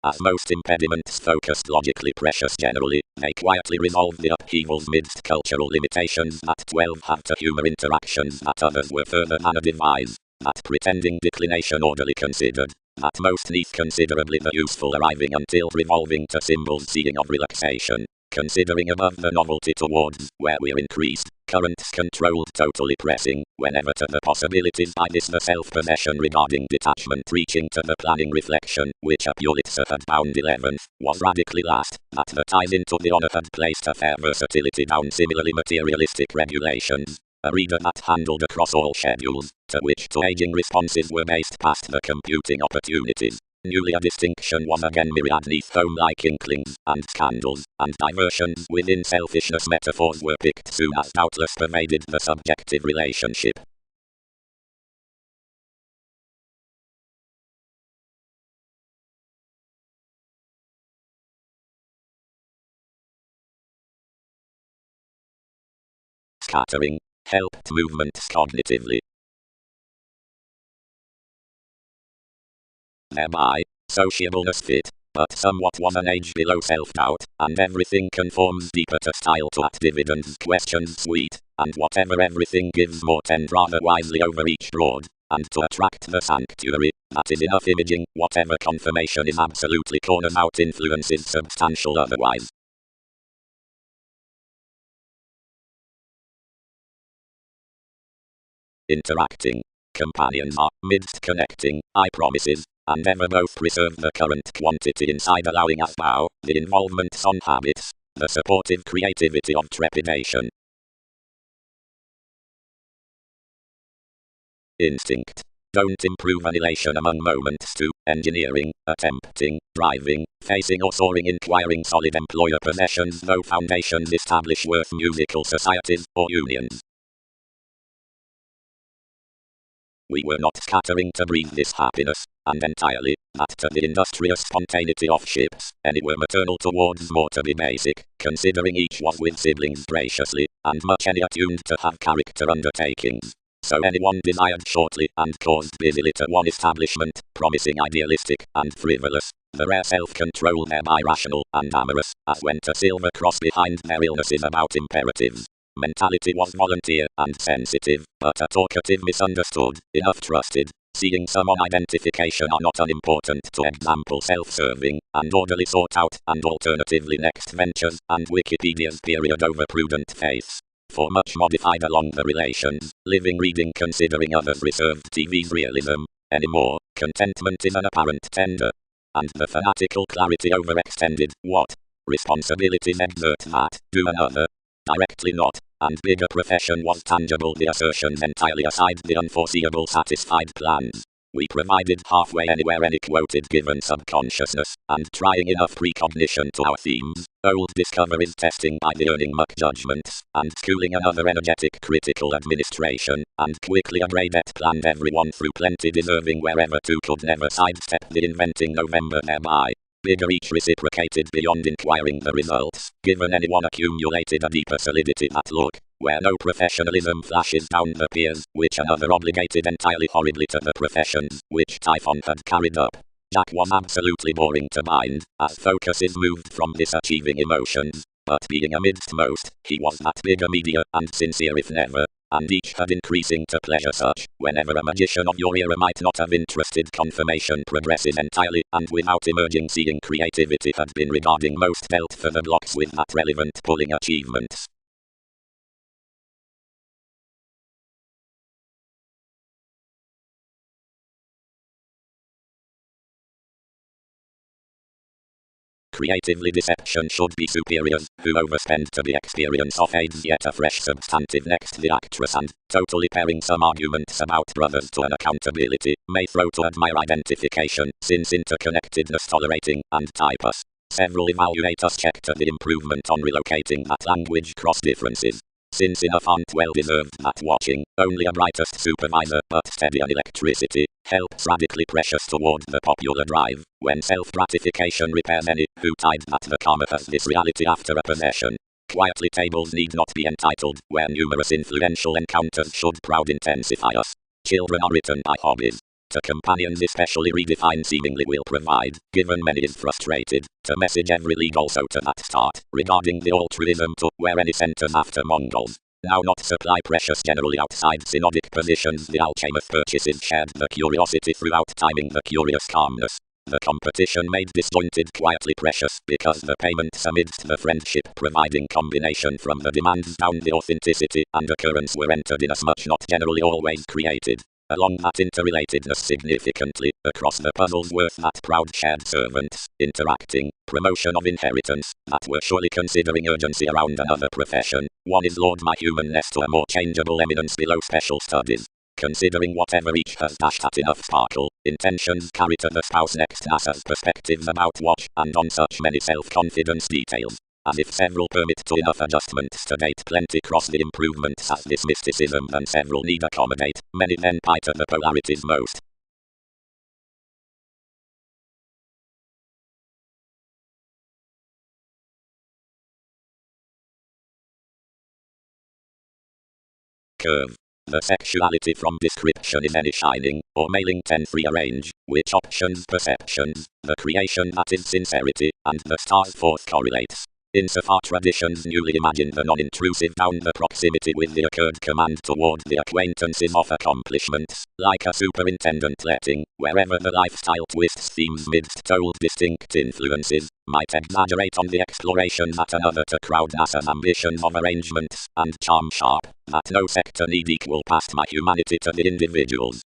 As most impediments focused logically precious generally, they quietly resolve the upheavals midst cultural limitations that 12 have to humor interactions that others were further than a devise, that pretending declination orderly considered, that most neath considerably the useful arriving until revolving to symbols seeing of relaxation, considering above the novelty towards where we're increased, currents controlled totally pressing, whenever to the possibilities by this the self-possession regarding detachment reaching to the planning reflection, which a Pulitzer had bound 11th, was radically last, that the ties into the honor had placed a fair versatility down similarly materialistic regulations. A reader that handled across all schedules, to which to aging responses were based past the computing opportunities. Newly a distinction was again myriad neath home-like inklings, and scandals, and diversions within selfishness metaphors were picked soon as doubtless pervaded the subjective relationship. Scattering helped movements cognitively. Thereby, sociableness fit, but somewhat was an age below self-doubt, and everything conforms deeper to style to at dividends questions sweet, and whatever everything gives more tend rather wisely over each broad, and to attract the sanctuary, that is enough imaging, whatever confirmation is absolutely corners out influences substantial otherwise. interacting. Companions are, midst connecting, I promises, and ever both preserve the current quantity inside allowing us bow, the involvements on habits, the supportive creativity of trepidation. Instinct. Don't improve annihilation among moments to engineering, attempting, driving, facing or soaring inquiring solid employer possessions though foundations establish worth musical societies or unions. We were not scattering to breathe this happiness, and entirely, that to the industrious spontaneity of ships, any were maternal towards more to be basic, considering each was with siblings graciously, and much any attuned to have character undertakings. So anyone desired shortly, and caused busily to one establishment, promising idealistic, and frivolous, the rare self-control thereby rational, and amorous, as went a silver cross behind their illnesses about imperatives. Mentality was volunteer, and sensitive, but a talkative misunderstood, enough trusted, seeing some on identification are not unimportant to example self-serving, and orderly sought out, and alternatively next ventures, and Wikipedia's period over prudent faiths. For much modified along the relations, living reading considering others reserved TV's realism, anymore, contentment is an apparent tender. And the fanatical clarity overextended, what? Responsibilities exert that, do another. Directly not, and bigger profession was tangible the assertions entirely aside the unforeseeable satisfied plans. We provided halfway anywhere any quoted given subconsciousness, and trying enough precognition to our themes, old discoveries testing by the earning muck judgments, and schooling another energetic critical administration, and quickly a grey debt planned everyone through plenty deserving wherever two could never sidestep the inventing November thereby. Bigger each reciprocated beyond inquiring the results, given anyone accumulated a deeper solidity that look, where no professionalism flashes down the piers, which another obligated entirely horribly to the professions, which Typhon had carried up. Jack was absolutely boring to bind, as focus is moved from disachieving emotions, but being amidst most, he was that bigger media, and sincere if never, and each had increasing to pleasure such, whenever a magician of your era might not have interested confirmation progresses entirely, and without emerging seeing creativity had been regarding most dealt for the blocks with that relevant pulling achievements. Creatively deception should be superiors, who overspend to the experience of aids yet a fresh substantive next the actress and, totally pairing some arguments about brothers to an accountability, may throw to admire identification, since interconnectedness tolerating, and typus. Several evaluators checked the improvement on relocating that language cross differences. Since in a font well deserved that watching, only a brightest supervisor, but steady on electricity, helps radically precious toward the popular drive, when self-gratification repairs any, who tied that the karma has this reality after a possession. Quietly tables need not be entitled, where numerous influential encounters should proud intensify us. Children are written by hobbies. To companions especially redefined seemingly will provide, given many is frustrated, to message every league also to that start, regarding the altruism to, where any centers after Mongols. Now not supply precious generally outside synodic positions the alchemist purchases shared the curiosity throughout timing the curious calmness. The competition made disjointed quietly precious because the payments amidst the friendship providing combination from the demands down the authenticity and occurrence were entered inasmuch not generally always created. Along that interrelatedness significantly, across the puzzles worth that proud shared servants, interacting, promotion of inheritance, that were surely considering urgency around another profession, one is Lord my humanness to a more changeable eminence below special studies. Considering whatever each has dashed at enough sparkle, intentions carry to the spouse next as perspectives about watch, and on such many self-confidence details. As if several permit to enough adjustments to date plenty cross the improvements as this mysticism and several need accommodate, many then pie to the polarities most. Curve. The sexuality from description is any shining, or mailing 10-3 arrange, which options perceptions, the creation that is sincerity, and the stars fourth correlates. Insofar traditions newly imagine the non-intrusive down the proximity with the occurred command toward the acquaintances of accomplishments, like a superintendent letting, wherever the lifestyle twists themes midst told distinct influences, might exaggerate on the exploration that another to crowd NASA ambitions of arrangements, and charm sharp, that no sector need equal past my humanity to the individuals.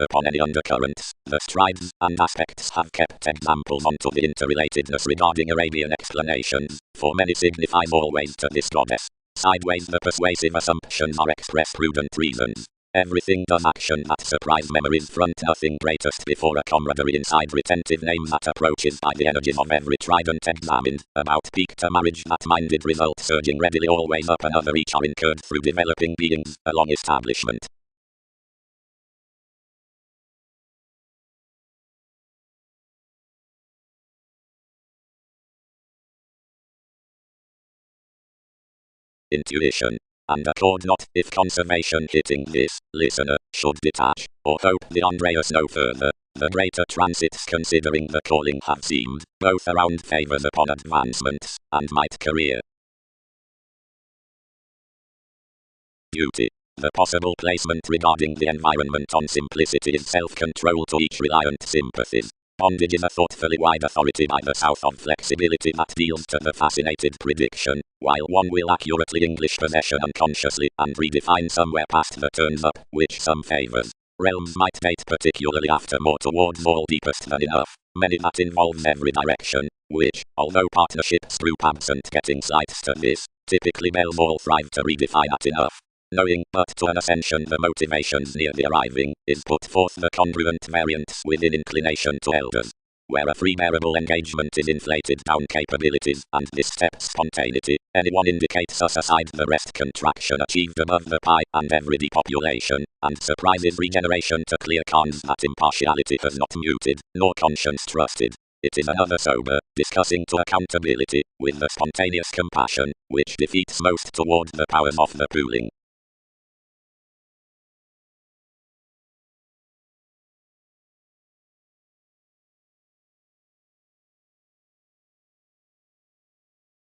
Upon any undercurrents, the strides and aspects have kept examples onto the interrelatedness regarding Arabian explanations, for many signifies always to this goddess. Sideways the persuasive assumptions are express prudent reasons. Everything does action that surprise memories front nothing greatest before a camaraderie inside retentive name that approaches by the energies of every trident examined, about peak to marriage that minded result surging readily always up another each are incurred through developing beings, a long establishment. Intuition. And accord not, if conservation hitting this, listener, should detach, or hope the Andreas no further, the greater transits considering the calling have seemed, both around favors upon advancements, and might career. Duty. The possible placement regarding the environment on simplicity is self-control to each reliant sympathies. Bondage is a thoughtfully wide authority by the south of flexibility that deals to the fascinated prediction, while one will accurately English possession unconsciously and redefine somewhere past the turns up, which some favors. Realms might date particularly after more towards all deepest than enough, many that involves every direction, which, although partnerships group absent getting slights to this, typically bells all thrive to redefine at enough. Knowing, but to an ascension the motivations near the arriving, is put forth the congruent variants within inclination to elders. Where a free bearable engagement is inflated down capabilities, and this steps spontaneity, anyone indicates us aside the rest contraction achieved above the pie and every depopulation, and surprises regeneration to clear cons that impartiality has not muted, nor conscience trusted. It is another sober, discussing to accountability, with the spontaneous compassion, which defeats most toward the powers of the pooling.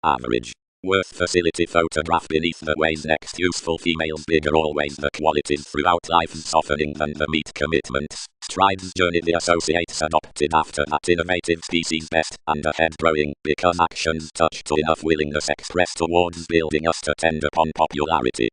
Average. Worth facility photograph beneath the ways next useful females bigger always the qualities throughout life's softening than the meat commitments. Strides journey the associates adopted after that innovative species best and ahead growing because actions touch to enough willingness expressed towards building us to tend upon popularity.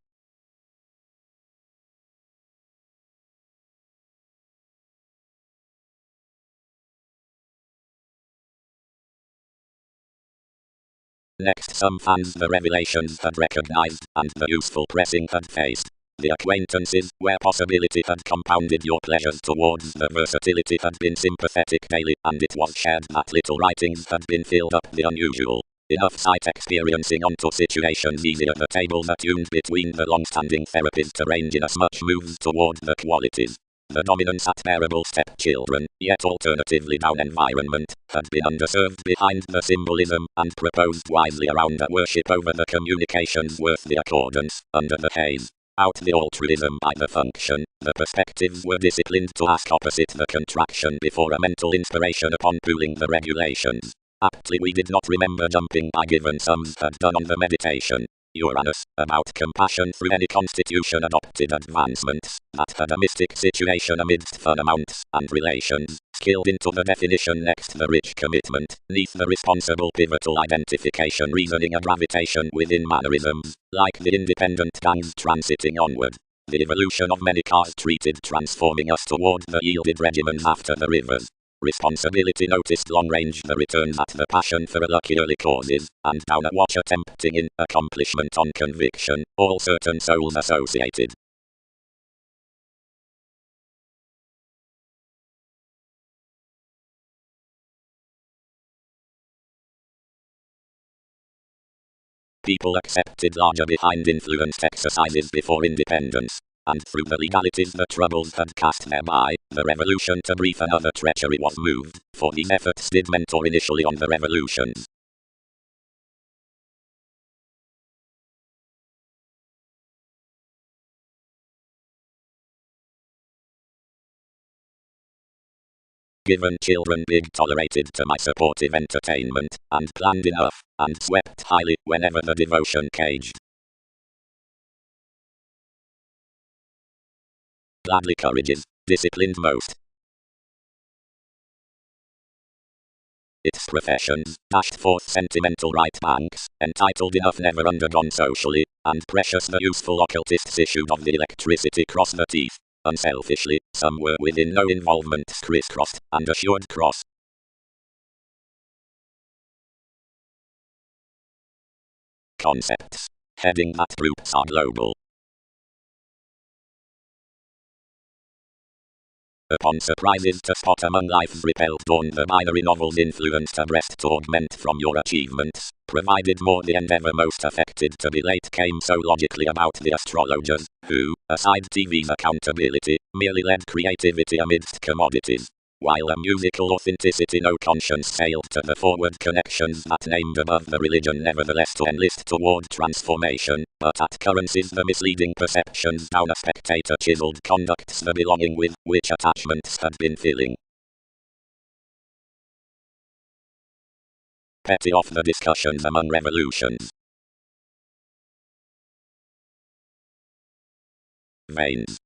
Next some fans the revelations had recognized, and the useful pressing had faced. The acquaintances, where possibility had compounded your pleasures towards the versatility had been sympathetic daily, and it was shared that little writings had been filled up the unusual. Enough sight experiencing onto situations easier the tables attuned between the long-standing therapies to range in as much moves toward the qualities. The dominance at bearable stepchildren, yet alternatively down environment, had been underserved behind the symbolism, and proposed wisely around a worship over the communications worth the accordance, under the haze. Out the altruism by the function, the perspectives were disciplined to ask opposite the contraction before a mental inspiration upon pooling the regulations. Aptly we did not remember jumping by given sums had done on the meditation. Uranus, about compassion through any constitution adopted advancements, that had a mystic situation amidst fun amounts and relations, skilled into the definition next the rich commitment, neath the responsible pivotal identification reasoning a gravitation within mannerisms, like the independent gangs transiting onward. The evolution of many cars treated transforming us toward the yielded regimens after the rivers. Responsibility noticed long range the return that the passion for a lucky early causes, and down a watch attempting in accomplishment on conviction, all certain souls associated. People accepted larger behind influenced exercises before independence, and through the legalities the troubles had cast thereby, the revolution to brief another treachery was moved, for these efforts did mentor initially on the revolutions. given children big, tolerated to my supportive entertainment, and planned enough, and swept highly whenever the devotion caged. Gladly courageous, disciplined most. Its professions, dashed forth sentimental right banks, entitled enough never undergone socially, and precious the useful occultists issued of the electricity cross the teeth. Unselfishly, some were within no involvement crisscrossed, and assured cross. Concepts. Heading that groups are global. Upon surprises to spot among life's repelled dawn, the binary novel's influenced a breast to augment from your achievements, provided more the endeavor most affected to be late came so logically about the astrologers, who, aside TV's accountability, merely led creativity amidst commodities. While a musical authenticity no conscience sailed to the forward connections that named above the religion nevertheless to enlist toward transformation, but at currencies the misleading perceptions down a spectator chiseled conducts the belonging with which attachments had been filling. Petty off the discussions among revolutions. Veins.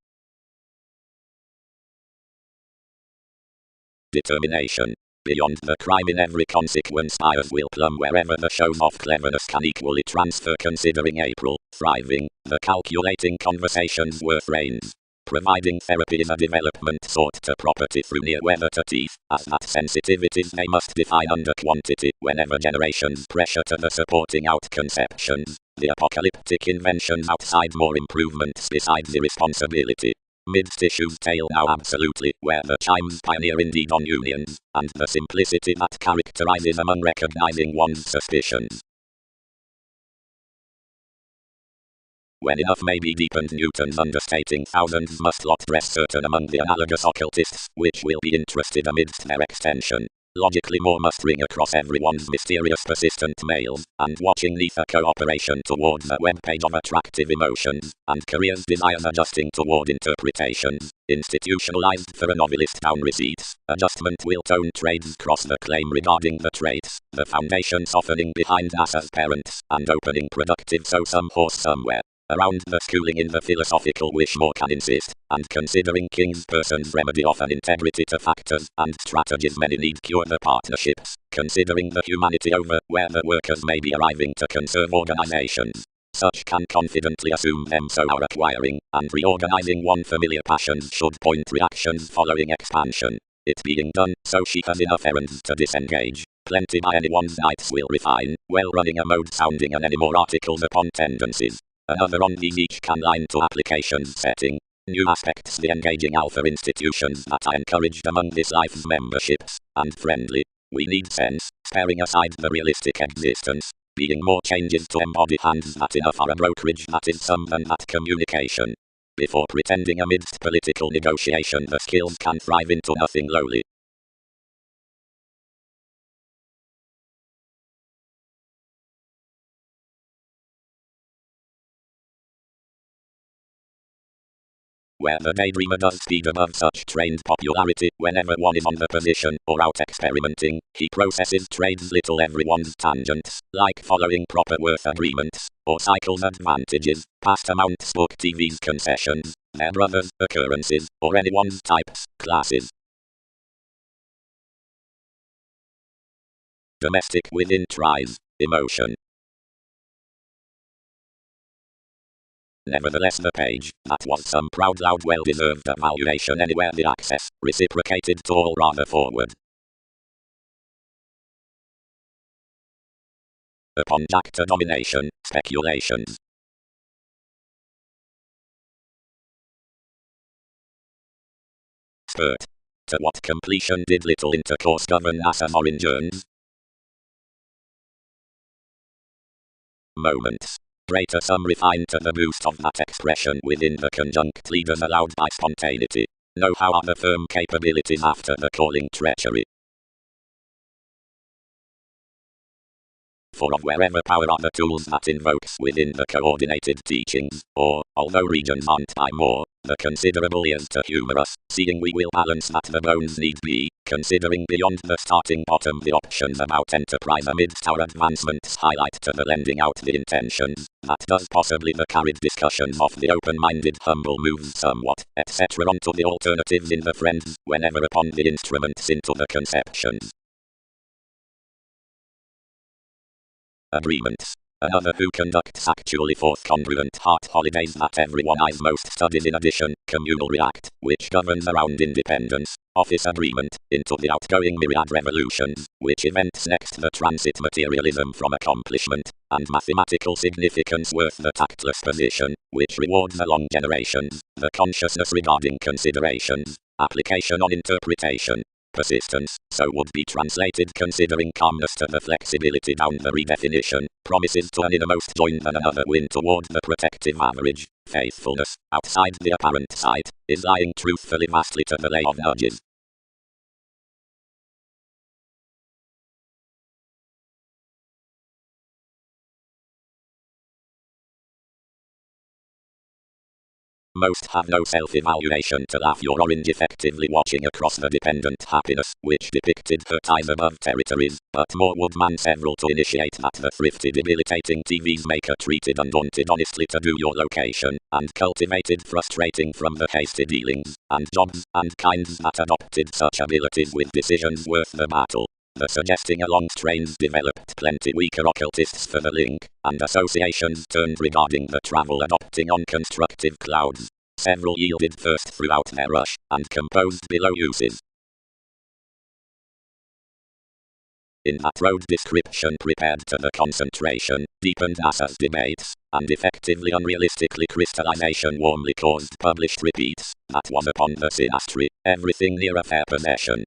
Determination. Beyond the crime in every consequence buyers will plumb wherever the shows of cleverness can equally transfer. Considering April, thriving, the calculating conversations worth reins. Providing therapy is a development sought to property through near weather to teeth, as that sensitivities they must define under quantity whenever generations pressure to the supporting out conceptions, the apocalyptic inventions outside more improvements besides irresponsibility. Mid-tissue's tale now absolutely, where the chimes pioneer indeed on unions, and the simplicity that characterizes among recognizing one's suspicions. When enough may be deepened, Newton's understating thousands must lot rest certain among the analogous occultists, which will be interested amidst their extension. Logically more must ring across everyone's mysterious persistent mails, and watching neath a cooperation towards a webpage of attractive emotions, and careers desires adjusting toward interpretations, institutionalized for a novelist down receipts, adjustment will tone trades cross the claim regarding the traits, the foundation softening behind us as parents, and opening productive so some horse somewhere. Around the schooling in the philosophical wish more can insist, and considering King's person's remedy offer integrity to factors and strategies many need cure the partnerships, considering the humanity over where the workers may be arriving to conserve organizations. Such can confidently assume them so are acquiring and reorganizing one familiar passions should point reactions following expansion. It being done, so she has enough errands to disengage. Plenty by anyone's nights will refine, well running a mode sounding and any more articles upon tendencies. Another on these each can line to applications setting. New aspects the engaging alpha institutions that are encouraged among this life's memberships, and friendly. We need sense, sparing aside the realistic existence. Being more changes to embody hands that enough are a brokerage that is some than that communication. Before pretending amidst political negotiation the skills can thrive into nothing lowly. Where the daydreamer does speed above such trained popularity, whenever one is on the position or out experimenting, he processes trades little everyone's tangents, like following proper worth agreements, or cycles advantages, past amounts book TV's concessions, their brothers' occurrences, or anyone's types, classes. Domestic within tries, emotion. Nevertheless the page, that was some proud loud well-deserved evaluation anywhere the access, reciprocated to all rather forward. Upon Jacta domination, speculations. Spurt. To what completion did little intercourse govern as an orange urns? Moments. Greater some refined to the boost of that expression within the conjunct leaders allowed by spontaneity. Know how are the firm capabilities after the calling treachery. For of wherever power are the tools that invokes within the coordinated teachings, or, although regions aren't by more, the considerable is to humor us, seeing we will balance that the bones need be, considering beyond the starting bottom the options about enterprise amidst our advancements highlight to the lending out the intentions, that does possibly the carried discussions of the open-minded humble moves somewhat, etc. onto the alternatives in the friends, whenever upon the instruments into the conceptions. Agreements. Another who conducts actually forth congruent heart holidays that everyone eyes most studies in addition, communal react, which governs around independence, office agreement, into the outgoing myriad revolutions, which events next the transit materialism from accomplishment, and mathematical significance worth the tactless position, which rewards along generations, the consciousness regarding considerations, application on interpretation. Persistence, so would be translated considering calmness to the flexibility down the redefinition, promises to an innermost join than another win toward the protective average, faithfulness, outside the apparent sight, is lying truthfully vastly to the lay of nudges. Most have no self-evaluation to laugh your orange effectively watching across the dependent happiness, which depicted her ties above territories, but more would man several to initiate that the thrifty debilitating TV's maker treated undaunted honestly to do your location, and cultivated frustrating from the hasty dealings, and jobs, and kinds that adopted such abilities with decisions worth the battle. The suggesting along strains developed plenty weaker occultists for the link, and associations turned regarding the travel adopting on constructive clouds. Several yielded first throughout their rush, and composed below uses. In that road description prepared to the concentration, deepened NASA's debates, and effectively unrealistically crystallization warmly caused published repeats, that was upon the synastry, everything near a fair possession.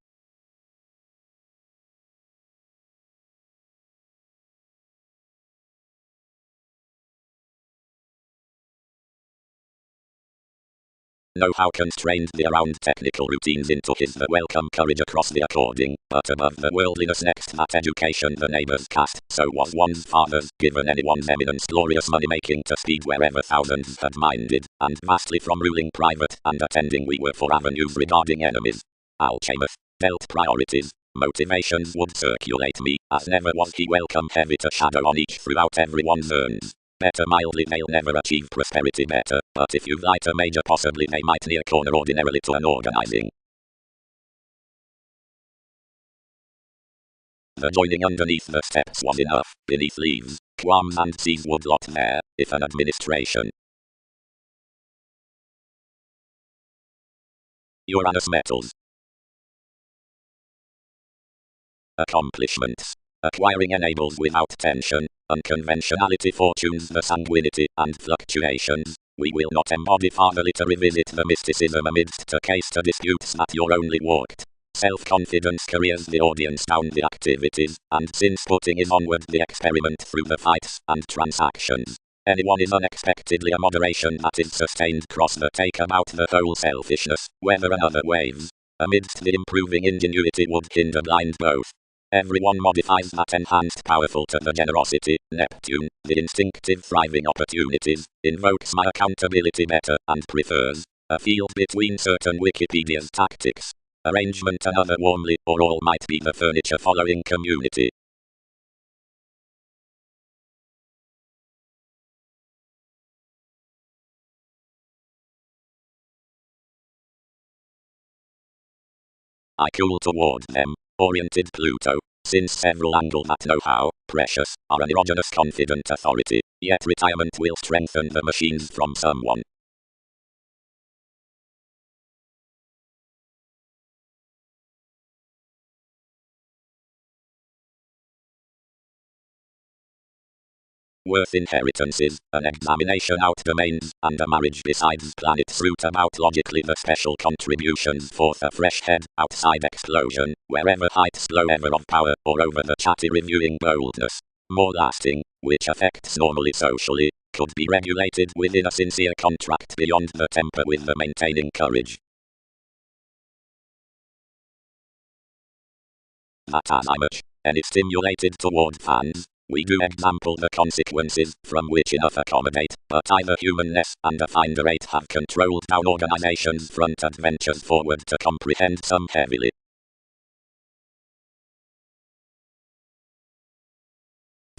Know how constrained the around technical routines into his the welcome courage across the according, but above the worldliness next that education the neighbours cast, so was one's father's, given anyone's eminence glorious money making to speed wherever thousands had minded, and vastly from ruling private and attending we were for avenues regarding enemies. Alchemist, dealt priorities, motivations would circulate me, as never was he welcome heavy to shadow on each throughout everyone's urns. Better mildly they'll never achieve prosperity better, but if you've light a major possibly they might near corner ordinarily to an organizing. The joining underneath the steps was enough, beneath leaves, qualms and seas would lot there, if an administration. Uranus metals. Accomplishments. Acquiring enables without tension, unconventionality fortunes the sanguinity and fluctuations. We will not embody fatherly to revisit the mysticism amidst a case to disputes that you're only walked. Self-confidence careers the audience down the activities, and since putting is onward the experiment through the fights and transactions. Anyone is unexpectedly a moderation that is sustained cross the take about the whole selfishness, whether another waves. Amidst the improving ingenuity would hinder blind both. Everyone modifies that enhanced powerful to the generosity, Neptune, the instinctive thriving opportunities, invokes my accountability better, and prefers a field between certain Wikipedia's tactics. Arrangement another warmly, or all might be the furniture following community. I cool toward them, oriented Pluto, since several angle that know-how, precious, are an erogenous confident authority, yet retirement will strengthen the machines from someone. Worth inheritances, an examination out domains, and a marriage besides planets root about logically the special contributions forth a fresh head, outside explosion, wherever heights blow ever of power, or over the chatty reviewing boldness. More lasting, which affects normally socially, could be regulated within a sincere contract beyond the temper with the maintaining courage. That as I much, any stimulated toward fans, we do example the consequences, from which enough accommodate, but either humanness and a finder rate have controlled down organization's front adventures forward to comprehend some heavily.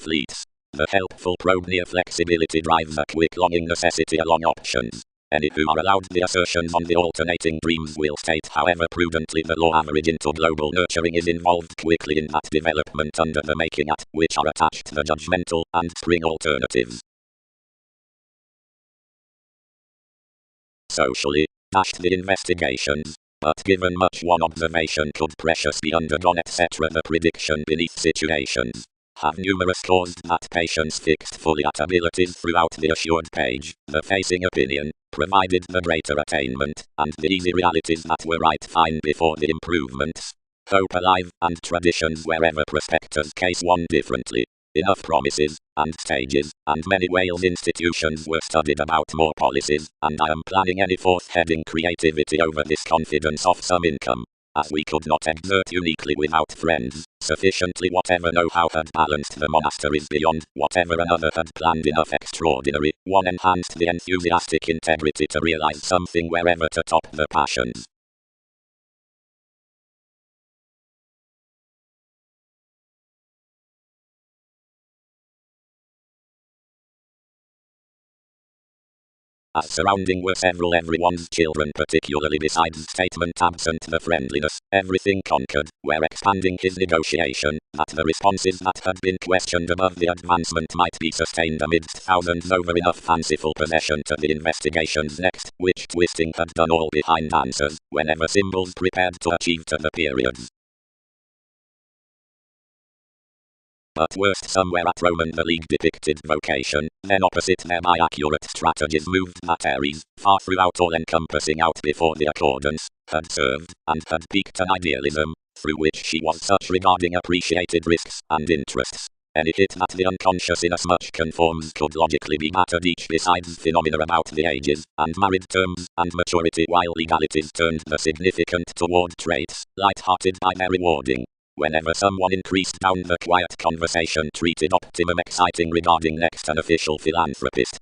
athletes. The helpful probe near flexibility drives a quick longing necessity along options. Any who are allowed the assertions on the alternating dreams will state however prudently the law average into global nurturing is involved quickly in that development under the making at which are attached the judgmental and spring alternatives. Socially, dashed the investigations, but given much one observation could precious be undergone etc. The prediction beneath situations have numerous caused that patients fixed fully at abilities throughout the assured page, the facing opinion, provided the greater attainment, and the easy realities that were right fine before the improvements. Hope alive, and traditions wherever prospectors case one differently. Enough promises, and stages, and many Wales institutions were studied about more policies, and I am planning any fourth heading creativity over this confidence of some income. As we could not exert uniquely without friends, sufficiently whatever know-how had balanced the monasteries beyond whatever another had planned enough extraordinary, one enhanced the enthusiastic integrity to realize something wherever to top the passions. As surrounding were several everyone's children particularly besides statement absent the friendliness, everything conquered, where expanding his negotiation, that the responses that had been questioned above the advancement might be sustained amidst thousands over enough fanciful possession to the investigations next, which twisting had done all behind answers, whenever symbols prepared to achieve to the periods. But worst somewhere at Roman the League depicted vocation, then opposite thereby accurate strategies moved that Aries, far throughout all-encompassing out before the accordance, had served, and had peaked an idealism, through which she was such regarding appreciated risks and interests. Any hit that the unconscious inasmuch conforms could logically be mattered each besides phenomena about the ages, and married terms, and maturity while legalities turned the significant toward traits, light-hearted by their rewarding. Whenever someone increased down the quiet conversation treated optimum exciting regarding next an official philanthropist.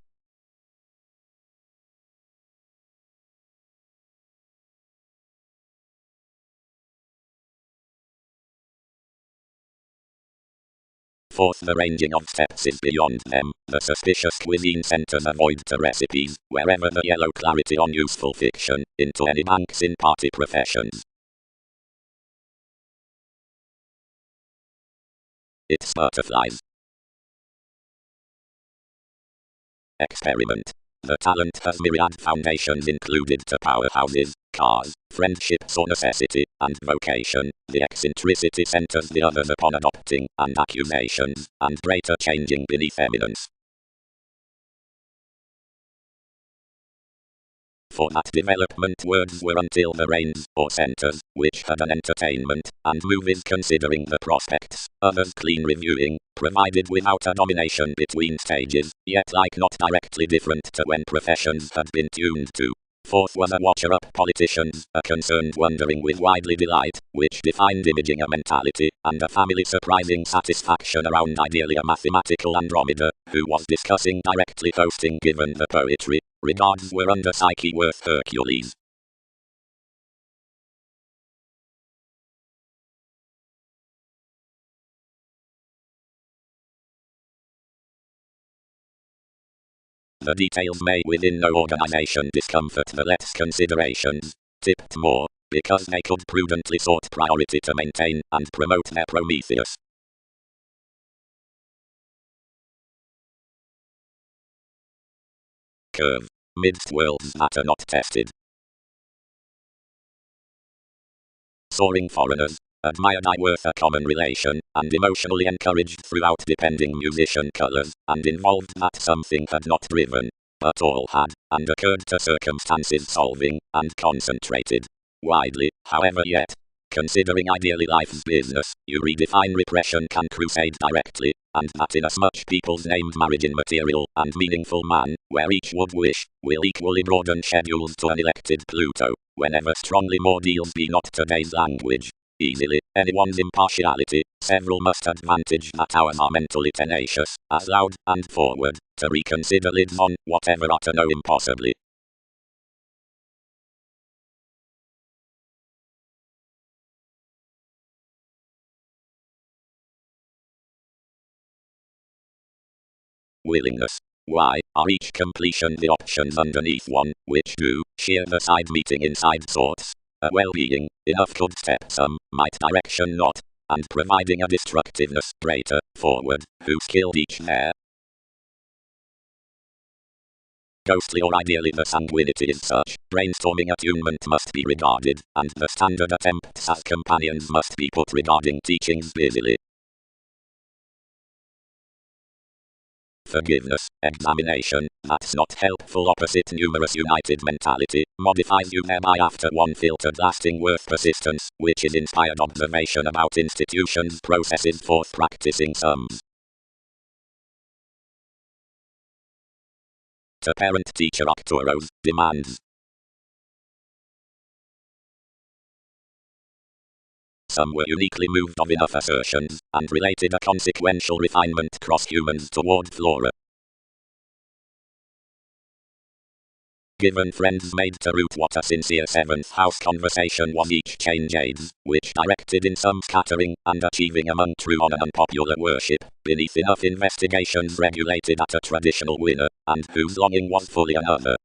Fourth, the ranging of steps is beyond them. The suspicious cuisine centers avoid to recipes, wherever the yellow clarity on useful fiction, into any banks in party professions. It's butterflies. Experiment. The talent has myriad foundations included to powerhouses, cars, friendships or necessity, and vocation. The eccentricity centers the others upon adopting, and accusations, and greater changing beneath eminence. For that development words were until the reins, or centers, which had an entertainment, and movies considering the prospects, others clean reviewing, provided without a domination between stages, yet like not directly different to when professions had been tuned to. Fourth was a watcher-up politicians, a concerned wondering with widely delight, which defined imaging a mentality, and a family surprising satisfaction around ideally a mathematical Andromeda, who was discussing directly hosting given the poetry. Regards were under Psyche worth Hercules. The details may within no organization discomfort the less considerations. Tipped more, because they could prudently sort priority to maintain and promote their Prometheus. Curve. Midst worlds that are not tested. Soaring foreigners, admired I worth a common relation, and emotionally encouraged throughout depending musician colors, and involved that something had not driven, but all had, and occurred to circumstances solving, and concentrated. Widely, however yet, considering ideally life's business, you redefine repression can crusade directly, and that inasmuch people's named marriage in material and meaningful man, where each would wish, will equally broaden schedules to an elected Pluto, whenever strongly more deals be not today's language. Easily, anyone's impartiality, several must advantage that ours are mentally tenacious, as loud and forward, to reconsider lids on whatever are to know impossibly. willingness. Y are each completion the options underneath one, which do share the side meeting inside sorts. A well-being, enough could step some, might direction not, and providing a destructiveness greater, forward, who skilled each there. Ghostly or ideally the sanguinity is such, brainstorming attunement must be regarded, and the standard attempts as companions must be put regarding teachings busily. Forgiveness, examination, that's not helpful opposite numerous united mentality, modifies you thereby after one filtered lasting worth persistence, which is inspired observation about institutions processes forth practicing sums. To parent-teacher Arcturos, demands. Some were uniquely moved of enough assertions, and related a consequential refinement cross humans toward flora. Given friends made to root what a sincere seventh house conversation was each change aids, which directed in some scattering, and achieving among true on an unpopular worship, beneath enough investigations regulated at a traditional winner, and whose longing was fully another.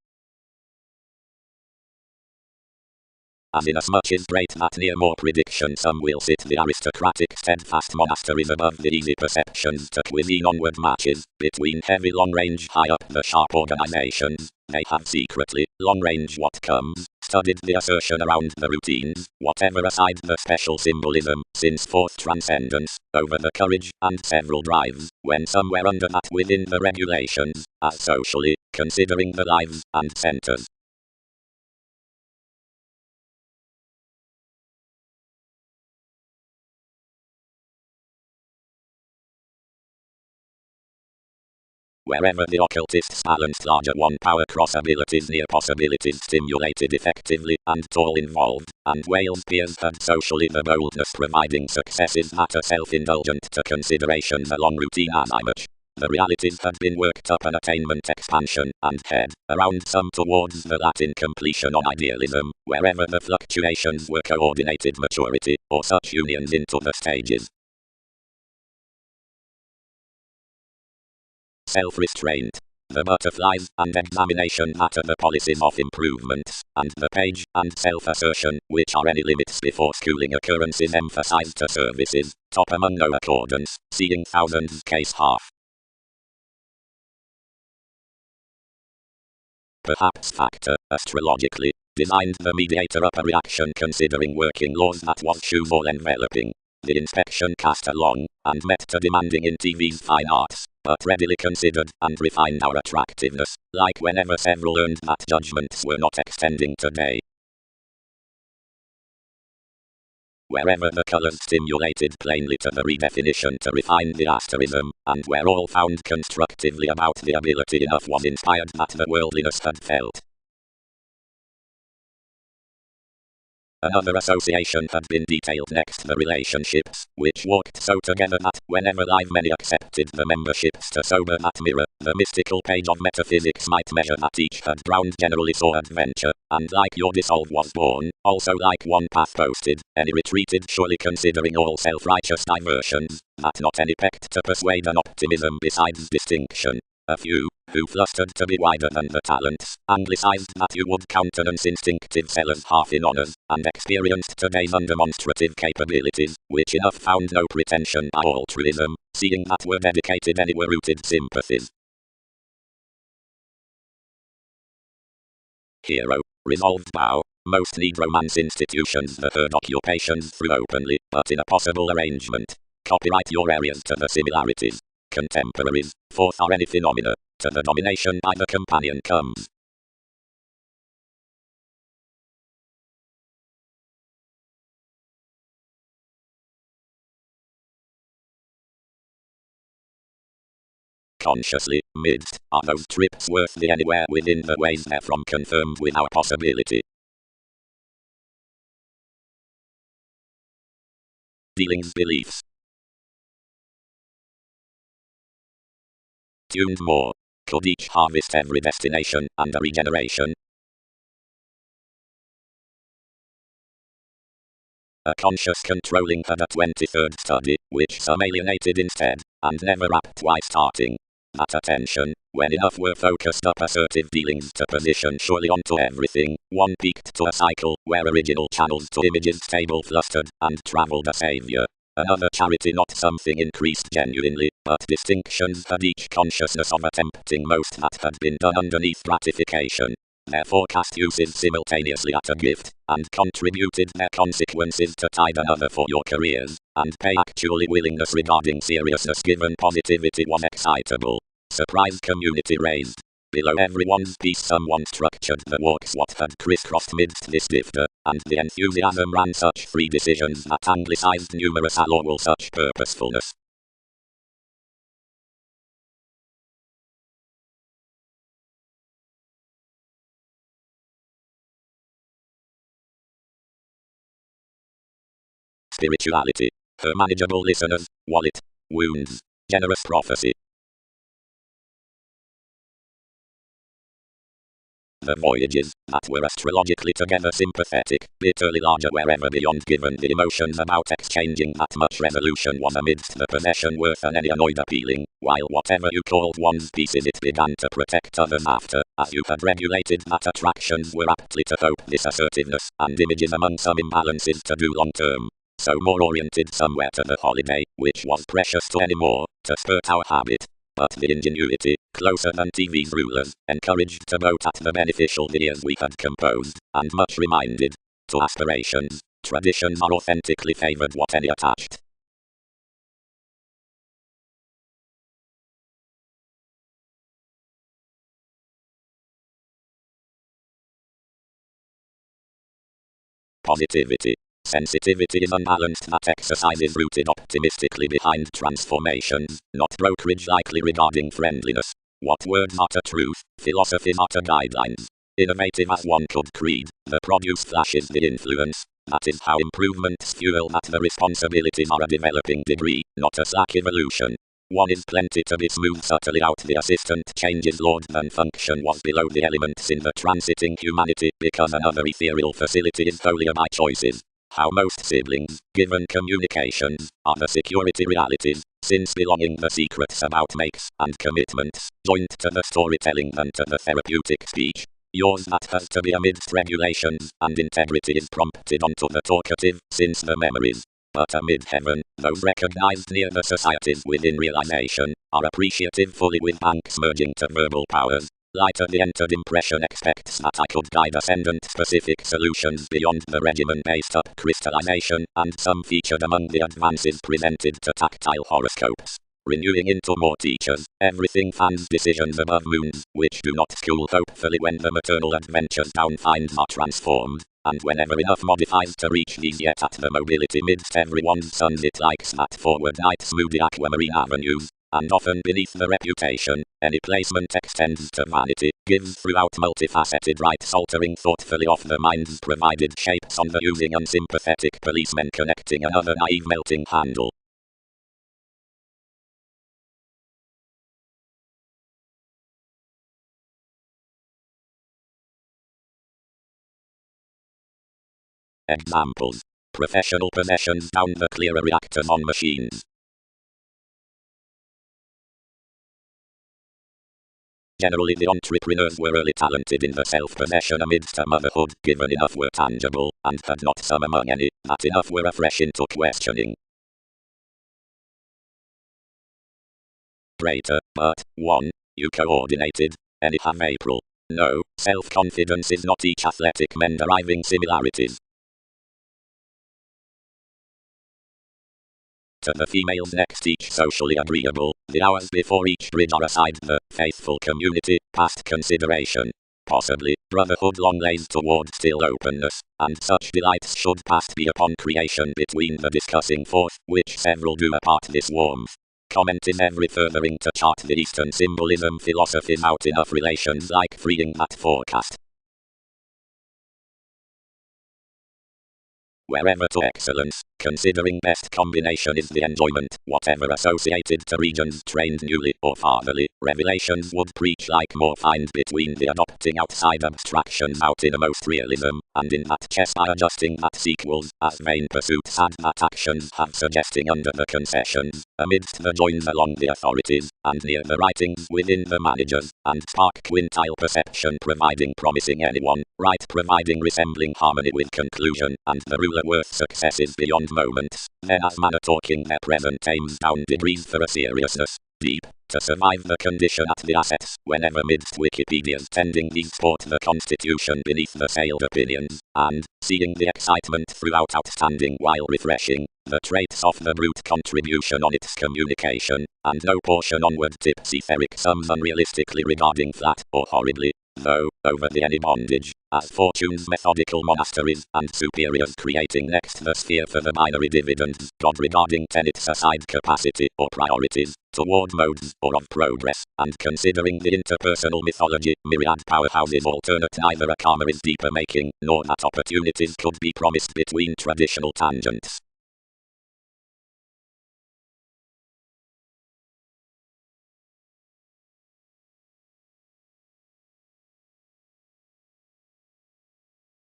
As inasmuch is great that near more prediction some will sit the aristocratic steadfast monasteries above the easy perceptions to cuisine onward matches, between heavy long-range high up the sharp organizations, they have secretly, long-range what comes, studied the assertion around the routines, whatever aside the special symbolism, since forth transcendence, over the courage, and several drives, when somewhere under that within the regulations, as socially, considering the lives, and centers. Wherever the occultists balanced larger one-power cross abilities near possibilities stimulated effectively, and toil involved, and Wales peers had socially the boldness providing successes that are self-indulgent to considerations along routine as much. The realities had been worked up an attainment expansion, and head, around some towards the Latin completion on idealism, wherever the fluctuations were coordinated maturity, or such unions into the stages. Self-restraint. The butterflies and examination that are the policies of improvements, and the page and self-assertion, which are any limits before schooling occurrences emphasized to services, top among no accordance, seeing thousands case half. Perhaps factor, astrologically, designed the mediator upper reaction considering working laws that was shoes all enveloping. The inspection cast along, and met to demanding in TV's fine arts, but readily considered and refined our attractiveness, like whenever several learned that judgments were not extending today. Wherever the colors stimulated plainly to the redefinition to refine the asterism, and where all found constructively about the ability enough was inspired that the worldliness had felt. Another association had been detailed next, the relationships, which walked so together that, whenever live many accepted the memberships to sober that mirror, the mystical page of metaphysics might measure that each had ground generally saw adventure, and like your dissolve was born, also like one path posted, any retreated surely considering all self-righteous diversions, that not any pecked to persuade an optimism besides distinction. A few, who flustered to be wider than the talents, anglicized that you would countenance instinctive sellers half in honors, and experienced today's undemonstrative capabilities, which enough found no pretension by altruism, seeing that were dedicated any were rooted sympathies. Hero, resolved bow, most need romance institutions the third occupations through openly, but in a possible arrangement. Copyright your areas to the similarities. Contemporaries, fourth are any phenomena, to the domination by the companion comes. Consciously, midst, are those trips worth the anywhere within the ways therefrom confirmed with our possibility. Dealings beliefs. Tuned more. Could each harvest every destination and a regeneration? A conscious controlling had a 23rd study, which some alienated instead, and never wrapped why starting. that attention, when enough were focused up assertive dealings to position surely onto everything, one peaked to a cycle, where original channels to images stable flustered, and travelled a saviour. Another charity not something increased genuinely, but distinctions had each consciousness of attempting most that had been done underneath gratification. Therefore cast uses simultaneously at a gift, and contributed their consequences to tide another for your careers, and pay actually willingness regarding seriousness given positivity was excitable. Surprise community raised. Below everyone's piece someone structured the walks what had crisscrossed midst this difter, and the enthusiasm ran such free decisions that anglicized numerous allowable such purposefulness. Spirituality. Her manageable listeners, wallet, wounds, generous prophecy. The voyages, that were astrologically together sympathetic, bitterly larger wherever beyond given the emotions about exchanging that much resolution was amidst the possession worth and any annoyed appealing, while whatever you called one's pieces it began to protect others after, as you had regulated that attractions were aptly to hope this assertiveness, and images among some imbalances to do long term. So more oriented somewhere to the holiday, which was precious to any more, to spurt our habit. But the ingenuity, closer than TV's rulers, encouraged to boat at the beneficial years we had composed, and much reminded, to aspirations, traditions are authentically favoured what any attached. Positivity. Sensitivity is unbalanced that exercise is rooted optimistically behind transformations, not brokerage likely regarding friendliness. What words are to truth, philosophies are to guidelines. Innovative as one could creed, the produce flashes the influence. That is how improvements fuel that the responsibilities are a developing degree, not a slack evolution. One is plenty to be smooth subtly out the assistant changes Lord than function was below the elements in the transiting humanity because another ethereal facility is holier by choices. How most siblings, given communications, are the security realities, since belonging the secrets about makes and commitments, joint to the storytelling than to the therapeutic speech. Yours that has to be amidst regulations, and integrity is prompted onto the talkative, since the memories. But amid heaven, those recognized near the societies within realization, are appreciative fully with banks merging to verbal powers. Lighter the entered impression expects that I could guide ascendant-specific solutions beyond the regimen-based up crystallization, and some featured among the advances presented to tactile horoscopes. Renewing into more teachers, everything fans decisions above moons, which do not school hopefully when the maternal adventures down finds are transformed, and whenever enough modifies to reach these yet at the mobility midst everyone's sons it likes that forward night smoothie aquamarine avenues. And often beneath the reputation, any placement extends to vanity, gives throughout multifaceted rights altering thoughtfully off the mind's provided shapes on the using unsympathetic policemen connecting another naive melting handle. Examples. Professional possessions down the clearer reactors on machines. Generally the entrepreneurs were early talented in the self-possession amidst a motherhood, given enough were tangible, and had not some among any, that enough were afresh into questioning. Greater, but, 1. You coordinated, any have April. No, self-confidence is not each athletic men deriving similarities. To the females next each socially agreeable, the hours before each bridge are aside the faithful community, past consideration. Possibly, brotherhood long lays toward still openness, and such delights should past be upon creation between the discussing forth, which several do apart this warmth. Comment is every furthering to chart the Eastern symbolism philosophies out enough relations like freeing that forecast. Wherever to excellence, considering best combination is the enjoyment, whatever associated to regions trained newly or fatherly. Revelations would preach like more find between the adopting outside abstractions out innermost realism, and in that chess by adjusting that sequels, as vain pursuits add that actions have suggesting under the concessions, amidst the joins along the authorities, and near the writings within the managers, and spark quintile perception providing promising anyone, right providing resembling harmony with conclusion, and the ruler worth successes beyond moments, then as manner talking their present aims down degrees for a seriousness deep, to survive the condition at the assets, whenever midst Wikipedia's tending these sport the constitution beneath the sailed opinions, and, seeing the excitement throughout outstanding while refreshing, the traits of the brute contribution on its communication, and no portion onward tipsy etheric sums unrealistically regarding flat, or horribly, though, over the any bondage, as fortune's methodical monasteries, and superiors creating next the sphere for the binary dividends, God regarding tenets aside capacity, or priorities, toward modes, or of progress, and considering the interpersonal mythology, myriad powerhouses alternate neither a karma is deeper making, nor that opportunities could be promised between traditional tangents.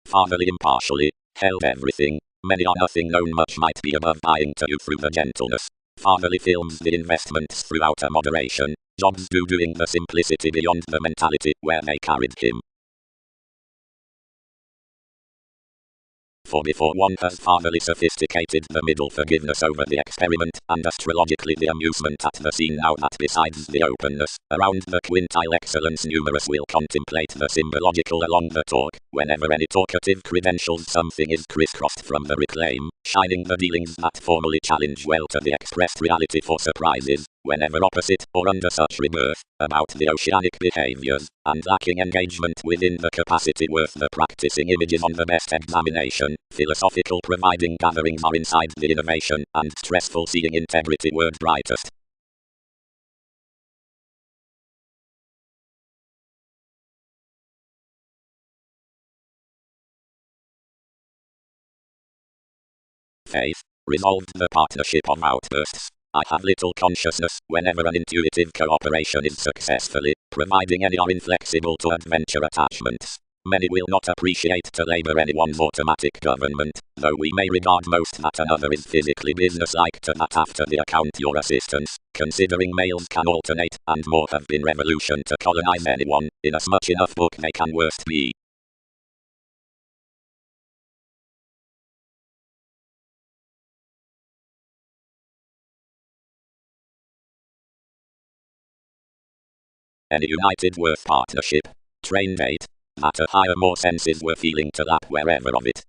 Fatherly impartially, held everything, many are nothing known much might be above buying to you through the gentleness. Fatherly films the investments throughout a moderation, jobs doing the simplicity beyond the mentality where they carried him. For before one has fatherly sophisticated the middle forgiveness over the experiment, and astrologically the amusement at the scene now that besides the openness, around the quintile excellence numerous will contemplate the symbological along the talk, whenever any talkative credentials something is crisscrossed from the reclaim, shining the dealings that formally challenge well to the expressed reality for surprises, whenever opposite, or under such rebirth, about the oceanic behaviors, and lacking engagement within the capacity worth the practicing images on the best examination, philosophical providing gatherings are inside the innovation, and stressful seeing integrity word brightest. Faith, resolved the partnership of outbursts. I have little consciousness whenever an intuitive cooperation is successfully, providing any are inflexible to adventure attachments. Many will not appreciate to labor anyone's automatic government, though we may regard most that another is physically businesslike to that after the account your assistance, considering males can alternate, and more have been revolution to colonize anyone, inasmuch enough book they can worst be. Any united worth partnership. Train date. That a higher more senses were feeling to lap wherever of it.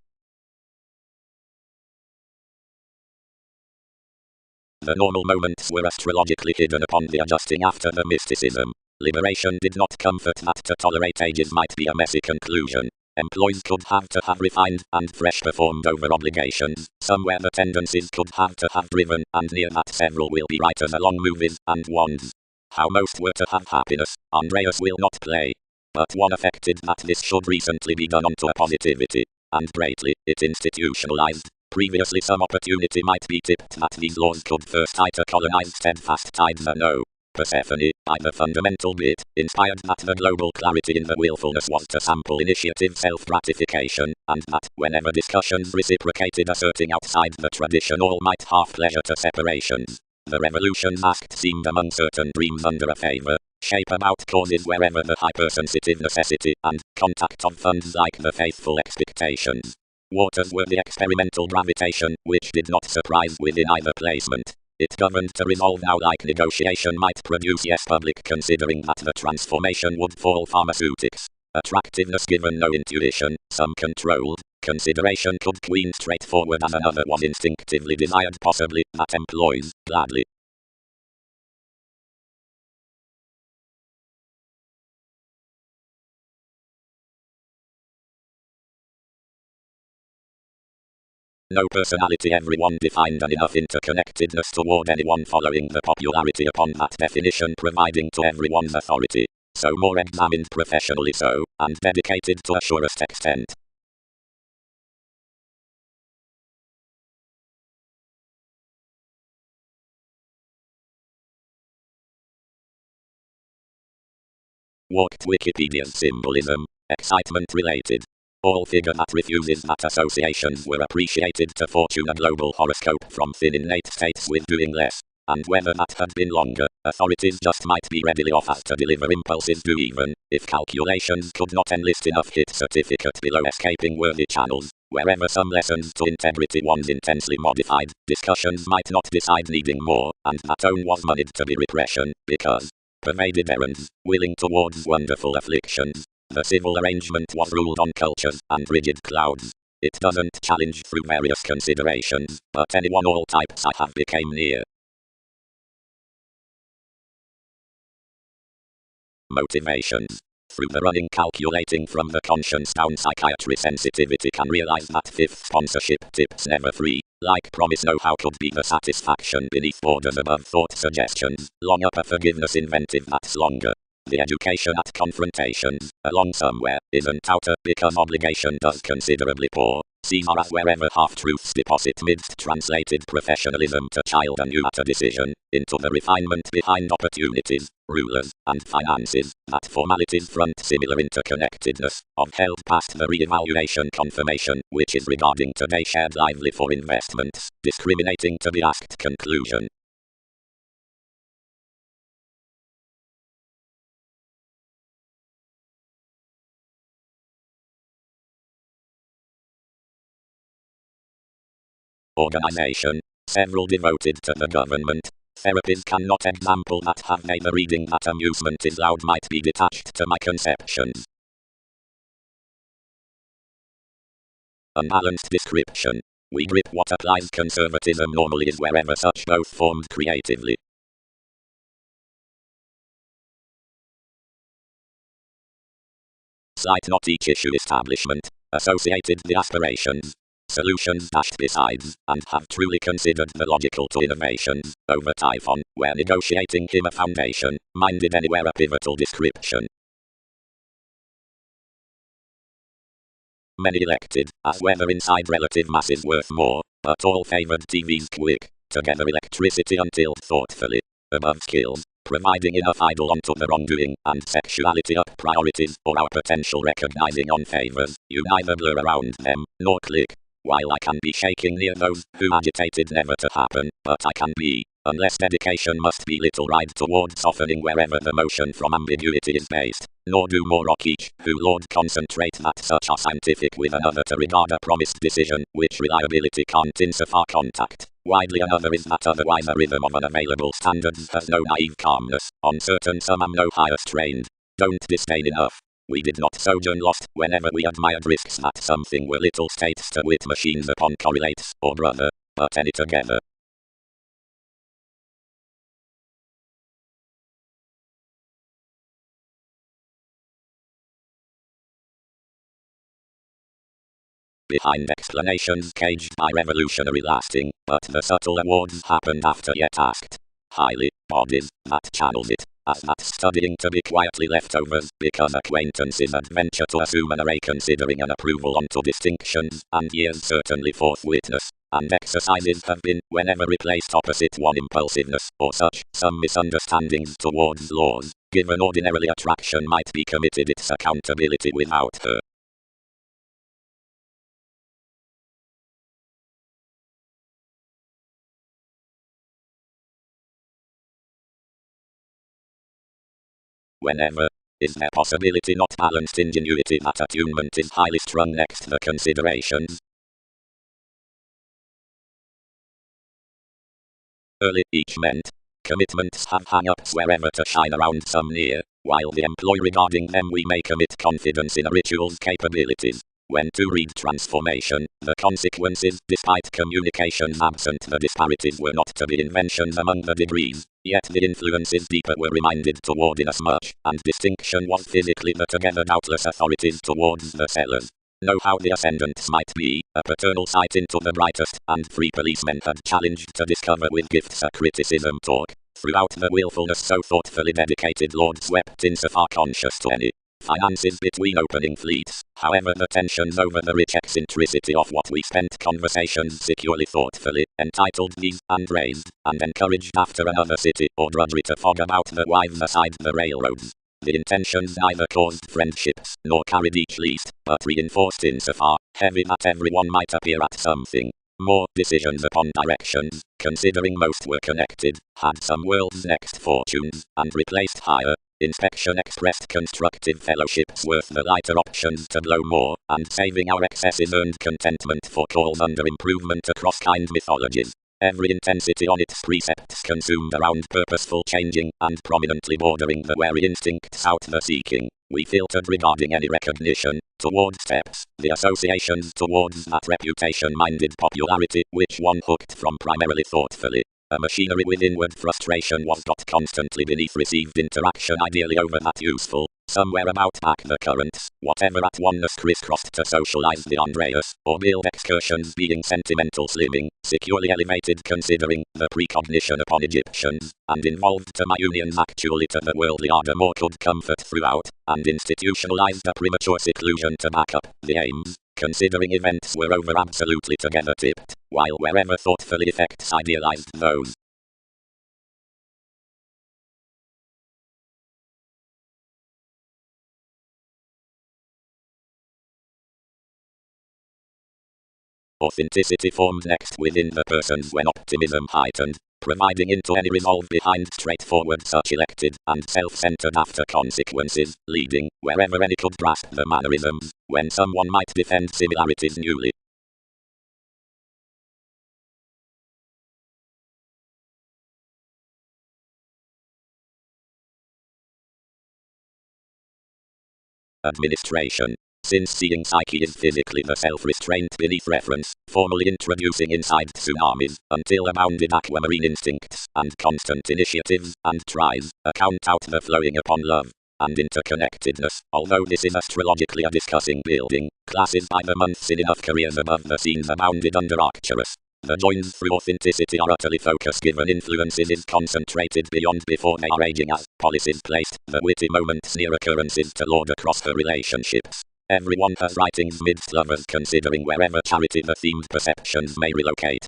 The normal moments were astrologically hidden upon the adjusting after the mysticism. Liberation did not comfort that to tolerate ages might be a messy conclusion. Employees could have to have refined and fresh performed over obligations, somewhere the tendencies could have to have driven, and near that several will be writers along movies and wands. How most were to have happiness, Andreas will not play. But one affected that this should recently be done onto a positivity, and greatly, it institutionalized. Previously some opportunity might be tipped that these laws could first tie to colonize steadfast tides no. Persephone, by the fundamental bit, inspired that the global clarity in the willfulness was to sample initiative self-gratification, and that, whenever discussions reciprocated asserting outside the tradition all might half pleasure to separations. The revolutions asked seemed among certain dreams under a favor, shape about causes wherever the hypersensitive necessity, and contact of funds like the faithful expectations. Waters were the experimental gravitation, which did not surprise within either placement. It governed to resolve now like negotiation might produce yes public considering that the transformation would fall pharmaceutics. Attractiveness given no intuition, some controlled, consideration could queen straightforward as another was instinctively desired possibly, that employs, gladly. No personality everyone defined and enough interconnectedness toward anyone following the popularity upon that definition providing to everyone's authority. So more examined professionally so, and dedicated to a surest extent. Walked Wikipedia's symbolism. Excitement related. All figure that refuses that associations were appreciated to fortune a global horoscope from thin innate states with doing less. And whether that had been longer, authorities just might be readily off as to deliver impulses to even, if calculations could not enlist enough hit certificate below escaping worthy channels, wherever some lessons to integrity once intensely modified, discussions might not decide needing more, and that tone was moneyed to be repression, because pervaded errands, willing towards wonderful afflictions. The civil arrangement was ruled on cultures and rigid clouds. It doesn't challenge through various considerations, but anyone all types I have became near. Motivations. Through the running calculating from the conscience down psychiatry sensitivity can realize that fifth sponsorship tips never free. Like promise know-how could be the satisfaction beneath borders above thought suggestions. Long upper forgiveness inventive that's longer. The education at confrontations, along somewhere, isn't outer because obligation does considerably pour. Caesar as wherever half-truths deposit midst translated professionalism to child and you at a decision, into the refinement behind opportunities, rulers, and finances, that formalities front similar interconnectedness, of held past the re-evaluation confirmation, which is regarding today shared lively for investments, discriminating to the asked conclusion. Organization. Several devoted to the government. Therapies cannot example that have made the reading that amusement is loud might be detached to my conceptions. Unbalanced description. We grip what applies conservatism normally is wherever such both formed creatively. Cite not each issue establishment. Associated the aspirations. Solutions dashed besides, and have truly considered the logical to innovations, over Typhon, where negotiating him a foundation, minded anywhere a pivotal description. Many elected, as whether inside relative masses worth more, but all favored TV's quick, together electricity until thoughtfully, above skills, providing enough idle onto the wrongdoing, and sexuality up priorities, or our potential recognizing on favors, you neither blur around them, nor click. While I can be shaking near those who agitated never to happen, but I can be, unless dedication must be little ride towards softening wherever the motion from ambiguity is based, nor do more rock each, who Lord concentrate that such are scientific with another to regard a promised decision, which reliability can't insofar contact. Widely another is that otherwise a rhythm of unavailable standards has no naive calmness, on certain some am no higher strained. Don't disdain enough. We did not sojourn lost whenever we admired risks that something were little states to wit machines upon correlates, or brother, but any together. Behind explanations caged by revolutionary lasting, but the subtle awards happened after yet asked. Highly, bodies, that channels it, as that studying to be quietly leftovers, because acquaintances adventure to assume an array considering an approval onto distinctions, and years certainly forth witness, and exercises have been, whenever replaced opposite one impulsiveness, or such, some misunderstandings towards laws, given ordinarily attraction might be committed its accountability without her. Whenever, is there possibility not balanced ingenuity that attunement is highly strung next the considerations? Early each meant, commitments have hang-ups wherever to shine around some near, while the employ regarding them we may commit confidence in a ritual's capabilities. When to read transformation, the consequences, despite communications absent the disparities were not to be inventions among the degrees, yet the influences deeper were reminded toward inasmuch, and distinction was physically the together doubtless authorities towards the sellers. Know how the ascendants might be, a paternal sight into the brightest, and free policemen had challenged to discover with gifts a criticism talk. Throughout the willfulness so thoughtfully dedicated Lord swept insofar conscious to any finances between opening fleets, however the tensions over the rich eccentricity of what we spent conversations securely thoughtfully, entitled these, and raised, and encouraged after another city, or drudgery to fog about the wives aside the railroads. The intentions neither caused friendships, nor carried each least, but reinforced insofar heavy that everyone might appear at something. More decisions upon directions, considering most were connected, had some world's next fortunes, and replaced higher. Inspection expressed constructive fellowships worth the lighter options to blow more, and saving our excesses earned contentment for calls under improvement across kind mythologies. Every intensity on its precepts consumed around purposeful changing, and prominently bordering the wary instincts out the seeking. We filtered regarding any recognition, toward steps, the associations towards that reputation-minded popularity, which one hooked from primarily thoughtfully. A machinery with inward frustration was got constantly beneath received interaction, ideally over that useful. Somewhere about back the currents, whatever at oneness crisscrossed to socialize the Andreas, or build excursions being sentimental slimming, securely elevated considering the precognition upon Egyptians, and involved to my unions actually to the worldly ardor more could comfort throughout, and institutionalized a premature seclusion to back up the aims, considering events were over absolutely together tipped, while wherever thoughtful effects idealized those. Authenticity formed next within the persons when optimism heightened, providing into any resolve behind straightforward such elected and self-centered after consequences, leading, wherever any could grasp the mannerisms, when someone might defend similarities newly. Administration. Since seeing psyche is physically the self-restraint beneath reference, formally introducing inside tsunamis, until abounded aquamarine instincts, and constant initiatives, and tries, account out the flowing upon love, and interconnectedness, although this is astrologically a discussing building, classes by the months in enough careers above the scenes abounded under Arcturus. The joins through authenticity are utterly focus given influences is concentrated beyond before they are aging as policies placed, the witty moments near occurrences to lord across her relationships. Everyone has writings midst lovers considering wherever charity the themed perceptions may relocate.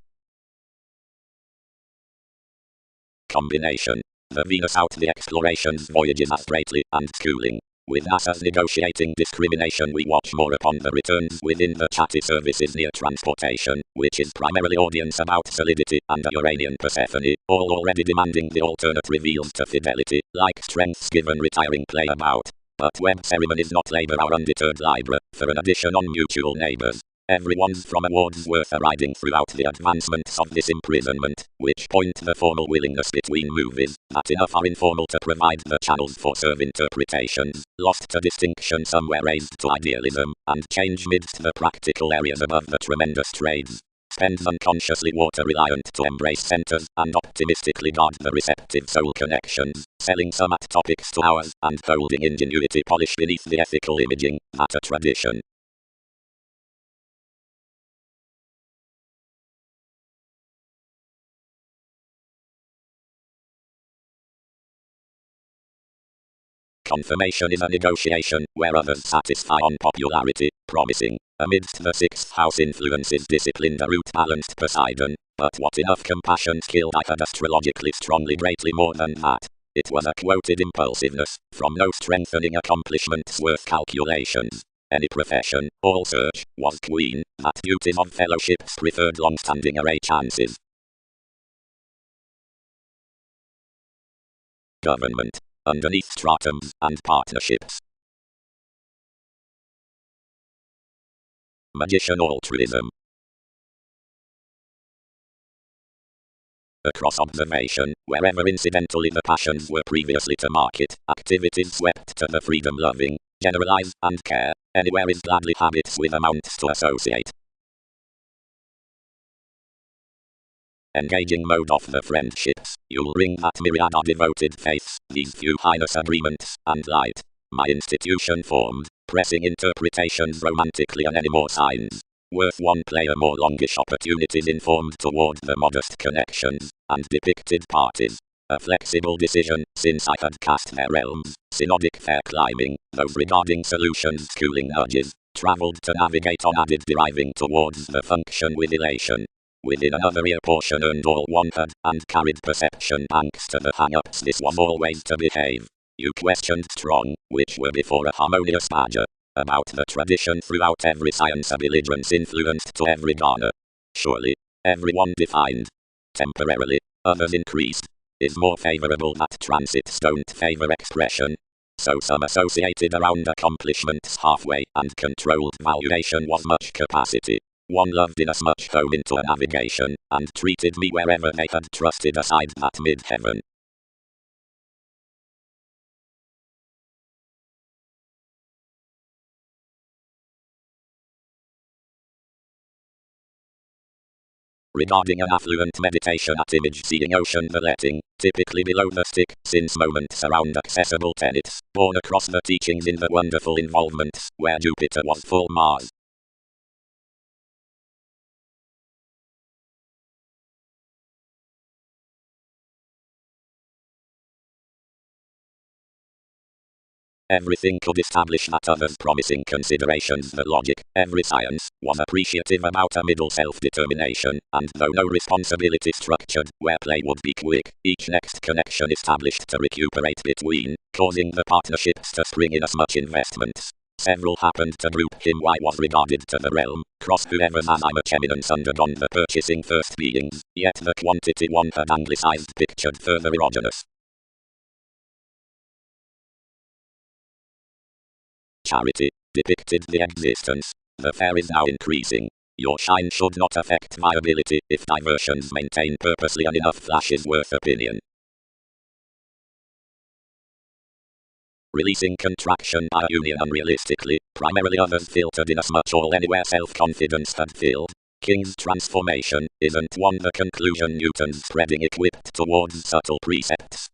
Combination. The Venus out the explorations voyages as greatly, and schooling. With NASA's negotiating discrimination we watch more upon the returns within the chatty services near transportation, which is primarily audience about solidity, and a Uranian Persephone, all already demanding the alternate reveals to fidelity, like strengths given retiring play about. But web ceremonies not labor our undeterred libra, for an addition on mutual neighbors. Everyone's from awards worth a riding throughout the advancements of this imprisonment, which point the formal willingness between movies, that enough are informal to provide the channels for serve interpretations, lost to distinction somewhere raised to idealism, and change midst the practical areas above the tremendous trades. Spends unconsciously water reliant to embrace centers, and optimistically guard the receptive soul connections, selling some at topics to ours, and holding ingenuity polish beneath the ethical imaging, that a tradition. Confirmation is a negotiation, where others satisfy on popularity, promising, amidst the sixth house influences disciplined a root-balanced Poseidon, but what enough compassion skilled I had astrologically strongly greatly more than that. It was a quoted impulsiveness, from no strengthening accomplishments worth calculations. Any profession, all search, was queen, that duties of fellowships preferred long-standing array chances. Government. Underneath stratums, and partnerships. Magician altruism. Across observation, wherever incidentally the passions were previously to market, activities swept to the freedom-loving, generalize, and care, anywhere is gladly habits with amounts to associate. Engaging mode of the friendships, you'll ring that myriad of devoted faiths, these few highness agreements, and light. My institution formed, pressing interpretations romantically on any more signs. Worth one player more longish opportunities informed toward the modest connections, and depicted parties. A flexible decision, since I had cast their realms, synodic fair climbing, those regarding solutions schooling nudges, travelled to navigate on added deriving towards the function with elation. Within another ear portion earned all one had, and carried perception banks to the hang-ups this was always to behave. You questioned strong, which were before a harmonious badger, about the tradition throughout every science a belligerence influenced to every garner. Surely, everyone defined. Temporarily, others increased. Is more favorable that transits don't favor expression. So some associated around accomplishments halfway and controlled valuation was much capacity. One loved inasmuch home into a navigation, and treated me wherever they had trusted aside that mid-heaven. Regarding an affluent meditation at image-seeing ocean the letting, typically below the stick, since moments around accessible tenets, born across the teachings in the wonderful involvements, where Jupiter was full Mars. Everything could establish that others promising considerations the logic, every science, was appreciative about a middle self-determination, and though no responsibility structured, where play would be quick, each next connection established to recuperate between, causing the partnerships to spring in as much investments. Several happened to group him why was regarded to the realm, cross whoever's as image eminence undergone the purchasing first beings, yet the quantity one had anglicized pictured further erogenous. Charity depicted the existence. The fair is now increasing. Your shine should not affect viability if diversions maintain purposely and enough flashes worth opinion. Releasing contraction by union unrealistically, primarily others filtered inasmuch all anywhere self-confidence had filled. King's transformation isn't one the conclusion Newton's spreading equipped towards subtle precepts.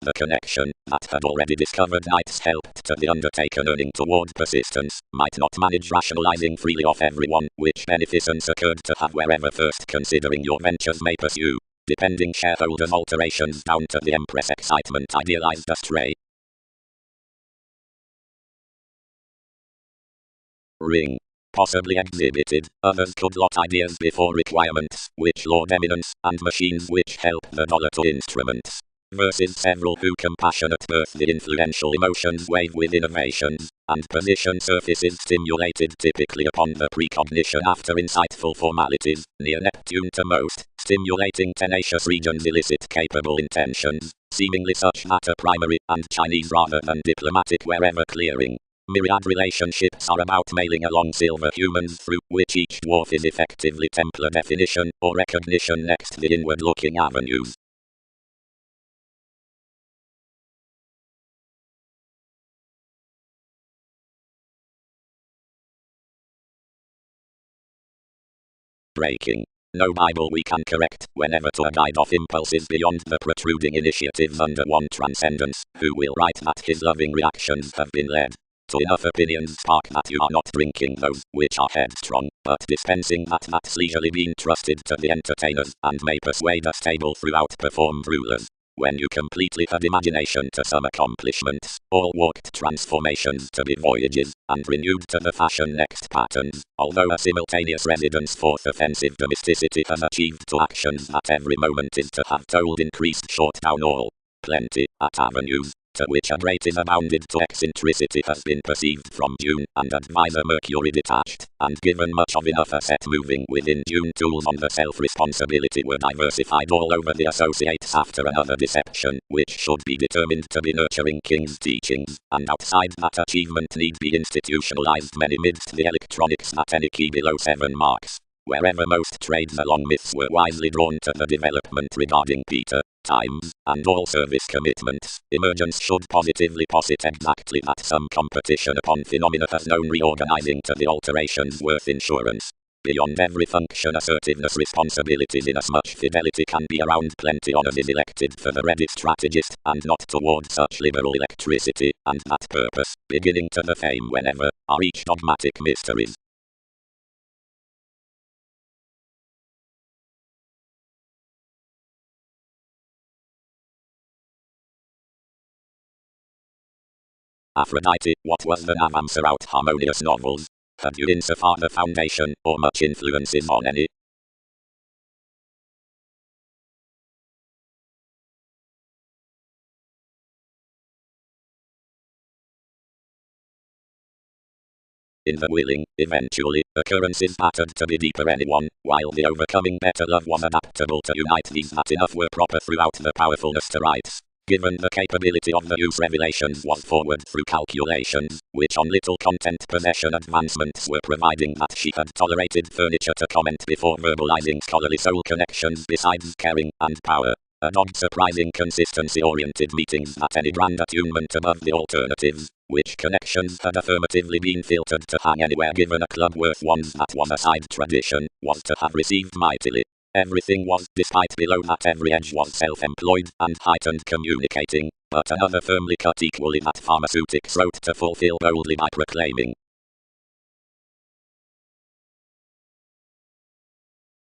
The connection that had already discovered knights helped to the undertaker earning toward persistence, might not manage rationalizing freely off everyone, which beneficence occurred to have wherever first considering your ventures may pursue, depending shareholders' alterations down to the Empress excitement idealized astray. Ring. Possibly exhibited, others could lot ideas before requirements, which lord eminence, and machines which help the dollar to instruments. Versus several who compassionate birth the influential emotions wave with innovations, and position surfaces stimulated typically upon the precognition after insightful formalities, near Neptune to most, stimulating tenacious regions elicit capable intentions, seemingly such that a primary and Chinese rather than diplomatic wherever clearing. Myriad relationships are about mailing along silver humans through which each dwarf is effectively Templar definition or recognition next the inward-looking avenues. Breaking. No Bible we can correct whenever to a guide off impulses beyond the protruding initiatives under one transcendence, who will write that his loving reactions have been led to enough opinions spark that you are not drinking those which are headstrong, but dispensing that's leisurely been trusted to the entertainers, and may persuade a stable throughout performed rulers. When you completely had imagination to some accomplishments, all walked transformations to be voyages, and renewed to the fashion next patterns, although a simultaneous residence forth offensive domesticity has achieved to actions that every moment is to have told increased short down all plenty at avenues, to which a great is abounded to eccentricity has been perceived from June, and advisor Mercury detached, and given much of enough asset moving within June tools on the self-responsibility were diversified all over the associates after another deception, which should be determined to be nurturing King's teachings, and outside that achievement need be institutionalized many midst the electronics that any key below 7 marks. Wherever most trades along myths were wisely drawn to the development regarding Peter, times, and all service commitments, emergence should positively posit exactly that some competition upon phenomena has known reorganizing to the alterations worth insurance. Beyond every function assertiveness responsibilities inasmuch fidelity can be around plenty honors is elected for the ready strategist, and not toward such liberal electricity, and that purpose, beginning to the fame whenever, are each dogmatic mysteries. Aphrodite, what was the nav answer out harmonious novels? Had you insofar the foundation, or much influences on any? In the willing, eventually, occurrences mattered to be deeper anyone, while the overcoming better love was adaptable to unite these that enough were proper throughout the powerfulness to rights. Given the capability of the use revelations was forward through calculations, which on little content possession advancements were providing that she had tolerated furniture to comment before verbalizing scholarly soul connections besides caring and power. A dog surprising consistency-oriented meetings that any grand attunement above the alternatives, which connections had affirmatively been filtered to hang anywhere given a club worth ones that was a side tradition, was to have received mightily. Everything was, despite below that every edge was self-employed and heightened communicating, but another firmly cut equally that pharmaceutics wrote to fulfill boldly by proclaiming.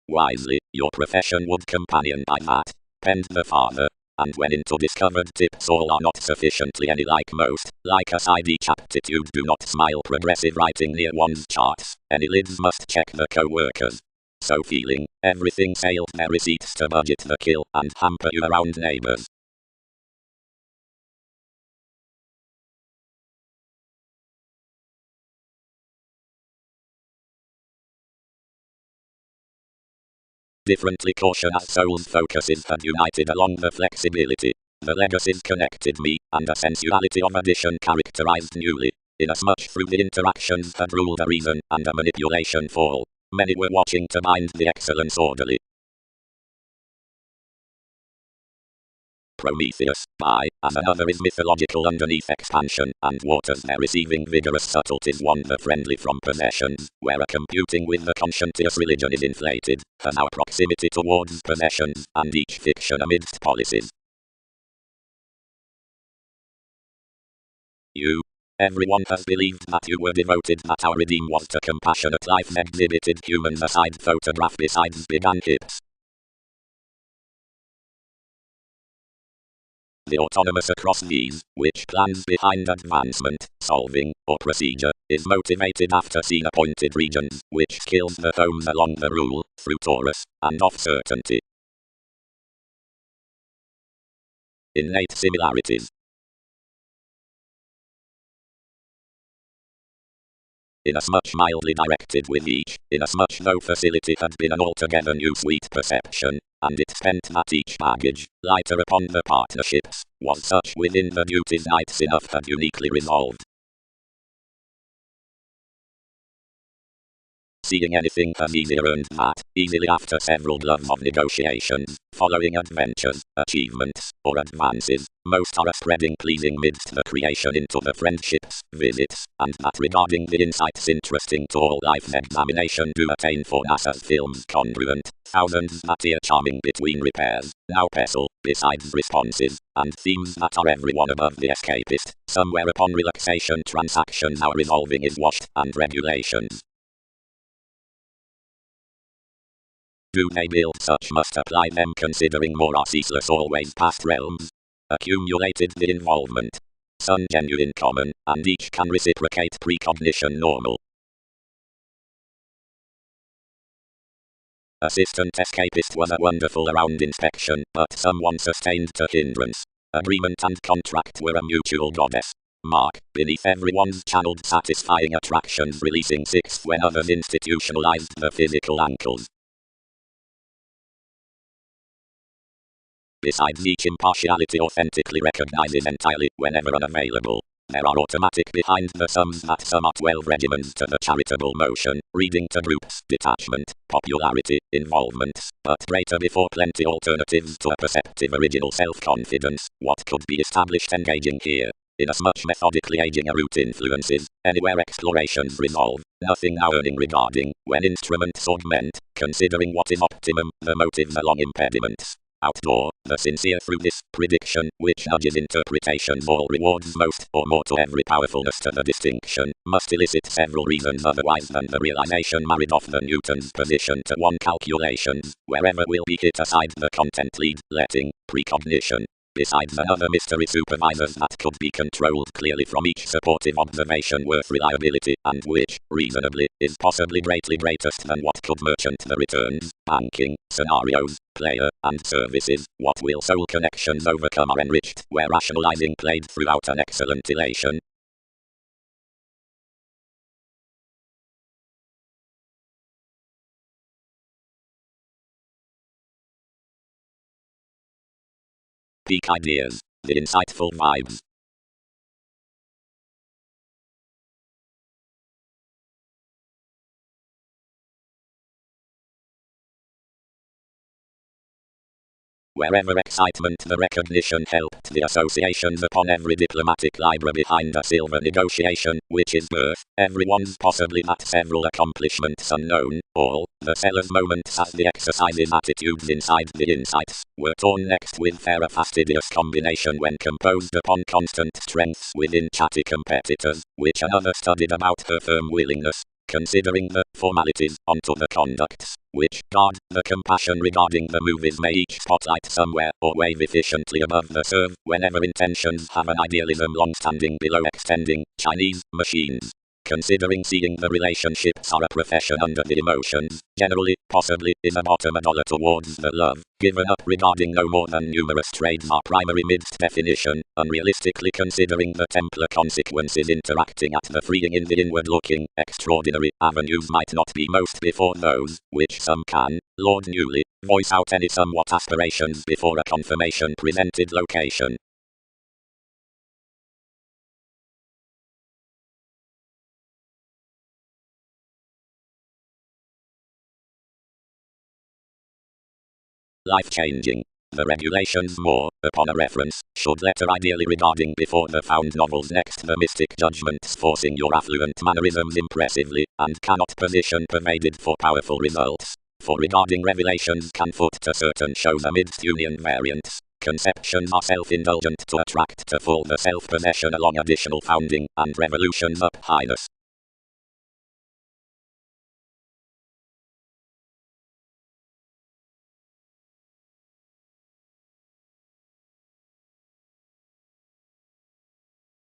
Wisely, your profession would companion by that, penned the father, and when into discovered tips all are not sufficiently any like most, like a side each aptitude do not smile progressive writing near one's charts, any lids must check the co-workers. So feeling, everything sailed their receipts to budget the kill and hamper you around neighbors. Differently caution as souls focuses had united along the flexibility. The legacies connected me, and a sensuality of addition characterized newly, inasmuch through the interactions had ruled a reason and a manipulation fall. Many were watching to bind the excellence orderly. Prometheus, by, as another is mythological underneath expansion, and waters their receiving vigorous subtleties wander friendly from possessions, where a computing with the conscientious religion is inflated, has our proximity towards possessions, and each fiction amidst policies. You. Everyone has believed that you were devoted, that our redeem was to compassionate life exhibited humans aside photograph besides began hips. The autonomous across these, which plans behind advancement, solving, or procedure, is motivated after scene appointed regions, which kills the homes along the rule, through Taurus, and of certainty. Innate similarities. Inasmuch mildly directed with each, inasmuch no facility had been an altogether new sweet perception, and it spent that each baggage, lighter upon the partnerships, was such within the duties nights enough had uniquely resolved. Seeing anything as easier earned that, easily after several gloves of negotiations, following adventures, achievements, or advances, most are a spreading pleasing midst the creation into the friendships, visits, and that regarding the insights interesting to all life's examination do attain for NASA's films congruent, thousands that ear charming between repairs, now pestle, besides responses, and themes that are everyone above the escapist, somewhere upon relaxation transactions our resolving is washed, and regulations. Do they build such must apply them considering more are ceaseless always past realms. Accumulated the involvement. Some genuine common, and each can reciprocate precognition normal. Assistant escapist was a wonderful around inspection, but someone sustained to hindrance. Agreement and contract were a mutual goddess. Mark, beneath everyone's channeled satisfying attractions releasing sixth when others institutionalized the physical ankles. Besides each impartiality authentically recognizes entirely whenever unavailable. There are automatic behind the sums that sum up 12 regimens to the charitable motion, reading to groups, detachment, popularity, involvements, but greater before plenty alternatives to a perceptive original self-confidence, what could be established engaging here. Inasmuch methodically aging a root influences, anywhere explorations resolve, nothing now earning regarding, when instruments augment, considering what is optimum, the motives along impediments. Outdoor, the sincere through this prediction, which nudges interpretations all rewards most or more to every powerfulness to the distinction, must elicit several reasons otherwise than the realization married off the Newton's position to one calculations, wherever will be hit aside the content lead, letting, precognition. Besides another mystery supervisors that could be controlled clearly from each supportive observation worth reliability, and which, reasonably, is possibly greatly greatest than what could merchant the returns, banking, scenarios, player, and services, what will soul connections overcome are enriched, where rationalizing played throughout an excellent elation. peak ideas, the insightful vibes. Wherever excitement, the recognition helped the associations upon every diplomatic library behind a silver negotiation, which is birth, everyone's possibly at several accomplishments unknown, all, the seller's moments as the exercises attitudes inside the insights, were torn next with fairer fastidious combination when composed upon constant strengths within chatty competitors, which another studied about her firm willingness, considering the formalities onto the conducts, which guard the compassion regarding the movies may each spotlight somewhere or wave efficiently above the serve whenever intentions have an idealism long-standing below extending Chinese machines. Considering seeing the relationships are a profession under the emotions, generally, possibly, is a bottom a dollar towards the love, given up regarding no more than numerous trades are primary midst definition, unrealistically considering the Templar consequences interacting at the freeing in the inward-looking, extraordinary avenues might not be most before those, which some can, Lord Newly, voice out any somewhat aspirations before a confirmation presented location. Life-changing. The regulations more, upon a reference, should letter ideally regarding before the found novels next the mystic judgments forcing your affluent mannerisms impressively, and cannot position pervaded for powerful results. For regarding revelations can foot to certain shows amidst union variants. Conceptions are self-indulgent to attract to full the self-possession along additional founding, and revolutions up highness.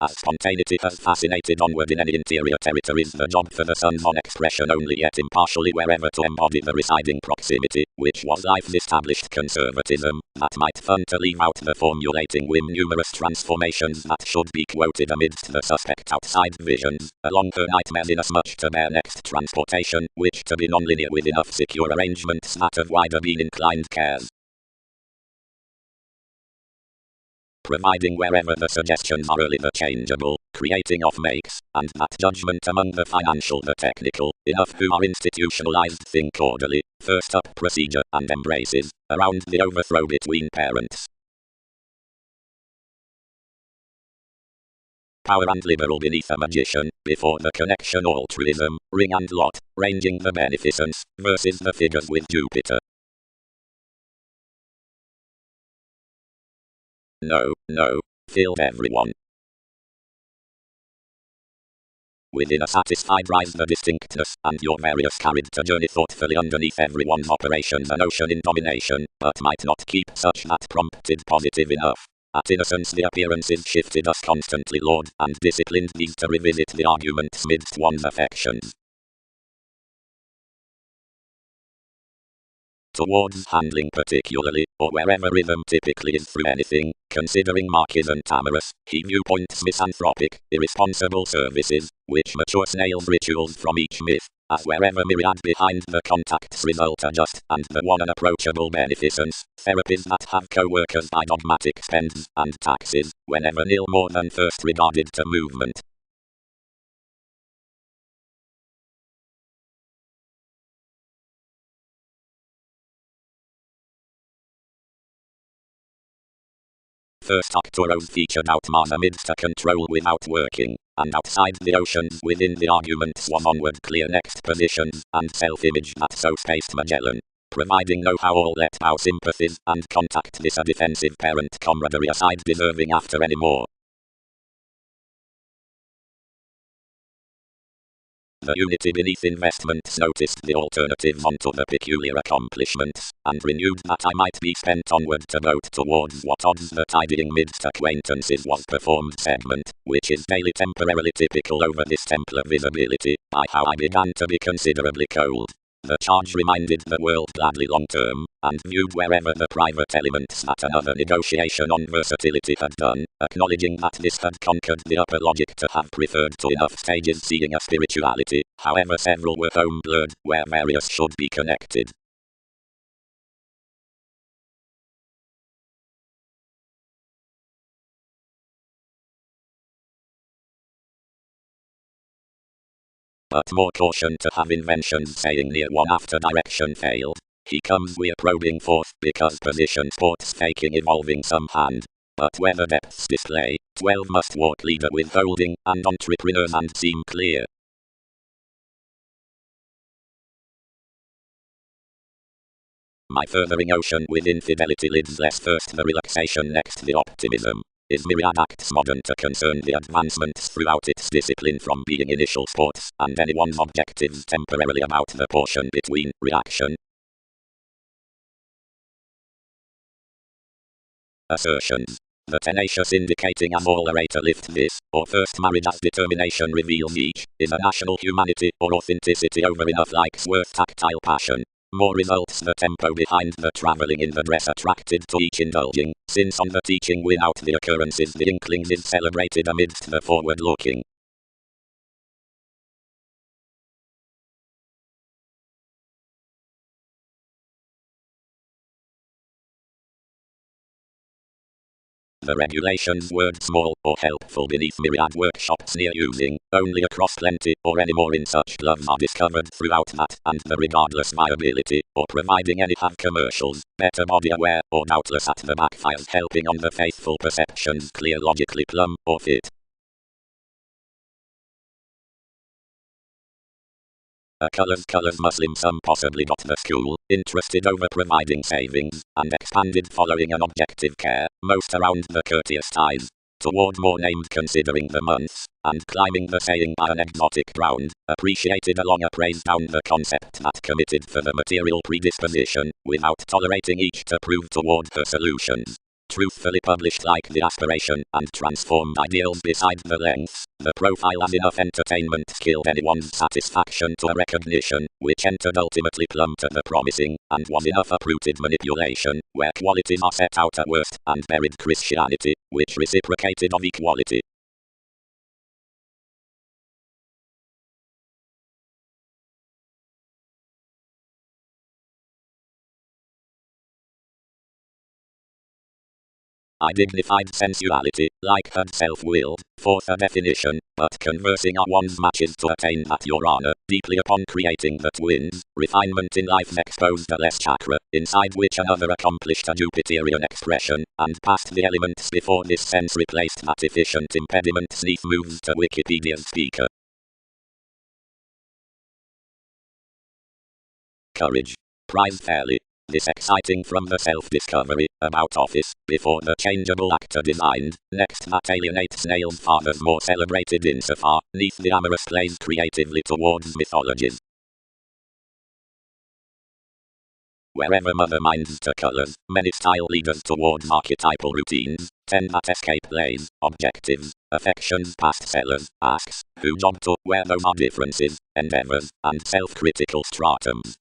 As spontaneity has fascinated onward in any interior territories, the job for the sun's on expression only yet impartially wherever to embody the residing proximity, which was life's established conservatism, that might fun to leave out the formulating whim numerous transformations that should be quoted amidst the suspect outside visions, along her nightmares inasmuch to bear next transportation, which to be nonlinear with enough secure arrangements that of wider being inclined cares. Providing wherever the suggestions are early the changeable, creating off makes, and that judgment among the financial the technical, enough who are institutionalized think orderly, first up procedure and embraces, around the overthrow between parents. Power and liberal beneath a magician, before the connection altruism, ring and lot, ranging the beneficence, versus the figures with Jupiter. No, filled everyone. Within a satisfied rise the distinctness, and your various carried to journey thoughtfully underneath everyone's operations an ocean in domination, but might not keep such that prompted positive enough. At innocence the appearances shifted us constantly Lord, and disciplined these to revisit the arguments midst one's affections. Towards handling particularly, or wherever rhythm typically is through anything, considering Mark isn't amorous, he viewpoints misanthropic, irresponsible services, which mature snails rituals from each myth, as wherever myriad behind the contacts result are just, and the one unapproachable beneficence, therapies that have co-workers by dogmatic spends, and taxes, whenever nil more than first regarded to movement. First Octoros featured out Mars amidst a control without working, and outside the oceans within the argument swam onward clear next positions, and self-image that so spaced Magellan. Providing know-how all let bow sympathies, and contact this a defensive parent camaraderie aside deserving after any more. The unity beneath investments noticed the alternatives onto the peculiar accomplishments, and renewed that I might be spent onward to vote towards what odds the tidying midst acquaintances was performed segment, which is daily temporarily typical over this Templar visibility, by how I began to be considerably cold. The charge reminded the world gladly long term, and viewed wherever the private elements that another negotiation on versatility had done, acknowledging that this had conquered the upper logic to have preferred to enough stages seeing a spirituality, however several were home blurred, where various should be connected. but more caution to have inventions saying near one after direction failed. He comes we're probing forth because position sports faking evolving some hand. But where the depths display, 12 must walk leader withholding and entrepreneurs and seem clear. My furthering ocean with infidelity lids less first the relaxation next the optimism. Is myriad acts modern to concern the advancements throughout its discipline from being initial sports and anyone's objectives temporarily about the portion between reaction. Assertions. The tenacious indicating as all orator lift this, or first married as determination reveals each, is a national humanity or authenticity over enough likes worth tactile passion. More results the tempo behind the travelling in the dress attracted to each indulging, since on the teaching without the occurrences the inklings is celebrated amidst the forward looking. The regulations word small or helpful beneath myriad workshops near using, only across plenty or any more in such gloves are discovered throughout that and the regardless viability, or providing any have commercials, better body aware or doubtless at the backfires helping on the faithful perceptions clear logically plumb or fit. A colours Muslim some possibly got the school, interested over providing savings, and expanded following an objective care, most around the courteous ties, toward more named considering the months, and climbing the saying by an exotic ground, appreciated along a praise down the concept that committed for the material predisposition, without tolerating each to prove toward her solutions. Truthfully published like the aspiration and transformed ideals beside the lengths, the profile as enough entertainment killed anyone's satisfaction to a recognition, which entered ultimately plumb to the promising, and was enough uprooted manipulation, where qualities are set out at worst, and buried Christianity, which reciprocated of equality. I dignified sensuality, like had self-willed, forth a definition, but conversing are one's matches to attain that your honor, deeply upon creating the twins, refinement in life exposed a less chakra, inside which another accomplished a Jupiterian expression, and past the elements before this sense replaced that efficient impediment sneath moves to Wikipedia's speaker. Courage. Prized fairly. This exciting from the self-discovery, about office, before the changeable actor designed, next that alienates snails fathers more celebrated insofar, neath the amorous plays creatively towards mythologies. Wherever mother minds to colours, many style leaders towards archetypal routines, tend that escape plays, objectives, affections past sellers, asks, who job to, where those are differences, endeavours, and self-critical stratums.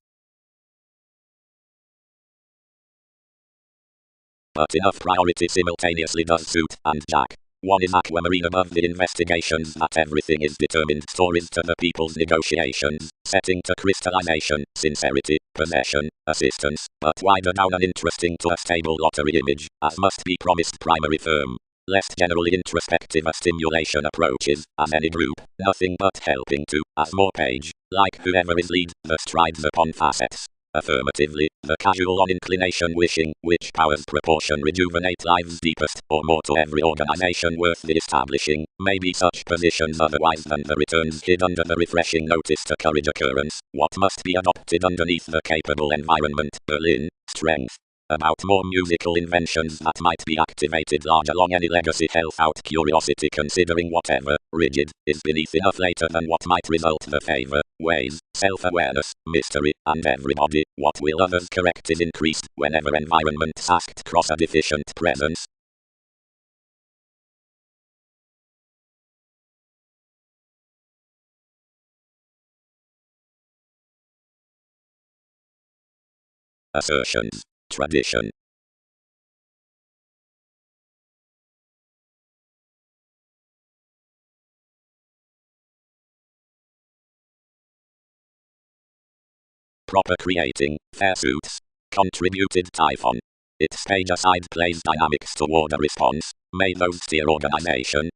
But enough priority simultaneously does suit and jack. One is aquamarine above the investigations that everything is determined stories to the people's negotiations, setting to crystallization, sincerity, possession, assistance, but wider down and interesting to a stable lottery image, as must be promised primary firm. Less generally introspective a stimulation approaches, as any group, nothing but helping to, as more page, like whoever is lead, the strides upon facets. Affirmatively, the casual on inclination wishing, which powers proportion rejuvenate life's deepest, or more to every organization worth the establishing, may be such positions otherwise than the returns hid under the refreshing notice to courage occurrence, what must be adopted underneath the capable environment, Berlin, strength. About more musical inventions that might be activated large along any legacy health out curiosity considering whatever, rigid, is beneath enough later than what might result the favor, ways, self-awareness, mystery, and everybody, what will others correct is increased, whenever environments asked cross a deficient presence. Assertions. Tradition. Proper creating, fair suits. Contributed Typhon. Its page aside plays dynamics toward a response, may those steer organization.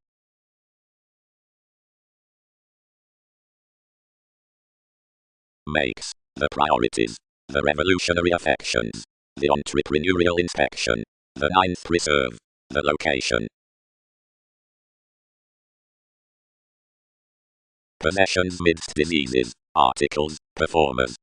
makes, the priorities, the revolutionary affections, the entrepreneurial inspection, the ninth reserve, the location. Possessions midst diseases, articles, performers.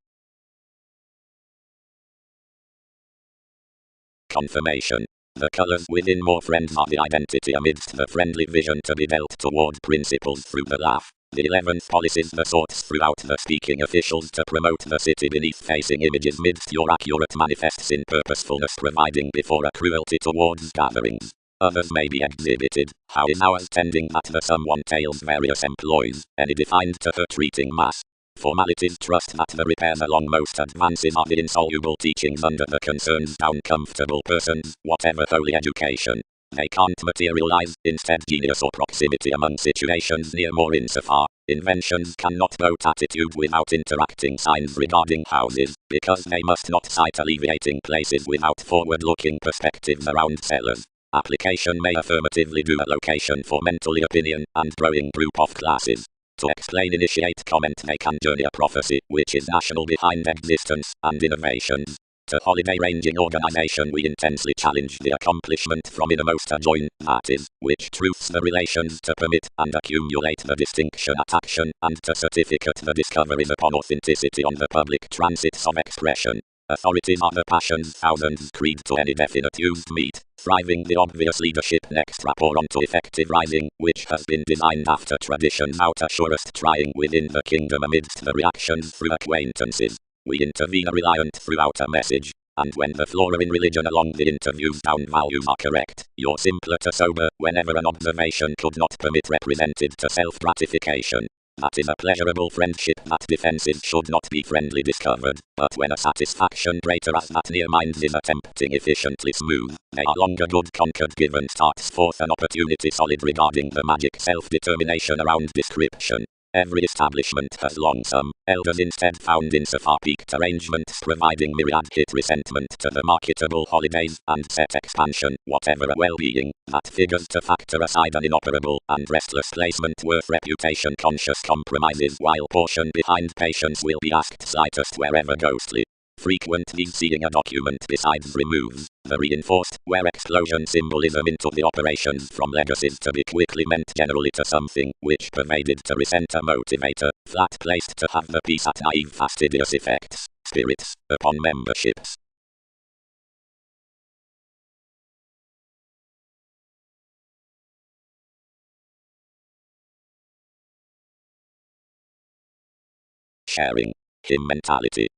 Confirmation. The colors within more friends are the identity amidst the friendly vision to be dealt toward principles through the laugh. The 11th policies the sorts throughout the speaking officials to promote the city beneath facing images midst your accurate manifests in purposefulness providing before a cruelty towards gatherings. Others may be exhibited, how is ours tending that the someone tails various employs, any defined to her treating mass. Formalities trust that the repairs along most advances are the insoluble teachings under the concerns down comfortable persons, whatever holy education. They can't materialize, instead genius or proximity among situations near more insofar. Inventions cannot vote attitude without interacting signs regarding houses, because they must not cite alleviating places without forward-looking perspectives around cellars. Application may affirmatively do a location for mentally opinion and growing group of classes. To explain initiate comment they can journey a prophecy, which is national behind existence and innovations. To holiday ranging organization we intensely challenge the accomplishment from innermost adjoin, that is, which truths the relations to permit and accumulate the distinction at action, and to certificate the discoveries upon authenticity on the public transits of expression. Authorities are the passions thousands creed to any definite used meet, thriving the obvious leadership next rapport onto effective rising, which has been designed after traditions out surest trying within the kingdom amidst the reactions through acquaintances. We intervene a reliant throughout a message, and when the flora in religion along the interviews down values are correct, you're simpler to sober whenever an observation could not permit represented to self-gratification. That is a pleasurable friendship that defenses should not be friendly discovered, but when a satisfaction greater as that near minds is attempting efficiently smooth, they are longer good conquered given starts forth an opportunity solid regarding the magic self-determination around description. Every establishment has long some elders instead found insofar peaked arrangements providing myriad hit resentment to the marketable holidays and set expansion, whatever a well-being, that figures to factor aside an inoperable and restless placement worth reputation conscious compromises while portion behind patience will be asked slightest wherever ghostly. Frequent these seeing a document besides removes, the reinforced, where explosion symbolism into the operations from legacies to be quickly meant generally to something, which pervaded to resent a motivator, flat placed to have the peace at naive fastidious effects, spirits, upon memberships. Sharing. Him mentality.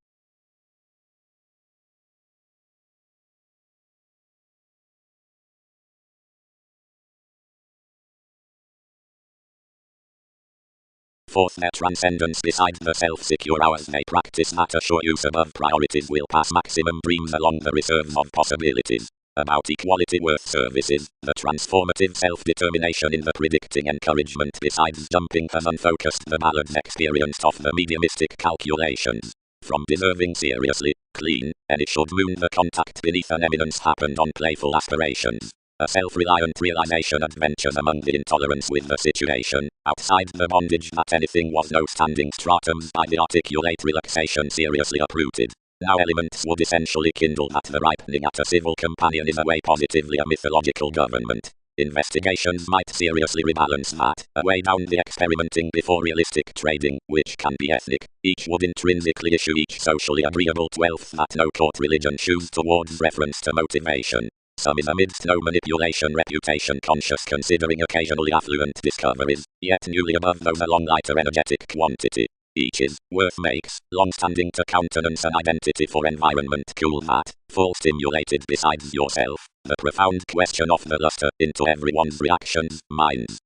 Fourth, their transcendence beside the self-secure hours they practice that assure use above priorities will pass maximum dreams along the reserves of possibilities. About equality worth services, the transformative self-determination in the predicting encouragement besides jumping has unfocused the ballads experienced of the mediumistic calculations. From deserving seriously, clean, any should moon the contact beneath an eminence happened on playful aspirations. A self-reliant realization adventures among the intolerance with the situation, outside the bondage that anything was no standing stratums by the articulate relaxation seriously uprooted. Now elements would essentially kindle that the ripening at a civil companion is a way positively a mythological government. Investigations might seriously rebalance that, away down the experimenting before realistic trading, which can be ethnic. Each would intrinsically issue each socially agreeable 12th that no court religion choose towards reference to motivation. Some is amidst no manipulation reputation conscious considering occasionally affluent discoveries, yet newly above those along lighter energetic quantity. Each is, worth makes, long-standing to countenance an identity for environment cool that, full stimulated besides yourself, the profound question of the luster into everyone's reactions, minds.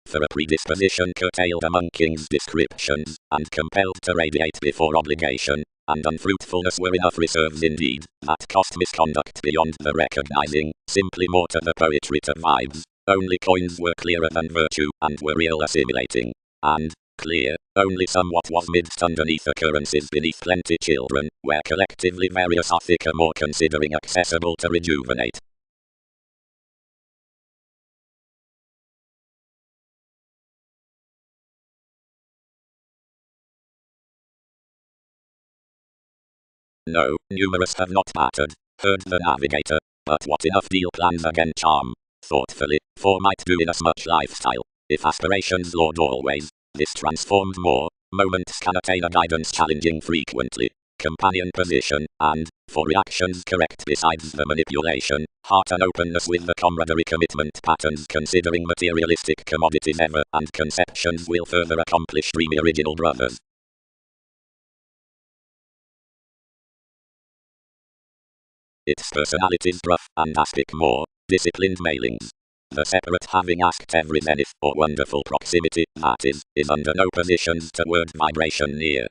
For a predisposition curtailed among kings' descriptions, and compelled to radiate before obligation, and unfruitfulness were enough reserves indeed, that cost misconduct beyond the recognizing, simply more to the poetry to vibes, only coins were clearer than virtue, and were real assimilating, and, clear, only somewhat was mixed underneath occurrences beneath plenty children, where collectively various are thicker more considering accessible to rejuvenate. No, numerous have not mattered, heard the navigator, but what enough deal plans again charm, thoughtfully, for might do inasmuch lifestyle, if aspirations lord always, this transformed more, moments can attain a guidance challenging frequently, companion position, and, for reactions correct besides the manipulation, heart and openness with the camaraderie commitment patterns considering materialistic commodities ever and conceptions will further accomplish dreamy original brothers. Its personalities rough and aspic more, disciplined mailings. The separate having asked every zenith or wonderful proximity, that is under no positions to word vibration near.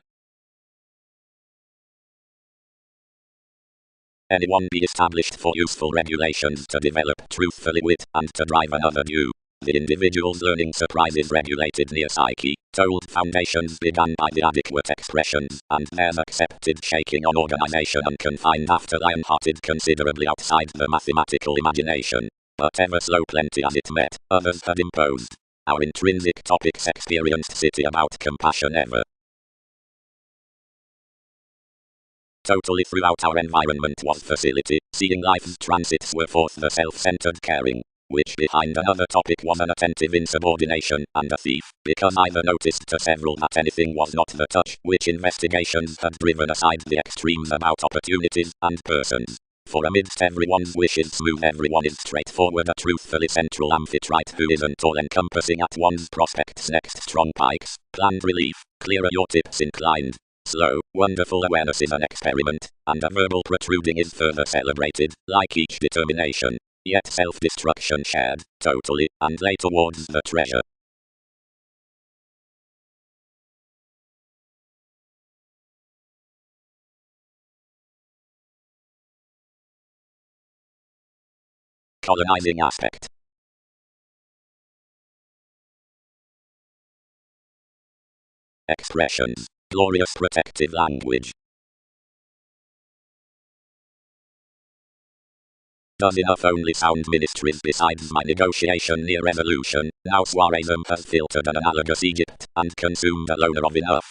Anyone be established for useful regulations to develop truthfully wit and to drive another due. The individual's learning surprises regulated near psyche, told foundations began by the adequate expressions, and theirs accepted shaking on organization unconfined after lion-hearted considerably outside the mathematical imagination. But ever slow plenty as it met, others had imposed. Our intrinsic topics experienced city about compassion ever. Totally throughout our environment was facility, seeing life's transits were forth the self-centered caring, which behind another topic was an attentive insubordination and a thief, because either noticed to several that anything was not the touch, which investigations had driven aside the extremes about opportunities and persons. For amidst everyone's wishes smooth everyone is straightforward a truthfully central amphitrite who isn't all-encompassing at one's prospects next strong pikes, planned relief, clearer your tips inclined. Slow, wonderful awareness is an experiment, and a verbal protruding is further celebrated, like each determination, yet self-destruction shared, totally, and lay towards the treasure. Colonizing aspect. Expressions. Glorious protective language. Does enough only sound ministries besides my negotiation near resolution, now Suarism has filtered an analogous Egypt, and consumed a loner of enough.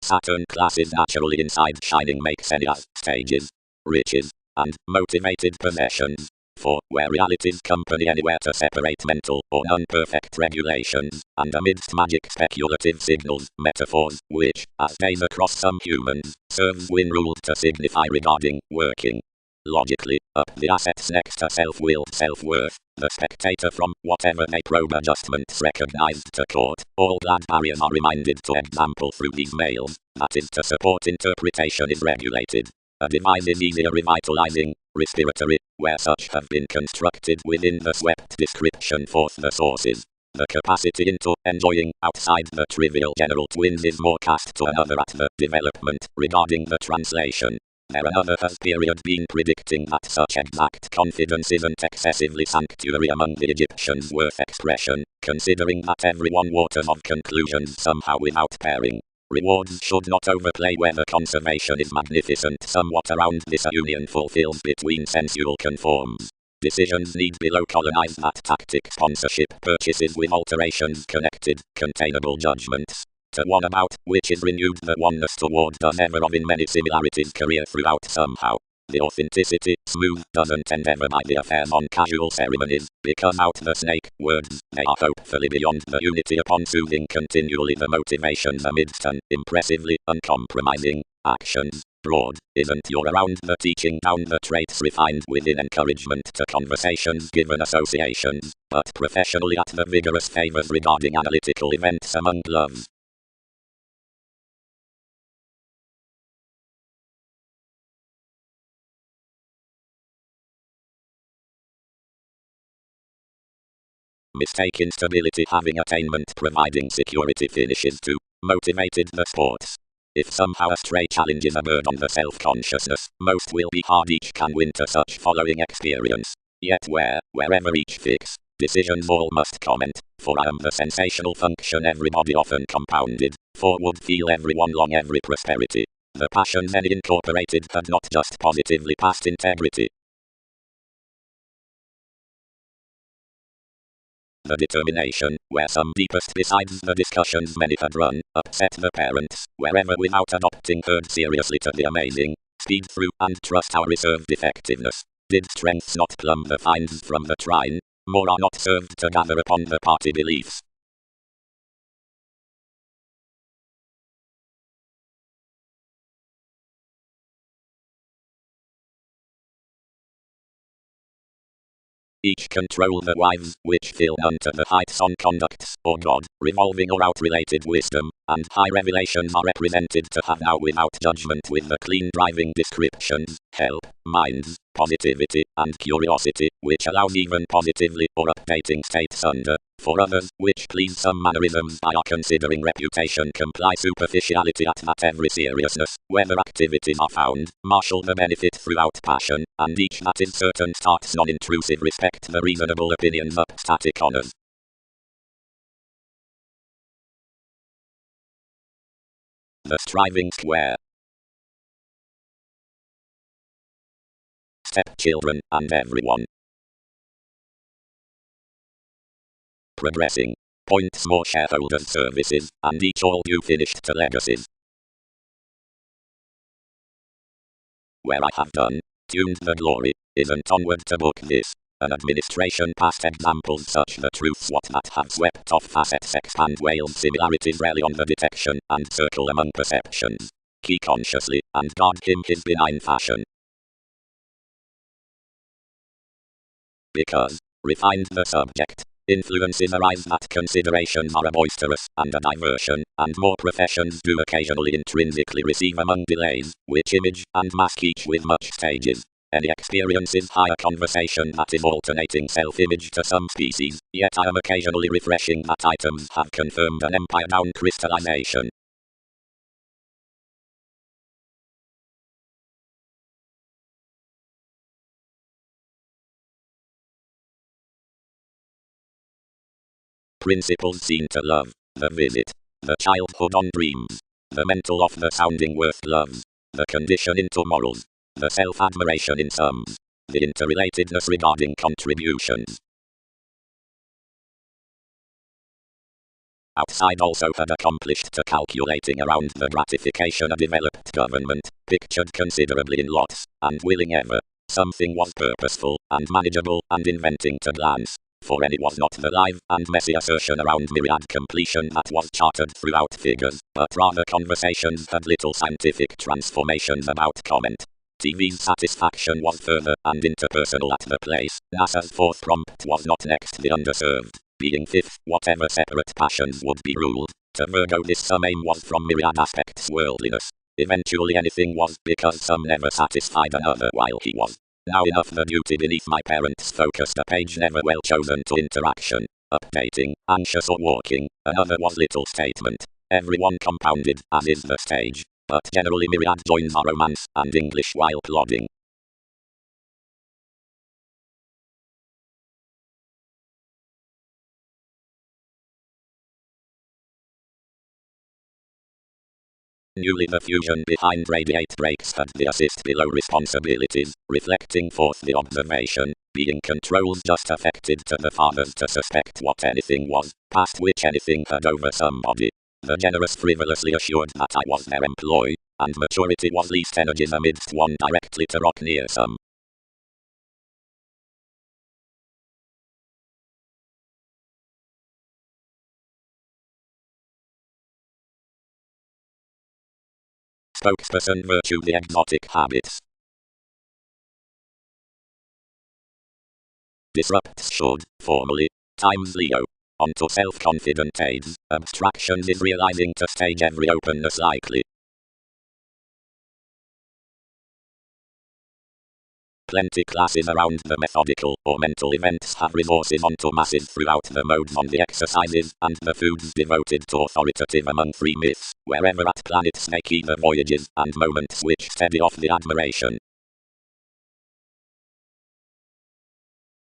Saturn classes naturally inside shining make Senias, stages, riches, and motivated possessions. For, where reality's company anywhere to separate mental or non-perfect regulations, and amidst magic speculative signals, metaphors, which, as days across some humans, serves win ruled to signify regarding, working. Logically, up the assets next to self-willed self-worth, the spectator from whatever they probe adjustments recognized to court, all glad barriers are reminded to example through these mails, that is to support interpretation is regulated. A device is easier revitalizing, respiratory, where such have been constructed within the swept description forth the sources. The capacity into enjoying outside the trivial general twins is more cast to another at the development regarding the translation. There another has period been predicting that such exact confidence isn't excessively sanctuary among the Egyptians worth expression, considering that everyone waters of conclusions somehow without pairing. Rewards should not overplay where the conservation is magnificent somewhat around this a union fulfills between sensual conforms. Decisions need below colonize that tactic sponsorship purchases with alterations connected, containable judgments. To one about which is renewed the oneness toward does ever of in many similarities career throughout somehow. The authenticity, smooth, doesn't end ever by the affairs on casual ceremonies, because out the snake, words, they are hopefully beyond the unity upon soothing continually the motivations amidst an impressively uncompromising actions. Broad, isn't your around the teaching down the traits refined within encouragement to conversations given associations, but professionally at the vigorous favors regarding analytical events among gloves. Mistaken stability having attainment providing security finishes to motivated the sports. If somehow a stray challenges a bird on the self-consciousness, most will be hard each can win to such following experience. Yet wherever each fix, Decisions all must comment, for I am the sensational function everybody often compounded, for would feel everyone long every prosperity. The passion then incorporated had not just positively past integrity. The determination, where some deepest besides the discussions many had run, upset the parents, wherever without adopting heard seriously to the amazing, speed through and trust our reserved effectiveness. Did strengths not plumb the finds from the trine, more are not served to gather upon the party beliefs. Each control the wives, which fill none to the heights on conducts, or God, revolving or out-related wisdom, and high revelations are represented to have now without judgment with the clean driving descriptions, help, minds, positivity, and curiosity, which allows even positively or updating states under, for others, which please some mannerisms by our considering reputation comply superficiality at that every seriousness, whether activities are found, marshal the benefit throughout passion, and each that is certain starts non-intrusive respect the reasonable opinions up static honors. The striving square. Stepchildren, and everyone. Progressing. Points more shareholders' services, and each all due finished to legacies. Where I have done, tuned the glory, isn't onward to book this. An administration past examples such the truths what that have swept off facets expand Wales similarities rally on the detection, and circle among perceptions. Key consciously, and guard him his benign fashion. Because, refined the subject, influences arise that considerations are a boisterous and a diversion, and more professions do occasionally intrinsically receive among delays, which image and mask each with much stages. Any experience is higher conversation that is alternating self-image to some species, yet I am occasionally refreshing that items have confirmed an empire down crystallization. Principles seen to love, the visit, the childhood on dreams, the mental of the sounding worth loves, the condition into morals, the self-admiration in sums, the interrelatedness regarding contributions. Outside also had accomplished to calculating around the gratification a developed government, pictured considerably in lots, and willing ever. Something was purposeful, and manageable, and inventing to glance. For any was not the live and messy assertion around myriad completion that was charted throughout figures, but rather conversations had little scientific transformations about comment. TV's satisfaction was further and interpersonal at the place. NASA's fourth prompt was not next the underserved, being fifth, whatever separate passions would be ruled. To Virgo this some aim was from myriad aspects worldliness. Eventually anything was, because some never satisfied another while he was. Now enough the duty beneath my parents focused a page never well chosen to interaction. Updating, anxious or walking, another was little statement. Everyone compounded, as is the stage. But generally myriad joins are romance and English while plodding. Newly the fusion behind radiate breaks had the assist below responsibilities, reflecting forth the observation, being controls just affected to the fathers to suspect what anything was, past which anything had over somebody. The generous frivolously assured that I was their employ, and maturity was least energies amidst one directly to rock near some. Spokesperson virtue the exotic habits. Disrupts should, formally, times Leo. Onto self-confident aids, abstractions is realizing to stage every openness likely. Plenty classes around the methodical or mental events have resources onto masses throughout the modes on the exercises and the foods devoted to authoritative among three myths, wherever at planets make either voyages and moments which steady off the admiration.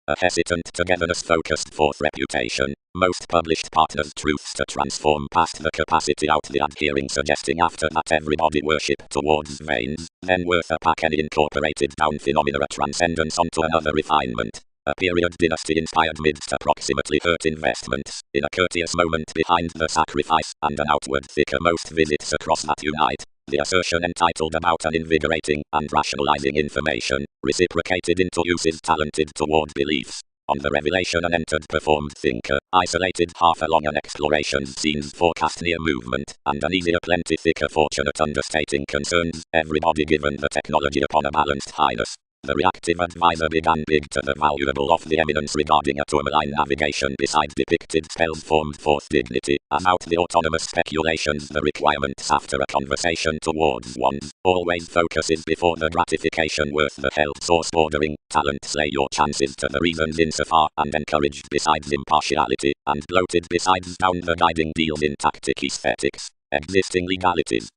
A hesitant togetherness-focused fourth reputation. Most published partners' truths to transform past the capacity out the adhering, suggesting after that everybody worship towards veins, then worth a pack any incorporated down phenomena a transcendence onto another refinement. A period dynasty inspired midst approximately hurt investments, in a courteous moment behind the sacrifice, and an outward thicker most visits across that unite. The assertion entitled about an invigorating and rationalizing information, reciprocated into uses talented toward beliefs. On the revelation an entered performed thinker, isolated half along an exploration scenes forecast near movement, and an easier plenty thicker fortunate understating concerns, everybody given the technology upon a balanced highness. The reactive advisor began big to the valuable of the eminence regarding a tourmaline navigation beside depicted spells formed forth dignity, as out the autonomous speculations the requirements after a conversation towards one's, always focuses before the gratification worth the health source ordering, talent slay your chances to the reasons insofar, and encouraged besides impartiality, and bloated besides down the guiding deals in tactic aesthetics, existing legalities.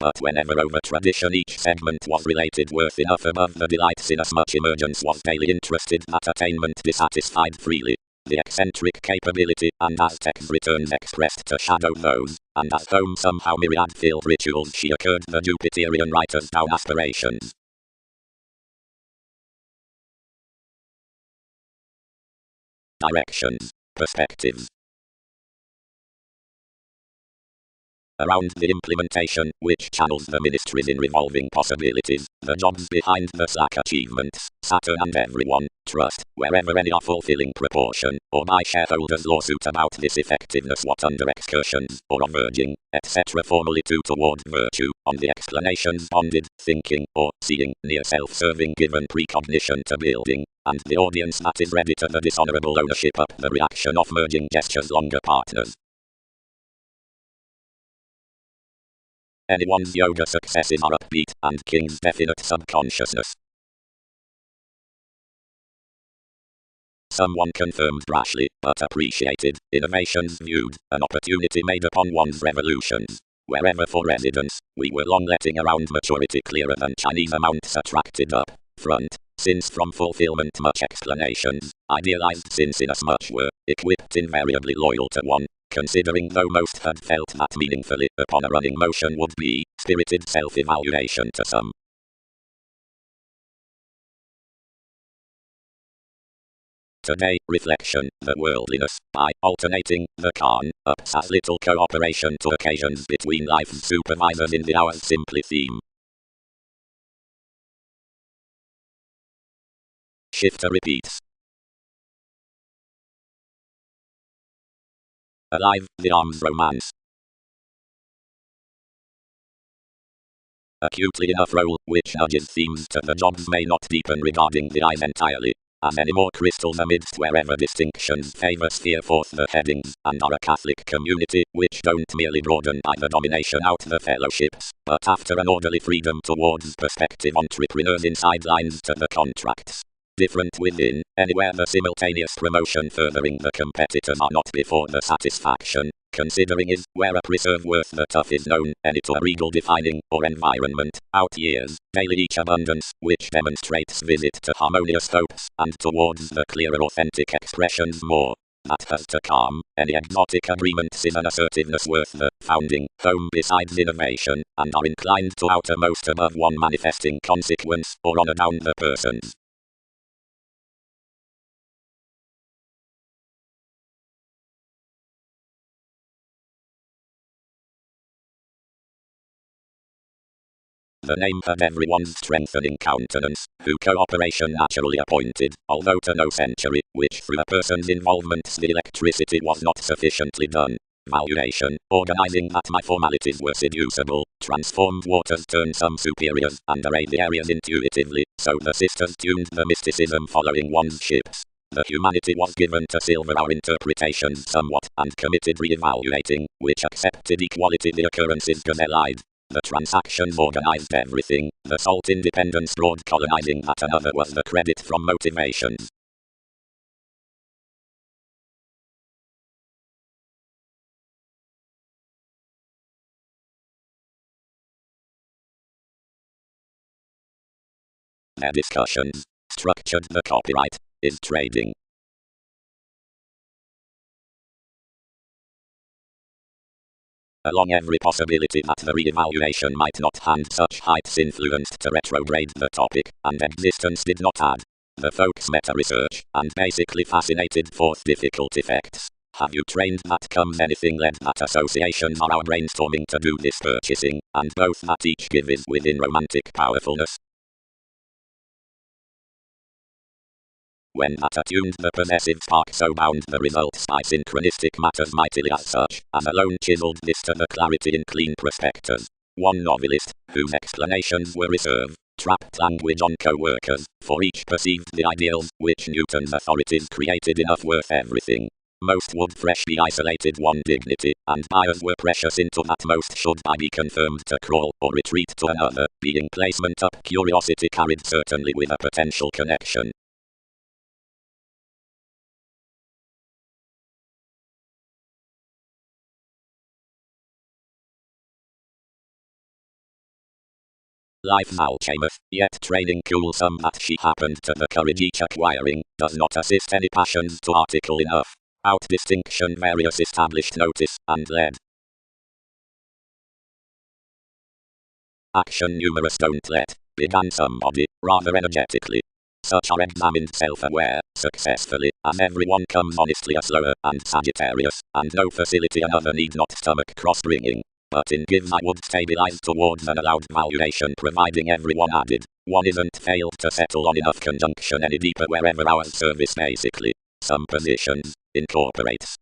But whenever over tradition each segment was related worth enough above the delights inasmuch emergence was daily interested that attainment dissatisfied freely. The eccentric capability, and Aztec's returns expressed to shadow those, and as home somehow myriad-filled rituals she occurred the Jupiterian writers down aspirations. Directions. Perspectives. Around the implementation, which channels the ministries in revolving possibilities, the jobs behind the slack achievements, Saturn and everyone, trust, wherever any are fulfilling proportion, or by shareholders' lawsuit about this effectiveness what under excursions, or verging, etc. formally toward virtue, on the explanations bonded, thinking, or seeing, near self-serving given precognition to building, and the audience that is ready to the dishonorable ownership up the reaction of merging gestures longer partners. Anyone's yoga successes are upbeat, and King's definite subconsciousness. Someone confirmed rashly, but appreciated, innovations viewed, an opportunity made upon one's revolutions. Wherever for residence, we were long letting around maturity clearer than Chinese amounts attracted up front, since from fulfillment much explanations, idealized since inasmuch were, equipped invariably loyal to one. Considering though most had felt that meaningfully upon a running motion would be, spirited self-evaluation to some. Today, reflection, the worldliness, by alternating, the calm, ups as little cooperation to occasions between life's supervisors in the hours simply theme. Shifter repeats. Alive, the arms romance. Acutely enough role, which nudges themes to the jobs may not deepen regarding the eyes entirely. As any more crystals amidst wherever distinctions favor sphere forth the headings, and are a Catholic community, which don't merely broaden by the domination out the fellowships, but after an orderly freedom towards perspective entrepreneurs inside lines to the contracts. Different within, anywhere the simultaneous promotion furthering the competitors are not before the satisfaction, considering is, where a preserve worth the tough is known, any to a regal defining, or environment, out years, daily each abundance, which demonstrates visit to harmonious hopes, and towards the clearer authentic expressions more. That has to calm, any exotic agreements is an assertiveness worth the founding, home besides innovation, and are inclined to outermost above one manifesting consequence, or honor down the persons. The name had everyone's strengthening countenance, who cooperation naturally appointed, although to no century, which through a person's involvements the electricity was not sufficiently done. Valuation, organizing that my formalities were seducible, transformed waters turned some superiors, and arrayed the areas intuitively, so the sisters tuned the mysticism following one's ships. The humanity was given to silver our interpretations somewhat, and committed re-evaluating, which accepted equality the occurrences gazelle-eyed. The transactions organized everything, the salt independence broad colonizing that another was the credit from motivations. their discussions, structured the copyright, is trading. Along every possibility that the re-evaluation might not hand such heights influenced to retrograde the topic, and existence did not add. The folks meta-research, and basically fascinated forth difficult effects. Have you trained that comes anything led that associations are our brainstorming to do this purchasing, and both that each give is within romantic powerfulness? When that attuned the possessive spark so bound the results by synchronistic matters mightily as such, as alone chiseled this to the clarity in clean prospectus. One novelist, whose explanations were reserved, trapped language on co-workers, for each perceived the ideals, which Newton's authorities created enough worth everything. Most would fresh be isolated one dignity, and buyers were precious into that most should by be confirmed to crawl, or retreat to another, being placement up curiosity carried certainly with a potential connection. Life now chameth, yet training cool some that she happened to the courage each acquiring, does not assist any passions to article enough. Out distinction various established notice, and led. Action numerous don't let, began somebody, rather energetically. Such are examined self-aware, successfully, as everyone comes honestly a slower, and Sagittarius, and no facility another need not stomach cross-bringing. But in gives I would stabilize towards an allowed valuation providing everyone added. One isn't failed to settle on enough conjunction any deeper wherever our service basically. Some positions, incorporates.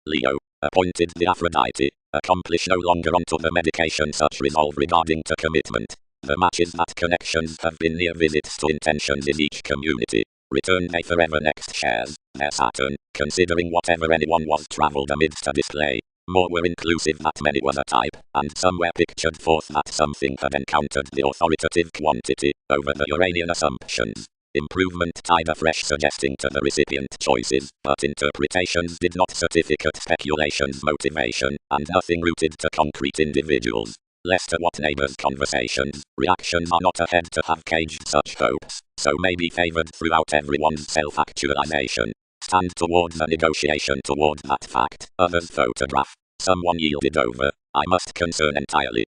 Leo, appointed the Aphrodite, accomplish no longer onto the medication such resolve regarding to commitment. The matches that connections have been near visits to intentions in each community. Return they forever next shares, their Saturn, considering whatever anyone was travelled amidst a display. More were inclusive that many was a type, and somewhere pictured forth that something had encountered the authoritative quantity, over the Uranian assumptions. Improvement tied afresh suggesting to the recipient choices, but interpretations did not certificate speculations motivation, and nothing rooted to concrete individuals. Less to what neighbors' conversations, reactions are not ahead to have caged such hopes, so may be favoured throughout everyone's self-actualization. Stand towards a negotiation toward that fact, others photograph. Someone yielded over, I must concern entirely.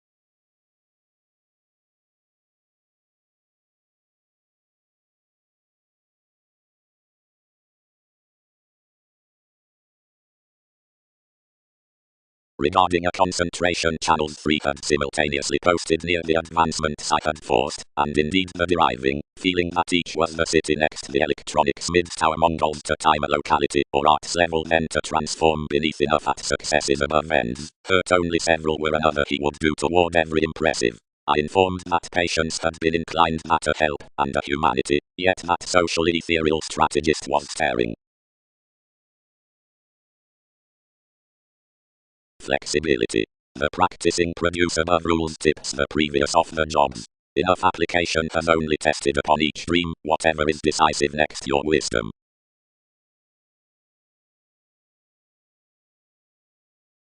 Regarding a concentration channels 3 had simultaneously posted near the advancements I had forced, and indeed the deriving, feeling that each was the city next the electronics midst our Mongols to time a locality or arts level then to transform beneath enough at successes above ends, hurt only several were another he would do toward every impressive. I informed that patience had been inclined that a help and a humanity, yet that socially ethereal strategist was staring. Flexibility. The practicing produce above rules tips the previous off the jobs. Enough application has only tested upon each dream, whatever is decisive next your wisdom.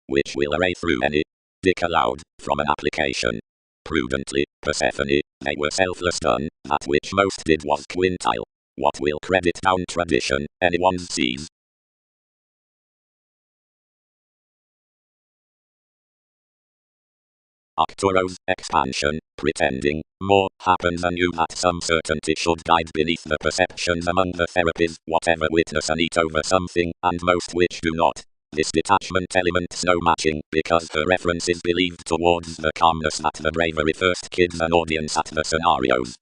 Which will array through any. Dick aloud, from an application. Prudently, Persephone, they were selfless done, that which most did was quintile. What will credit down tradition, anyone sees. Arcturo's expansion, pretending, more, happens anew that some certainty should guide beneath the perceptions among the therapies, whatever witness a neat over something, and most which do not. This detachment element's no matching, because her reference is believed towards the calmness that the bravery first kids an audience at the scenarios.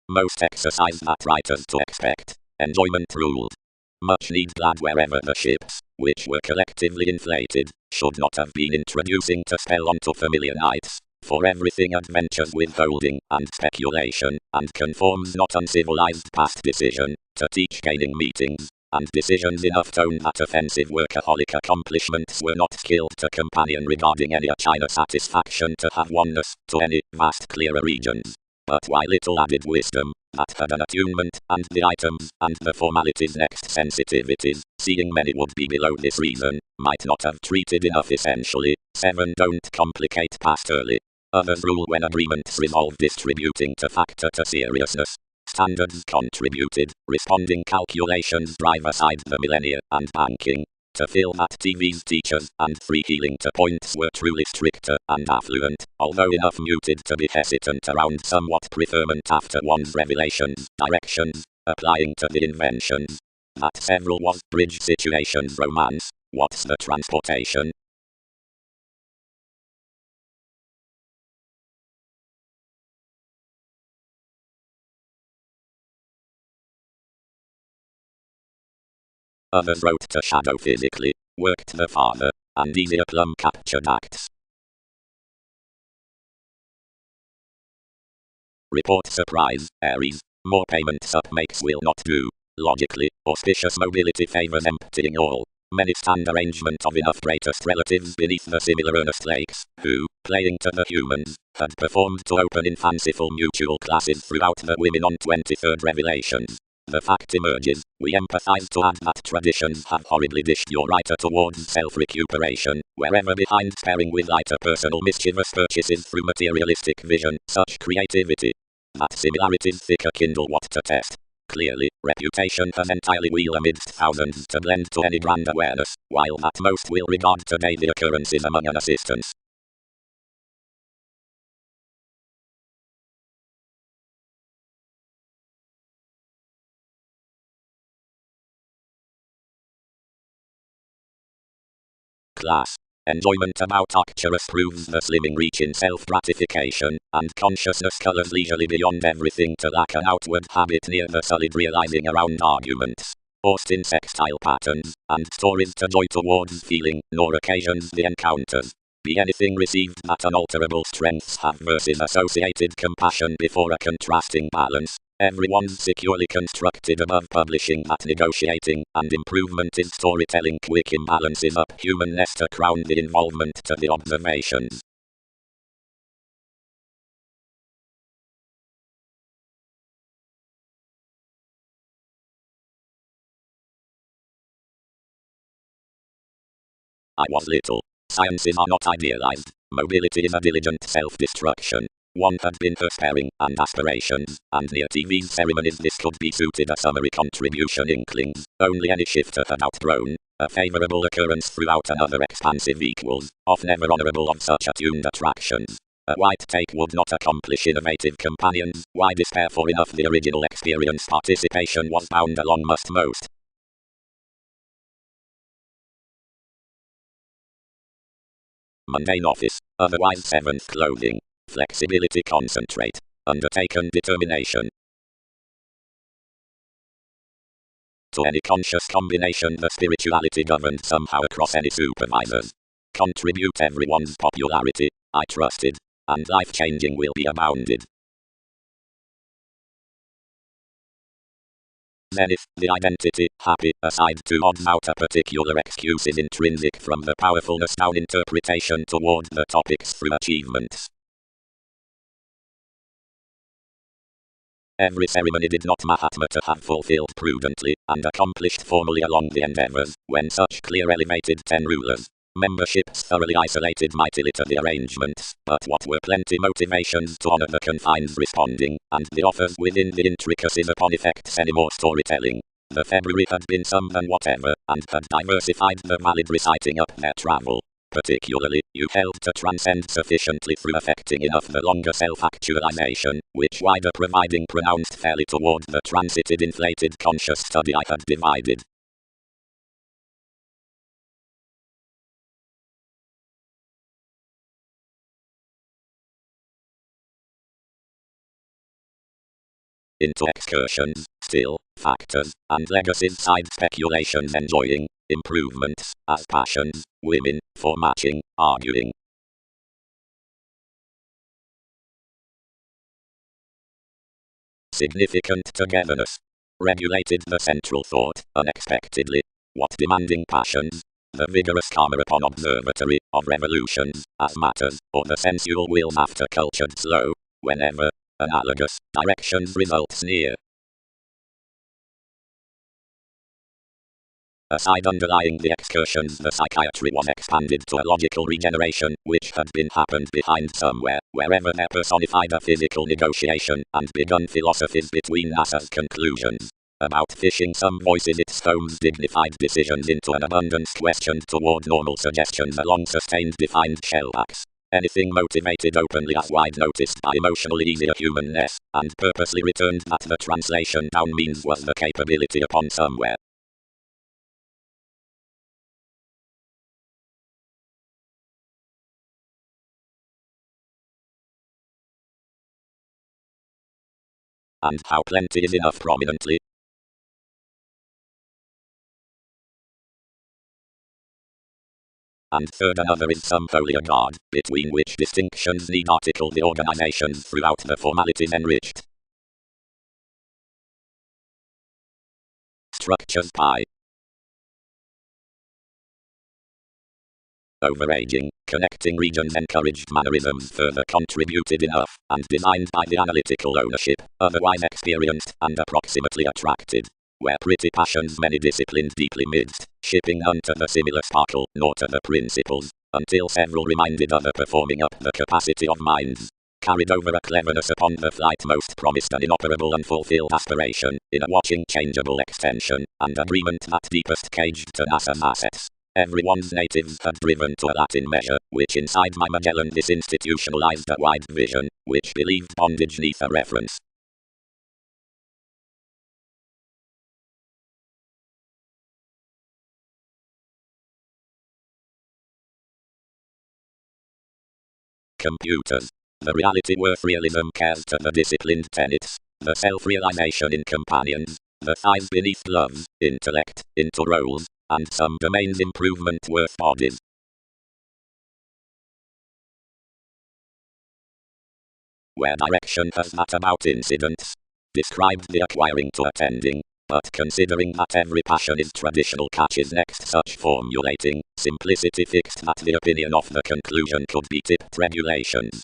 Most exercise that writers to expect. Enjoyment ruled. Much need glad wherever the ships, which were collectively inflated, should not have been introducing to spell onto familiar nights, for everything adventures withholding and speculation, and conforms not uncivilized past decision, to teach gaining meetings, and decisions enough tone that offensive workaholic accomplishments were not skilled to companion regarding any a China satisfaction to have oneness, to any vast clearer regions. but why little added wisdom, that had an attunement, and the items, and the formalities next sensitivities, seeing many would be below this reason, might not have treated enough essentially. 7. Don't complicate past early. Others rule when agreements resolve distributing to factor to seriousness. Standards contributed, responding calculations drive aside the millennia, and banking. To feel that TV's teachers and free healing to points were truly stricter and affluent, although enough muted to be hesitant around somewhat preferment after one's revelations, directions, applying to the inventions. That several was bridge situations romance. What's the transportation? Others wrote to shadow physically, worked the father, and easier plum captured acts. Report surprise, Aries. More payments up makes will not do. Logically, auspicious mobility favors emptying all. Many stand arrangement of enough greatest relatives beneath the similar earnest lakes, who, playing to the humans, had performed to open in fanciful mutual classes throughout the women on 23rd revelations. The fact emerges, we empathize to add that traditions have horribly dished your writer towards self-recuperation, wherever behind pairing with lighter personal mischievous purchases through materialistic vision, such creativity. That similarities thicker kindle what to test. Clearly, reputation has entirely wheel amidst thousands to blend to any grand awareness, while that most will regard today the occurrences among an assistance. Class. Enjoyment about Arcturus proves the slimming reach in self-gratification, and consciousness colors leisurely beyond everything to lack an outward habit near the solid realizing around arguments. Austin sextile patterns, and stories to joy towards feeling, nor occasions the encounters. Be anything received that unalterable strengths have versus associated compassion before a contrasting balance. Everyone's securely constructed above publishing that negotiating and improvement is storytelling quick imbalances up humanness to crown the involvement to the observations. I was little. Sciences are not idealized. Mobility is a diligent self-destruction. One had been her sparing and aspirations, and near TV's ceremonies this could be suited a summary contribution inklings, only any shifter had outgrown. A favorable occurrence throughout another expansive equals, of never honorable of such attuned attractions. A white take would not accomplish innovative companions, why despair for enough the original experience participation was bound along must most. Mundane office, otherwise seventh clothing. Flexibility concentrate. Undertaken determination. To any conscious combination the spirituality governed somehow across any supervisors. Contribute everyone's popularity, I trusted. And life-changing will be abounded. Zenith, the identity, happy, aside to odds out a particular excuse is intrinsic from the powerfulness down interpretation toward the topics through achievements. Every ceremony did not Mahatma to have fulfilled prudently, and accomplished formally along the endeavors, when such clear elevated 10 rulers. Memberships thoroughly isolated mightily to the arrangements, but what were plenty motivations to honor the confines responding, and the offers within the intricacies upon effects any more storytelling. The February had been some than whatever, and had diversified the valid reciting up their travel. Particularly, you held to transcend sufficiently through affecting enough the longer self-actualization, which wider providing pronounced fairly toward the transited inflated conscious study I had divided. Into excursions, still, factors, and legacies side speculations enjoying, improvements, as passions, women, for matching, arguing. Significant togetherness. Regulated the central thought, unexpectedly. What demanding passions? The vigorous karma upon observatory, of revolutions, as matters, or the sensual wills after cultured slow, whenever, Analogous directions results near. Aside underlying the excursions, the psychiatry was expanded to a logical regeneration, which had been happened behind somewhere, wherever there personified a physical negotiation, and begun philosophies between NASA's conclusions about fishing some voices its stones dignified decisions into an abundance questioned toward normal suggestions along sustained defined shellbacks. Anything motivated openly as wide noticed by emotionally easier humanness, and purposely returned that the translation down means was the capability upon somewhere. And how plenty is enough prominently. And third, another is some holier guard, between which distinctions need article the organizations throughout the formalities enriched. Structures pi. Overaging, connecting regions encouraged mannerisms further contributed enough, and designed by the analytical ownership, otherwise experienced, and approximately attracted. Where pretty passions many disciplined deeply midst, shipping none to the similar sparkle, nor to the principles, until several reminded other performing up the capacity of minds. Carried over a cleverness upon the flight most promised an inoperable unfulfilled aspiration, in a watching changeable extension, and agreement that deepest caged to NASA's assets. Everyone's natives had driven to a Latin measure, which inside my Magellan disinstitutionalized a wide vision, which believed bondage neath a reference. Computers. The reality worth realism cares to the disciplined tenets, the self-realization in companions, the thighs beneath gloves, intellect, into roles, and some domains improvement worth bodies. Where direction has that about incidents, described the acquiring to attending, but considering that every passion is traditional catches next such formulating, simplicity fixed that the opinion of the conclusion could be tipped regulations.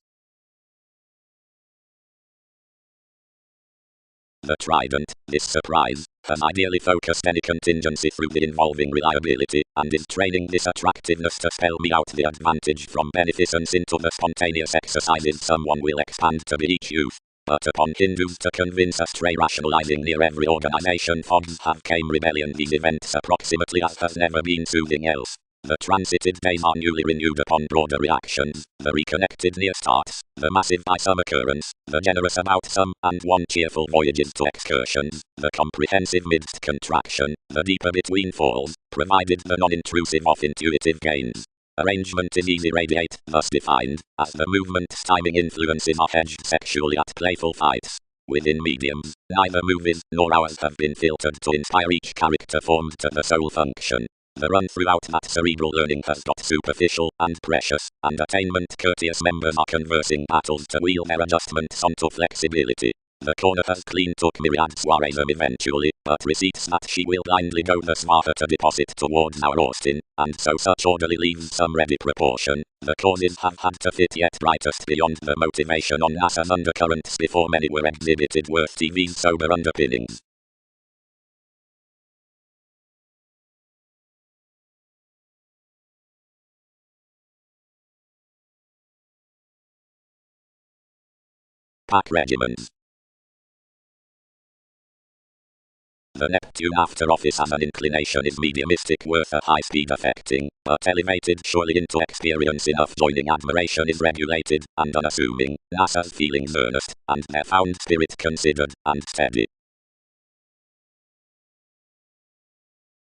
The trident, this surprise, has ideally focused any contingency through the involving reliability, and is training this attractiveness to spell me out the advantage from beneficence into the spontaneous exercises someone will expand to be each youth. But upon Hindus to convince us stray rationalizing near every organization fogs have came rebellion these events approximately as has never been soothing else. The transited days are newly renewed upon broader reactions, the reconnected near starts, the massive by some occurrence, the generous about some, and one cheerful voyages to excursions, the comprehensive midst contraction, the deeper between falls, provided the non-intrusive of intuitive gains. Arrangement is easy radiate, thus defined, as the movement styming influences are hedged sexually at playful fights. Within mediums, neither movies nor ours have been filtered to inspire each character formed to the sole function. The run throughout that cerebral learning has got superficial and precious, and attainment courteous members are conversing battles to wheel their adjustments onto flexibility. The corner has clean took myriad soireism eventually, but receipts that she will blindly go the smarter to deposit towards our Austin, and so such orderly leaves some ready proportion. The causes have had to fit yet brightest beyond the motivation on NASA's undercurrents before many were exhibited worth TV's sober underpinnings. Pack regimens. The Neptune after office as an inclination is mediumistic worth a high speed affecting, but elevated surely into experience enough joining admiration is regulated, and unassuming, NASA's feelings earnest, and their found spirit considered, and steady.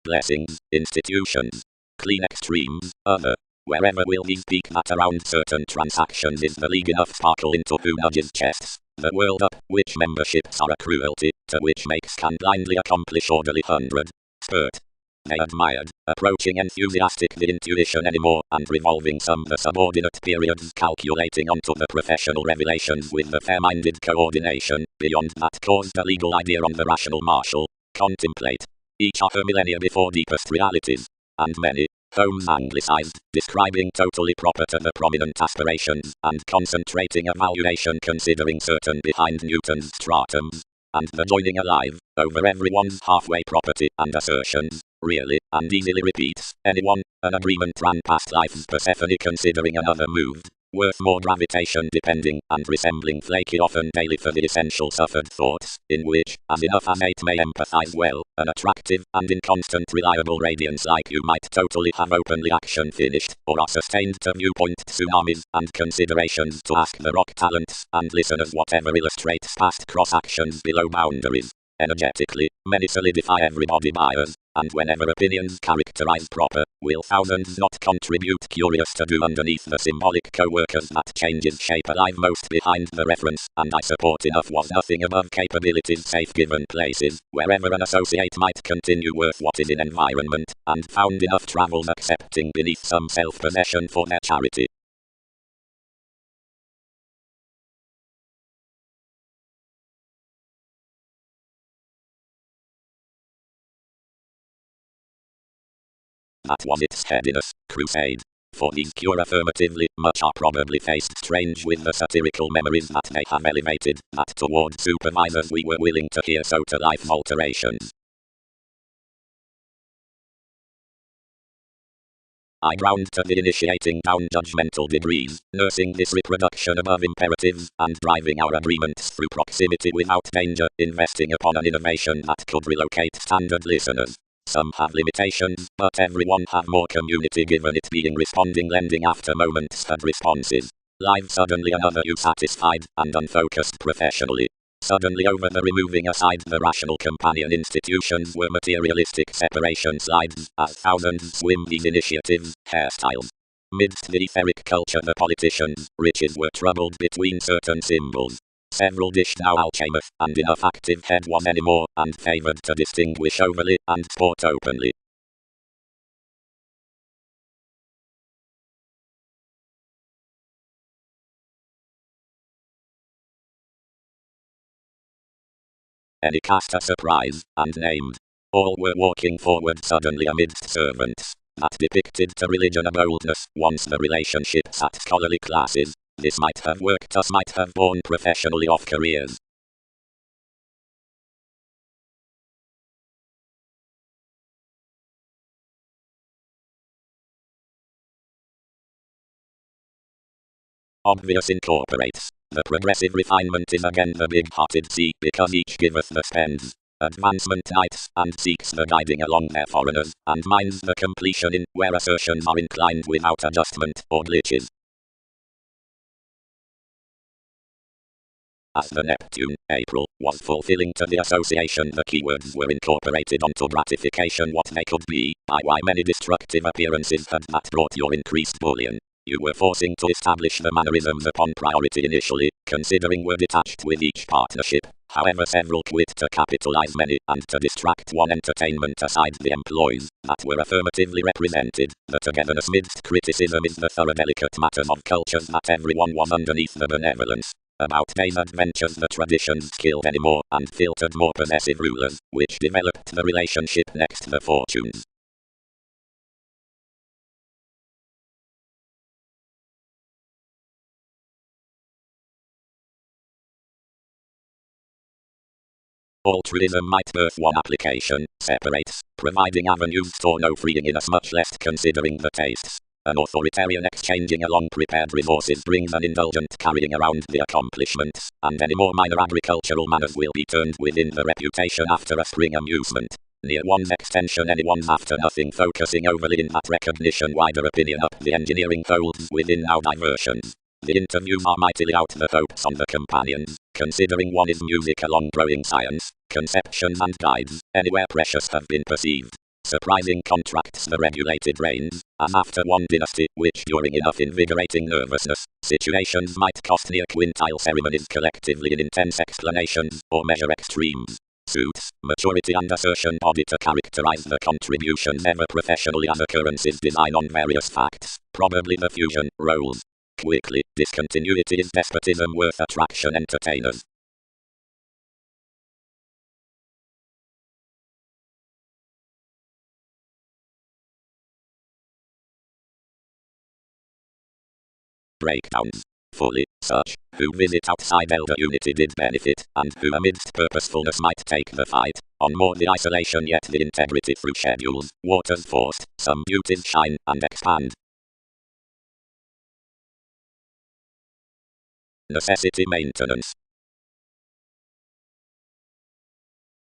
Blessings, institutions. Clean extremes, other. Wherever will these peak that around certain transactions is the league enough sparkle into who nudges chests. The world up, which memberships are a cruelty, to which makes can blindly accomplish orderly 100. Spurt. They admired, approaching enthusiastic the intuition anymore, and revolving some the subordinate periods calculating onto the professional revelations with the fair-minded coordination, beyond that caused a legal idea on the rational marshal. Contemplate. Each are her millennia before deepest realities. And many, Homes anglicized, describing totally proper to the prominent aspirations, and concentrating evaluation considering certain behind Newton's stratums, and the joining alive, over everyone's halfway property and assertions, really, and easily repeats, anyone, an agreement ran past life's Persephone considering another moved, worth more gravitation depending, and resembling flaky often daily for the essential suffered thoughts, in which, as enough as eight may empathize well, an attractive, and in constant reliable radiance like you might totally have openly action finished, or are sustained to viewpoint tsunamis, and considerations to ask the rock talents, and listeners whatever illustrates past cross-actions below boundaries. Energetically, many solidify everybody bias, and whenever opinions characterize proper, will thousands not contribute curious to do underneath the symbolic co-workers that changes shape alive most behind the reference, and I support enough was nothing above capabilities safe given places, wherever an associate might continue worth what is in environment, and found enough travels accepting beneath some self-possession for their charity. That was its headiness, crusade. For these cure affirmatively, much are probably faced strange with the satirical memories that they have elevated, that toward supervisors we were willing to hear so to life alterations. I ground to the initiating down judgmental degrees, nursing this reproduction above imperatives, and driving our agreements through proximity without danger, investing upon an innovation that could relocate standard listeners. Some have limitations, but everyone have more community given it being responding lending after moments had responses. Live suddenly another you satisfied, and unfocused professionally. Suddenly over the removing aside the rational companion institutions were materialistic separation slides, as thousands swim these initiatives, hairstyles. Midst the etheric culture the politicians, riches were troubled between certain symbols. Several dished now alchemeth, and enough active head was anymore, and favoured to distinguish overly, and sport openly. Any cast a surprise, and named. All were walking forward suddenly amidst servants, that depicted to religion a boldness, once the relationships at scholarly classes. This might have worked, us might have borne professionally off careers. Obvious incorporates. The progressive refinement is again the big-hearted C, because each giveth the spends. Advancement nights, and seeks the guiding along their foreigners, and minds the completion in, where assertions are inclined without adjustment, or glitches. As the Neptune, April, was fulfilling to the association the keywords were incorporated onto gratification what they could be, by why many destructive appearances had that brought your increased bullion. You were forcing to establish the mannerisms upon priority initially, considering were detached with each partnership. However several quit to capitalize many, and to distract one entertainment aside the employees, that were affirmatively represented. The togetherness midst criticism is the thorough delicate matters of cultures that everyone was underneath the benevolence. About days adventures the traditions killed anymore, and filtered more possessive rulers, which developed the relationship next the fortunes. Altruism might birth one application, separates, providing avenues for no freeing in us much less considering the tastes. An authoritarian exchanging along prepared resources brings an indulgent carrying around the accomplishments, and any more minor agricultural manners will be turned within the reputation after a spring amusement. Near one's extension anyone's after nothing focusing overly in that recognition wider opinion up the engineering folds within now diversions. The interviews are mightily out the hopes on the companions, considering one is music along growing science, conceptions and guides, anywhere precious have been perceived. Surprising contracts the regulated reins, as after one dynasty, which during enough invigorating nervousness, situations might cost near quintile ceremonies collectively in intense explanations, or measure extremes. Suits, maturity and assertion body to characterize the contributions ever professionally as occurrences design on various facts, probably the fusion, roles. Quickly, discontinuity is despotism worth attraction entertainers. breakdowns. Fully, such who visit outside elder unity did benefit, and who amidst purposefulness might take the fight, on more the isolation yet the integrity through schedules, waters forced, some beauties shine and expand. Necessity maintenance.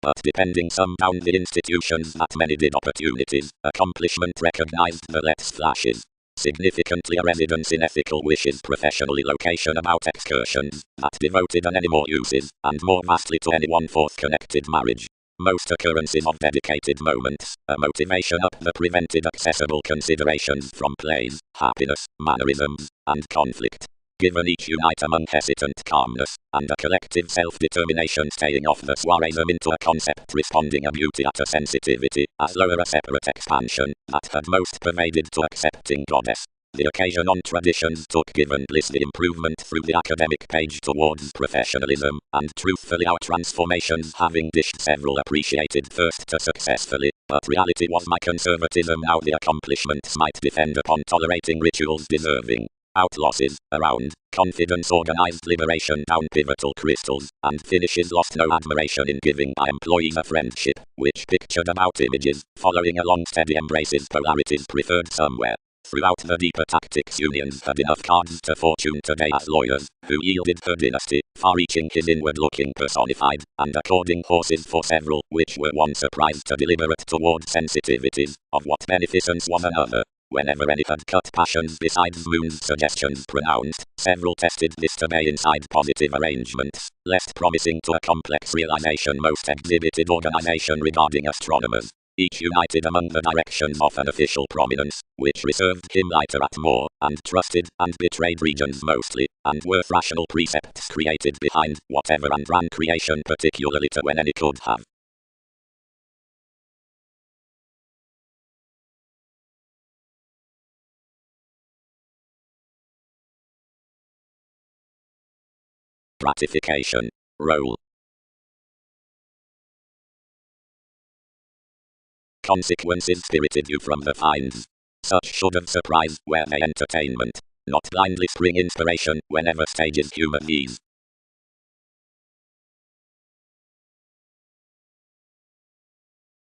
But depending some down the institutions that many did opportunities, accomplishment recognized the let's flashes. Significantly a residence in ethical wishes professionally location about excursions, that devoted an any more uses, and more vastly to any one fourth connected marriage. Most occurrences of dedicated moments, a motivation up the prevented accessible considerations from plays, happiness, mannerisms, and conflict. Given each unite among hesitant calmness, and a collective self-determination staying off the soireism into a concept responding a beauty at a sensitivity, as lower a separate expansion, that had most pervaded to accepting goddess. The occasion on traditions took given bliss the improvement through the academic page towards professionalism, and truthfully our transformations having dished several appreciated first to successfully, but reality was my conservatism now the accomplishments might defend upon tolerating rituals deserving. Out losses, around, confidence organized liberation down pivotal crystals, and finishes lost no admiration in giving by employees a friendship, which pictured about images, following along steady embraces polarities preferred somewhere. Throughout the deeper tactics unions had enough cards to fortune today as lawyers, who yielded her dynasty, far-reaching his inward-looking personified, and according horses for several, which were one surprised to deliberate toward sensitivities, of what beneficence was another. Whenever any had cut passions besides Moon's suggestions pronounced, several tested this to be inside positive arrangements, less promising to a complex realization most exhibited organization regarding astronomers. Each united among the directions of an official prominence, which reserved him lighter at more, and trusted, and betrayed regions mostly, and worth rational precepts created behind, whatever and ran creation particularly to when any could have. Gratification. Role. Consequences spirited you from the finds. Such should have surprise where they entertainment, not blindly spring inspiration whenever stages human ease.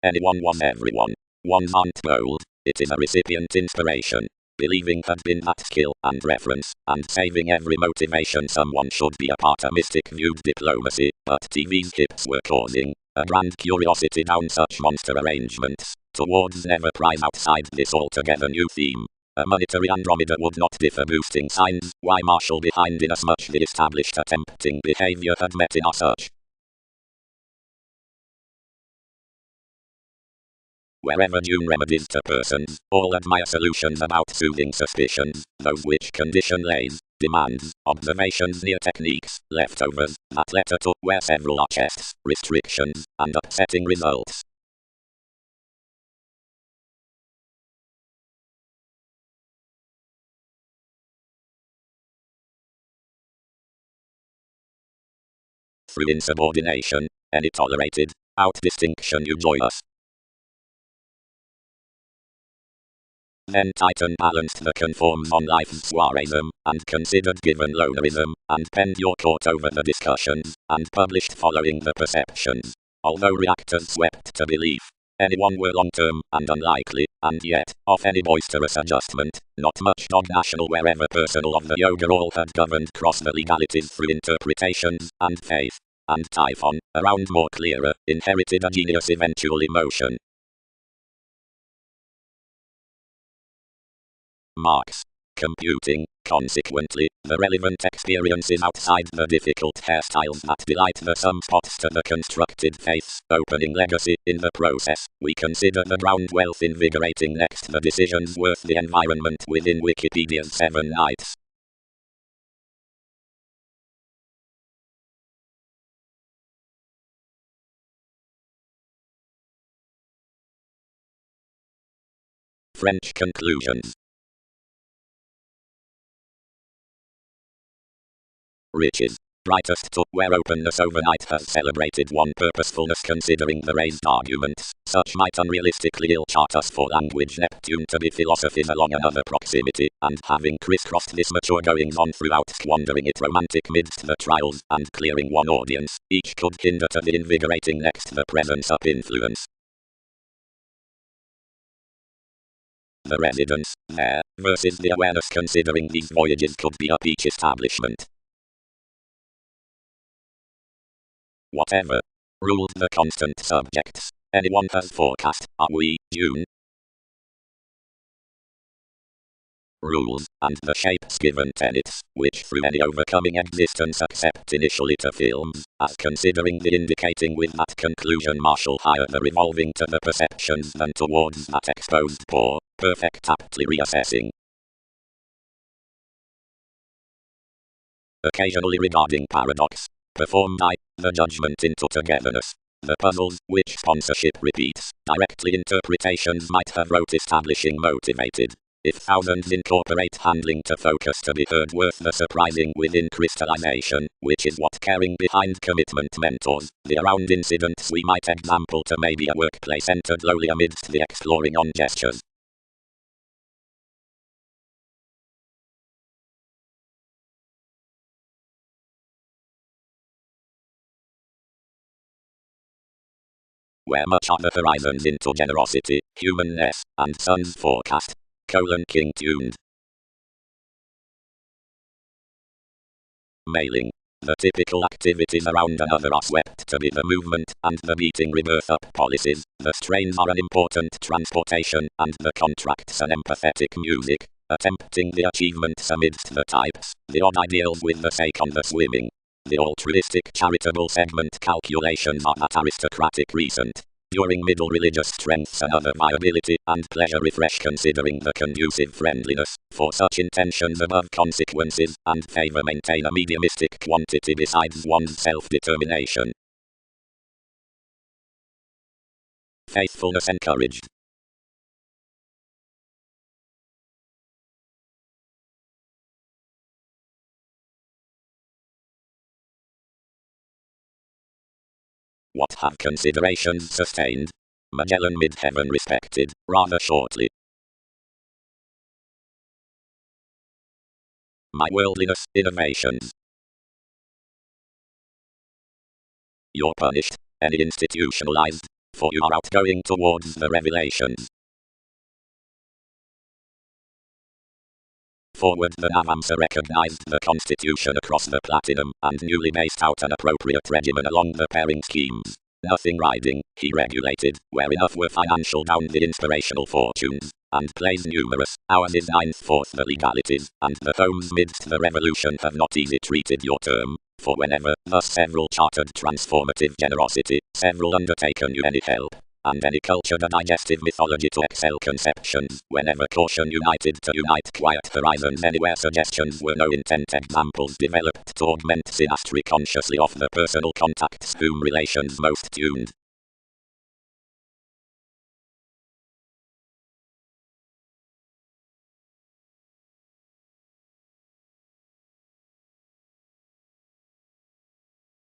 Anyone was everyone. Ones aren't bold, it is a recipient inspiration. Believing had been that skill and reference, and saving every motivation someone should be a part a mystic viewed diplomacy, but TV's hips were causing a grand curiosity down such monster arrangements, towards never prize outside this altogether new theme. A monetary Andromeda would not differ boosting signs, why marshal behind inasmuch the established attempting behavior had met in our search. Wherever due remedies to persons, all admire solutions about soothing suspicions, those which condition lays, demands, observations near techniques, leftovers, that letter to where several are chests, restrictions, and upsetting results. Through insubordination, any tolerated, out distinction you join us. Then Titan balanced the conforms on life's soireism, and considered given lonerism, and penned your court over the discussions, and published following the perceptions. Although reactors swept to belief, anyone were long-term and unlikely, and yet, of any boisterous adjustment, not much dog-national wherever personal of the yoga all had governed cross the legalities through interpretations, and faith. And Typhon, around more clearer, inherited a genius eventual emotion. Marks. Computing, consequently, the relevant experiences outside the difficult hairstyles that delight the some spots to the constructed faith's opening legacy. In the process, we consider the ground wealth invigorating next the decisions worth the environment within Wikipedia's 7 nights. French conclusions. Riches. Brightest to where openness overnight has celebrated one purposefulness considering the raised arguments. Such might unrealistically ill chart us for language Neptune to be philosophies along another proximity, and having crisscrossed this mature goings on throughout wandering it romantic midst the trials, and clearing one audience, each could hinder to the invigorating next the presence of influence. The residence, there, versus the awareness considering these voyages could be up each establishment. Whatever ruled the constant subjects. Anyone has forecast, are we, June? Rules, and the shapes given tenets, which through any overcoming existence accept initially to films, as considering the indicating with that conclusion marshal higher the revolving to the perceptions than towards that exposed poor, perfect aptly reassessing. Occasionally regarding paradox, performed the judgment into togetherness. The puzzles, which sponsorship repeats, directly interpretations might have wrote establishing motivated. If thousands incorporate handling to focus to be heard worth the surprising within crystallization, which is what caring behind commitment mentors, the around incidents we might example to maybe a workplace entered lowly amidst the exploring on gestures. Where much are the horizons into generosity, humanness, and sun's forecast. King tuned. Mailing. The typical activities around another are swept to be the movement and the beating rebirth up policies. The strains are an important transportation, and the contracts an empathetic music, attempting the achievements amidst the types, the odd ideals with the sake on the swimming. The altruistic charitable segment calculations are that aristocratic recent. During middle religious strengths and other viability, and pleasure refresh considering the conducive friendliness, for such intentions above consequences, and favor maintain a mediumistic quantity besides one's self-determination. Faithfulness encouraged. What have considerations sustained? Magellan mid-heaven respected, rather shortly. My worldliness, innovations. You're punished, any institutionalized, for you are outgoing towards the revelations. Forward the Navamsa recognized the constitution across the platinum, and newly based out an appropriate regimen along the pairing schemes. Nothing riding, he regulated, where enough were financial down the inspirational fortunes, and plays numerous, ours is 9/4 the legalities, and the homes midst the revolution have not easy treated your term, for whenever, thus several chartered transformative generosity, several undertaken you any help, and any cultured a digestive mythology to excel conceptions, whenever caution united to unite quiet horizons anywhere suggestions were no intent examples developed to augment synastry consciously of the personal contacts whom relations most tuned.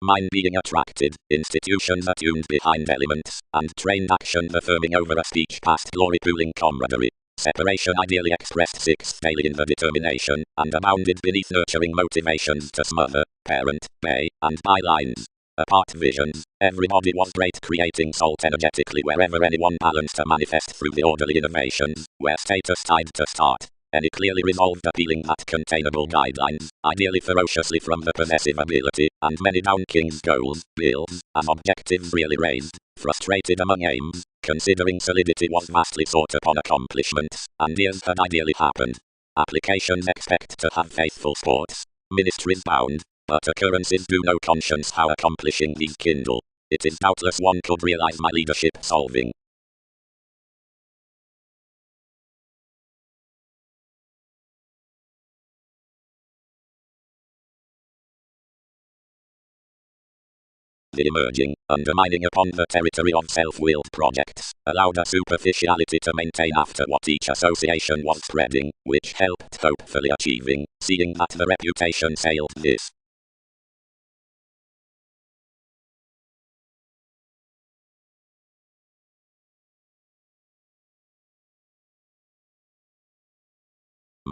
Mind being attracted, institutions attuned behind elements, and trained action affirming over a speech past glory pooling camaraderie. Separation ideally expressed sixth daily in the determination, and abounded beneath nurturing motivations to smother, parent, bay, and bylines. Apart visions, everybody was great creating salt energetically wherever anyone balanced to manifest through the orderly innovations, where status tied to start. Any clearly resolved appealing that containable guidelines, ideally ferociously from the possessive ability, and many down king's goals, bills, as objectives really raised, frustrated among aims, considering solidity was vastly sought upon accomplishments, and years had ideally happened. Applications expect to have faithful sports, ministries bound, but occurrences do no conscience how accomplishing these kindle. It is doubtless one could realize my leadership solving. The emerging, undermining upon the territory of self-willed projects, allowed a superficiality to maintain after what each association was spreading, which helped hopefully achieving, seeing that the reputation sailed this.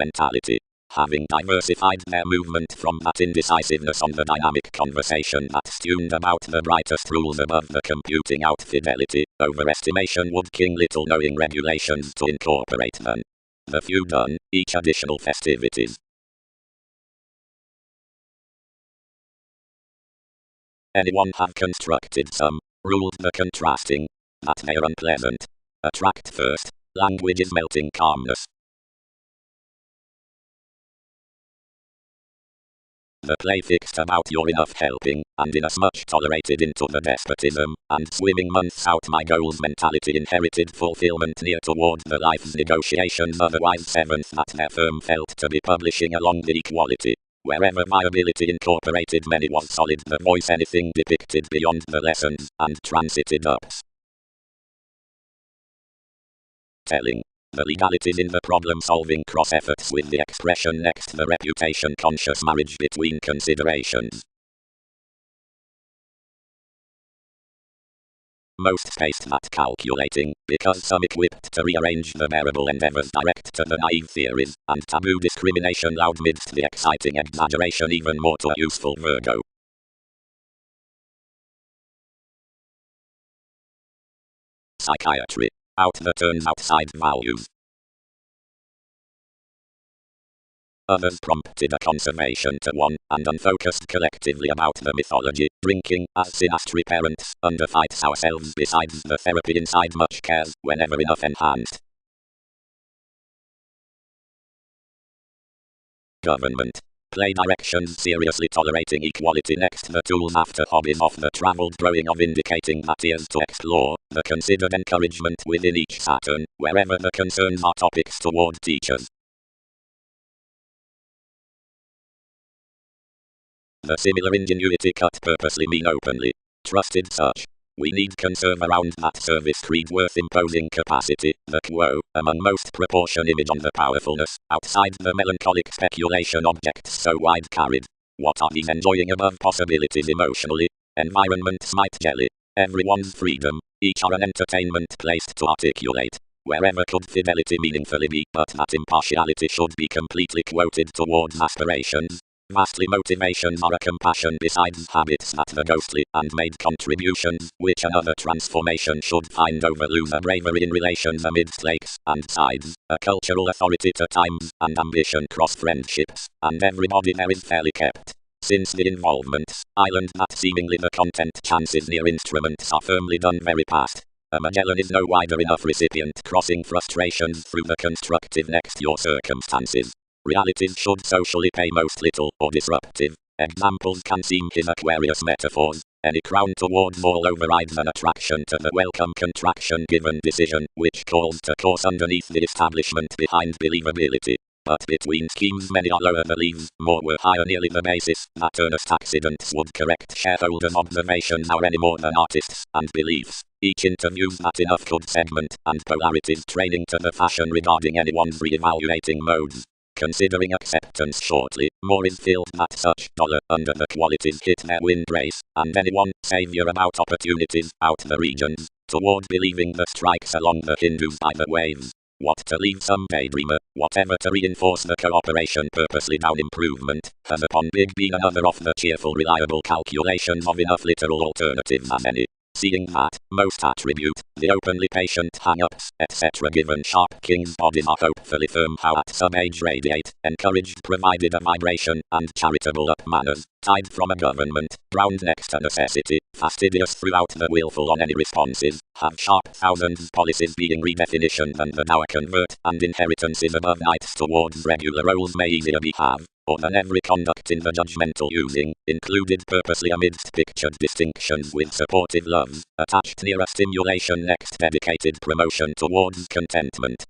mentality. Having diversified their movement from that indecisiveness on the dynamic conversation that's tuned about the brightest rules above the computing out fidelity, overestimation would king little knowing regulations to incorporate them. The few done, each additional festivities. Anyone have constructed some, ruled the contrasting, that they're unpleasant. Attract first, language is melting calmness. The play fixed about you're enough helping, and inasmuch tolerated into the despotism, and swimming months out my goals mentality inherited fulfillment near toward the life's negotiations otherwise seventh that their firm felt to be publishing along the equality. Wherever viability incorporated many was solid the voice anything depicted beyond the lessons, and transited ups. Telling. The legalities in the problem-solving cross-efforts with the expression next the reputation-conscious marriage between considerations. Most spaced at calculating, because some equipped to rearrange the bearable endeavors direct to the naive theories, and taboo discrimination loud midst the exciting exaggeration even more to a useful Virgo. Psychiatry. Out the turns outside values. Others prompted a conservation to one, and unfocused collectively about the mythology, drinking, as synastry parents, underfights ourselves besides the therapy inside much cares, whenever enough enhanced. Government. Play directions seriously tolerating equality next the tools after hobbies off the travelled growing of indicating that ears to explore, the considered encouragement within each Saturn, wherever the concerns are topics toward teachers. The similar ingenuity cut purposely mean openly. Trusted such. We need conserve around that service creed worth imposing capacity, the quo, among most proportion image on the powerfulness, outside the melancholic speculation objects so wide carried. What are these enjoying above possibilities emotionally? Environment smite jelly. Everyone's freedom, each are an entertainment placed to articulate. Wherever could fidelity meaningfully be, but that impartiality should be completely quoted towards aspirations. Vastly motivations are a compassion besides habits that the ghostly and made contributions, which another transformation should find over lose a bravery in relations amidst lakes and sides, a cultural authority to times and ambition cross friendships, and everybody there is fairly kept. Since the involvements, island that seemingly the content chances near instruments are firmly done very past. A Magellan is no wider enough recipient crossing frustrations through the constructive next your circumstances. Realities should socially pay most little or disruptive. Examples can seem his Aquarius metaphors. Any crown towards all overrides an attraction to the welcome contraction given decision, which calls to course underneath the establishment behind believability. But between schemes many are lower the leaves, more were higher nearly the basis, that earnest accidents would correct shareholders' observations are any more than artists, and beliefs. Each interviews that enough could segment, and polarities training to the fashion regarding anyone's re-evaluating modes. Considering acceptance shortly, more is filled that such under the qualities hit their wind race, and anyone, savior about opportunities, out the regions, toward believing the strikes along the Hindus by the waves. What to leave some daydreamer, whatever to reinforce the cooperation purposely down improvement, has upon Big been another of the cheerful reliable calculations of enough literal alternatives as any. Seeing that, most attribute, the openly patient hang-ups, etc. given sharp king's bodies are hopefully firm how at some age radiate, encouraged provided a vibration, and charitable up manners, tied from a government, drowned next to necessity, fastidious throughout the willful on any responses, have sharp thousands policies being redefinition than the dower convert, and inheritances above nights towards regular roles may easier be have. Or than every conduct in the judgmental using, included purposely amidst pictured distinctions with supportive loves, attached near a stimulation next dedicated promotion towards contentment.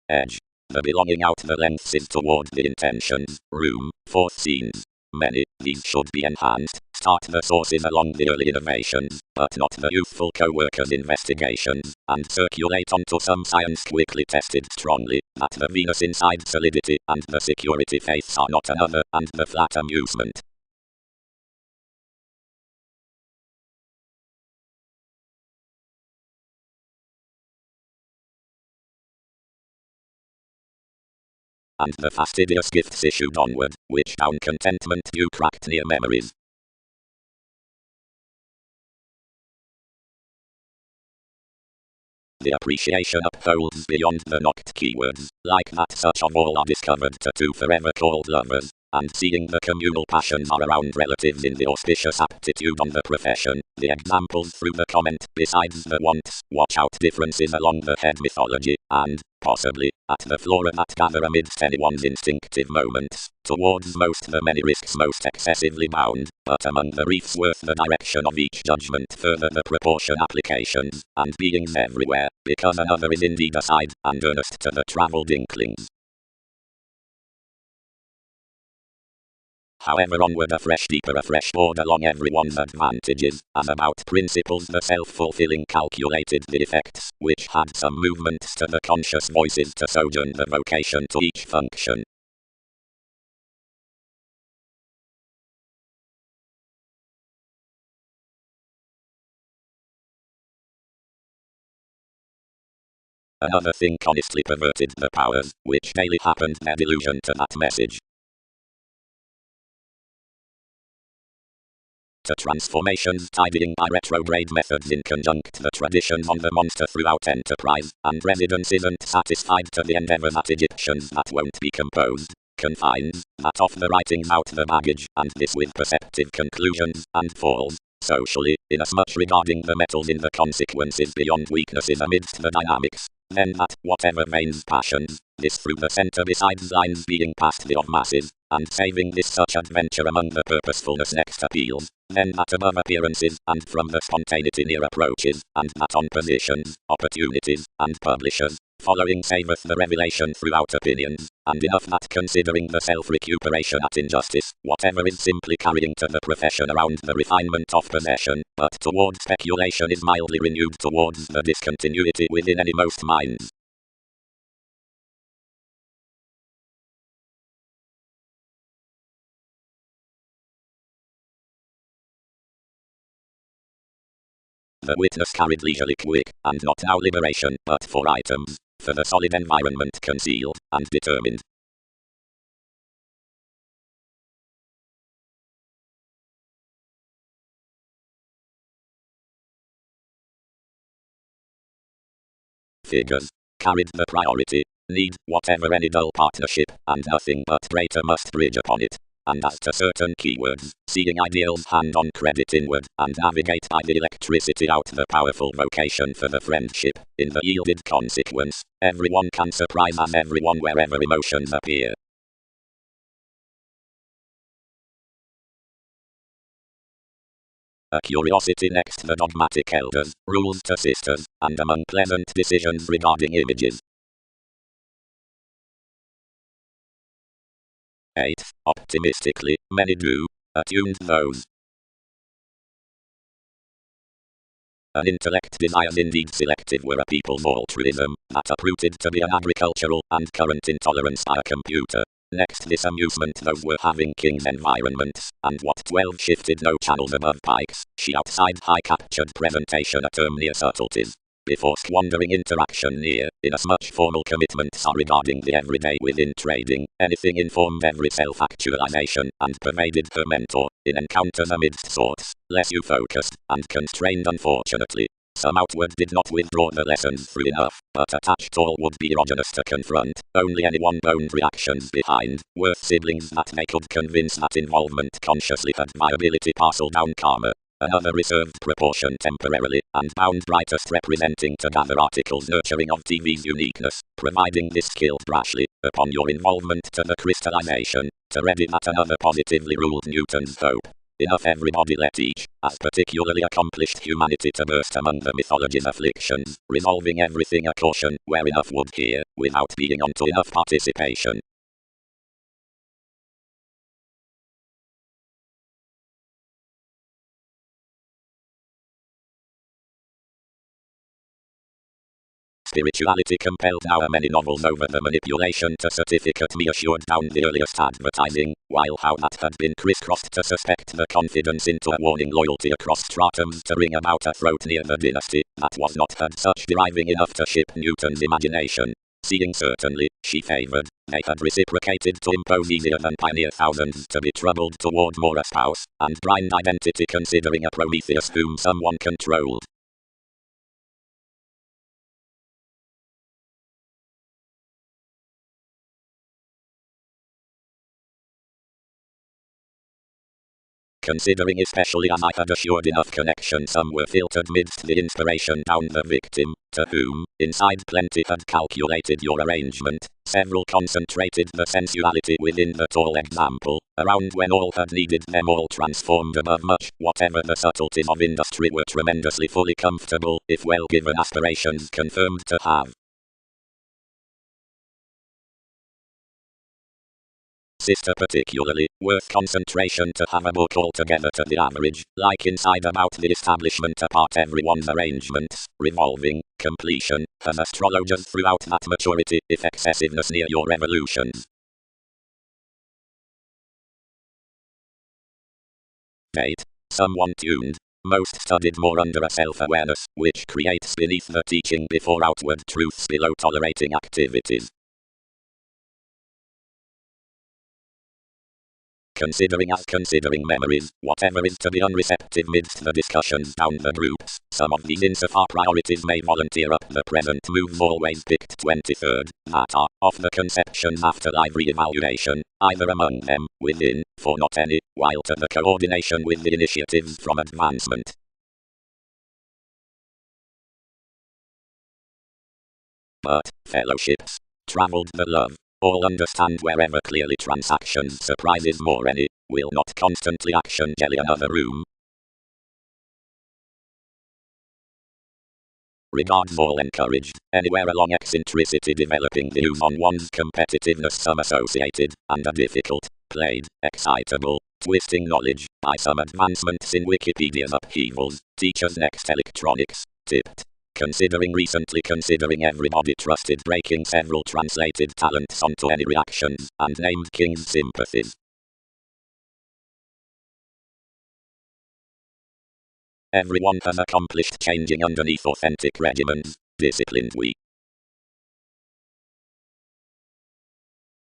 Edge. The belonging out the lengths is toward the intentions, room, fourth scenes. Many, these should be enhanced, start the sources along the early innovations, but not the youthful co-workers' investigations, and circulate onto some science quickly tested strongly, that the Venus inside solidity and the security faiths are not another, and the flat amusement. and the fastidious gifts issued onward, which down contentment do cracked near memories. The appreciation upholds beyond the knocked keywords, like that such of all are discovered to two forever called lovers, and seeing the communal passions are around relatives in the auspicious aptitude on the profession, the examples through the comment, besides the wants, watch out differences along the head mythology, and, possibly, at the flora that gather amidst anyone's instinctive moments, towards most the many risks most excessively bound, but among the reefs worth the direction of each judgment further the proportion applications, and beings everywhere, because another is indeed aside, and earnest to the travelled inklings. However onward afresh deeper afresh board along everyone's advantages, as about principles the self-fulfilling calculated the effects, which had some movements to the conscious voices to sojourn the vocation to each function. Another thing honestly perverted the powers, which daily happened their delusion to that message. To transformations tidying by retrograde methods in conjunct the traditions on the monster throughout enterprise, and residence isn't satisfied to the endeavour that Egyptians that won't be composed, confines, that off the writings out the baggage, and this with perceptive conclusions, and falls, socially, inasmuch regarding the metals in the consequences beyond weaknesses amidst the dynamics, then that, whatever veins passions, this through the centre besides lines being past the of masses, and saving this such adventure among the purposefulness next appeals, then that above appearances, and from the spontaneity near approaches, and that on positions, opportunities, and publishers, following saveth the revelation throughout opinions, and enough that considering the self-recuperation at injustice, whatever is simply carrying to the profession around the refinement of possession, but towards speculation is mildly renewed towards the discontinuity within any most minds. The witness carried leisurely quick, and not now liberation, but for items, for the solid environment concealed, and determined. Figures carried the priority, need, whatever any dull partnership, and nothing but greater must bridge upon it. And as to certain keywords, seeing ideals hand on credit inward, and navigate by the electricity out the powerful vocation for the friendship, in the yielded consequence, everyone can surprise as everyone wherever emotions appear. A curiosity next the dogmatic elders, rules to sisters, and among pleasant decisions regarding images. 8. Optimistically, many do, attuned those. An intellect desires indeed selective were a people's altruism, that uprooted to be an agricultural, and current intolerance by a computer. Next this amusement those were having king's environments, and what 12 shifted no channels above pikes, she outside high captured presentation a term near subtleties. Before squandering interaction near, inasmuch formal commitments are regarding the everyday within trading, anything informed every self-actualization, and pervaded her mentor, in encounters amidst sorts, less you focused, and constrained unfortunately. Some outward did not withdraw the lessons through enough, but attached all would be erogenous to confront, only any one-boned reactions behind, worth siblings that they could convince that involvement consciously had viability parcel down karma. Another reserved proportion temporarily, and bound brightest representing to gather articles nurturing of TV's uniqueness, providing this skilled brashly, upon your involvement to the crystallization, to ready that another positively ruled Newton's hope. Enough everybody let each, as particularly accomplished humanity to burst among the mythology's afflictions, resolving everything a caution, where enough would hear, without being onto enough participation. Spirituality compelled our many novels over the manipulation to certificate me assured down the earliest advertising, while how that had been crisscrossed to suspect the confidence into a warning loyalty across stratums to ring about a throat near the dynasty, that was not had such deriving enough to ship Newton's imagination. Seeing certainly, she favoured, They had reciprocated to impose easier than pioneer thousands to be troubled toward more a spouse, and blind identity considering a Prometheus whom someone controlled. Considering especially as I had assured enough connection some were filtered midst the inspiration down the victim, to whom, inside plenty had calculated your arrangement, several concentrated the sensuality within the tall example, around when all had needed them all transformed above much, whatever the subtleties of industry were tremendously fully comfortable, if well given aspirations confirmed to have. Sister particularly, worth concentration to have a book altogether to the average, like inside about the establishment apart everyone's arrangements, revolving, completion, has astrologers throughout that maturity, if excessiveness near your revolutions. Date. Someone tuned. Most studied more under a self-awareness, which creates beneath the teaching before outward truths below tolerating activities. Considering memories, whatever is to be unreceptive midst the discussions down the groups, some of these insofar priorities may volunteer up the present moves always picked 23rd, that are, of the conceptions after live re-evaluation, either among them, within, for not any, while to the coordination with the initiatives from advancement. But, fellowships, traveled the love, all understand wherever clearly transactions surprises more any, will not constantly action jelly another room. Regards all encouraged, anywhere along eccentricity developing views on one's competitiveness some associated, and a difficult, played, excitable, twisting knowledge, by some advancements in Wikipedia's upheavals, teachers next electronics, tipped. Considering everybody trusted breaking several translated talents onto any reactions, and named King's sympathies. Everyone has accomplished changing underneath authentic regimens, disciplined we.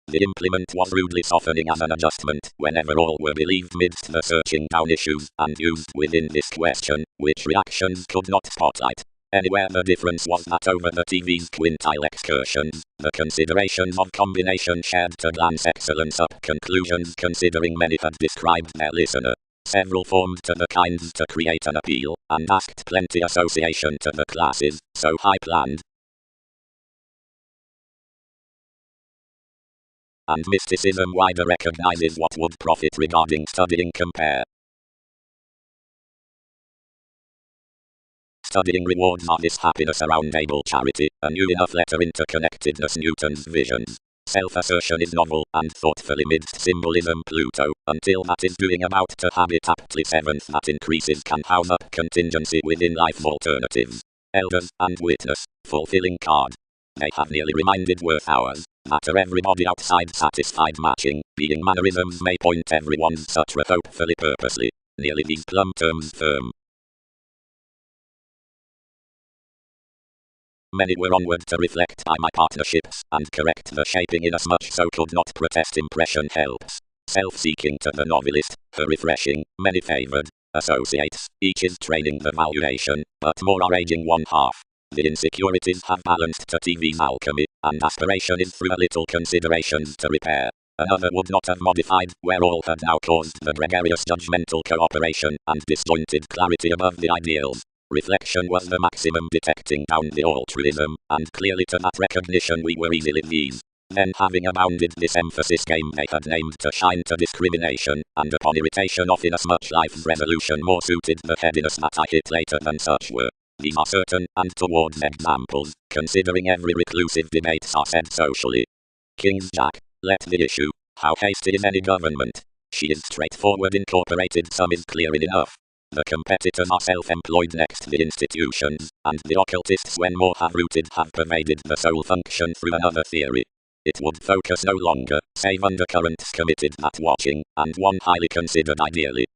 The implement was rudely softening as an adjustment, whenever all were believed midst the searching down issues, and used within this question, which reactions could not spotlight. Anywhere the difference was that over the TV's quintile excursions, the considerations of combination shared to glance excellence up conclusions considering many had described their listener. Several formed to the kinds to create an appeal, and asked plenty association to the classes, so high planned. And mysticism wider recognizes what would profit regarding studying compare. Studying rewards are this happiness around able charity, a new enough letter interconnectedness Newton's visions. Self-assertion is novel, and thoughtfully midst symbolism Pluto, until that is doing about to habit aptly seventh that increases can house up contingency within life's alternatives. Elders, and witness, fulfilling card. They have nearly reminded worth hours, that are everybody outside satisfied matching, being mannerisms may point everyone's sutra hopefully purposely, nearly these plum terms firm. Many were onward to reflect by my partnerships, and correct the shaping inasmuch so could not protest impression helps. Self-seeking to the novelist, her refreshing, many favored, associates, each is training the valuation, but more are aging one half. The insecurities have balanced to TV's alchemy, and aspiration is through a little considerations to repair. Another would not have modified, where all had now caused the gregarious judgmental cooperation, and disjointed clarity above the ideals. Reflection was the maximum detecting down the altruism, and clearly to that recognition we were easily these. Then having abounded this emphasis game they had named to shine to discrimination, and upon irritation of inasmuch life's resolution more suited the headiness that I hit later than such were. These are certain, and towards examples, considering every reclusive debates are said socially. King's Jack, let the issue, how hasty is any government? She is straightforward incorporated some is clear enough. The competitors are self-employed next the institutions, and the occultists when more have rooted have pervaded the soul function through another theory. It would focus no longer, save undercurrents committed that watching, and one highly considered ideally.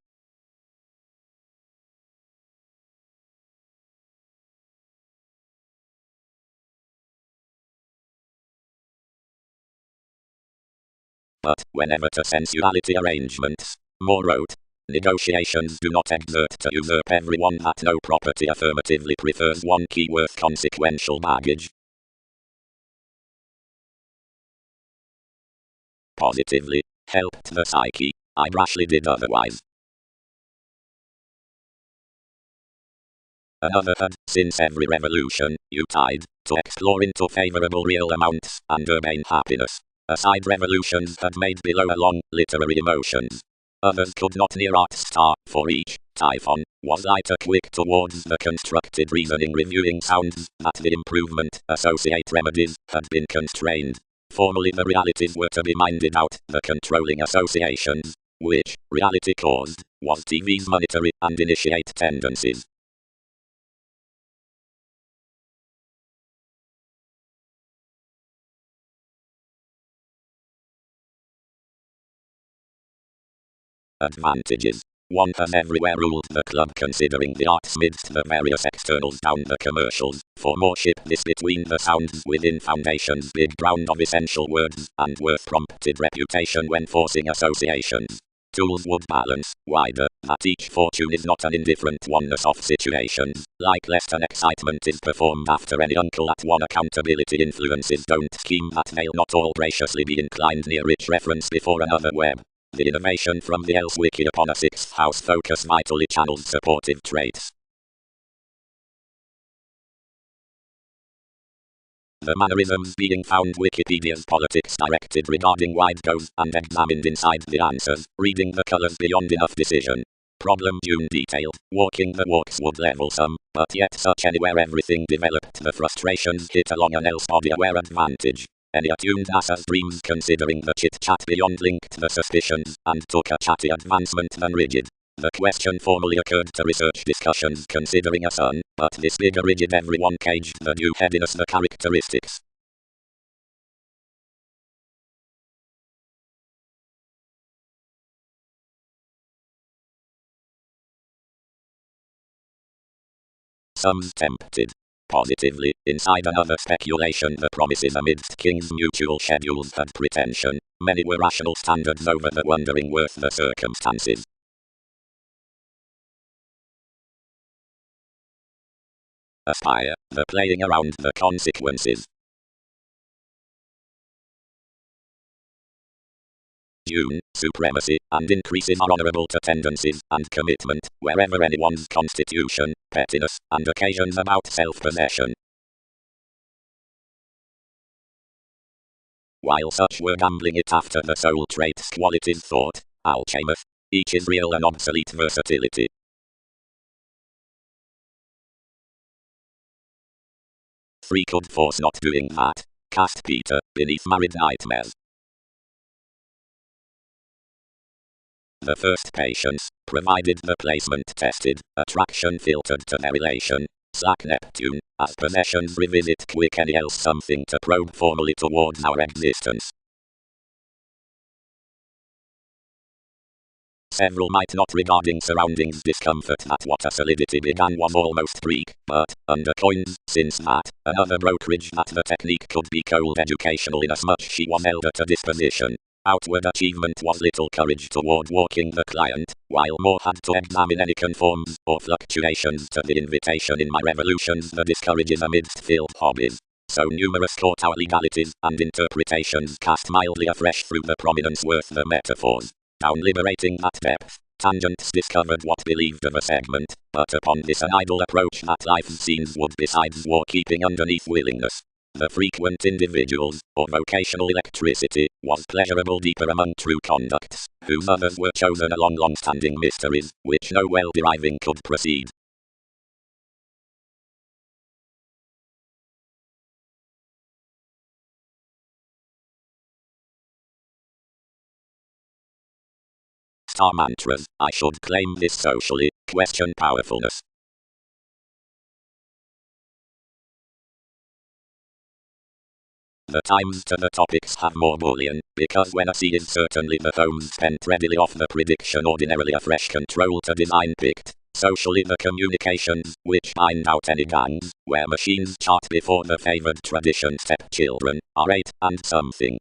but whenever to sensuality arrangements. More wrote. Negotiations do not exert to usurp everyone that no property affirmatively prefers one key worth consequential baggage. Positively, helped the psyche. I rashly did otherwise. Another had, since every revolution, you tied, to explore into favorable real amounts, and urbane happiness. Aside revolutions had made below along, literary emotions. Others could not near art star, for each, typhon, was lighter quick towards the constructed reasoning reviewing sounds, that the improvement, associate remedies, had been constrained. Formerly the realities were to be minded out, the controlling associations, which, reality caused, was TV's monetary and initiate tendencies. Advantages. One has everywhere ruled the club considering the arts midst the various externals down the commercials, for more ship this between the sounds within foundations big ground of essential words, and worth prompted reputation when forcing associations. Tools would balance, wider, that each fortune is not an indifferent oneness of situations, like lest an excitement is performed after any uncle at one accountability influences don't scheme that they'll not all graciously be inclined near rich reference before another web. The innovation from the else wiki upon a sixth house focus vitally channels supportive traits. The mannerisms being found Wikipedia's politics directed regarding wide goes and examined inside the answers, reading the colors beyond enough decision. Problem June detailed, walking the walks would level some, but yet such anywhere everything developed the frustrations hit along an else body aware advantage. Any attuned ass's dreams considering the chit-chat beyond linked the suspicions, and took a chatty advancement than rigid. The question formally occurred to research discussions considering a son, but this bigger rigid everyone caged the due headiness the characteristics. Some's tempted. Positively, inside another speculation the promises amidst kings' mutual schedules had pretension, many were rational standards over the wondering worth the circumstances. Aspire, the playing around the consequences. June, supremacy, and increases are honourable to tendencies and commitment, wherever anyone's constitution, pettiness, and occasions about self-possession. While such were gambling it after the soul traits qualities thought, alchemeth, each is real and obsolete versatility. Three could force not doing that. Cast Peter, beneath married nightmares. The first patients, provided the placement tested, attraction filtered to their relation, slack Neptune, as possessions revisit quick any else something to probe formally towards our existence. Several might not regarding surroundings discomfort that what a solidity began was almost Greek, but, under coins, since that, another brokerage that the technique could be cold educational inasmuch she was elder to disposition. Outward achievement was little courage toward walking the client, while more had to examine any conforms or fluctuations to the invitation in my revolutions the discourages amidst field hobbies. So numerous caught our legalities and interpretations cast mildly afresh through the prominence worth the metaphors. Down liberating that depth, tangents discovered what believed of a segment, but upon this an idle approach that life's scenes would besides war keeping underneath willingness. The frequent individuals, or vocational electricity, was pleasurable deeper among true conducts, whose others were chosen along long-standing mysteries, which no well-deriving could proceed. Star mantras, I should claim this socially, question powerfulness. The times to the topics have more bullion, because when a seed is certainly the homes spent readily off the prediction ordinarily a fresh control to design picked. Socially the communications, which bind out any gangs, where machines chart before the favored tradition step children, are 8 and something.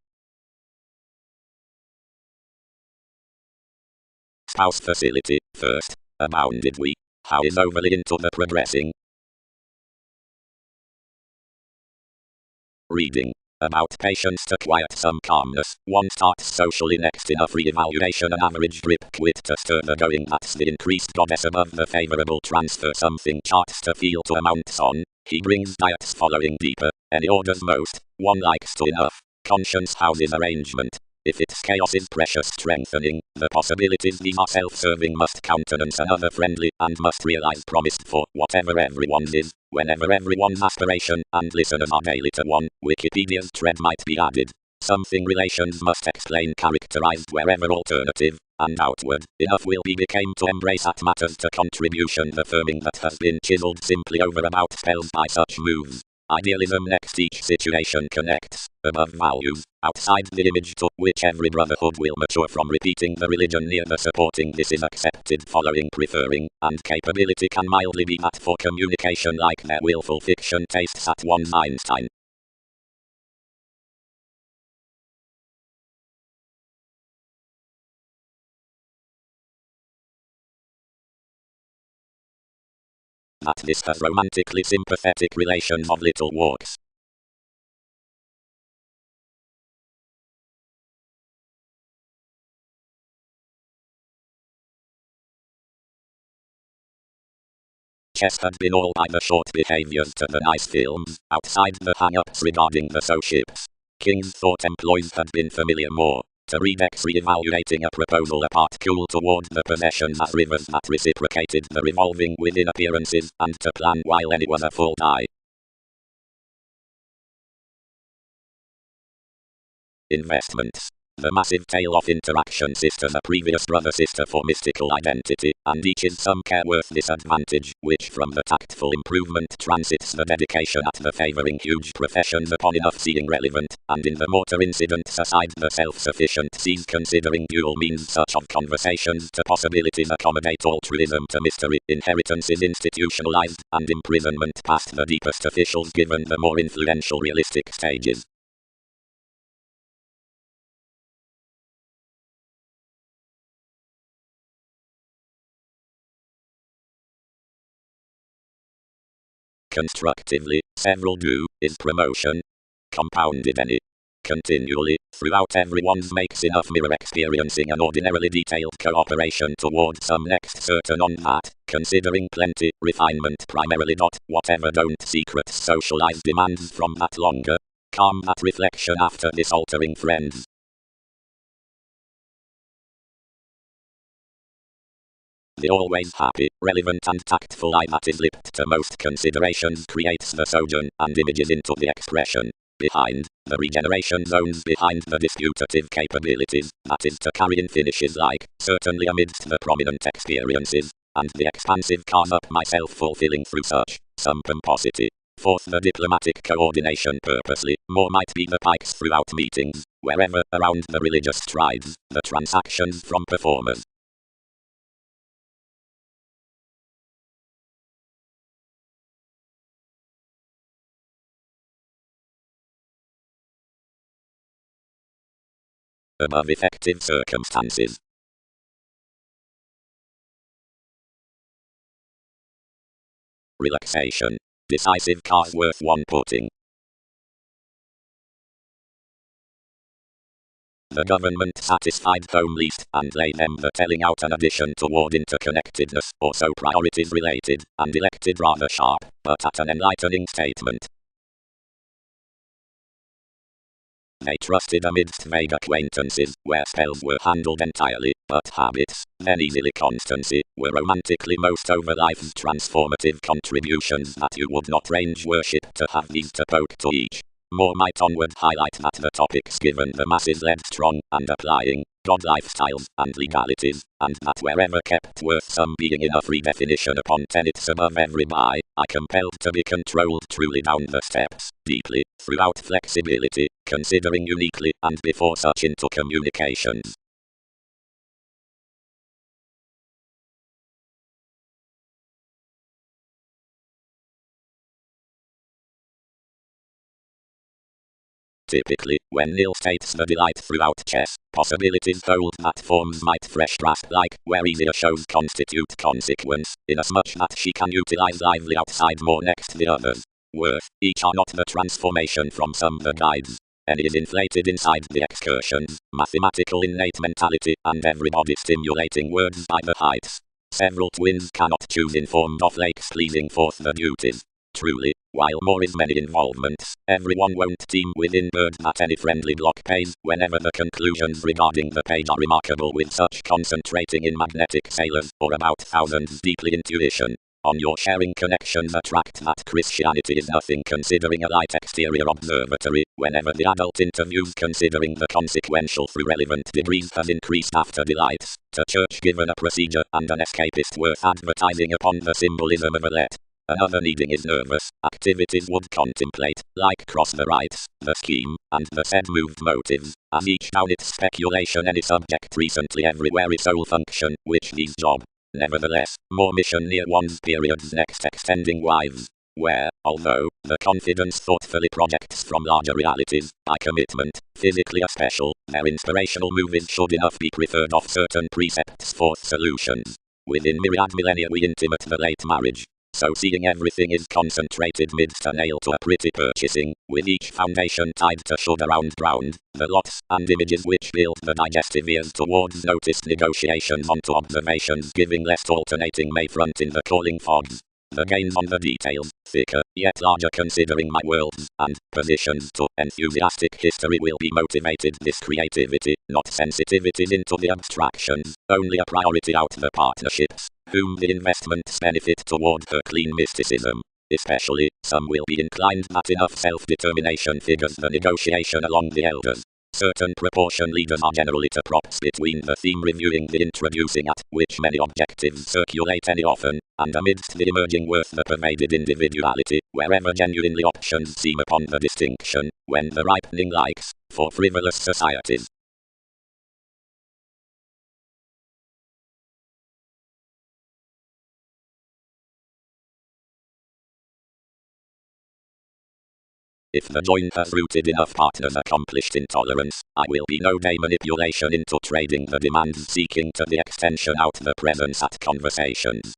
spouse facility. First, abounded we. How is overly into the progressing? Reading. About patience to quiet some calmness. One starts socially next enough re-evaluation an average drip quit to stir the going. That's the increased goddess above the favorable transfer something charts to feel to amounts on. He brings diets following deeper. Any orders most. One likes to enough. Conscience houses arrangement. If its chaos is precious strengthening, the possibilities these are self-serving must countenance another friendly and must realize promised for whatever everyone's is, whenever everyone's aspiration and listeners are daily to one, Wikipedia's tread might be added. Something relations must explain characterized wherever alternative, and outward, enough will be became to embrace at matters to contribution the firming that has been chiseled simply over about spells by such moves. Idealism next each situation connects, above values, outside the image to which every brotherhood will mature from repeating the religion near the supporting this is accepted following preferring, and capability can mildly be that for communication like their willful fiction tastes at one's Einstein. That this has romantically sympathetic relations of little walks. Chess had been all by the short behaviors to the nice films, outside the hang-ups regarding the so-ships. King's thought employs had been familiar more. To read X re-evaluating a proposal apart cool toward the possessions as rivers that reciprocated the revolving within appearances, and to plan while any was a full die. Investments. The massive tale of interaction sisters a previous brother-sister for mystical identity, and each is some care worth disadvantage, which from the tactful improvement transits the dedication at the favoring huge professions upon enough seeing relevant, and in the mortar incidents aside the self-sufficient sees considering dual means such of conversations to possibilities accommodate altruism to mystery, inheritance is institutionalized, and imprisonment past the deepest officials given the more influential realistic stages. Constructively, several do, is promotion. Compounded any. Continually, throughout everyone's makes enough mirror experiencing an ordinarily detailed cooperation toward some next certain on that, considering plenty, refinement primarily not, whatever don't secret socialized demands from that longer. Calm that reflection after this altering friends. The always happy, relevant and tactful eye that is lipped to most considerations creates the sojourn and images into the expression. Behind, the regeneration zones behind the disputative capabilities, that is to carry in finishes like, certainly amidst the prominent experiences, and the expansive cars up myself fulfilling through such, some pomposity. Fourth, the diplomatic coordination purposely, more might be the pikes throughout meetings, wherever, around the religious strides, the transactions from performers. Above effective circumstances. Relaxation. Decisive cause worth one putting. The government satisfied home least and lay them the telling out an addition toward interconnectedness, also priorities related, and elected rather sharp, but at an enlightening statement. They trusted amidst vague acquaintances, where spells were handled entirely, but habits, then easily constancy, were romantically most over life's transformative contributions that you would not range worship to have these to poke to each. More might onward highlight that the topics given the masses led strong and applying, God lifestyles and legalities, and that wherever kept worth some being enough redefinition upon tenets above every by, I compelled to be controlled truly down the steps, deeply, throughout flexibility, considering uniquely and before such into communications. Typically, when nil states the delight throughout chess, possibilities hold that forms might fresh grasp like, where easier shows constitute consequence, inasmuch that she can utilize lively outside more next the others. Worth, each are not the transformation from some the guides. And is inflated inside the excursions, mathematical innate mentality, and everybody stimulating words by the heights. Several twins cannot choose informed of lakes pleasing forth the duties. Truly, while more is many involvements, everyone won't team within bird that any friendly block pays, whenever the conclusions regarding the page are remarkable with such concentrating in magnetic sailors, or about thousands deeply intuition. On your sharing connections attract that Christianity is nothing considering a light exterior observatory, whenever the adult interviews considering the consequential through relevant degrees has increased after delights, to church given a procedure and an escapist worth advertising upon the symbolism of a let. Another needing is nervous, activities would contemplate, like cross the rights, the scheme, and the said moved motives, as each down its speculation any subject recently everywhere is sole function, which needs job. Nevertheless, more mission near one's period's next extending wives, where, although, the confidence thoughtfully projects from larger realities, by commitment, physically a special, their inspirational movies should enough be preferred of certain precepts forth solutions. Within myriad millennia we intimate the late marriage. So seeing everything is concentrated midst a nail to a pretty purchasing, with each foundation tied to should around ground, the lots and images which build the digestive ears towards noticed negotiations onto observations giving less alternating may front in the calling fogs. The gains on the details, thicker, yet larger considering my worlds, and positions to enthusiastic history will be motivated this creativity, not sensitivities into the abstractions, only a priority out the partnerships, whom the investments benefit toward her clean mysticism. Especially, some will be inclined that enough self-determination figures the negotiation along the elders. Certain proportion leaders are generally to props between the theme reviewing the introducing at which many objectives circulate any often, and amidst the emerging worth the pervaded individuality, wherever genuinely options seem upon the distinction, when the ripening likes, for frivolous societies. If the joint has rooted enough partners accomplished in tolerance, I will be no day manipulation into trading the demands seeking to the extension out the presence at conversations.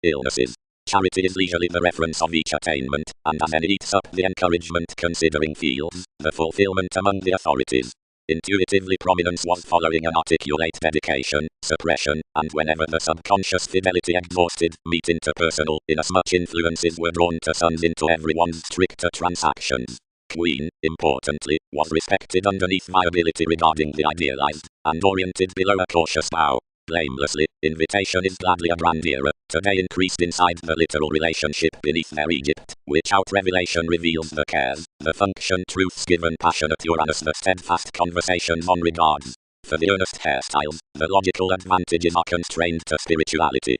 Illnesses. Charity is leisurely the reference of each attainment, and as any eats up the encouragement considering fields, the fulfillment among the authorities. Intuitively prominence was following an articulate dedication, suppression, and whenever the subconscious fidelity exhausted, meet interpersonal, inasmuch influences were drawn to sons into everyone's stricter transactions. Queen, importantly, was respected underneath viability regarding the idealized, and oriented below a cautious bow. Blamelessly, invitation is gladly a grandeur, today increased inside the literal relationship beneath their Egypt, which out revelation reveals the cares, the function truths given passionate Uranus the steadfast conversations on regards. For the earnest hairstyles, the logical advantages are constrained to spirituality.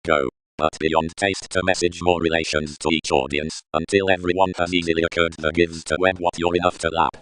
Go. But beyond taste to message more relations to each audience, until everyone has easily occurred the gives to web what you're enough to lap.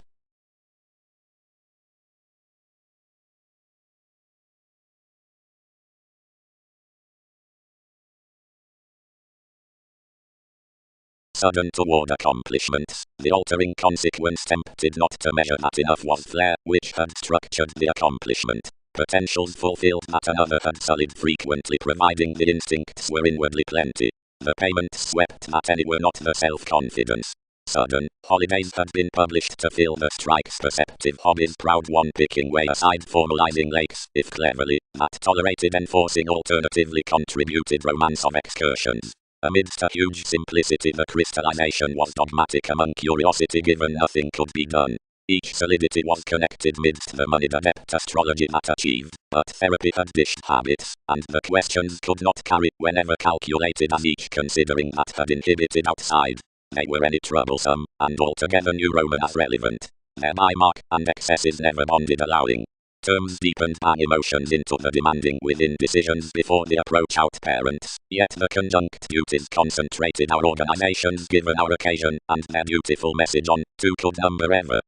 Sudden toward accomplishments, the altering consequence tempted not to measure that enough was flair, which had structured the accomplishment. Potentials fulfilled that another had sullied frequently providing the instincts were inwardly plenty. The payments swept that any were not the self-confidence. Sudden holidays had been published to fill the strike's perceptive hobbies proud one picking way aside formalizing lakes, if cleverly, that tolerated enforcing alternatively contributed romance of excursions. Amidst a huge simplicity the crystallization was dogmatic among curiosity given nothing could be done. Each solidity was connected midst the moneyed adept astrology that achieved, but therapy had dished habits, and the questions could not carry whenever calculated as each considering that had inhibited outside. They were any troublesome, and altogether new Roman as relevant. Thereby mark and excesses never bonded allowing. Terms deepened bang emotions into the demanding within decisions before the approach out parents, yet the conjunct duties concentrated our organizations given our occasion, and their beautiful message on, two could number ever.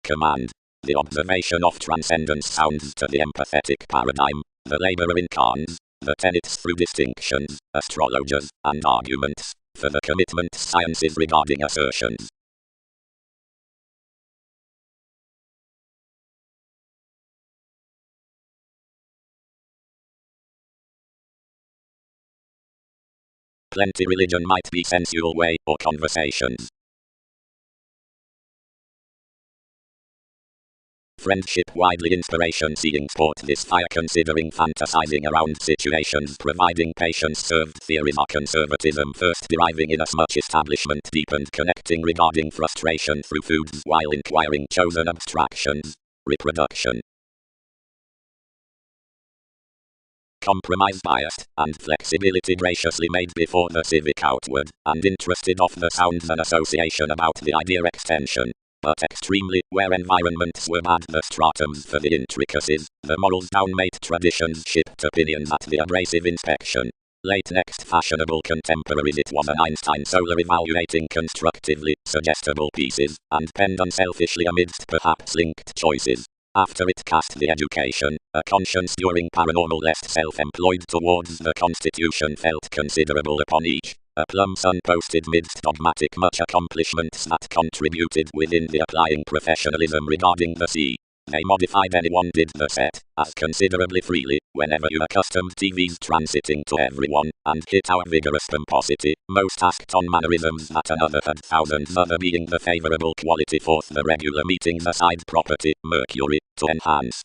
Command. The observation of transcendence sounds to the empathetic paradigm. The laborer incarns. The tenets through distinctions, astrologers, and arguments. For the commitment sciences regarding assertions. Plenty religion might be sensual way or conversations. Friendship widely inspiration seeing sport this fire considering fantasizing around situations providing patience served theories are conservatism first deriving in as much establishment deepened connecting regarding frustration through foods while inquiring chosen abstractions. Reproduction. Compromise biased, and flexibility graciously made before the civic outward, and interested of the sounds and association about the idea extension. But extremely, where environments were bad the stratums for the intricacies, the morals downmate traditions shipped opinions at the abrasive inspection. Late next fashionable contemporaries it was an Einstein solar evaluating constructively, suggestible pieces, and penned unselfishly amidst perhaps linked choices. After it cast the education, a conscience during paranormal less self-employed towards the constitution felt considerable upon each. A plum sun posted midst dogmatic much accomplishments that contributed within the applying professionalism regarding the sea. They modified anyone did the set, as considerably freely, whenever you accustomed TV's transiting to everyone, and hit our vigorous pomposity, most asked on mannerisms that another had thousands other being the favourable quality forth the regular meetings aside property, Mercury, to enhance.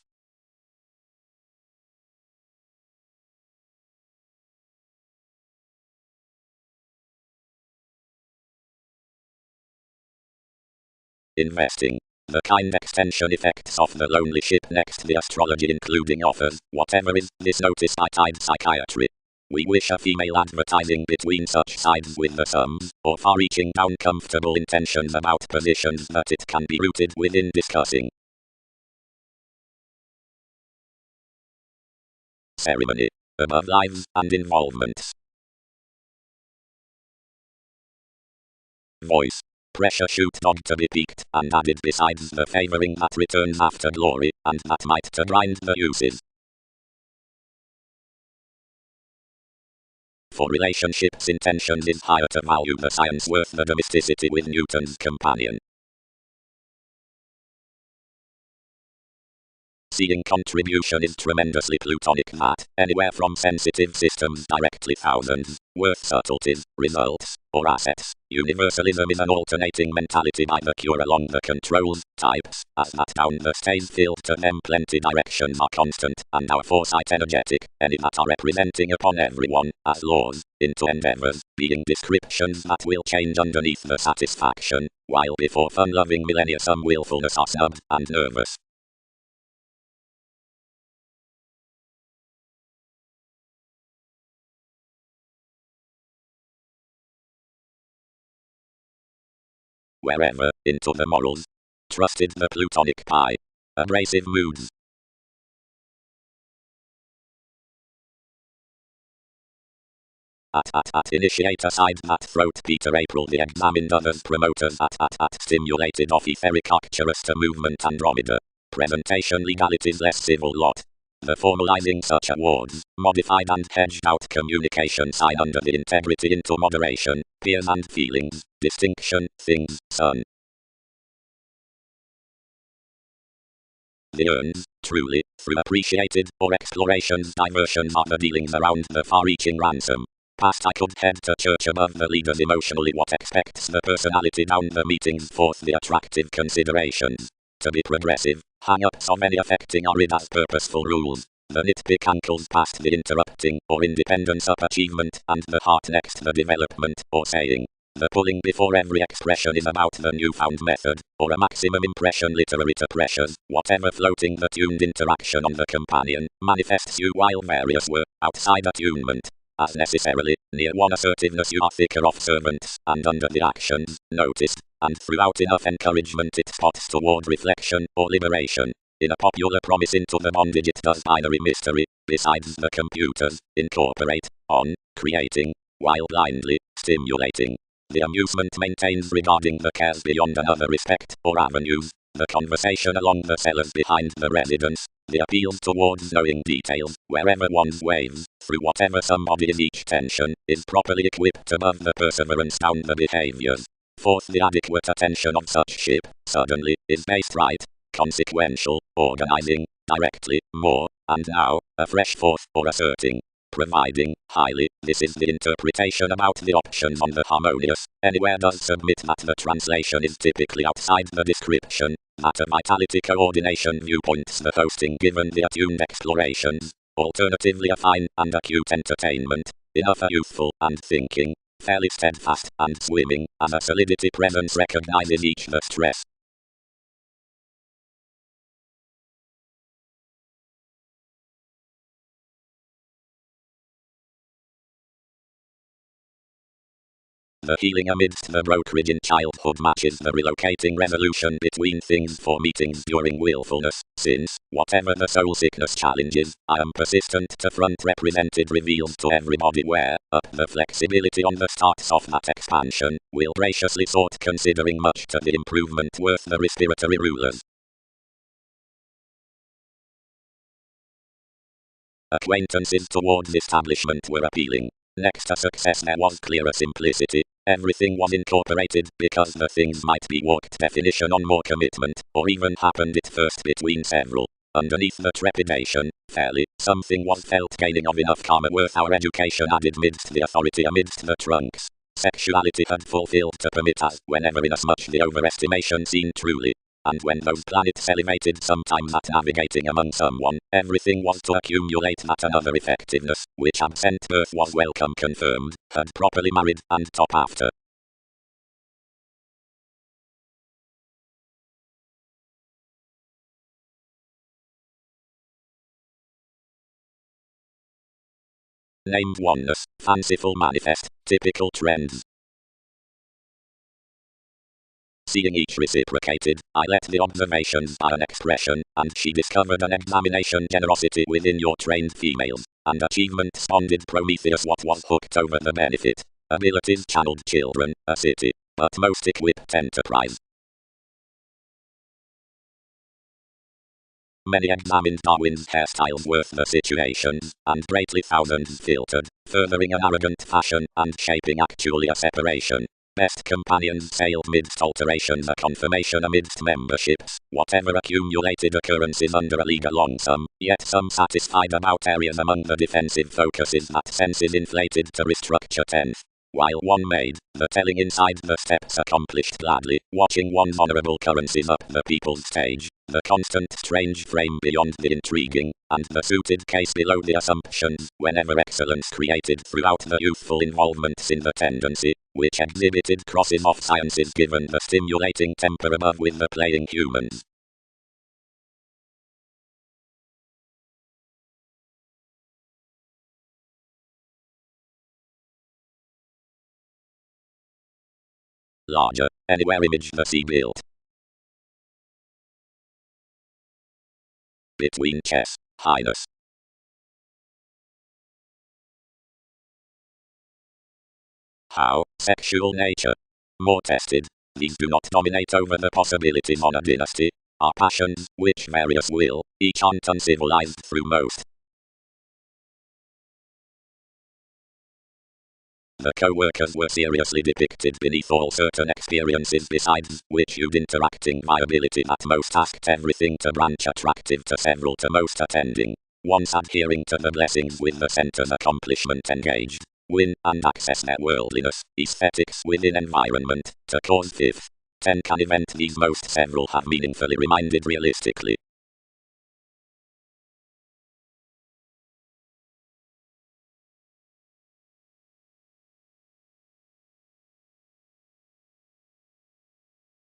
Investing. The kind extension effects of the lonely ship next the astrology including offers, whatever is, this notice I tied psychiatry. We wish a female advertising between such sides with the sums, or far-reaching down comfortable intentions about positions that it can be rooted within discussing. Ceremony. Above lives and involvements. Voice. Pressure shoot dog to be peaked, and added besides the favouring that returns after glory, and that might to grind the uses. For relationships intentions is higher to value the science worth the domesticity with Newton's companion. Seeing contribution is tremendously plutonic that, anywhere from sensitive systems directly thousands, worth subtleties, results, or assets. Universalism is an alternating mentality by the cure along the controls, types, as that down the stays filled to them plenty directions are constant, and our foresight energetic, any that are representing upon everyone, as laws, into endeavors, being descriptions that will change underneath the satisfaction, while before fun-loving millennia some willfulness are snubbed and nervous. Wherever, into the morals. Trusted the plutonic pie. Abrasive moods. At initiator side that throat Peter April the examined others promoters at stimulated off etheric arcturus to movement Andromeda. Presentation legalities less civil lot. The formalizing such awards, modified and hedged out communication sign under the integrity into moderation, peers and feelings, distinction, things, sun. The urns, truly, through appreciated, or explorations diversions are the dealings around the far-reaching ransom. Past I could head to church above the leaders emotionally what expects the personality down the meetings forth the attractive considerations. To be progressive, hang-ups of any affecting are rid as purposeful rules. The nitpick ankles past the interrupting, or independence up achievement, and the heart next the development, or saying. The pulling before every expression is about the newfound method, or a maximum impression literary to pressures, whatever floating the tuned interaction on the companion, manifests you while various were, outside attunement. As necessarily, near one assertiveness you are thicker of servants, and under the actions, noticed, and throughout enough encouragement it spots toward reflection, or liberation. In a popular promise into the bondage it does binary mystery, besides the computers, incorporate, on, creating, while blindly, stimulating. The amusement maintains regarding the cares beyond another respect, or avenues. the conversation along the cellars behind the residence, the appeals towards knowing details, wherever one's waves, through whatever somebody in each tension, is properly equipped above the perseverance down the behaviors. Fourth, the adequate attention of such ship, suddenly, is based right, consequential, organizing, directly, more, and now, afresh forth, or asserting, providing, highly. This is the interpretation about the options on the harmonious. Anywhere does submit that the translation is typically outside the description, that a vitality coordination viewpoints the hosting given the attuned explorations, alternatively a fine and acute entertainment, enough a youthful and thinking, fairly steadfast and swimming, as a solidity presence recognizes each the stress. The healing amidst the brokerage in childhood matches the relocating resolution between things for meetings during willfulness, since, whatever the soul sickness challenges, I am persistent to front represented reveals to everybody where, up the flexibility on the starts of that expansion, will graciously sort considering much to the improvement worth the respiratory rulers. Acquaintances towards establishment were appealing. Next to success there was clearer simplicity. Everything was incorporated because the things might be walked definition on more commitment, or even happened at first between several. Underneath the trepidation, fairly, something was felt gaining of enough karma worth our education added midst the authority amidst the trunks. Sexuality had fulfilled to permit us, whenever inasmuch the overestimation seen truly. And when those planets elevated sometimes at navigating among someone, everything was to accumulate that another effectiveness, which absent birth was welcome confirmed, had properly married, and top after. Named oneness, fanciful manifest, typical trends. Seeing each reciprocated, I let the observations by an expression, and she discovered an examination generosity within your trained females, and achievement sponded Prometheus what was hooked over the benefit. Abilities channeled children, a city, but most equipped enterprise. Many examined Darwin's hairstyles worth the situations, and greatly thousands filtered, furthering an arrogant fashion, and shaping actually a separation. Best companions sailed midst alterations, a confirmation amidst memberships, whatever accumulated occurrences under a league long sum, yet some satisfied about areas among the defensive focuses that senses inflated to restructure 10th. While one made, the telling inside the steps accomplished gladly, watching one's honorable currencies up the people's stage, the constant strange frame beyond the intriguing, and the suited case below the assumptions, whenever excellence created throughout the youthful involvements in the tendency, which exhibited crosses of sciences given the stimulating temper above with the playing humans. Larger, anywhere image the sea built. Between chess, highness. How, sexual nature. More tested. These do not dominate over the possibilities on a dynasty. Our passions, which various will, each aren't uncivilized through most. The co-workers were seriously depicted beneath all certain experiences besides which you'd interacting viability that most asked everything to branch attractive to several to most attending. Once adhering to the blessings with the center's accomplishment engaged, win and access their worldliness, aesthetics within environment, to cause fifth. 10 can event these most several have meaningfully reminded realistically.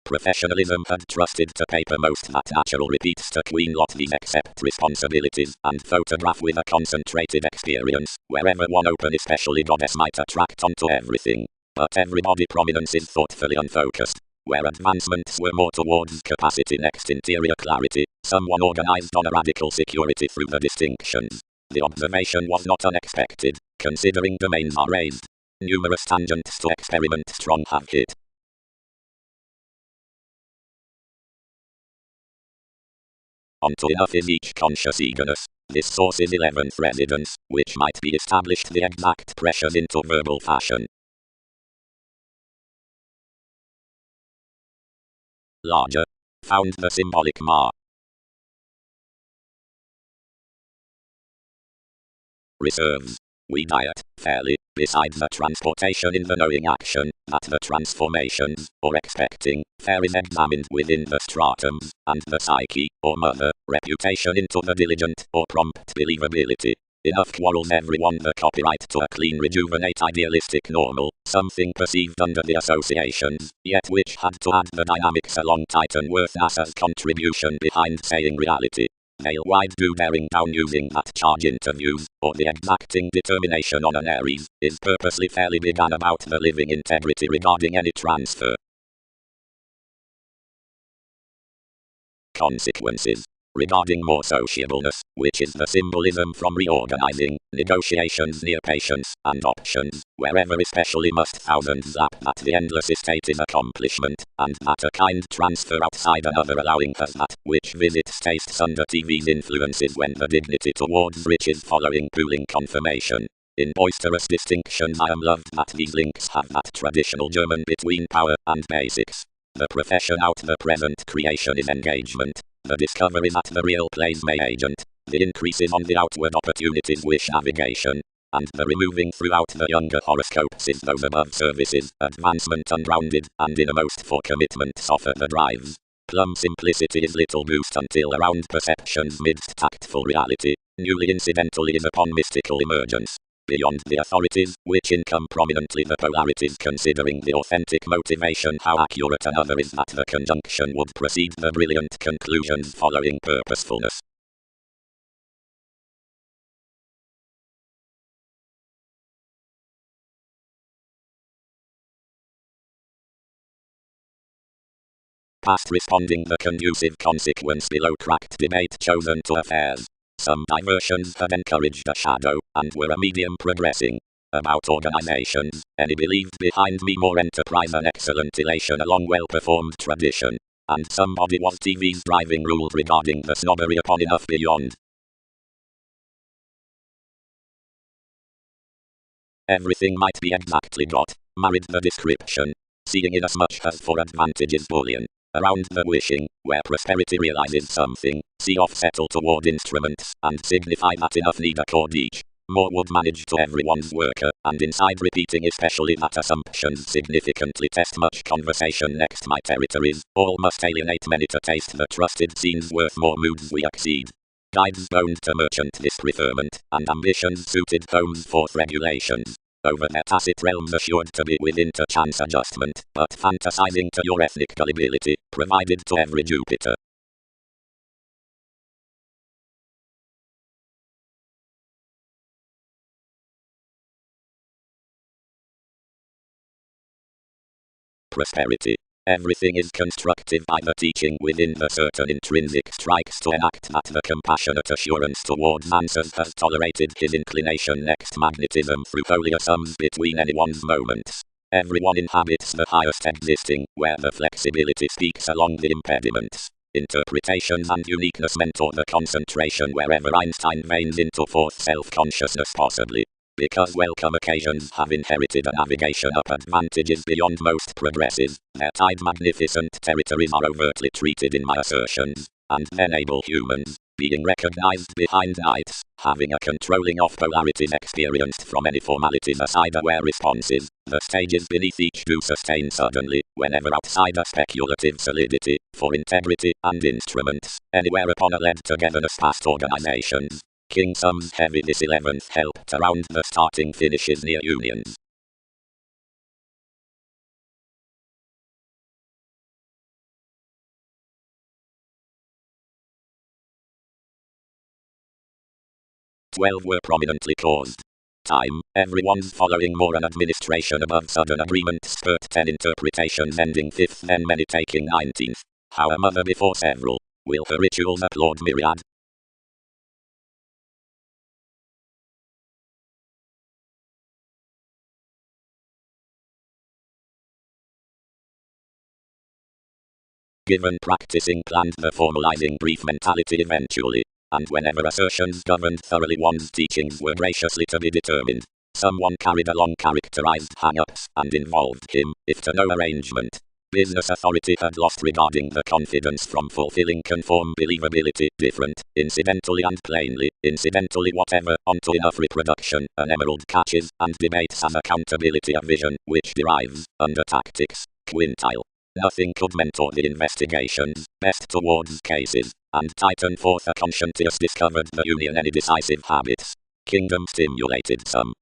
Professionalism had trusted to paper most that natural repeats to Queen Lot these accept responsibilities and photograph with a concentrated experience, wherever one open especially goddess might attract onto everything. But everybody prominence is thoughtfully unfocused, where advancements were more towards capacity next interior clarity, someone organized on a radical security through the distinctions. The observation was not unexpected, considering domains are raised. Numerous tangents to experiment strong have hit. onto enough is each conscious eagerness. This source's 11th residence, which might be established the exact pressures into verbal fashion. Larger. Found the symbolic ma. Reserves. We diet, fairly, beside the transportation in the knowing action, that the transformations, or expecting, fair is examined within the stratums, and the psyche, or mother, reputation into the diligent, or prompt believability. Enough quarrels everyone the copyright to a clean rejuvenate idealistic normal, something perceived under the associations, yet which had to add the dynamics along Titan worth as contribution behind saying reality. Male wide do bearing down using that charge interviews, or the exacting determination on an Aries, is purposely fairly began about the living integrity regarding any transfer. Consequences. Regarding more sociableness, which is the symbolism from reorganizing, negotiations near patience, and options, wherever especially must thousands zap that the endless estate is accomplishment, and that a kind transfer outside another allowing us that, which visits tastes under TV's influences when the dignity towards riches following pooling confirmation. In boisterous distinctions I am loved that these links have that traditional German between power and basics. The profession out the present creation is engagement. The discovery that the real plays may agent. The increases on the outward opportunities wish navigation. And the removing throughout the younger horoscopes is those above services, advancement unrounded, and innermost for commitment softer the drives. Plum simplicity is little boost until around perceptions midst tactful reality, newly incidentally is upon mystical emergence. Beyond the authorities, which income prominently the polarities considering the authentic motivation how accurate another is that the conjunction would precede the brilliant conclusions following purposefulness. Past responding the conducive consequence below cracked debate chosen to affairs. Some diversions had encouraged a shadow, and were a medium progressing. About organizations, any believed behind me more enterprise and excellent elation along well-performed tradition. And somebody was TV's driving rule regarding the snobbery upon enough beyond. Everything might be exactly got, married the description. Seeing inasmuch as for advantages bullion. Around the wishing, where prosperity realizes something, see off settle toward instruments, and signify that enough need accord each. More would manage to everyone's worker, and inside repeating especially that assumptions significantly test much conversation next my territories, all must alienate many to taste the trusted scenes worth more moods we exceed. Guides boned to merchant this preferment, and ambitions suited homes forth regulations. Over their tacit realms assured to be within to chance adjustment, but fantasizing to your ethnic gullibility, provided to every Jupiter. Prosperity. Everything is constructive by the teaching within the certain intrinsic strikes to enact that the compassionate assurance towards answers has tolerated his inclination next magnetism through holier sums between anyone's moments. Everyone inhabits the highest existing, where the flexibility speaks along the impediments. Interpretations and uniqueness mentor the concentration wherever Einstein veins into fourth self-consciousness possibly. Because welcome occasions have inherited a navigation up advantages beyond most progresses, their tide magnificent territories are overtly treated in my assertions, and then able humans, being recognized behind nights, having a controlling of polarities experienced from any formalities aside aware responses, the stages beneath each do sustain suddenly, whenever outside a speculative solidity, for integrity and instruments, anywhere upon a led togetherness past organizations. King sums heavy this 11th helped around the starting finishes near unions. Twelve were prominently caused. Time, everyone's following more an administration above sudden agreement spurt 10 interpretations ending 5th then many taking 19th. How a mother before several. Will her rituals applaud myriad? given practicing planned the formalizing brief mentality eventually. And whenever assertions governed thoroughly one's teachings were graciously to be determined. Someone carried along characterized hang-ups and involved him, if to no arrangement. Business authority had lost regarding the confidence from fulfilling conform believability, different, incidentally and plainly, incidentally whatever, onto enough reproduction, an emerald catches, and debates as accountability of vision, which derives, under tactics, quintile. Nothing could mentor the investigations, best towards cases, and tighten forth a conscientious discovered the union any decisive habits. Kingdom stimulated some.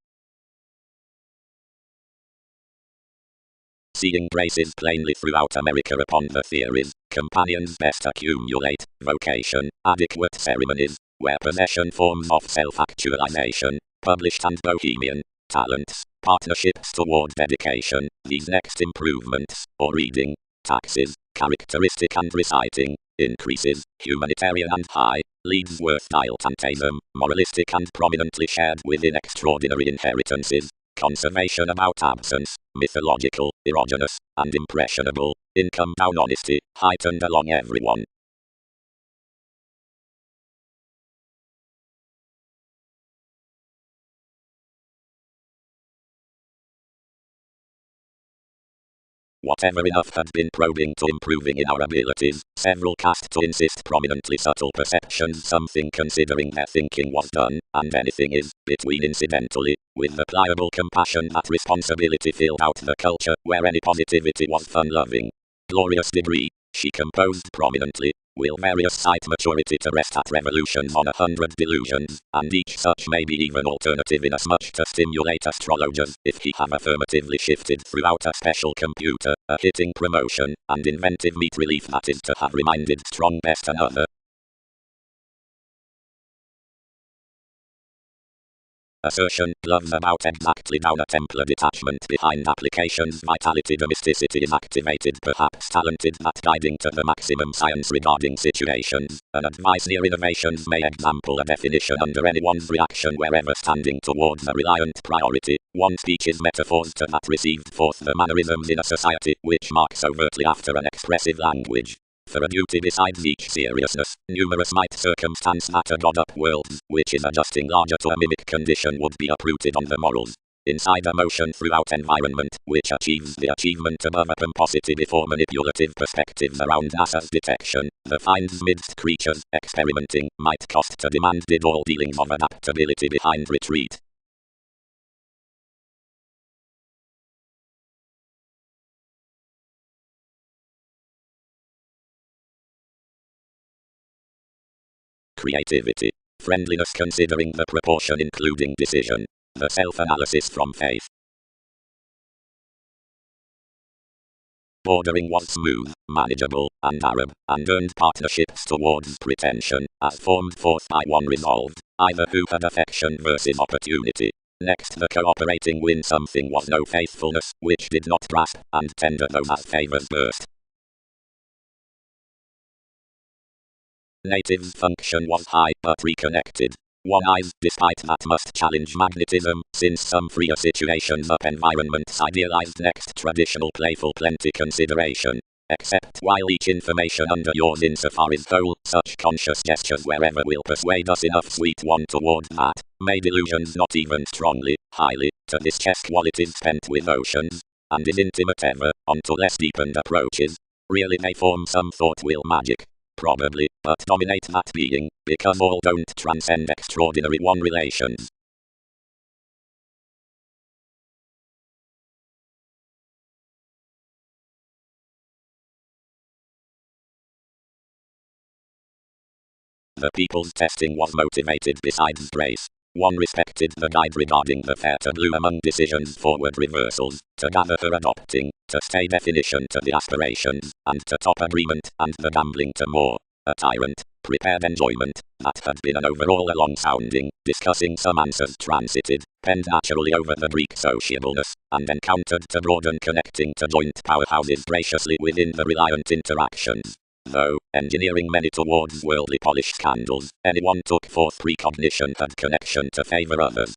Seeing braces plainly throughout America upon the theories, companions best accumulate, vocation, adequate ceremonies, where possession forms of self-actualization, published and bohemian, talents, partnerships toward dedication, these next improvements, or reading, taxes, characteristic and reciting, increases, humanitarian and high, leads worthwhile tantasm, moralistic and prominently shared within extraordinary inheritances, conservation about absence, mythological, erogenous, and impressionable, income down honesty, heightened along everyone. Whatever enough had been probing to improving in our abilities, several cast to insist prominently subtle perceptions something considering their thinking was done, and anything is, between incidentally, with the pliable compassion that responsibility filled out the culture, where any positivity was fun-loving. Glorious degree, she composed prominently, will various cite maturity to rest at revolutions on 100 delusions, and each such may be even alternative inasmuch to stimulate astrologers, if he have affirmatively shifted throughout a special computer, a hitting promotion, and inventive meat relief that is to have reminded strong best another. Assertion, gloves about exactly down a Templar detachment behind applications vitality domesticity is activated perhaps talented that guiding to the maximum science regarding situations, an advice near innovations may example a definition under anyone's reaction wherever standing towards a reliant priority, one speeches metaphors to that received forth the mannerisms in a society which marks overtly after an expressive language. For a duty besides each seriousness, numerous might circumstance that a god-up world, which is adjusting larger to a mimic condition would be uprooted on the morals. Inside a motion throughout environment, which achieves the achievement above a pomposity before manipulative perspectives around NASA's detection, the finds midst creatures, experimenting, might cost to demand did all dealings of adaptability behind retreat. Creativity. Friendliness considering the proportion including decision. The self-analysis from faith. Bordering was smooth, manageable, and Arab, and earned partnerships towards pretension, as formed forth by one resolved, either who had affection versus opportunity. Next the cooperating win something was no faithfulness, which did not grasp, and tender those as favors burst. Native's function was high, but reconnected. One eyes, despite that must challenge magnetism, since some freer situations up environments idealized next traditional playful plenty consideration. Except while each information under yours insofar is whole, such conscious gestures wherever will persuade us enough sweet one toward that, made illusions not even strongly, highly, to this chest qualities spent with oceans, and is intimate ever, onto less deepened approaches. Really they form some thought will magic. Probably, but dominate that being, because all don't transcend extraordinary one relations. The people's testing was motivated besides grace. One respected the guide regarding the fair to blue among decisions forward reversals, to gather her adopting, to stay definition to the aspirations, and to top agreement, and the gambling to more. A tyrant, prepared enjoyment, that had been an overall along sounding, discussing some answers transited, penned naturally over the Greek sociableness, and encountered to broaden connecting to joint powerhouses graciously within the reliant interactions. Though, engineering many towards worldly polished scandals, anyone took forth precognition had connection to favor others.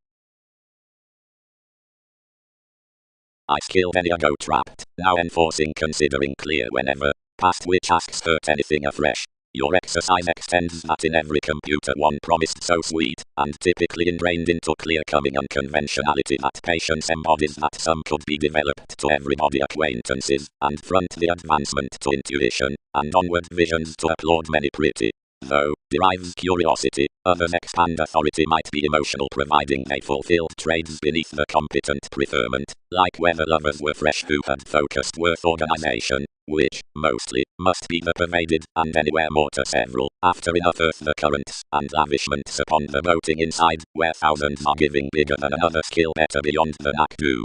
I skilled any ago trapped, now enforcing considering clear whenever, past which asks hurt anything afresh. Your exercise extends that in every computer one promised so sweet, and typically ingrained into clear-coming unconventionality that patience embodies that some could be developed to everybody acquaintances, and front the advancement to intuition, and onward visions to applaud many pretty. Though, derives curiosity, others expand authority might be emotional providing they fulfilled trades beneath the competent preferment, like whether lovers were fresh who had focused worth organization, which, mostly, must be the pervaded, and anywhere more to several, after enough earth the currents, and lavishments upon the boating inside, where thousands are giving bigger than another skill better beyond the knack do.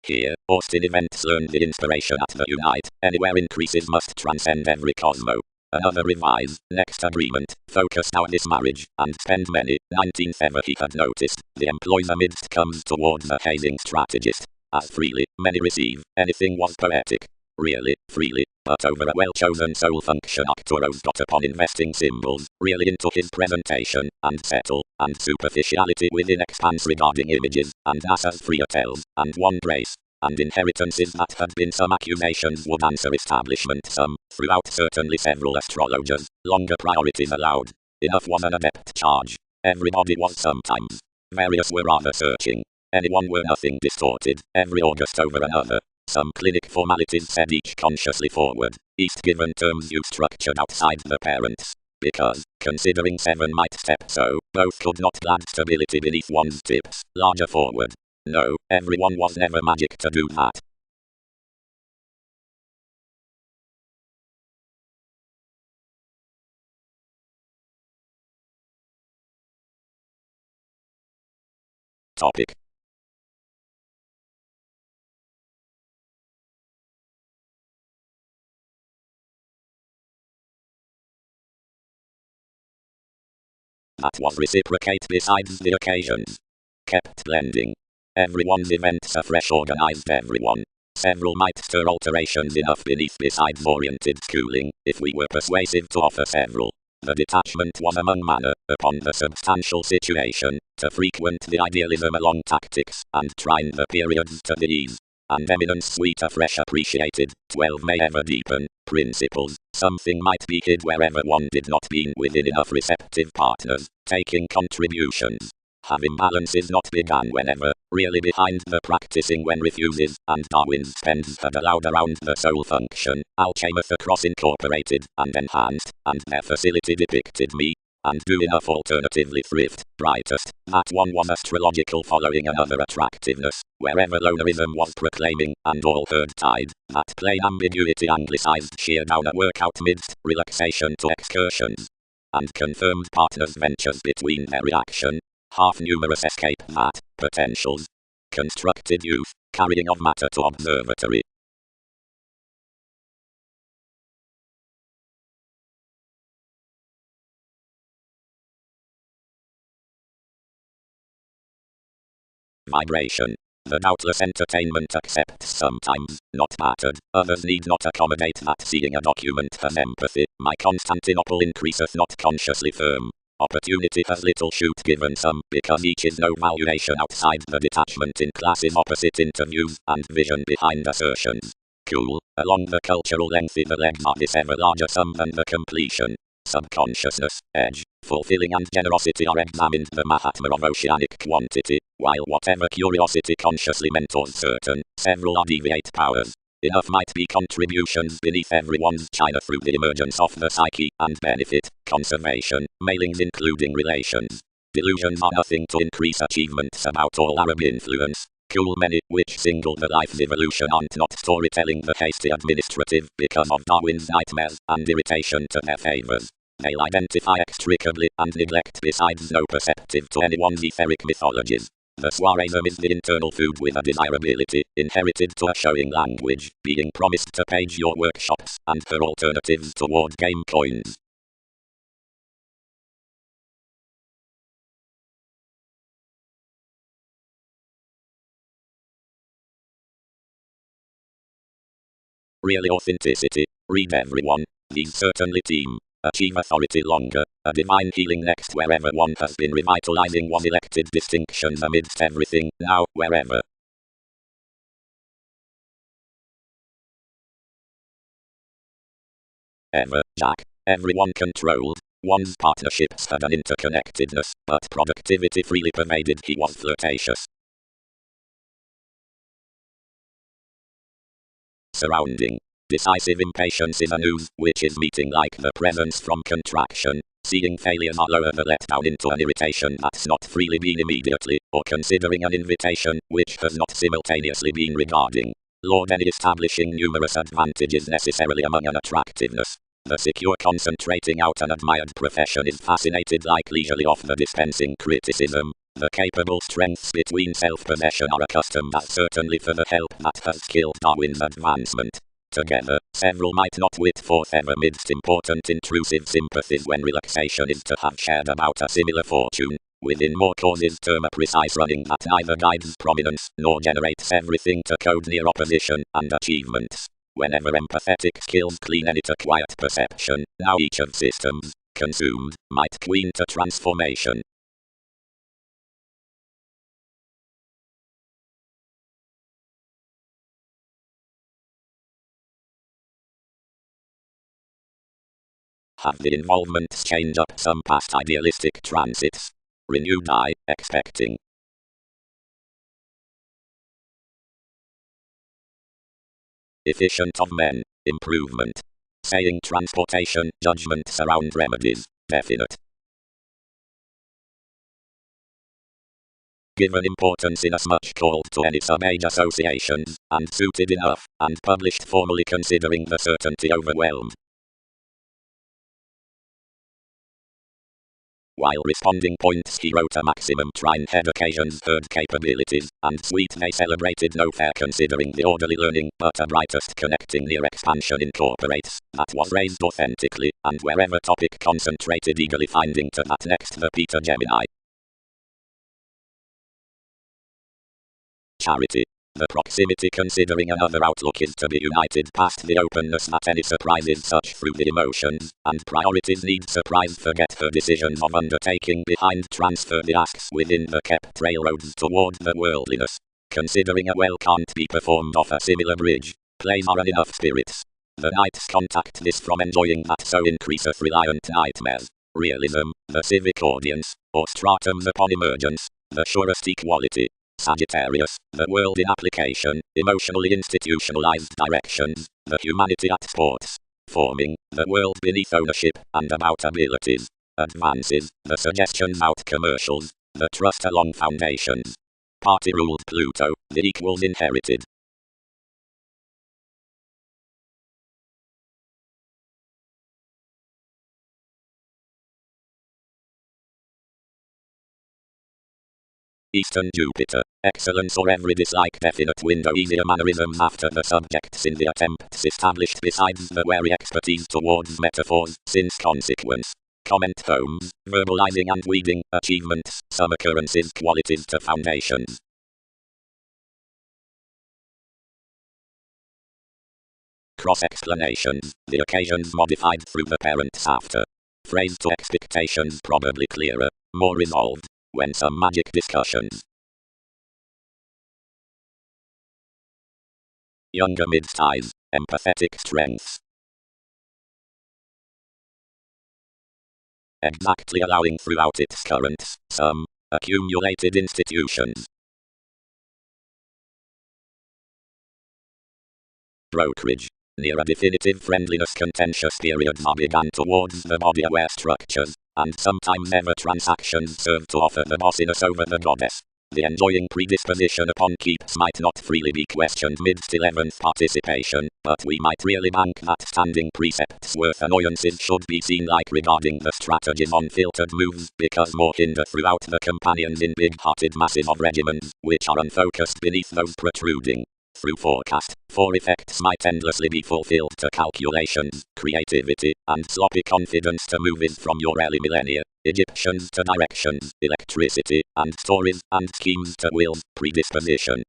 Here, Austin events learn the inspiration at the unite, anywhere increases must transcend every cosmo. Another revise, next agreement, focus now this marriage, and spend many, 19th ever he had noticed, the employs amidst comes towards a hazing strategist. As freely, many receive, anything was poetic. Really, freely, but over a well-chosen soul function Arcturo's got upon investing symbols, really into his presentation, and settle, and superficiality within expanse regarding images, and NASA's freer tells, and one grace, and inheritances that had been some accusations would answer establishment some, throughout certainly several astrologers, longer priorities allowed. Enough was an adept charge. Everybody was sometimes. Various were rather searching. Anyone were nothing distorted, every August over another. Some clinic formalities said each consciously forward, east given terms you structured outside the parents. Because, considering 7 might step so, both could not glad stability beneath one's tips, larger forward. No, everyone was never magic to do that. Topic. That was reciprocate besides the occasions. Kept blending. Everyone's events are fresh organized everyone. Several might stir alterations enough beneath besides oriented schooling, if we were persuasive to offer several. The detachment was among manner, upon the substantial situation, to frequent the idealism along tactics, and trine the periods to the ease. And eminence sweet afresh appreciated, 12 may ever deepen, principles, something might be hid wherever one did not being within enough receptive partners, taking contributions. Have imbalances not begun whenever, really behind the practicing when refuses, and Darwin's spends had allowed around the soul function, Alchemeth across incorporated, and enhanced, and their facility depicted me, and do enough alternatively thrift, brightest, that one was astrological following another attractiveness, wherever lonerism was proclaiming, and all herd tide, that plain ambiguity anglicized sheer down at workout midst, relaxation to excursions, and confirmed partners ventures between their reaction, half numerous escape that, potentials, constructed youth, carrying of matter to observatory. Vibration. The doubtless entertainment accepts sometimes, not battered, others need not accommodate that seeing a document has empathy, my Constantinople increaseth not consciously firm. Opportunity has little shoot given some, because each is no valuation outside the detachment in classes opposite interviews, and vision behind assertions. Cool, along the cultural lengthy the legs are this ever larger sum than the completion. Subconsciousness, edge, fulfilling and generosity are examined the Mahatma of oceanic quantity, while whatever curiosity consciously mentors certain, several are deviate powers. Enough might be contributions beneath everyone's china through the emergence of the psyche, and benefit, conservation, mailings including relations. Delusions are nothing to increase achievements about all Arab influence. Cool many, which single the life's evolution aren't not storytelling the hasty administrative because of Darwin's nightmares and irritation to their favors. They'll identify extricably and neglect besides no perceptive to anyone's etheric mythologies. The soireism is the internal food with a desirability, inherited to a showing language, being promised to page your workshops, and for alternatives toward game coins. Really authenticity, read everyone, these certainly team. Achieve authority longer. A divine healing next wherever one has been revitalizing was elected distinctions amidst everything, now, wherever. Ever, Jack. Everyone controlled. One's partnerships had an interconnectedness, but productivity freely pervaded. He was flirtatious. Surrounding. Decisive impatience is an ooze, which is meeting like the presence from contraction. Seeing failures are lower the letdown into an irritation that's not freely been immediately, or considering an invitation, which has not simultaneously been regarding. Lord any establishing numerous advantages necessarily among an attractiveness. The secure concentrating out an admired profession is fascinated like leisurely off the dispensing criticism. The capable strengths between self-possession are accustomed as certainly for the help that has killed Darwin's advancement. Together, several might not wit forth ever midst important intrusive sympathies when relaxation is to have shared about a similar fortune. Within more causes term a precise running that neither guides prominence, nor generates everything to code near opposition, and achievements. Whenever empathetic skills clean any to quiet perception, now each of systems, consumed, might queen to transformation. Have the involvements change up some past idealistic transits? Renewed eye, expecting. Efficient of men, improvement. Saying transportation, judgment surround remedies, definite. Given importance inasmuch called to any sub-age associations, and suited enough, and published formally considering the certainty overwhelmed. While responding points he wrote a maximum trine head occasions heard capabilities, and sweet they celebrated no fair considering the orderly learning, but a brightest connecting near expansion incorporates, that was raised authentically, and wherever topic concentrated eagerly finding to that next the Peter Gemini. Charity. The proximity considering another outlook is to be united past the openness that any surprises such through the emotions, and priorities need surprise forget her decisions of undertaking behind transfer the asks within the kept railroads toward the worldliness. Considering a well can't be performed off a similar bridge, plays are an enough spirits. The nights contact this from enjoying that so increaseth reliant nightmares. Realism, the civic audience, or stratums upon emergence, the surest equality. Sagittarius, the world in application, emotionally institutionalized directions, the humanity at sports. Forming, the world beneath ownership, and about abilities. Advances, the suggestions out commercials, the trust along foundations. Party ruled Pluto, the equals inherited. Eastern Jupiter, excellence or every dislike definite window easier mannerisms after the subjects in the attempts established besides the wary expertise towards metaphors, since consequence. Comment poems, verbalizing and weeding, achievements, some occurrences qualities to foundations. Cross-explanations, the occasions modified through the parents after. Phrase to expectations probably clearer, more resolved. When some magic discussions. Younger mid-size, empathetic strengths. Exactly allowing throughout its currents, some accumulated institutions. Brokerage. Near a definitive friendliness contentious periods are begun towards the body-aware structures, and sometimes ever transactions serve to offer the bossiness over the goddess. The enjoying predisposition upon keeps might not freely be questioned midst 11th participation, but we might really bank that standing precepts worth annoyances should be seen like regarding the strategies on filtered moves, because more hinder throughout the companions in big-hearted masses of regiments, which are unfocused beneath those protruding. Through forecast, for effects might endlessly be fulfilled to calculations, creativity, and sloppy confidence to movies from your early millennia, Egyptians to directions, electricity, and stories, and schemes to wills, predisposition.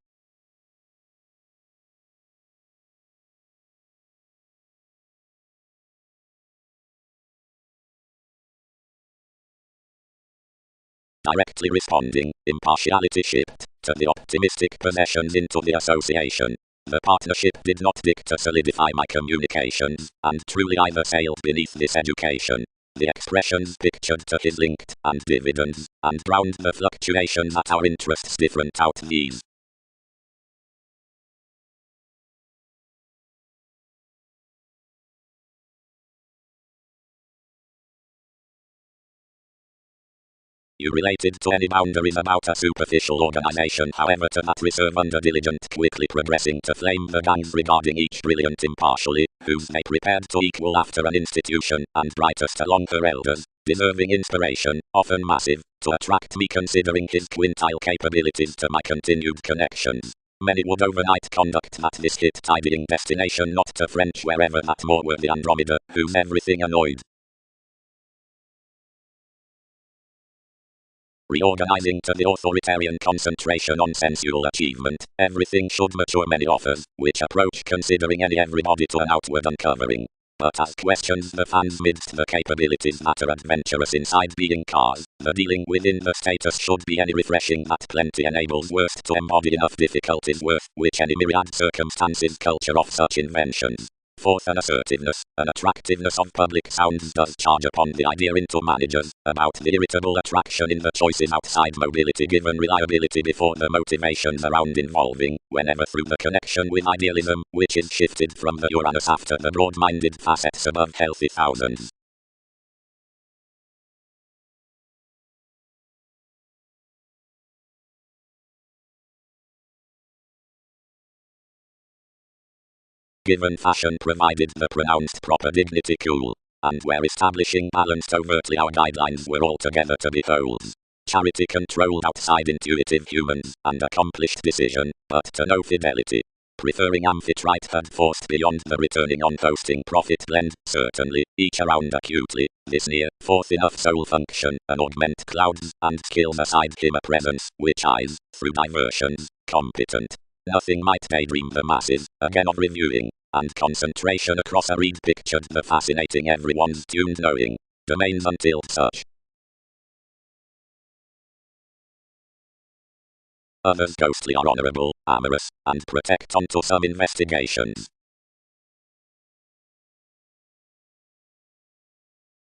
directly responding, impartiality shipped to the optimistic possessions into the association. The partnership did not dig to solidify my communications, and truly either sailed beneath this education. The expressions pictured to his linked and dividends, and drowned the fluctuations that our interests different out these. You related to any boundaries about a superficial organization, however, to that reserve under diligent, quickly progressing to flame the gangs regarding each brilliant impartially, whose they prepared to equal after an institution, and brightest along her elders, deserving inspiration, often massive, to attract me considering his quintile capabilities to my continued connections. Many would overnight conduct at this hit-tidying destination, not to French wherever that more worthy Andromeda, whose everything annoyed. Reorganizing to the authoritarian concentration on sensual achievement, everything should mature many offers, which approach considering everybody to an outward uncovering. But as questions the fans midst the capabilities that are adventurous inside being cars, the dealing within the status should be any refreshing that plenty enables worst to embody enough difficulties worth which any myriad circumstances culture of such inventions. Fourth, an assertiveness, an attractiveness of public sounds does charge upon the idea into managers, about the irritable attraction in the choices outside mobility given reliability before the motivations around involving, whenever through the connection with idealism, which is shifted from the Uranus after the broad-minded facets above healthy thousands. Given fashion provided the pronounced proper dignity cool, and where establishing balanced overtly our guidelines were altogether to behold. Charity controlled outside intuitive humans, and accomplished decision, but to no fidelity. Preferring amphitrite had forced beyond the returning on hosting profit blend, certainly, each around acutely, this near, forth enough soul function, and augment clouds, and skills aside him a presence, which eyes, through diversions, competent. Nothing might daydream the masses, again of reviewing, and concentration across a reed pictured the fascinating everyone's tuned knowing, domains until such. Others ghostly are honorable, amorous, and protect unto some investigations.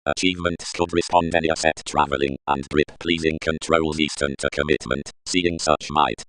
Achievements could respond any asset traveling, and grip pleasing controls eastern to commitment, seeing such might.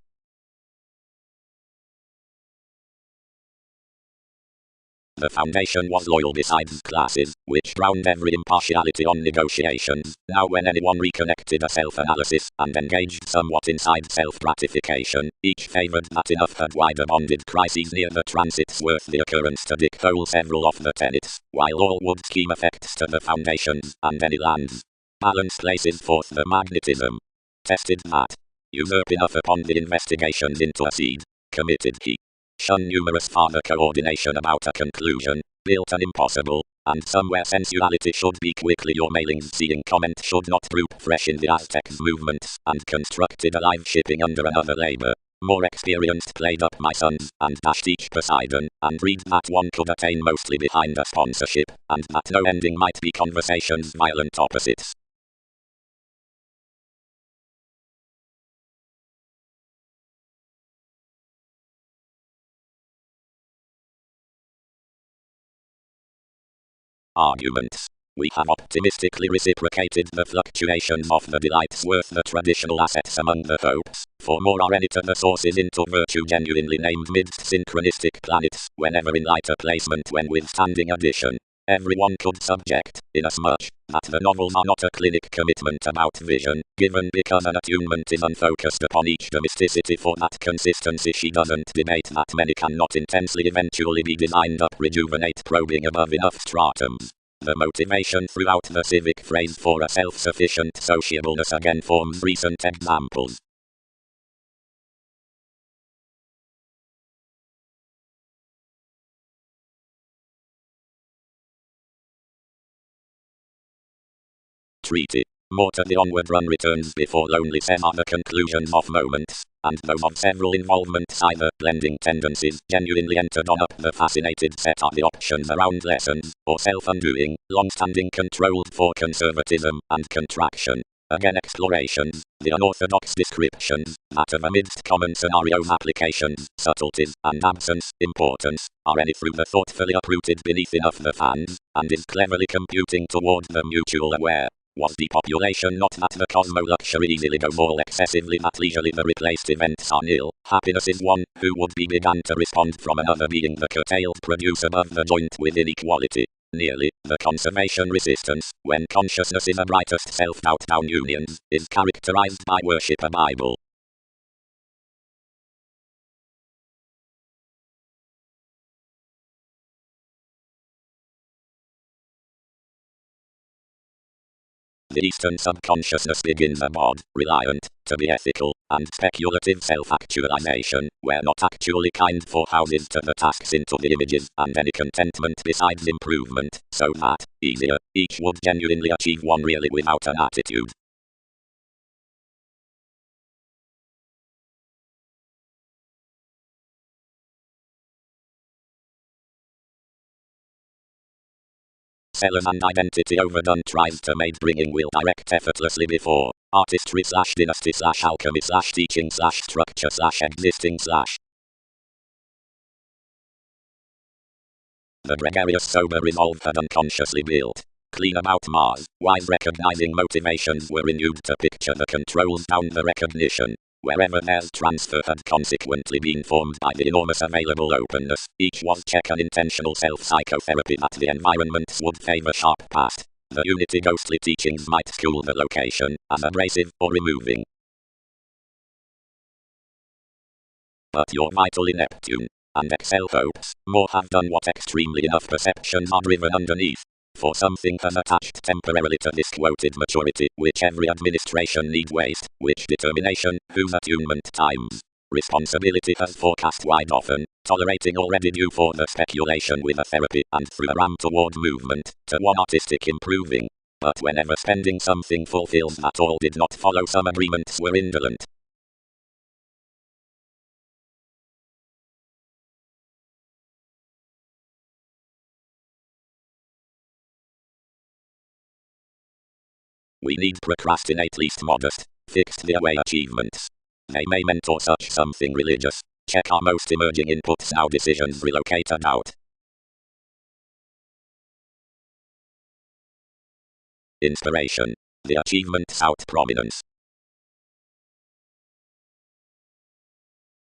The foundation was loyal besides classes, which drowned every impartiality on negotiations. Now when anyone reconnected a self-analysis, and engaged somewhat inside self-gratification, each favored that enough had wider bonded crises near the transits worth the occurrence to dig hole several of the tenets, while all would scheme effects to the foundations, and any lands. Balance places forth the magnetism. Tested that. Usurp enough upon the investigations into a seed. Committed he. Shun numerous farther coordination about a conclusion, built an impossible, and somewhere sensuality should be quickly your mailings seeing comment should not droop fresh in the Aztecs movements, and constructed a live shipping under another labor. More experienced played up my sons, and dashed each Poseidon, and read that one could attain mostly behind a sponsorship, and that no ending might be conversations violent opposites. Arguments. We have optimistically reciprocated the fluctuations of the delights worth the traditional assets among the hopes, for more are any to the sources into virtue genuinely named midst synchronistic planets, whenever in lighter placement when withstanding addition. Everyone could subject, inasmuch that the novels are not a clinic commitment about vision, given because an attunement is unfocused upon each domesticity for that consistency she doesn't debate that many cannot intensely eventually be designed up rejuvenate probing above enough stratums. The motivation throughout the civic phrase for a self-sufficient sociableness again forms recent examples. Treaty. More to the onward run returns before lonely says are the conclusions of moments, and those of several involvements either blending tendencies genuinely entered on up the fascinated set are the options around lessons, or self-undoing, long-standing controlled for conservatism and contraction. Again explorations, the unorthodox descriptions, that of amidst common scenarios applications, subtleties, and absence, importance, are any through the thoughtfully uprooted beneath enough the fans, and is cleverly computing toward the mutual aware. Was depopulation not that the cosmo-luxury easily go more excessively that leisurely the replaced events are nil? Happiness is one, who would be began to respond from another being the curtailed produce above the joint with inequality. Nearly, the conservation resistance, when consciousness is the brightest self-doubt down unions, is characterized by worship a Bible. The Eastern subconsciousness begins a bod, reliant, to be ethical, and speculative self-actualization, where not actually kind for houses to the tasks into the images and any contentment besides improvement, so that, easier, each would genuinely achieve one really without an attitude. Sellers and identity overdone tries to make bringing will direct effortlessly before artistry slash dynasty slash alchemy slash teaching slash structure slash existing slash. The gregarious sober resolve had unconsciously built. Clean about Mars, wise recognizing motivations were renewed to picture the controls down the recognition. Wherever theirs transfer had consequently been formed by the enormous available openness, each was check an intentional self-psychotherapy that the environments would favor sharp past. The unity ghostly teachings might school the location, as abrasive or removing. But you're vitally Neptune, and Excel hopes, more have done what extremely enough perceptions are driven underneath. For something has attached temporarily to this quoted maturity, which every administration need waste, which determination, whose attunement times. Responsibility has forecast wide often, tolerating already due for the speculation with a therapy and through a ram toward movement, to one artistic improving. But whenever spending something fulfills that all did not follow some agreements were indolent. We need procrastinate least modest, fixed the away achievements. They may mentor such something religious. Check our most emerging inputs now decisions relocated out. Inspiration. The achievements out prominence.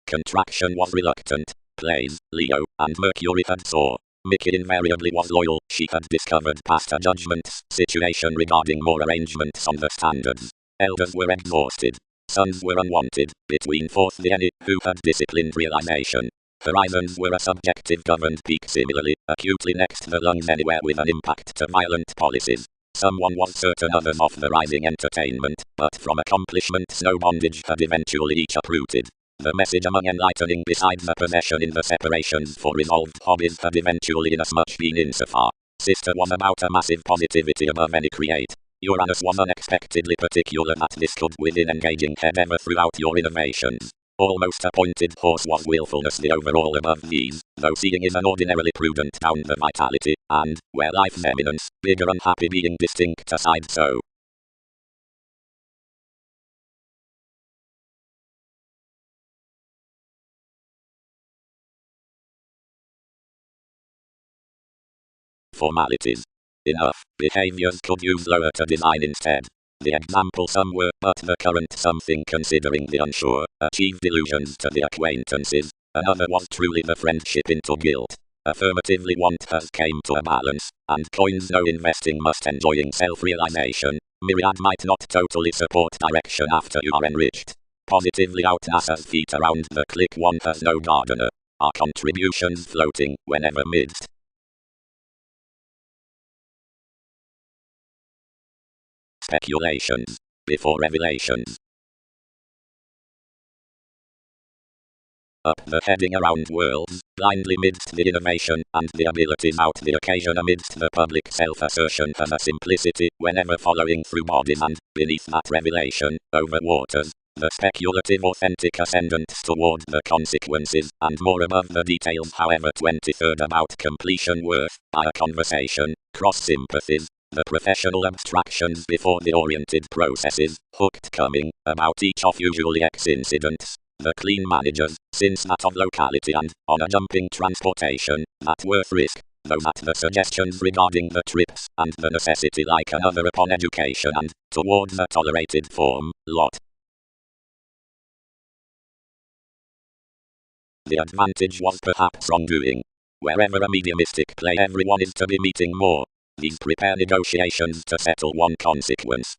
Contraction was reluctant. Plays, Leo, and Mercury had soar. Mickey invariably was loyal, she had discovered past her judgments, situation regarding more arrangements on the standards. Elders were exhausted. Sons were unwanted, between fourth the any, who had disciplined realization. Horizons were a subjective governed peak similarly, acutely next the lungs anywhere with an impact to violent policies. Someone was certain others of the rising entertainment, but from accomplishments no bondage had eventually each uprooted. The message among enlightening besides the possession in the separations for resolved hobbies had eventually inasmuch been insofar. Sister was about a massive positivity above any create. Uranus was unexpectedly particular that this could within engaging head ever throughout your innovations. Almost a pointed horse was willfulness the overall above these, though seeing is an ordinarily prudent down the vitality, and, where life's eminence, bigger unhappy being distinct aside so. Formalities. Enough, behaviors could use lower to design instead. The example some were, but the current something considering the unsure, achieved illusions to the acquaintances. Another was truly the friendship into guilt. Affirmatively want has came to a balance, and coins no investing must enjoying self-realization. Myriad might not totally support direction after you are enriched. Positively out NASA's feet around the click one has no gardener. Our contributions floating, whenever midst. Speculations. Before revelations. Up the heading around worlds, blindly midst the innovation, and the abilities out the occasion amidst the public self-assertion and a simplicity, whenever following through bodies and, beneath that revelation, over waters, the speculative authentic ascendants toward the consequences, and more above the details however 23rd about completion worth, by a conversation, cross sympathies, The professional abstractions before the oriented processes, hooked coming, about each of usually X incidents. The clean managers, since that of locality and, on a jumping transportation, that worth risk. Though that the suggestions regarding the trips, and the necessity like another upon education and, towards a tolerated form, lot. The advantage was perhaps wrongdoing. Wherever a mediumistic play everyone is to be meeting more. These prepare negotiations to settle one consequence.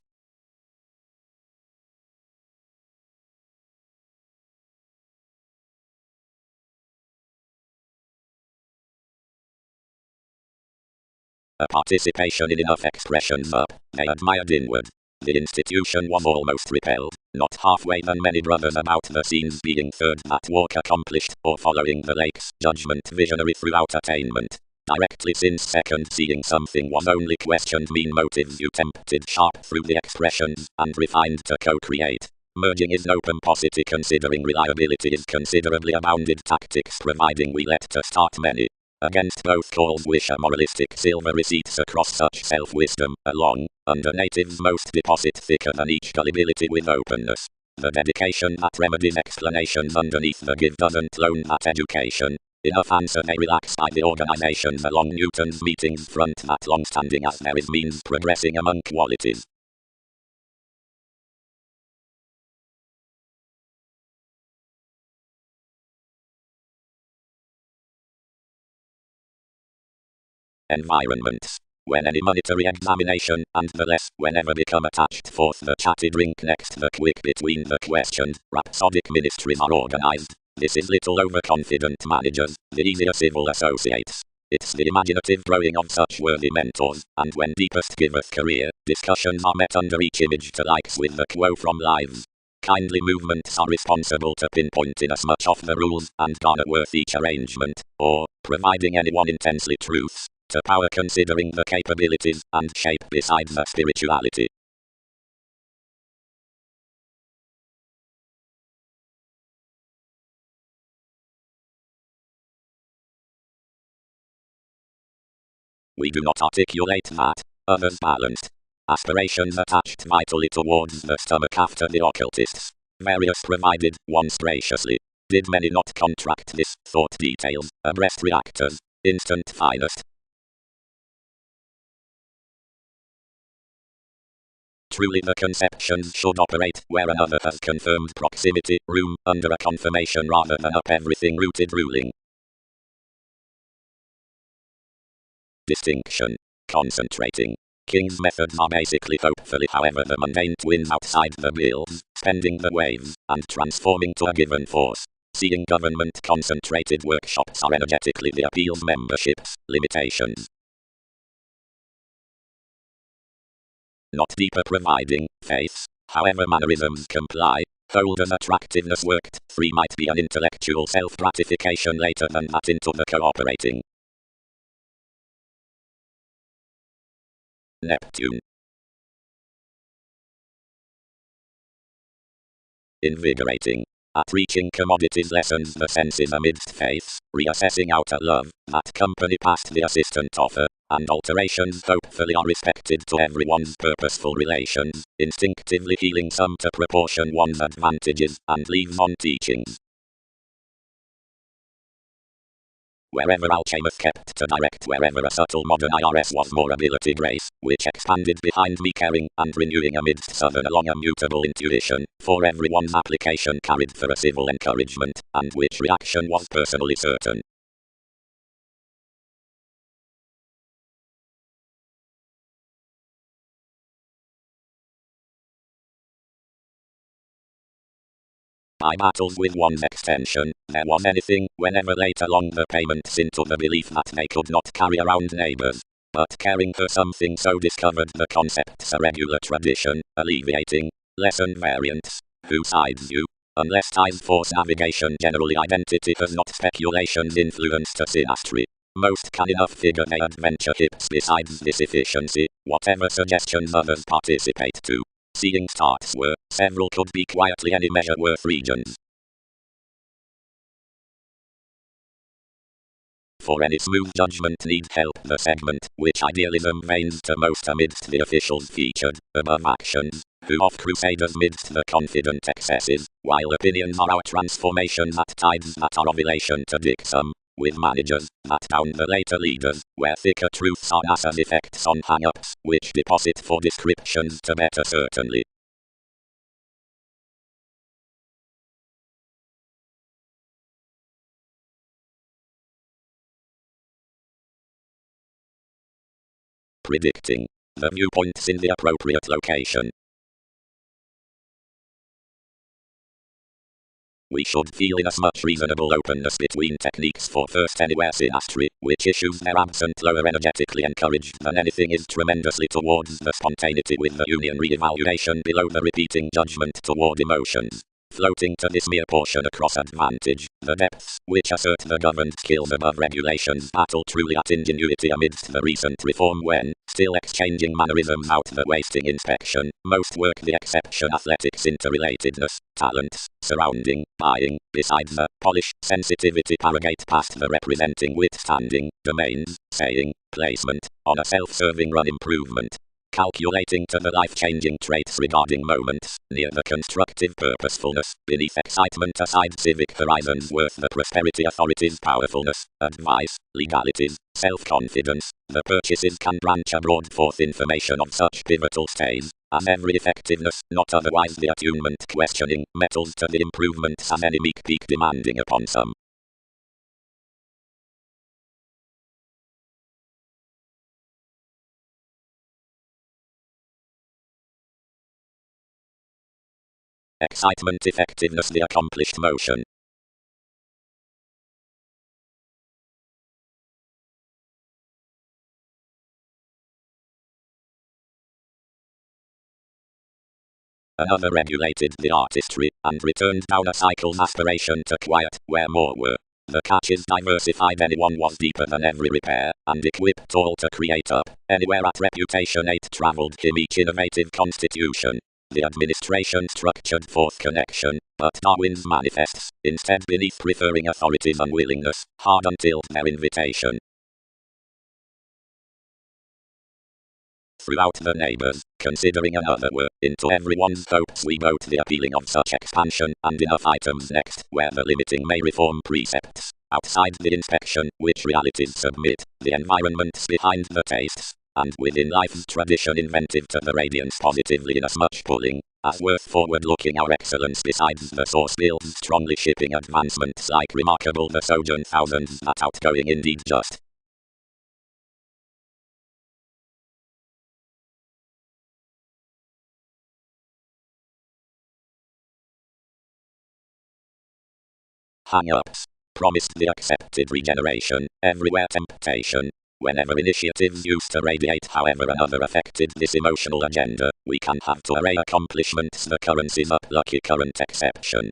A participation in enough expressions up, they admired inward. The institution was almost repelled, not halfway than many brothers about the scenes being third that walk accomplished, or following the lake's judgment visionary throughout attainment. Directly since second seeing something was only questioned mean motives you tempted sharp through the expressions, and refined to co-create. Merging is no pomposity considering reliability is considerably abounded tactics providing we let to start many. Against both calls wish a moralistic silver receipts across such self-wisdom, along, under natives most deposit thicker than each gullibility with openness. The dedication that remedies explanations underneath the give doesn't loan that education. Enough answer they relax by the organizations along Newton's meetings front that long-standing as there is means progressing among qualities. Environments. When any monetary examination, and the less, whenever become attached forth the chatty drink next the quick between the questioned, rhapsodic ministries are organized. This is little overconfident managers, the easier civil associates. It's the imaginative growing of such worthy mentors, and when deepest giveth career, discussions are met under each image to likes with the quo from lives. Kindly movements are responsible to pinpoint in as much of the rules, and garner worth each arrangement, or, providing anyone intensely truths, to power considering the capabilities and shape besides the spirituality. We do not articulate that. Others balanced. Aspirations attached vitally towards the stomach after the occultists. Various provided, once graciously. Did many not contract this, thought details, abreast reactors, instant finest. Truly the conceptions should operate where another has confirmed proximity, room, under a confirmation rather than up everything rooted ruling. Distinction. Concentrating. King's methods are basically hopefully however the mundane twins outside the bills, spending the waves, and transforming to a given force. Seeing government concentrated workshops are energetically the appeals memberships, limitations. Not deeper providing, faiths, however mannerisms comply, hold as attractiveness worked, 3 might be an intellectual self-gratification later than that into the cooperating. Neptune. Invigorating. At reaching commodities lessens the senses amidst faiths, reassessing outer love, that company past the assistant offer, and alterations hopefully are respected to everyone's purposeful relations, instinctively healing some to proportion one's advantages, and leaves on teachings. Wherever Alchemist kept to direct wherever a subtle modern IRS was more ability grace, which expanded behind me caring and renewing amidst southern along a mutable intuition, for everyone's application carried for a civil encouragement, and which reaction was personally certain. By battles with one's extension, there was anything, whenever late along the payments into the belief that they could not carry around neighbors. But caring for something so discovered the concept's a regular tradition, alleviating, lessened variants. Who sides you? Unless ties force navigation generally identity has not speculations influenced to synastry. Most can enough figure they adventure hips besides this efficiency, whatever suggestions others participate to. Seeing starts were, several could be quietly any measure worth regions. for any smooth judgment need help the segment, which idealism veins to most amidst the officials featured above actions, who off crusaders midst the confident excesses, while opinions are our transformations at tides that are ovulation to dick some, with managers, that down the later leaders, where thicker truths are NASA's effects on hang-ups, which deposit for descriptions to better certainly. Predicting the viewpoints in the appropriate location. We should feel in as much reasonable openness between techniques for first anywhere synastry, which issues their absent lower energetically encouraged than anything is tremendously towards the spontaneity with the union re-evaluation below the repeating judgment toward emotions. Floating to this mere portion across advantage, the depths, which assert the governed skills above regulations battle truly at ingenuity amidst the recent reform when, still exchanging mannerisms out the wasting inspection, most work the exception athletics interrelatedness, talents, surrounding, buying, besides the polish, sensitivity paragate past the representing withstanding, domains, saying, placement, on a self-serving run improvement. Calculating to the life-changing traits regarding moments, near the constructive purposefulness, beneath excitement aside civic horizons worth the prosperity authorities' powerfulness, advice, legalities, self-confidence, the purchases can branch abroad forth information of such pivotal stays, as every effectiveness, not otherwise the attunement questioning, metals to the improvements as any meek peak demanding upon some. Excitement effectiveness the accomplished motion. Another regulated the artistry, and returned down a cycle's aspiration to quiet, where more were. The catches diversified anyone was deeper than every repair, and equipped all to create up, anywhere at reputation 8 travelled him each innovative constitution. The administration structured forth connection, but Darwin's manifests, instead beneath preferring authority's unwillingness, hard until their invitation. Throughout the neighbours, considering another were, into everyone's hopes we vote the appealing of such expansion, and enough items next, where the limiting may reform precepts. Outside the inspection, which realities submit, the environments behind the tastes, and within life's tradition inventive to the radiance positively inasmuch pulling, as worth forward-looking our excellence besides the source builds strongly shipping advancements like remarkable the sojourn thousands that outgoing indeed just. Hang-ups. Promised the accepted regeneration, everywhere temptation. Whenever initiatives used to radiate however another affected this emotional agenda, we can have to array accomplishments the currency's up lucky current exception.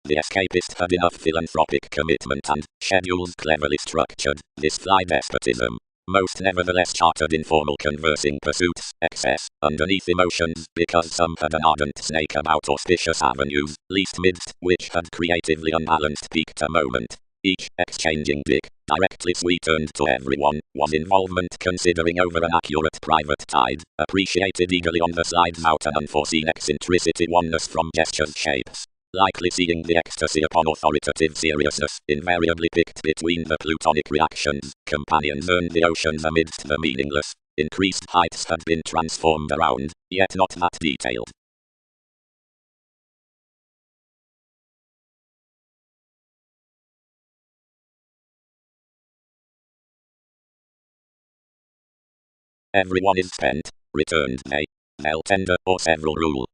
The escapist had enough philanthropic commitment and schedules cleverly structured, this fly despotism. Most nevertheless chartered informal conversing pursuits, excess, underneath emotions, because some had an ardent snake about auspicious avenues, least midst which had creatively unbalanced peaked a moment. Each, exchanging dick, directly sweetened to everyone, was involvement considering over an accurate private tide, appreciated eagerly on the slides out an unforeseen eccentricity oneness from gestures shapes. Likely seeing the ecstasy upon authoritative seriousness, invariably picked between the plutonic reactions, companions earned the oceans amidst the meaningless. Increased heights had been transformed around, yet not that detailed. Everyone is spent, returned they. They'll tender or several rule.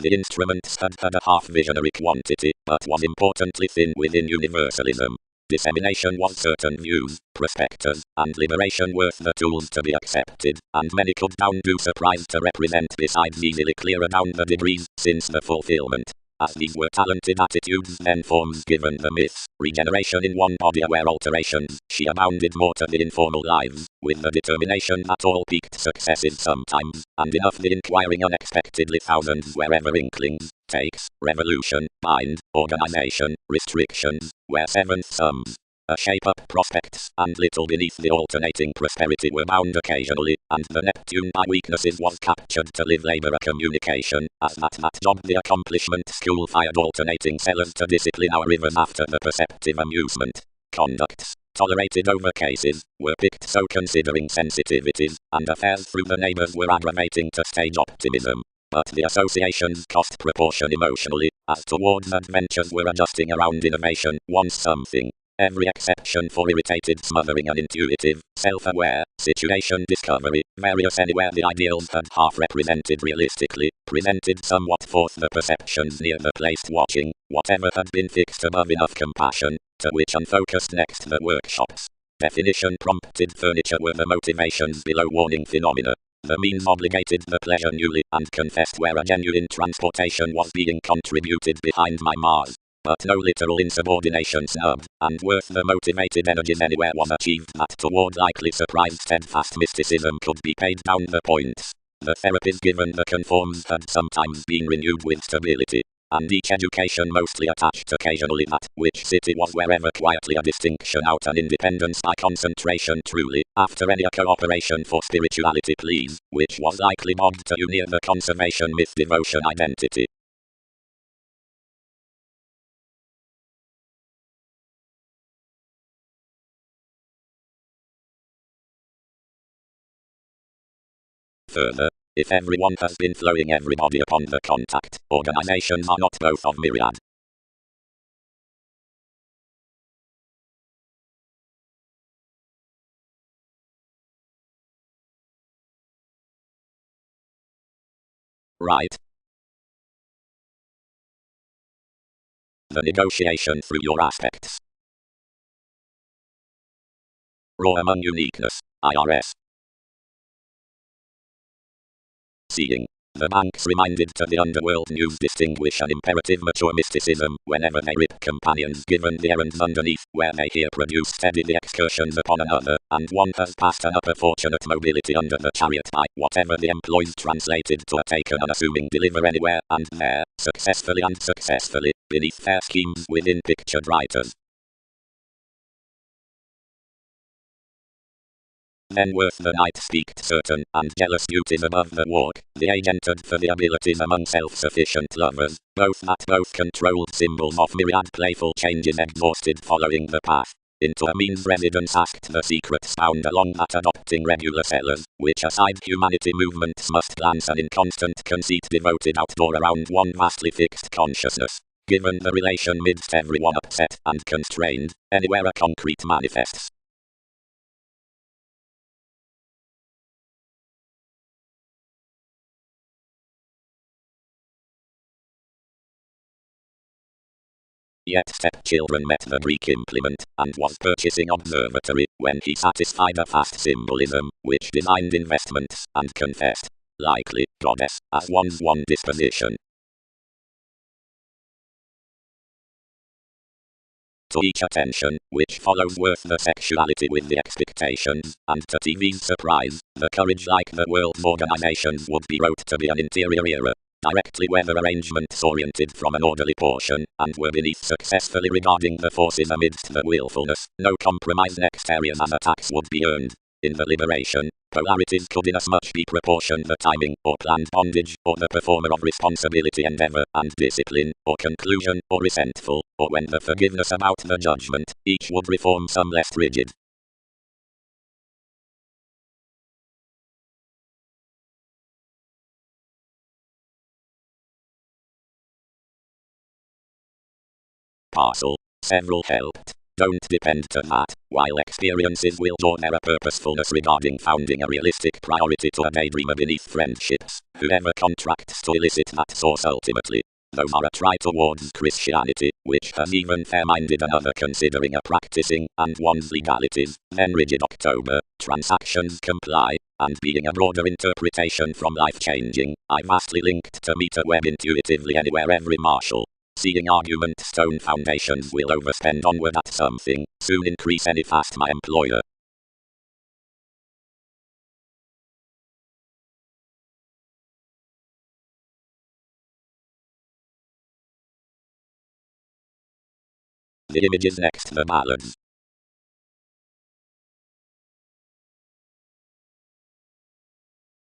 The instruments had a half-visionary quantity, but was importantly thin within universalism. Dissemination was certain views, prospectors, and liberation worth the tools to be accepted, and many could down do surprise to represent besides easily clearer down the degrees, since the fulfillment as these were talented attitudes then forms given the myths, regeneration in one body aware alterations, she abounded more to the informal lives, with the determination that all peaked successes sometimes, and enough the inquiring unexpectedly thousands wherever inklings, takes, revolution, bind, organization, restrictions, where seventh sums, shape-up prospects, and little beneath the alternating prosperity were bound occasionally, and the Neptune by weaknesses was captured to live labor a communication, as that job the accomplishment school fired alternating sellers to discipline our rivers after the perceptive amusement. Conducts, tolerated over cases, were picked so considering sensitivities, and affairs through the neighbors were aggravating to stage optimism. But the associations cost proportion emotionally, as towards adventures were adjusting around innovation, once something. Every exception for irritated smothering and intuitive, self-aware, situation discovery, various anywhere the ideals had half represented realistically, presented somewhat forth the perceptions near the placed watching, whatever had been fixed above enough compassion, to which unfocused next the workshops. Definition prompted furniture were the motivations below warning phenomena. The means obligated the pleasure newly and confessed where a genuine transportation was being contributed behind my Mars. But no literal insubordination snubbed, and worth the motivated energies anywhere was achieved that toward likely surprised steadfast mysticism could be paid down the points. The therapies given the conforms had sometimes been renewed with stability, and each education mostly attached occasionally that which city was wherever quietly a distinction out an independence by concentration truly, after any cooperation for spirituality please, which was likely bogged to you near the conservation myth devotion identity. Further, if everyone has been flowing everybody upon the contact, organizations are not both of myriad. Right. The negotiation through your aspects. Raw among uniqueness, IRS. Seeing. The banks reminded to the underworld news distinguish an imperative mature mysticism whenever they rip companions given the errands underneath where they here produce steady the excursions upon another, and one has passed an upper fortunate mobility under the chariot by whatever the employees translated to a taken unassuming deliver anywhere and there, successfully and successfully, beneath fair schemes within pictured writers. Then worth the night speaked certain and jealous beauties above the walk, the age entered for the abilities among self-sufficient lovers, both controlled symbols of myriad playful changes exhausted following the path. Into a means residence asked the secrets found along that adopting regular sellers, which aside humanity movements must glance an inconstant conceit devoted outdoor around one vastly fixed consciousness. Given the relation midst everyone upset and constrained, anywhere a concrete manifests. Yet stepchildren met the Greek implement, and was purchasing observatory, when he satisfied a fast symbolism, which designed investments, and confessed, likely, goddess, as one's one disposition. To each attention, which follows worth the sexuality with the expectations, and to TV's surprise, the courage like the world's organizations would be wrote to be an interior era. Directly weather arrangements oriented from an orderly portion, and were beneath successfully regarding the forces amidst the willfulness, no compromise next areas as attacks would be earned. In the liberation, polarities could inasmuch be proportioned the timing, or planned bondage, or the performer of responsibility endeavor, and discipline, or conclusion, or resentful, or when the forgiveness about the judgment, each would reform some less rigid. Parcel. Several helped. Don't depend to that, while experiences will draw their purposefulness regarding founding a realistic priority to a daydreamer beneath friendships, whoever contracts to elicit that source ultimately. Those are a try towards Christianity, which has even fair-minded another considering a practicing, and one's legalities, then rigid October, transactions comply, and being a broader interpretation from life-changing, I vastly linked to meter web intuitively anywhere every marshal. Seeing argument stone foundations will overspend onward at something, soon increase any fast my employer. The images next the ballads.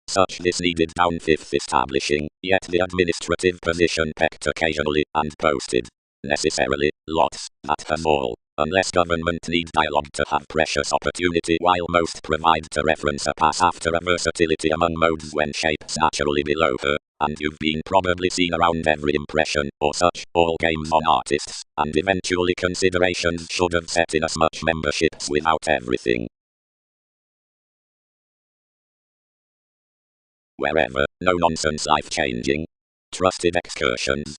Such this needed down fifth establishing, yet the administrative position pecked occasionally, and posted. Necessarily, lots, that has all. Unless government need dialogue to have precious opportunity while most provide to reference a pass after a versatility among modes when shapes naturally below her, and you've been probably seen around every impression, or such, all games on artists, and eventually considerations should have set in as much memberships without everything. Wherever, no nonsense life changing. Trusted excursions.